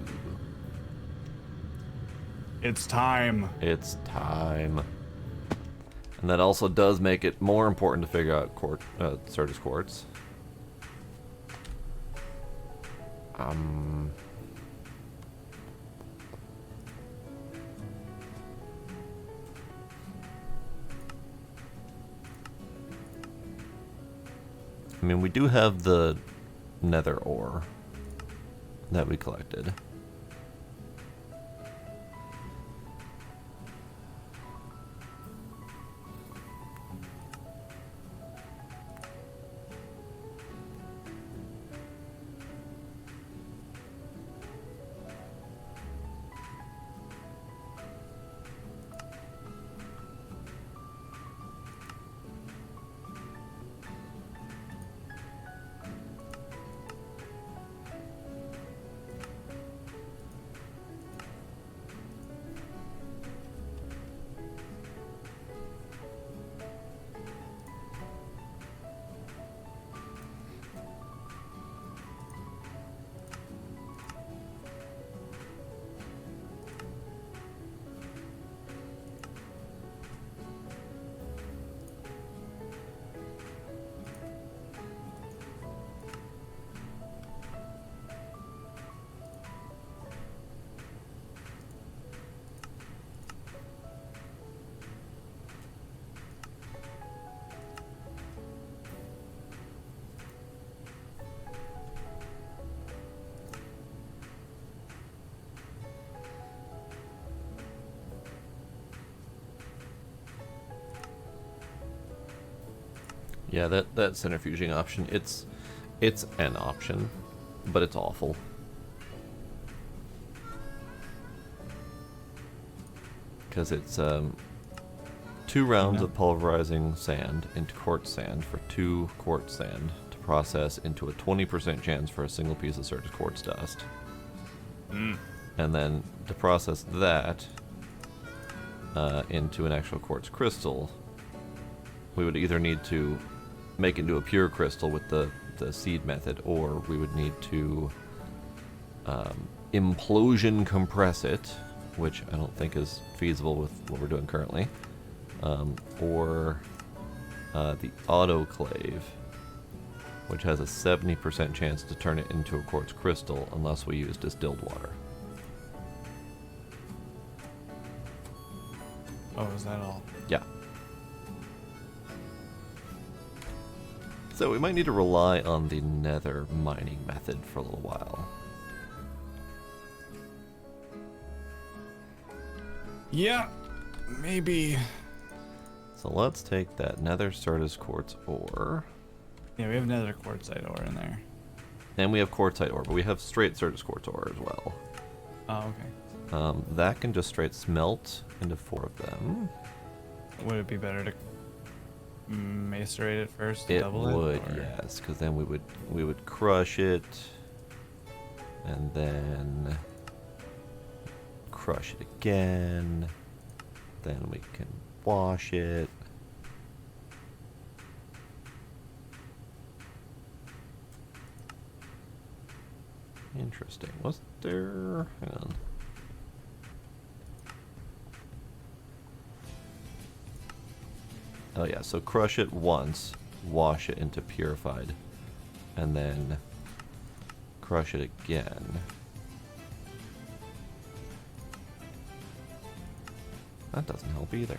It's time. It's time. And that also does make it more important to figure out Certus quartz. I mean, we do have the nether ore that we collected. Yeah, that centrifuging option, it's an option, but it's awful. Because it's 2 rounds of pulverizing sand into quartz sand for 2 quartz sand to process into a 20% chance for a single piece of Certus quartz dust. And then to process that into an actual quartz crystal, we would either need to make it into a pure crystal with the seed method, or we would need to implosion compress it, which I don't think is feasible with what we're doing currently, or the autoclave, which has a 70% chance to turn it into a quartz crystal unless we use distilled water. Oh, is that all? Yeah. So we might need to rely on the nether mining method for a little while. Yeah, maybe. So let's take that nether Certus quartz ore. Yeah, we have another quartzite ore in there. And we have quartzite ore, but we have straight Certus quartz ore as well. Oh, okay. That can just straight smelt into 4 of them. Would it be better to macerate it first to It double would, it? yes, because then we would crush it, and then crush it again. Then we can wash it. Interesting. Was there? Hang on. Oh yeah, so crush it once, wash it into purified, and then crush it again. That doesn't help either.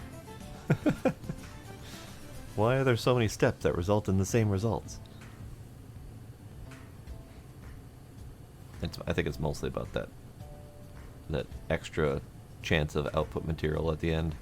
Why are there so many steps that result in the same results? I think it's mostly about that extra chance of output material at the end.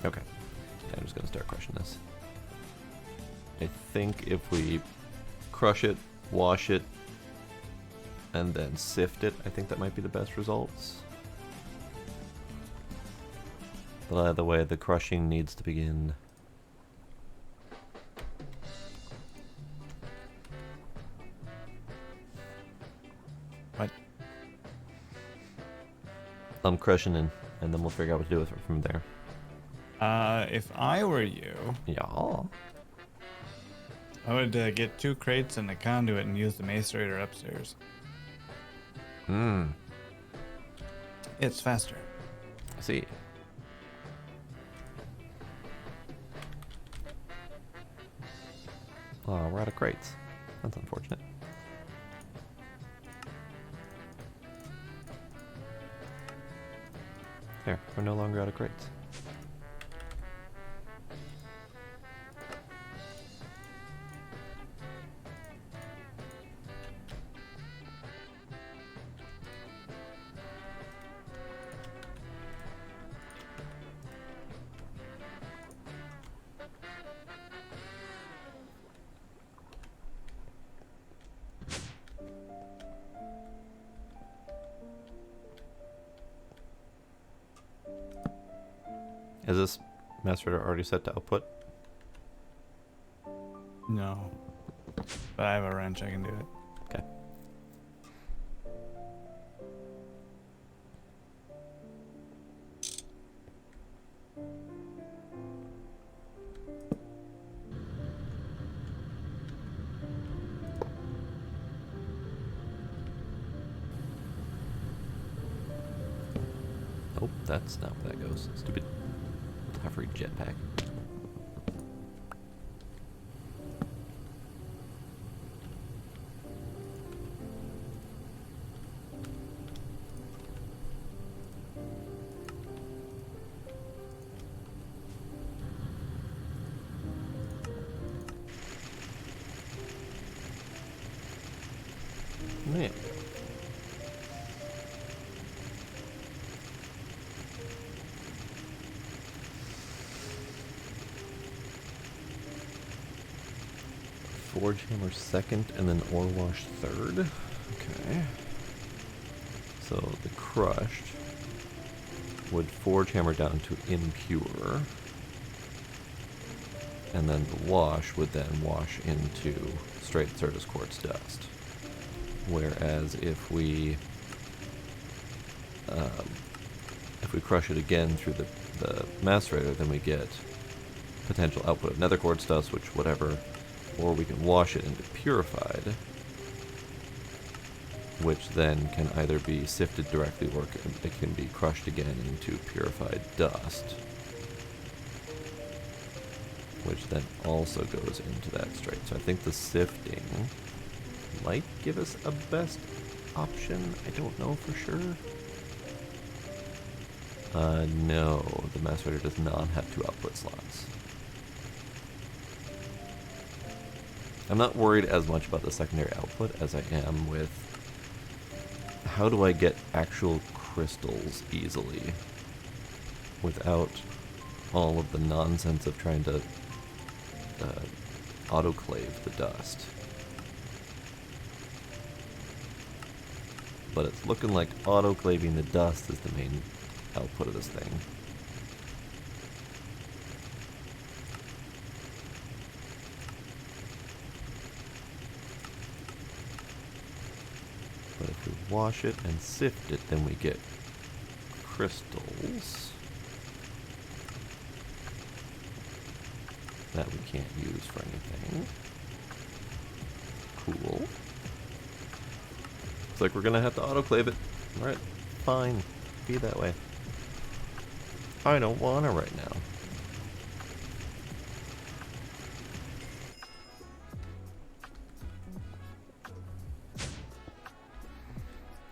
Okay, yeah, I'm just gonna start crushing this. I think if we crush it, wash it, and then sift it, I think that might be the best results. But either way, the crushing needs to begin. What? I'm crushing in, and then we'll figure out what to do with it from there. If I were you, Yeah. I would get 2 crates and a conduit and use the macerator upstairs. It's faster. I see. Oh, we're out of crates. That's unfortunate. There, we're no longer out of crates. Is this macerator already set to output? No. But I have a wrench, I can do it. Okay. Nope, that's not where that goes. Stupid hovery jetpack. Man. Forge hammer second and then ore wash third. Okay. So the crushed would forge hammer down to impure. And then the wash would then wash into straight Certus quartz dust. Whereas if we crush it again through the macerator, then we get potential output of nether quartz dust, which whatever, or we can wash it into purified, which then can either be sifted directly or it can be crushed again into purified dust, which then also goes into that straight. So I think the sifting might give us a best option. I don't know for sure. No, the macerator does not have 2 output slots. I'm not worried as much about the secondary output as I am with how do I get actual crystals easily without all of the nonsense of trying to autoclave the dust. But it's looking like autoclaving the dust is the main output of this thing. But if we wash it and sift it, then we get crystals that we can't use for anything. Cool. Looks like we're gonna have to autoclave it. Alright, fine. Be that way. I don't wanna right now.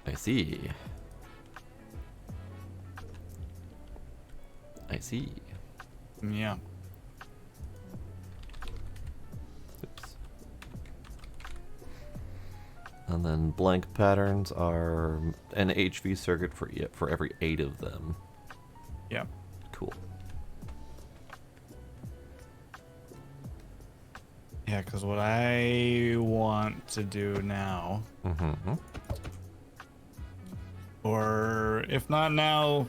I see. I see. Yeah. Oops. And then blank patterns are an HV circuit for every 8 of them. Yeah. Cool. Yeah, because what I want to do now, Mm-hmm. or if not now,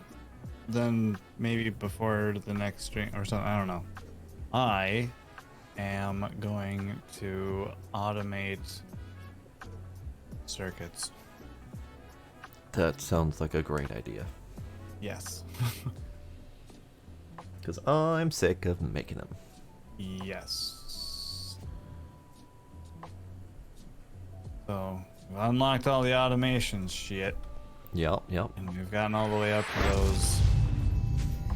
then maybe before the next stream or something, I don't know. I am going to automate circuits. That sounds like a great idea. Yes. Because I'm sick of making them. Yes. So, we've unlocked all the automations shit, Yep, yep. and we've gotten all the way up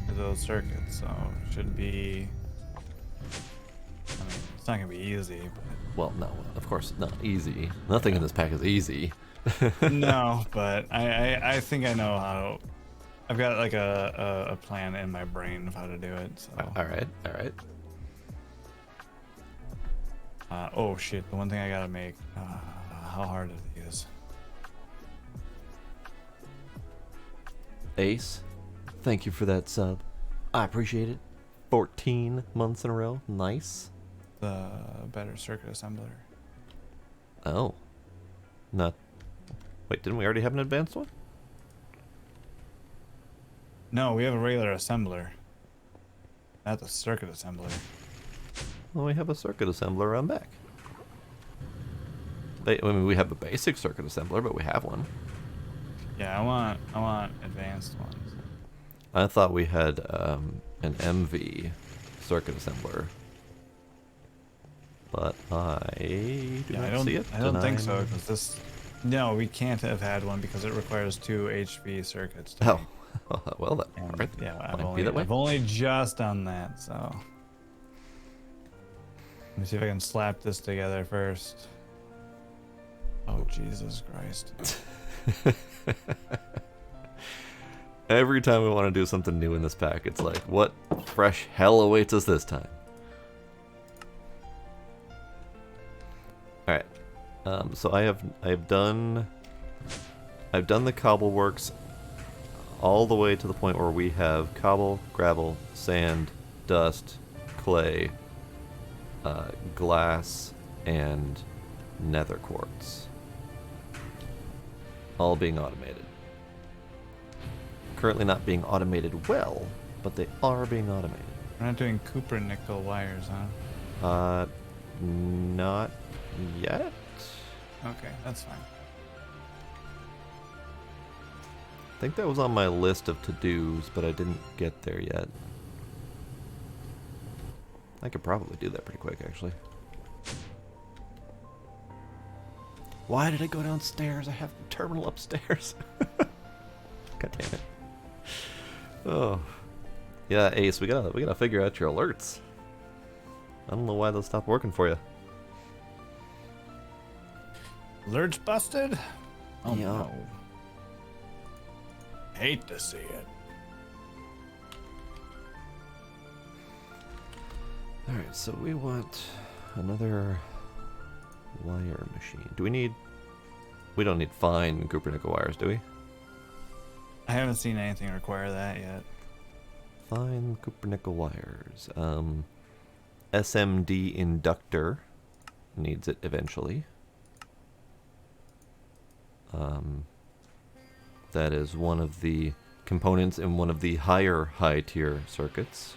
to those circuits, so it should be, I mean, it's not gonna be easy, Well, no, of course, not easy. Nothing in this pack is easy. but no, but I think I know how. I've got like a plan in my brain of how to do it. So. Alright, alright. Oh shit! The one thing I gotta make. How hard it is. Ace, thank you for that sub. I appreciate it. 14 months in a row. Nice. The better circuit assembler. Oh. Not. Wait, didn't we already have an advanced one? No, we have a regular assembler. Not the circuit assembler. Well, we have a circuit assembler on back. I mean, we have a basic circuit assembler, but we have one. Yeah, I want advanced ones. I thought we had an MV circuit assembler, but I do Yeah, not see it. I don't think so Deny- because this. No, we can't have had one because it requires 2 HV circuits. To Oh, make. well then. And, All right. yeah, Might be that way. I've only just done that, so. Let me see if I can slap this together first. Oh, Jesus Christ. Every time we want to do something new in this pack, it's like, what fresh hell awaits us this time? All right. So I've done the cobble works all the way to the point where we have cobble, gravel, sand, dust, clay, glass, and nether quartz, all being automated. Currently not being automated well, but they are being automated. We're not doing Cooper nickel wires, huh? Not yet. Okay, that's fine. I think that was on my list of to-dos, but I didn't get there yet. I could probably do that pretty quick, actually. Why did I go downstairs? I have the terminal upstairs. God damn it. Oh. Yeah, Ace, we gotta figure out your alerts. I don't know why those stopped working for you. Alerts busted? Oh Yeah. no. Hate to see it. Alright, so we want another wire machine. Do we need... We don't need fine Cooper nickel wires, do we? I haven't seen anything require that yet. Fine Cooper nickel wires. SMD inductor needs it eventually. That is one of the components in one of the high tier circuits.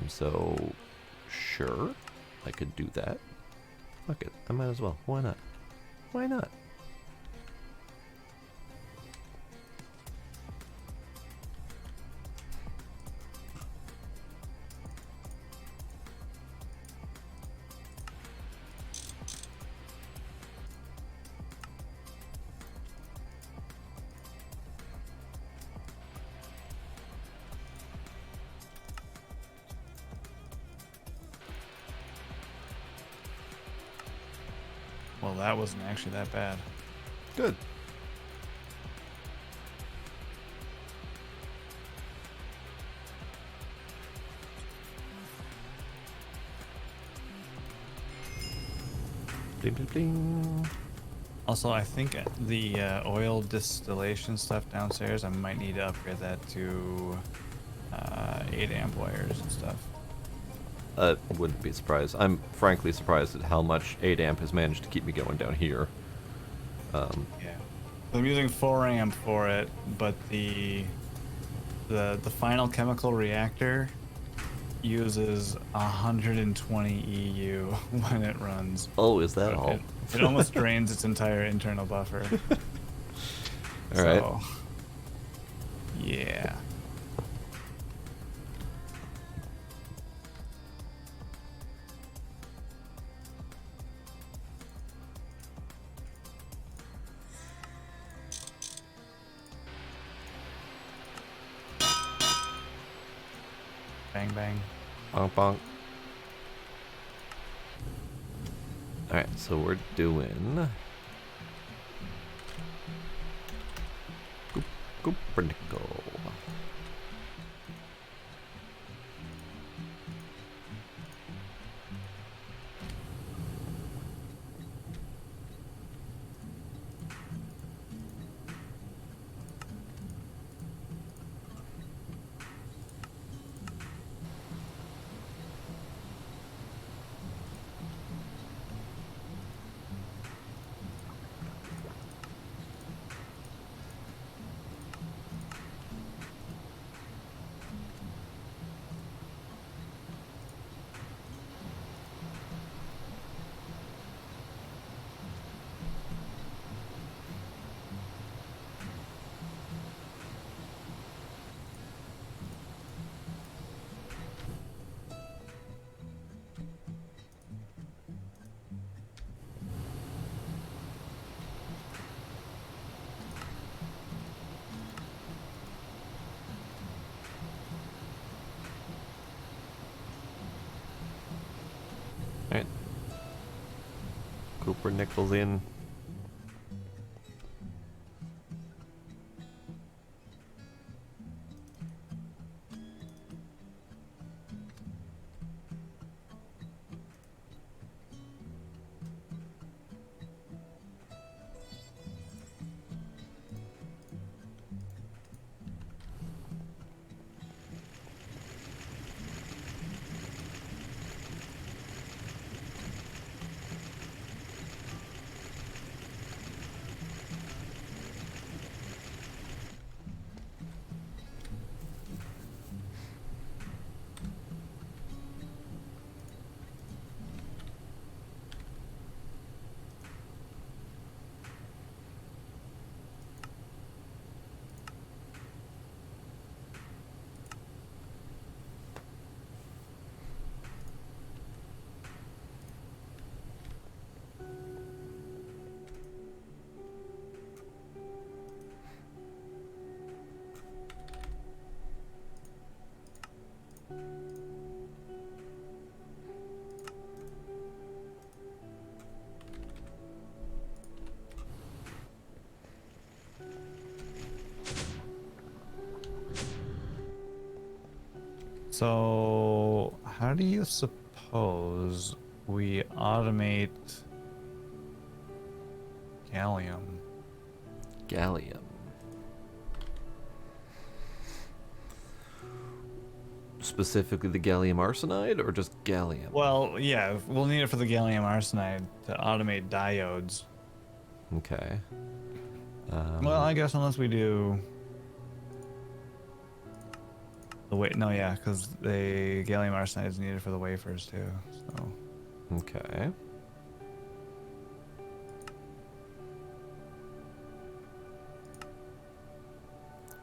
So sure, I could do that. Fuck it, I might as well. Why not? Why not? Well, that wasn't actually that bad. Good. Bling, bling, bling. Also, I think the oil distillation stuff downstairs, I might need to upgrade that to 8 amp wires and stuff. Wouldn't be surprised. I'm frankly surprised at how much 8 amp has managed to keep me going down here. Yeah. I'm using 4 amp for it, but the final chemical reactor uses 120 EU when it runs. Oh, is that So all? it almost drains its entire internal buffer. All right. So, yeah. Bang bang. Bonk, bonk. Alright, so we're doing... Copernico. Alright. Copernical's in. So, how do you suppose we automate gallium? Gallium. Specifically the gallium arsenide or just gallium? Well, yeah, we'll need it for the gallium arsenide to automate diodes. Okay. Well, I guess unless we do the no, yeah, because the gallium arsenide is needed for the wafers too. So, Okay.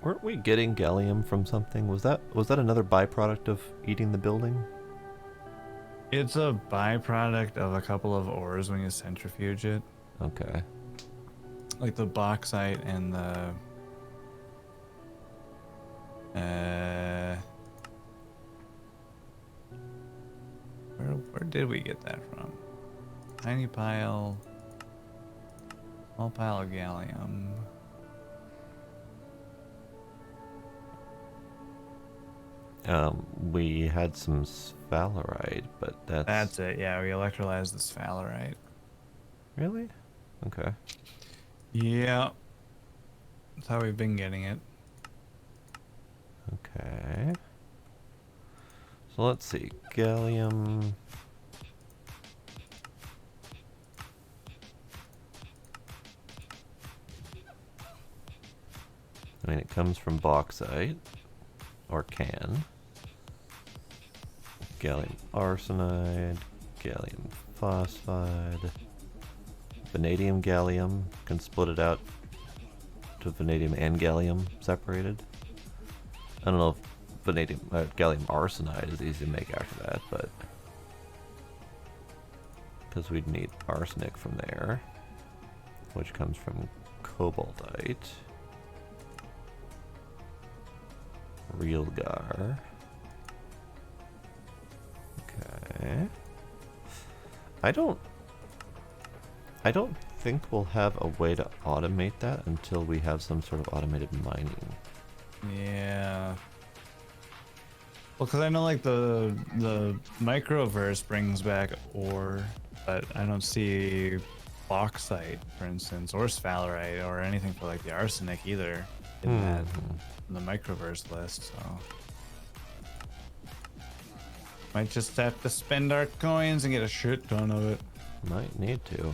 Weren't we getting gallium from something? Was that another byproduct of eating the building? it's a byproduct of a couple of ores when you centrifuge it, Okay. like the bauxite and the where did we get that from? Tiny pile. Small pile of gallium. We had some sphalerite, but That's it. Yeah, we electrolyzed the sphalerite. Really? Okay. Yeah. That's how we've been getting it. Okay. So let's see. Gallium. I mean, it comes from bauxite, or can. Gallium arsenide, gallium phosphide, vanadium gallium. Can split it out to vanadium and gallium separated. I don't know if vanadium, gallium arsenide is easy to make after that, but because we'd need arsenic from there, which comes from cobaltite. Realgar. Okay. I don't think we'll have a way to automate that until we have some sort of automated mining. Yeah. Well, because I know like the microverse brings back ore, but I don't see bauxite, for instance, or sphalerite, or anything for like the arsenic either in that in the microverse list. So might just have to spend our coins and get a shit ton of it. Might need to.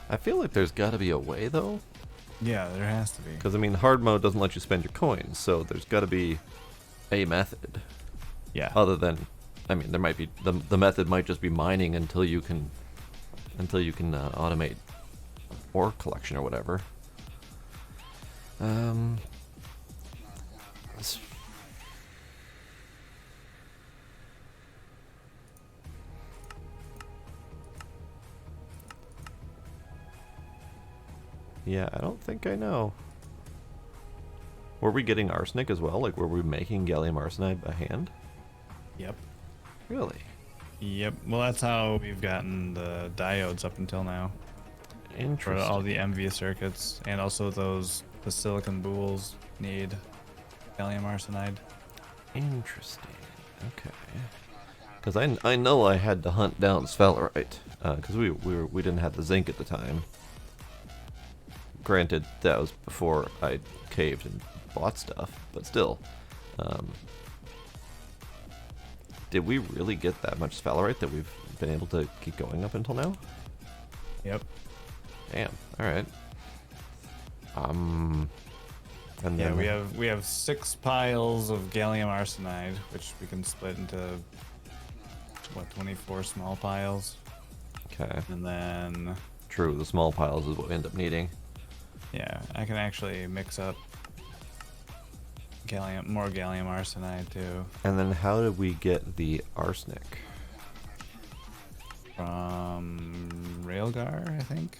I feel like there's got to be a way though. Yeah, there has to be. Because I mean, hard mode doesn't let you spend your coins, so there's got to be a method. Yeah. Other than, I mean, there might be the method might just be mining until you can automate ore collection or whatever. s- Yeah, I don't think I know. Were we getting arsenic as well? Like, were we making gallium arsenide by hand? Yep. Really? Yep. Well, that's how we've gotten the diodes up until now. For Interesting. all the MV circuits, and also the silicon bools need gallium arsenide. Interesting. Okay. Because I know I had to hunt down sphalerite because we didn't have the zinc at the time. Granted, that was before I caved and bought stuff, but still. Did we really get that much sphalerite that we've been able to keep going up until now? Yep. Damn. All right. And Yeah, then we have 6 piles of gallium arsenide, which we can split into what, 24 small piles, Okay. and then True. The small piles is what we end up needing. yeah, I can actually mix up more gallium arsenide too And then how did we get the arsenic? from Railgar, I think.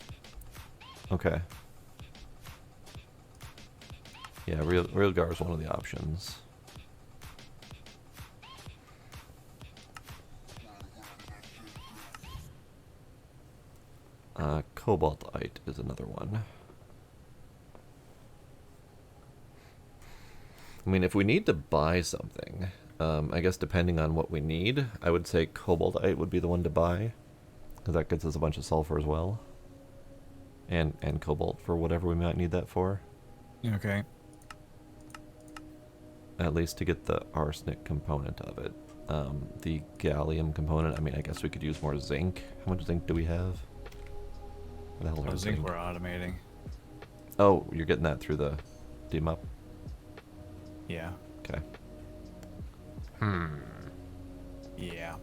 Okay. Yeah, Realgar is one of the options. Cobaltite is another one. I mean, if we need to buy something, I guess depending on what we need, I would say cobaltite would be the one to buy, because that gets us a bunch of sulfur as well, and cobalt for whatever we might need that for. Okay. At least to get the arsenic component of it. The gallium component, I mean, I guess we could use more zinc. How much zinc do we have? Where the hell I is think zinc? we're automating. Oh, you're getting that through the demup? Yeah. Okay. Yeah.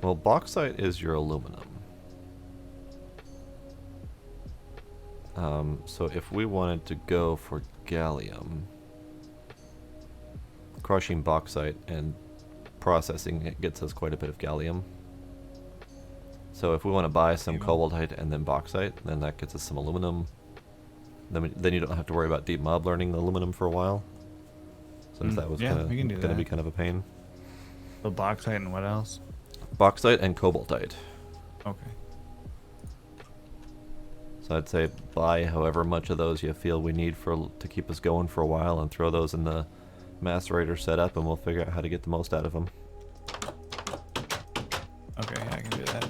Well, bauxite is your aluminum. So if we wanted to go for gallium, crushing bauxite and processing it gets us quite a bit of gallium. So if we want to buy some cobaltite and then bauxite, then that gets us some aluminum. Then you don't have to worry about deep mob learning the aluminum for a while, since that was going to be kind of a pain. The bauxite and what else? Bauxite and cobaltite. Okay. So I'd say buy however much of those you feel we need to keep us going for a while, and throw those in the macerator setup, and we'll figure out how to get the most out of them. Okay, I can do that.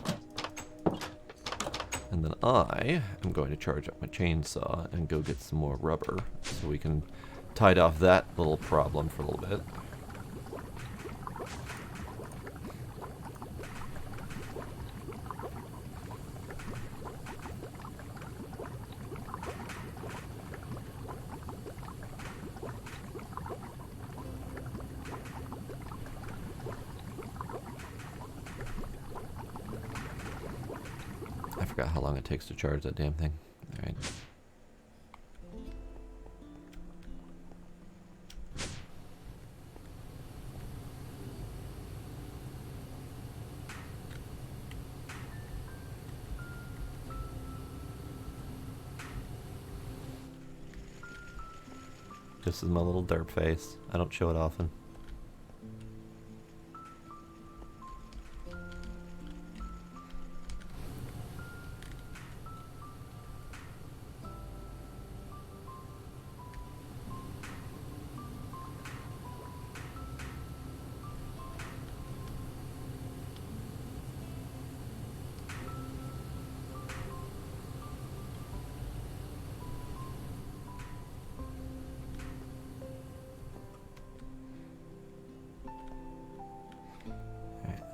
And then I am going to charge up my chainsaw and go get some more rubber so we can tide off that little problem for a little bit. I forgot how long it takes to charge that damn thing. Alright. This is my little derp face. I don't show it often.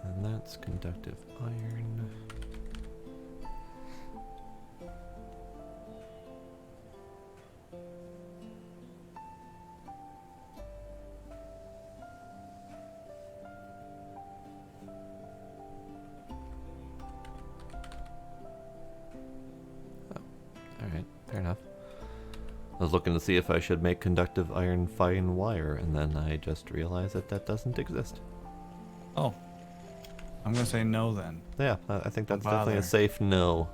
And that's conductive iron. Oh, alright, fair enough. I was looking to see if I should make conductive iron fine wire, and then I just realized that that doesn't exist. Oh. I'm going to say no then. Yeah, I think that's Don't definitely a bother. safe no.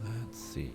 Let's see.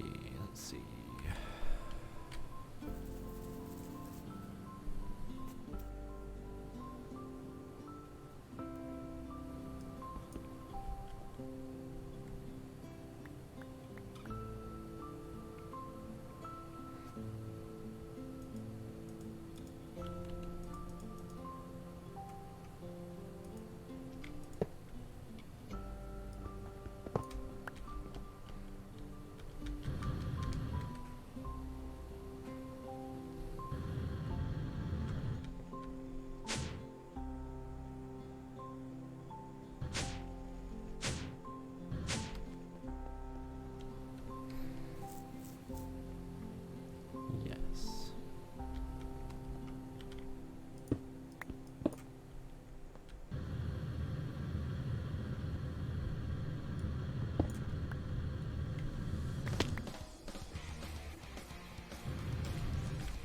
Yes.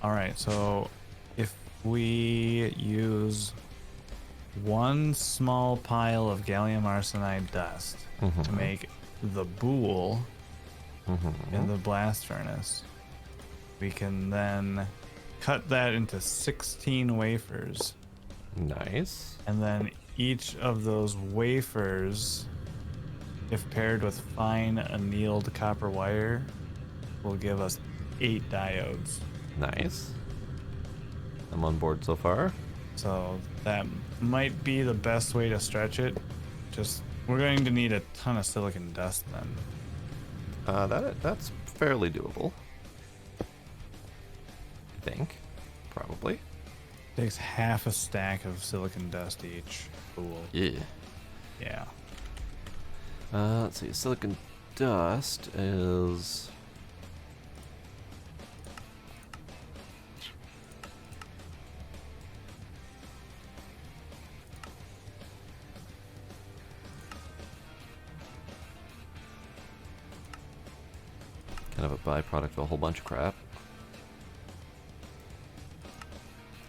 Alright, so if we use one small pile of gallium arsenide dust to make the boule in the blast furnace, we can then cut that into 16 wafers. Nice. And then each of those wafers, if paired with fine annealed copper wire, will give us 8 diodes. Nice. I'm on board so far. So that might be the best way to stretch it. Just, we're going to need a ton of silicon dust then. That's fairly doable. I think. Probably. Takes half a stack of silicon dust each. Cool. Yeah. Yeah. Let's see. Silicon dust is. Kind of a byproduct of a whole bunch of crap.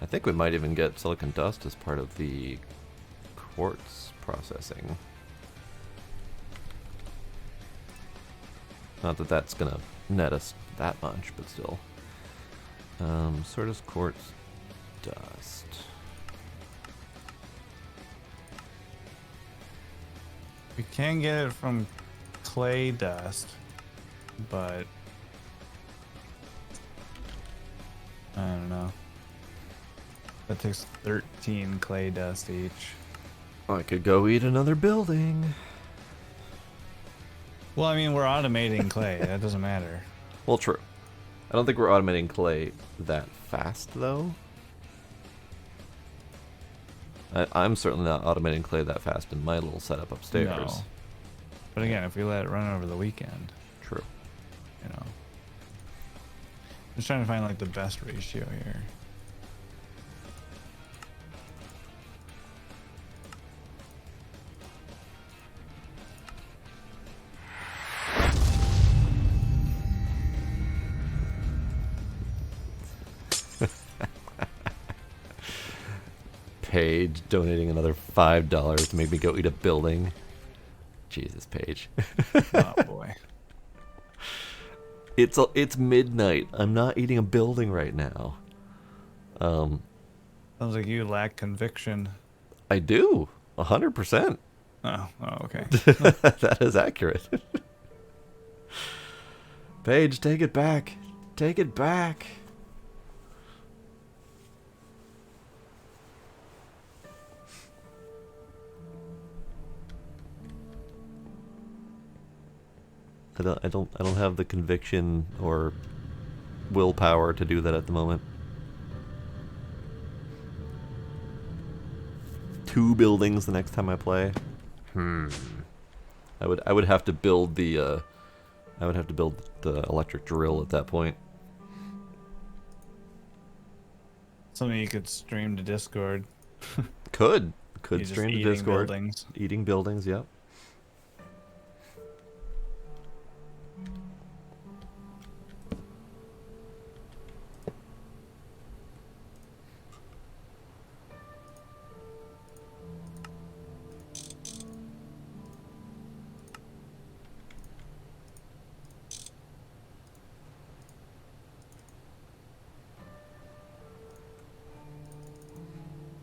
I think we might even get silicon dust as part of the quartz processing. Not that that's gonna net us that much, but still. So does quartz dust. We can get it from clay dust, but I don't know. That takes 13 clay dust each. I could go eat another building. Well, I mean, we're automating clay. That doesn't matter. Well, true. I don't think we're automating clay that fast, though. I'm certainly not automating clay that fast in my little setup upstairs. No. But again, if we let it run over the weekend, True. you know. I'm just trying to find like the best ratio here. Paige donating another $5 to make me go eat a building. Jesus, Paige. Oh boy. It's midnight. I'm not eating a building right now. Sounds like you lack conviction. I do. 100%. Oh, okay. That is accurate. Paige, take it back. Take it back. I don't have the conviction or willpower to do that at the moment. 2 buildings the next time I play. I would have to build the electric drill at that point. Something you could stream to Discord. Could You're just stream to eating Discord. buildings. Eating buildings, yep.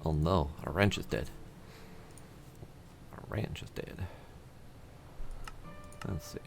Oh no, our wrench is dead. Our wrench is dead. Let's see.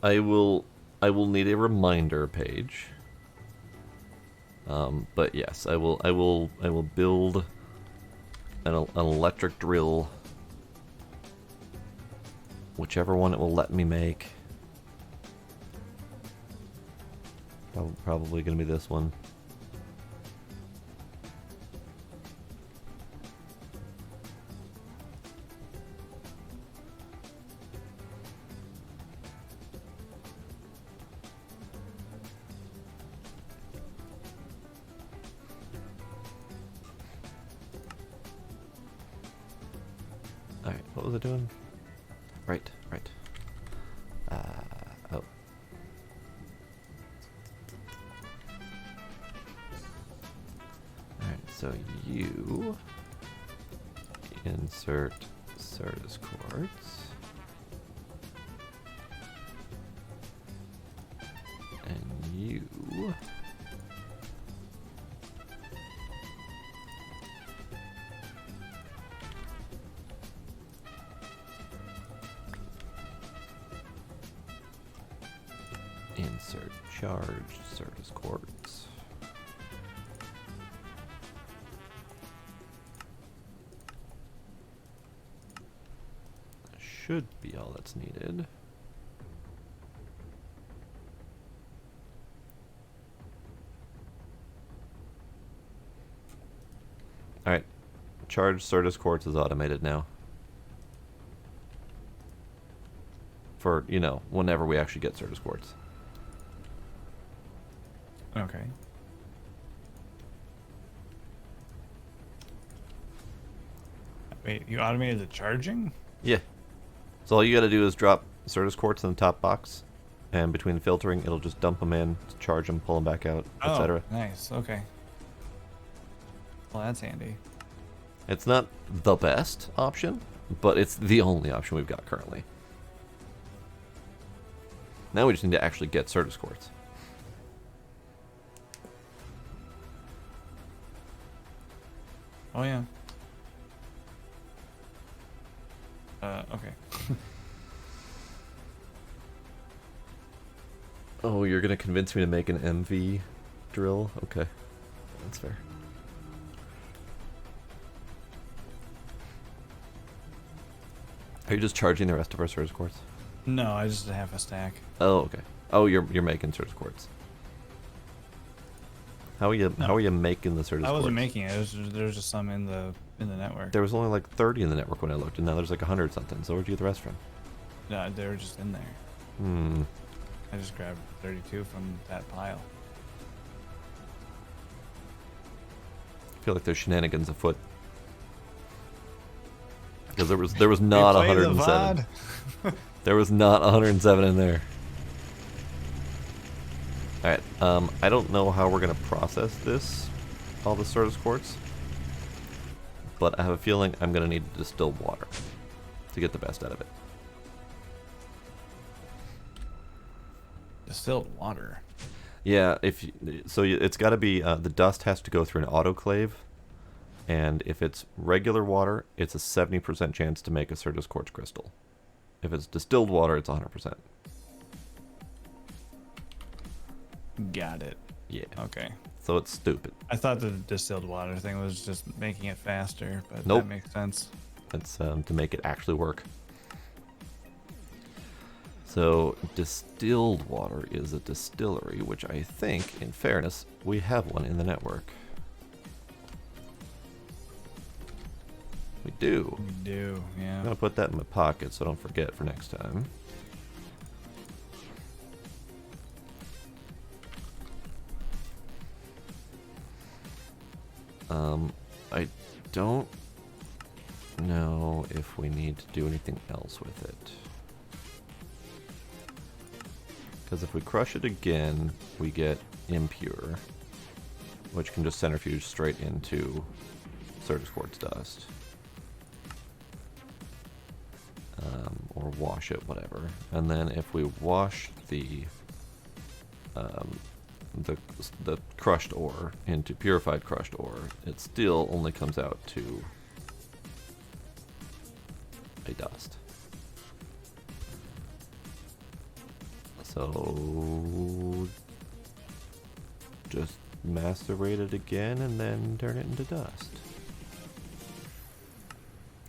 I will need a reminder page. But yes, I will build an electric drill, whichever one it will let me make. Probably gonna be this one. Alright, what was it doing? Right. Oh. So you insert Certus quartz. And you insert charged Certus quartz. Should be all that's needed. Alright, charged Certus quartz is automated now. For, you know, whenever we actually get Certus quartz. Okay. Wait, you automated the charging? Yeah. So all you gotta do is drop Certus quartz in the top box, and between the filtering, it'll just dump them in, charge them, pull them back out, etc. Nice. Okay. Well, that's handy. It's not the best option, but it's the only option we've got currently. Now we just need to actually get Certus quartz. Oh yeah. Okay. Oh, you're gonna convince me to make an MV drill? Okay, that's fair. Are you just charging the rest of our Certus quartz? No, I just have a stack. Oh, okay. Oh, you're making Certus quartz. How are you making the Certus quartz? I wasn't making it. There was just some in the network. There was only like 30 in the network when I looked, and now there's like 100 something. So where'd you get the rest from? No, they were just in there. Hmm. I just grabbed 32 from that pile. I feel like there's shenanigans afoot. Because there was not 107. There was not 107 in there. Alright, I don't know how we're gonna process this, all the Certus quartz, but I have a feeling I'm gonna need distilled water to get the best out of it. Distilled water. Yeah, it's got to be the dust has to go through an autoclave, and if it's regular water, it's a 70% chance to make a Certus quartz crystal. If it's distilled water, it's 100%. Got it. Yeah. Okay. So it's stupid. I thought the distilled water thing was just making it faster, but Nope. that makes sense. It's to make it actually work. So distilled water is a distillery, which I think, in fairness, we have one in the network. We do. We do, yeah. I'm gonna put that in my pocket so I don't forget for next time. I don't know if we need to do anything else with it. Because if we crush it again, we get impure, which can just centrifuge straight into Certus quartz dust. Or wash it, whatever. And then if we wash the crushed ore into purified crushed ore, it still only comes out to a dust. So just macerate it again and then turn it into dust,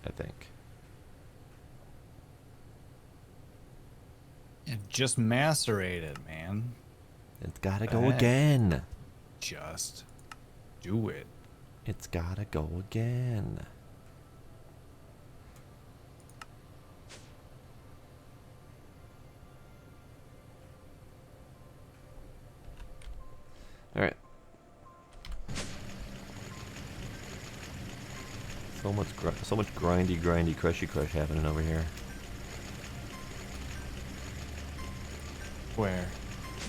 I think. Just macerate it, man. It's gotta go again. Just do it. It's gotta go again. Alright. So much grindy, crushy crush happening over here. Where?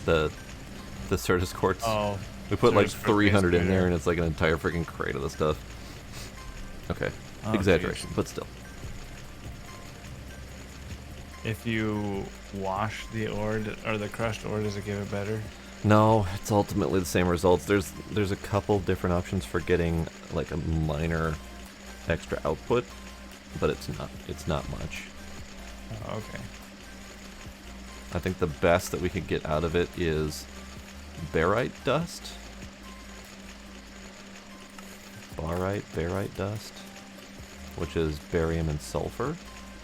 The Certus quartz. Oh, We put like There's for 300 in base there, meter. and it's like an entire freaking crate of the stuff. Okay, Oh, exaggeration, geez. but still. If you wash the ore or the crushed ore, does it give it better? No, it's ultimately the same results. There's a couple different options for getting like a minor extra output, but it's not much. Oh, okay. I think the best that we could get out of it is barite dust. Barite dust, which is barium and sulfur.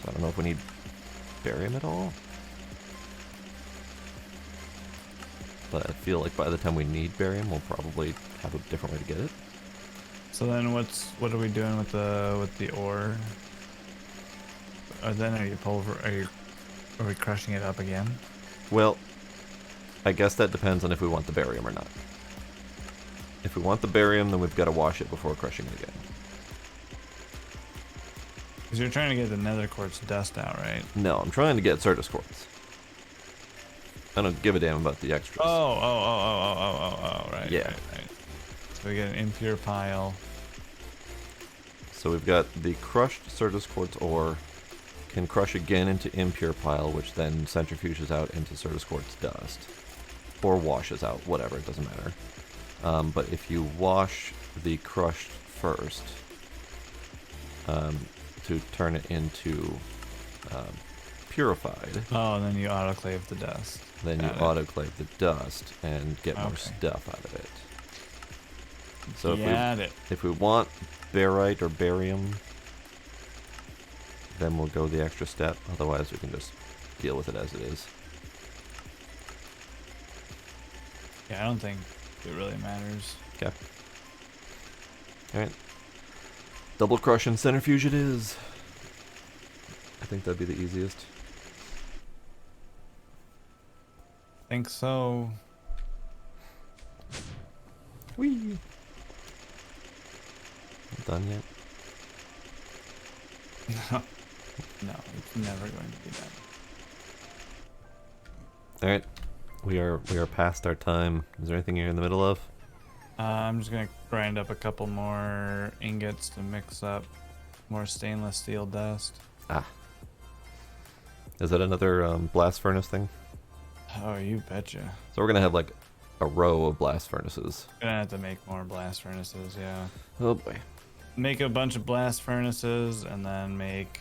So I don't know if we need barium at all. But I feel like by the time we need barium, we'll probably have a different way to get it. So then what are we doing with the ore? Or then are we crushing it up again? Well, I guess that depends on if we want the barium or not. If we want the barium, then we've got to wash it before crushing it again. Because you're trying to get the nether quartz dust out, right? No, I'm trying to get Certus quartz. I don't give a damn about the extras. Right. Yeah. Right. So we get an impure pile. So we've got the crushed Certus quartz ore, can crush again into impure pile, which then centrifuges out into Certus quartz dust. Or washes out, whatever, it doesn't matter. But if you wash the crushed first, to turn it into purified, Oh, and then you autoclave the dust. then you Got it. autoclave the dust and get more Okay. stuff out of it. So Got it. if we want barite or barium, then we'll go the extra step. Otherwise, we can just deal with it as it is. Yeah, I don't think it really matters. Okay. Alright. Double crush and centrifuge it is. I think that'd be the easiest. Think so. Whee! Done yet? No, it's never going to be done. Alright. We are past our time. Is there anything you're in the middle of? I'm just gonna grind up a couple more ingots to mix up more stainless steel dust. Ah. Is that another blast furnace thing? Oh, you betcha. So we're gonna have like a row of blast furnaces. Gonna have to make more blast furnaces, yeah. Oh boy. Make a bunch of blast furnaces and then make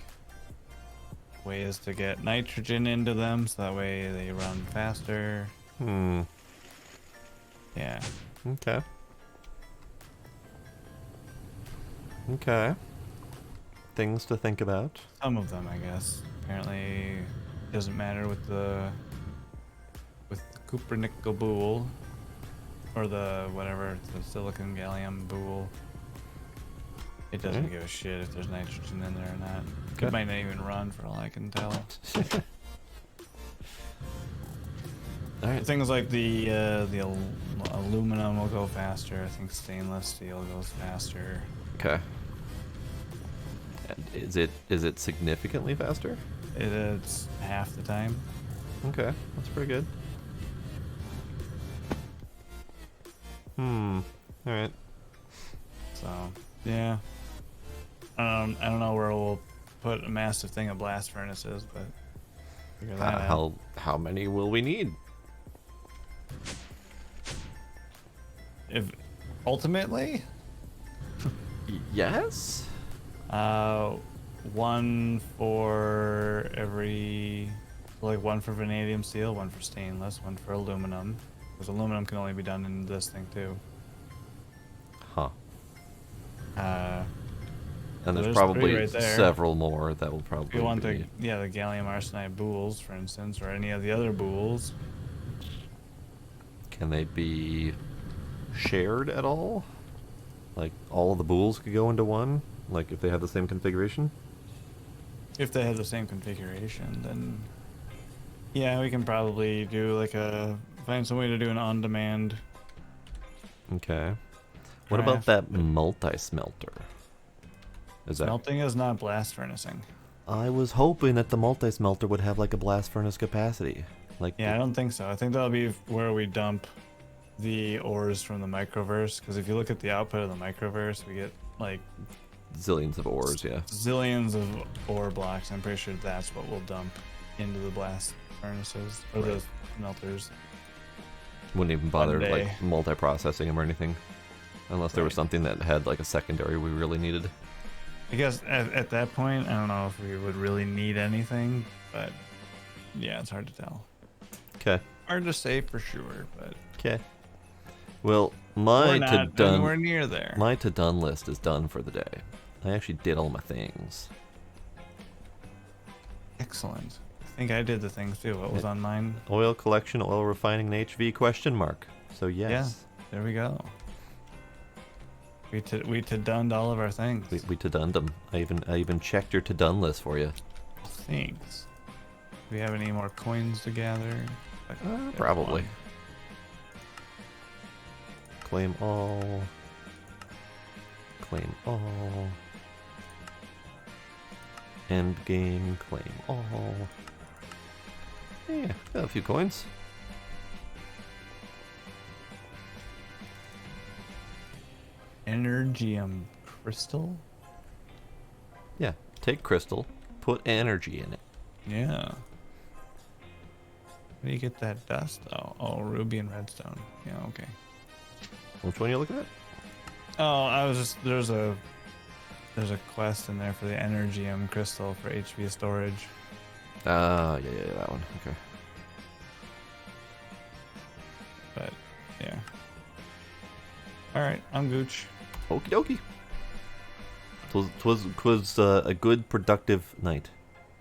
ways to get nitrogen into them so that way they run faster. Yeah. Okay. Okay. Things to think about. Some of them, I guess. Apparently, doesn't matter with the copper nickel bool or the whatever, the silicon gallium bool. It doesn't Alright. give a shit if there's nitrogen in there or not. Okay. It might not even run for all I can tell. Alright. Things like the aluminum will go faster. I think stainless steel goes faster. Okay. And is it significantly faster? It's half the time. Okay, that's pretty good. Alright. So yeah. I don't know where we'll put a massive thing of blast furnaces, but figure that out. How many will we need? If ultimately, Yes? one for every, like one for vanadium steel, one for stainless, one for aluminum. Because aluminum can only be done in this thing too. Huh. Uh, And there's there's probably three right there. several more that will if probably you want be... the gallium arsenide bools, for instance, or any of the other bools. Can they be shared at all? Like, all of the bools could go into one? Like, if they have the same configuration? If they have the same configuration, then yeah, we can probably do like find some way to do an on-demand. Okay. What about Craft. that multi-smelter? Is that... Melting is not blast furnacing. I was hoping that the multi-smelter would have, like, a blast furnace capacity. Like, Yeah, I don't think so. I think that'll be where we dump the ores from the microverse, because if you look at the output of the microverse, we get like Zillions of ores, yeah. zillions of ore blocks. I'm pretty sure that's what we'll dump into the blast furnaces or the smelters. Wouldn't even bother One day. like multi-processing them or anything, unless there was something that had like a secondary we really needed. I guess at that point, I don't know if we would really need anything, but yeah, it's hard to tell. Okay. Hard to say for sure, but Okay. Well, we're not anywhere near there. my to-done list is done for the day. I actually did all my things. Excellent. I think I did the things too. What was on mine? Oil collection, oil refining, and HV question mark. So yes. Yeah, there we go. We to-done all of our things. We to-done them. I even checked your to-done list for you. Thanks. Do we have any more coins to gather? Probably. One. Claim all. Claim all. End game. Claim all. Yeah, got a few coins. Energium crystal? Yeah, take crystal, put energy in it. Yeah. Where do you get that dust? Oh, ruby and redstone. Yeah, okay. Which one are you looking at? Oh, I was just there's a quest in there for the energium crystal for HV storage. Yeah, that one. Okay. But yeah. Alright, I'm Gooch. Okie dokie. Twas a good productive night.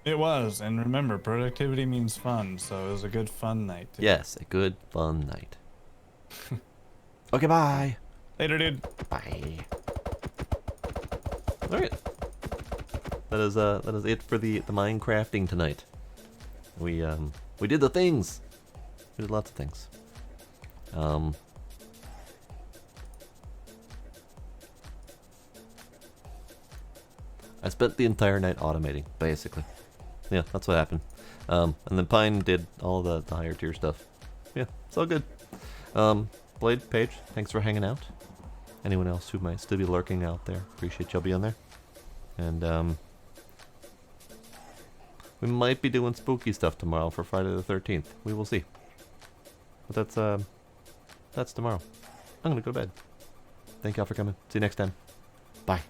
It was, and remember, productivity means fun, so it was a good fun night. Too. Yes, a good fun night. Okay, bye. Later, dude. Bye. All right. That is it for the Minecrafting tonight. We did the things. We did lots of things. I spent the entire night automating, basically. Yeah, that's what happened. And then Pine did all the higher tier stuff. Yeah, it's all good. Blade, Paige, thanks for hanging out. Anyone else who might still be lurking out there, appreciate y'all being there. And we might be doing spooky stuff tomorrow for Friday the 13th. We will see. But that's tomorrow. I'm gonna go to bed. Thank y'all for coming. See you next time. Bye.